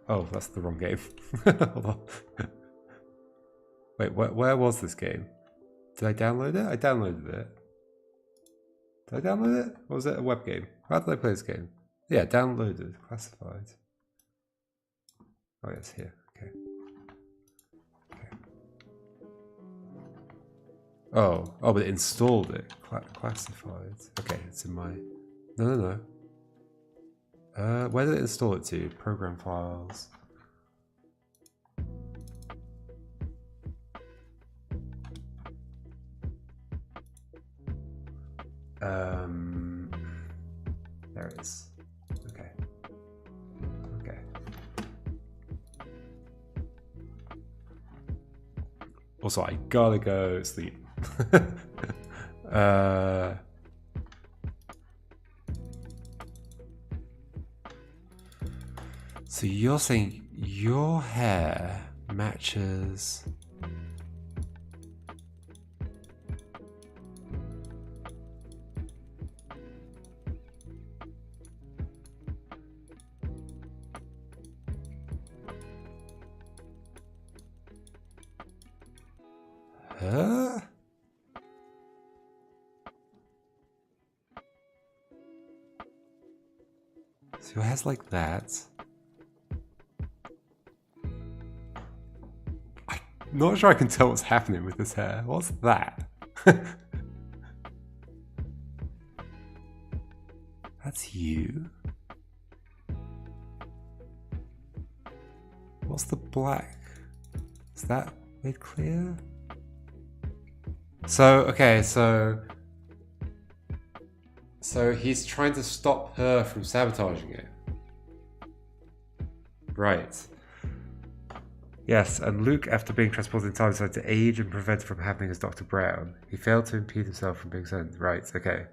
Oh, that's the wrong game. Hold on. Wait, where was this game? Did I download it? I downloaded it. Did I download it? Or was it a web game? How did I play this game? Yeah, downloaded, classified. Oh, it's here. Okay. Oh, but it installed it. Classified. Okay, it's in my... No. Where did it install it to? Program files. There it is. Okay. Also, I gotta go sleep. So you're saying your hair matches... Huh? So your hair's like that. I'm not sure I can tell what's happening with this hair. What's that? That's you. What's the black? Is that made clear? So, okay, so he's trying to stop her from sabotaging it. Right. Yes, and Luke, after being transported in time, decided to aid and prevent from happening as Dr. Brown. He failed to impede himself from being sent. Right, okay.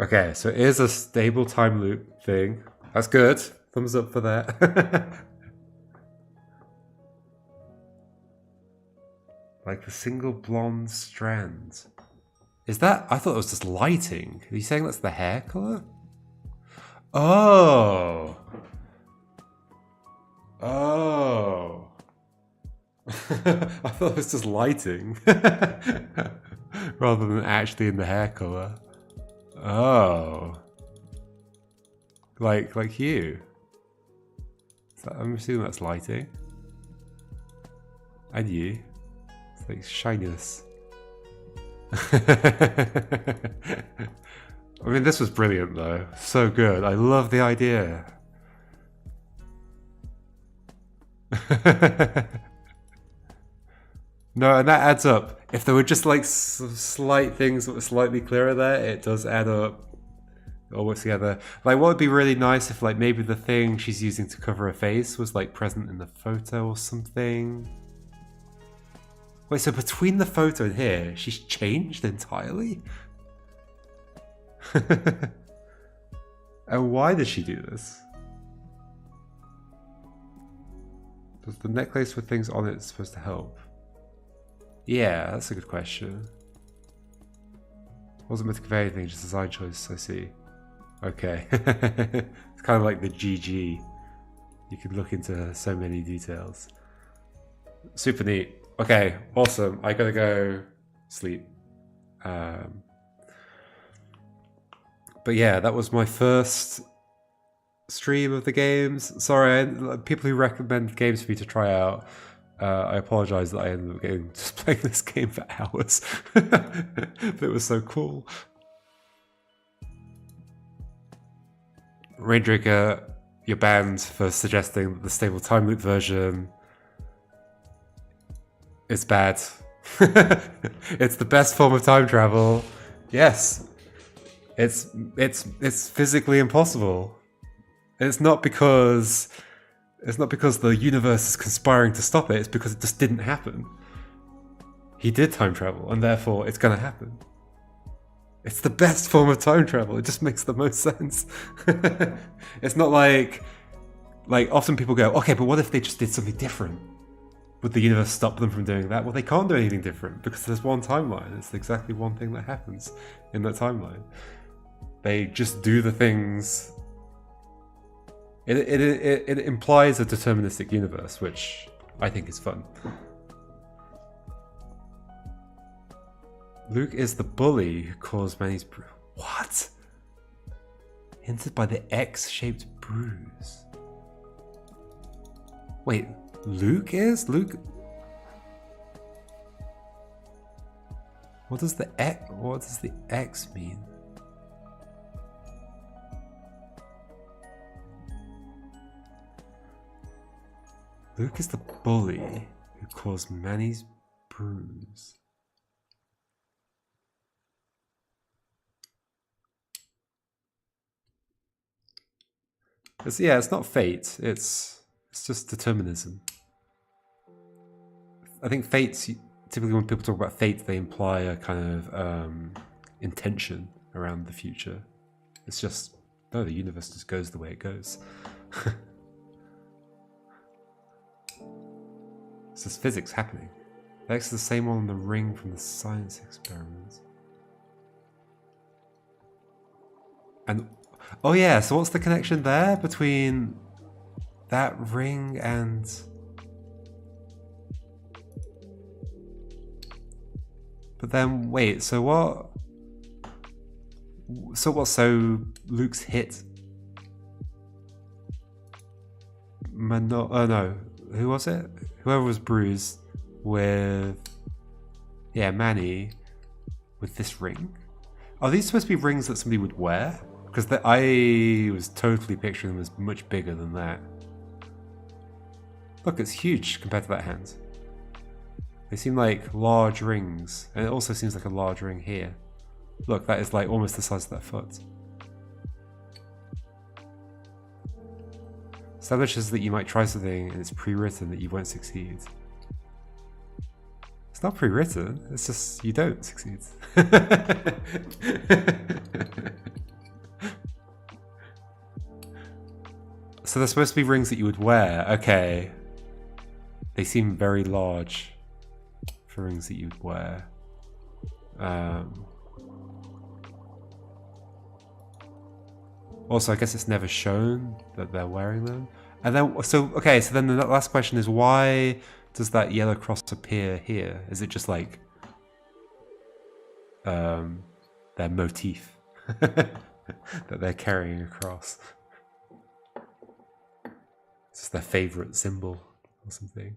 Okay, so it is a stable time loop thing. That's good. Thumbs up for that. Like the single blonde strand. Is that... I thought it was just lighting. Are you saying that's the hair colour? Oh. Oh. I thought it was just lighting. Rather than actually in the hair colour. Oh. Like you. I'm assuming that's lighting. And you. It's like shininess. I mean, this was brilliant though. So good. I love the idea. No, and that adds up. If there were just like slight things that were slightly clearer there, it does add up. It all works together. Like, what would be really nice if like maybe the thing she's using to cover her face was like present in the photo or something. Wait, so between the photo and here, she's changed entirely? And why does she do this? Does the necklace with things on it supposed to help? Yeah, that's a good question. Wasn't meant to convey anything, just a design choice, I see. Okay. It's kind of like the GG. You can look into so many details. Super neat. Okay, awesome. I gotta go sleep. But yeah, that was my first stream of the games. Sorry, people who recommend games for me to try out, I apologize that I ended up just playing this game for hours. But it was so cool. Raindrinker, you're banned for suggesting that the stable time loop version is bad. It's the best form of time travel. Yes. It's physically impossible. It's not because the universe is conspiring to stop it, it's because it just didn't happen. He did time travel, and therefore it's gonna happen. It's the best form of time travel, it just makes the most sense. It's not like often people go, okay, but what if they just did something different? would the universe stop them from doing that? Well, they can't do anything different because there's one timeline. It's exactly one thing that happens in that timeline. They just do the things. It implies a deterministic universe, which I think is fun. Luke is the bully who caused Manny's what? Hinted by the X-shaped bruise. Wait, Luke is? Luke? What does the X mean? Luke is the bully who caused Manny's bruise. It's not fate. It's just determinism. I think fates, typically when people talk about fate, they imply a kind of intention around the future. It's just, no, the universe just goes the way it goes. It's just physics happening. X is the same one on the ring from the science experiments. And oh yeah, so what's the connection there between that ring and... But then, wait, so what? So Luke's hit... oh no, who was it? Whoever was bruised with... Yeah, Manny, with this ring. Are these supposed to be rings that somebody would wear? Because I was totally picturing them as much bigger than that. Look, it's huge compared to that hand. They seem like large rings. And it also seems like a large ring here. Look, that is like almost the size of that foot. Establishes that you might try something and it's pre-written that you won't succeed. It's not pre-written, it's just you don't succeed. So they're supposed to be rings that you would wear. Okay. They seem very large for rings that you'd wear. Also, I guess it's never shown that they're wearing them. And then, so then the last question is, why does that yellow cross appear here? Is it just like their motif that they're carrying across? It's just their favorite symbol or something.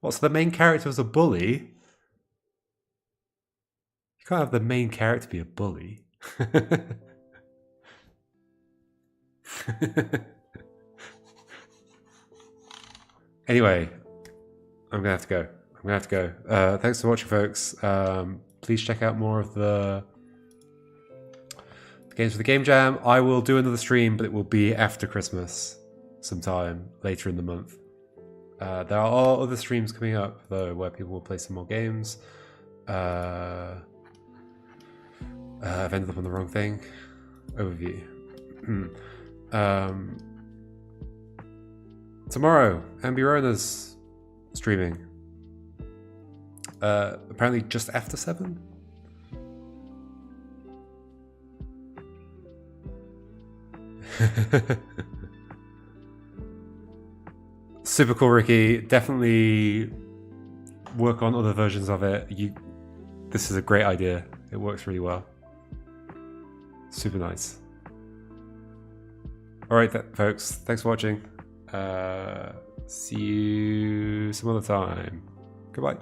What, so the main character is a bully? You can't have the main character be a bully. Anyway, I'm gonna have to go. Thanks for watching, folks. Please check out more of the games for the Game Jam. I will do another stream, but it will be after Christmas, sometime later in the month. There are other streams coming up though, where people will play some more games. I've ended up on the wrong thing. Overview. Tomorrow, Ambirona's streaming. Apparently just after 7. Super cool, Ricky. Definitely work on other versions of it. This is a great idea. It works really well. Super nice. Alright, folks. Thanks for watching. See you some other time. Goodbye.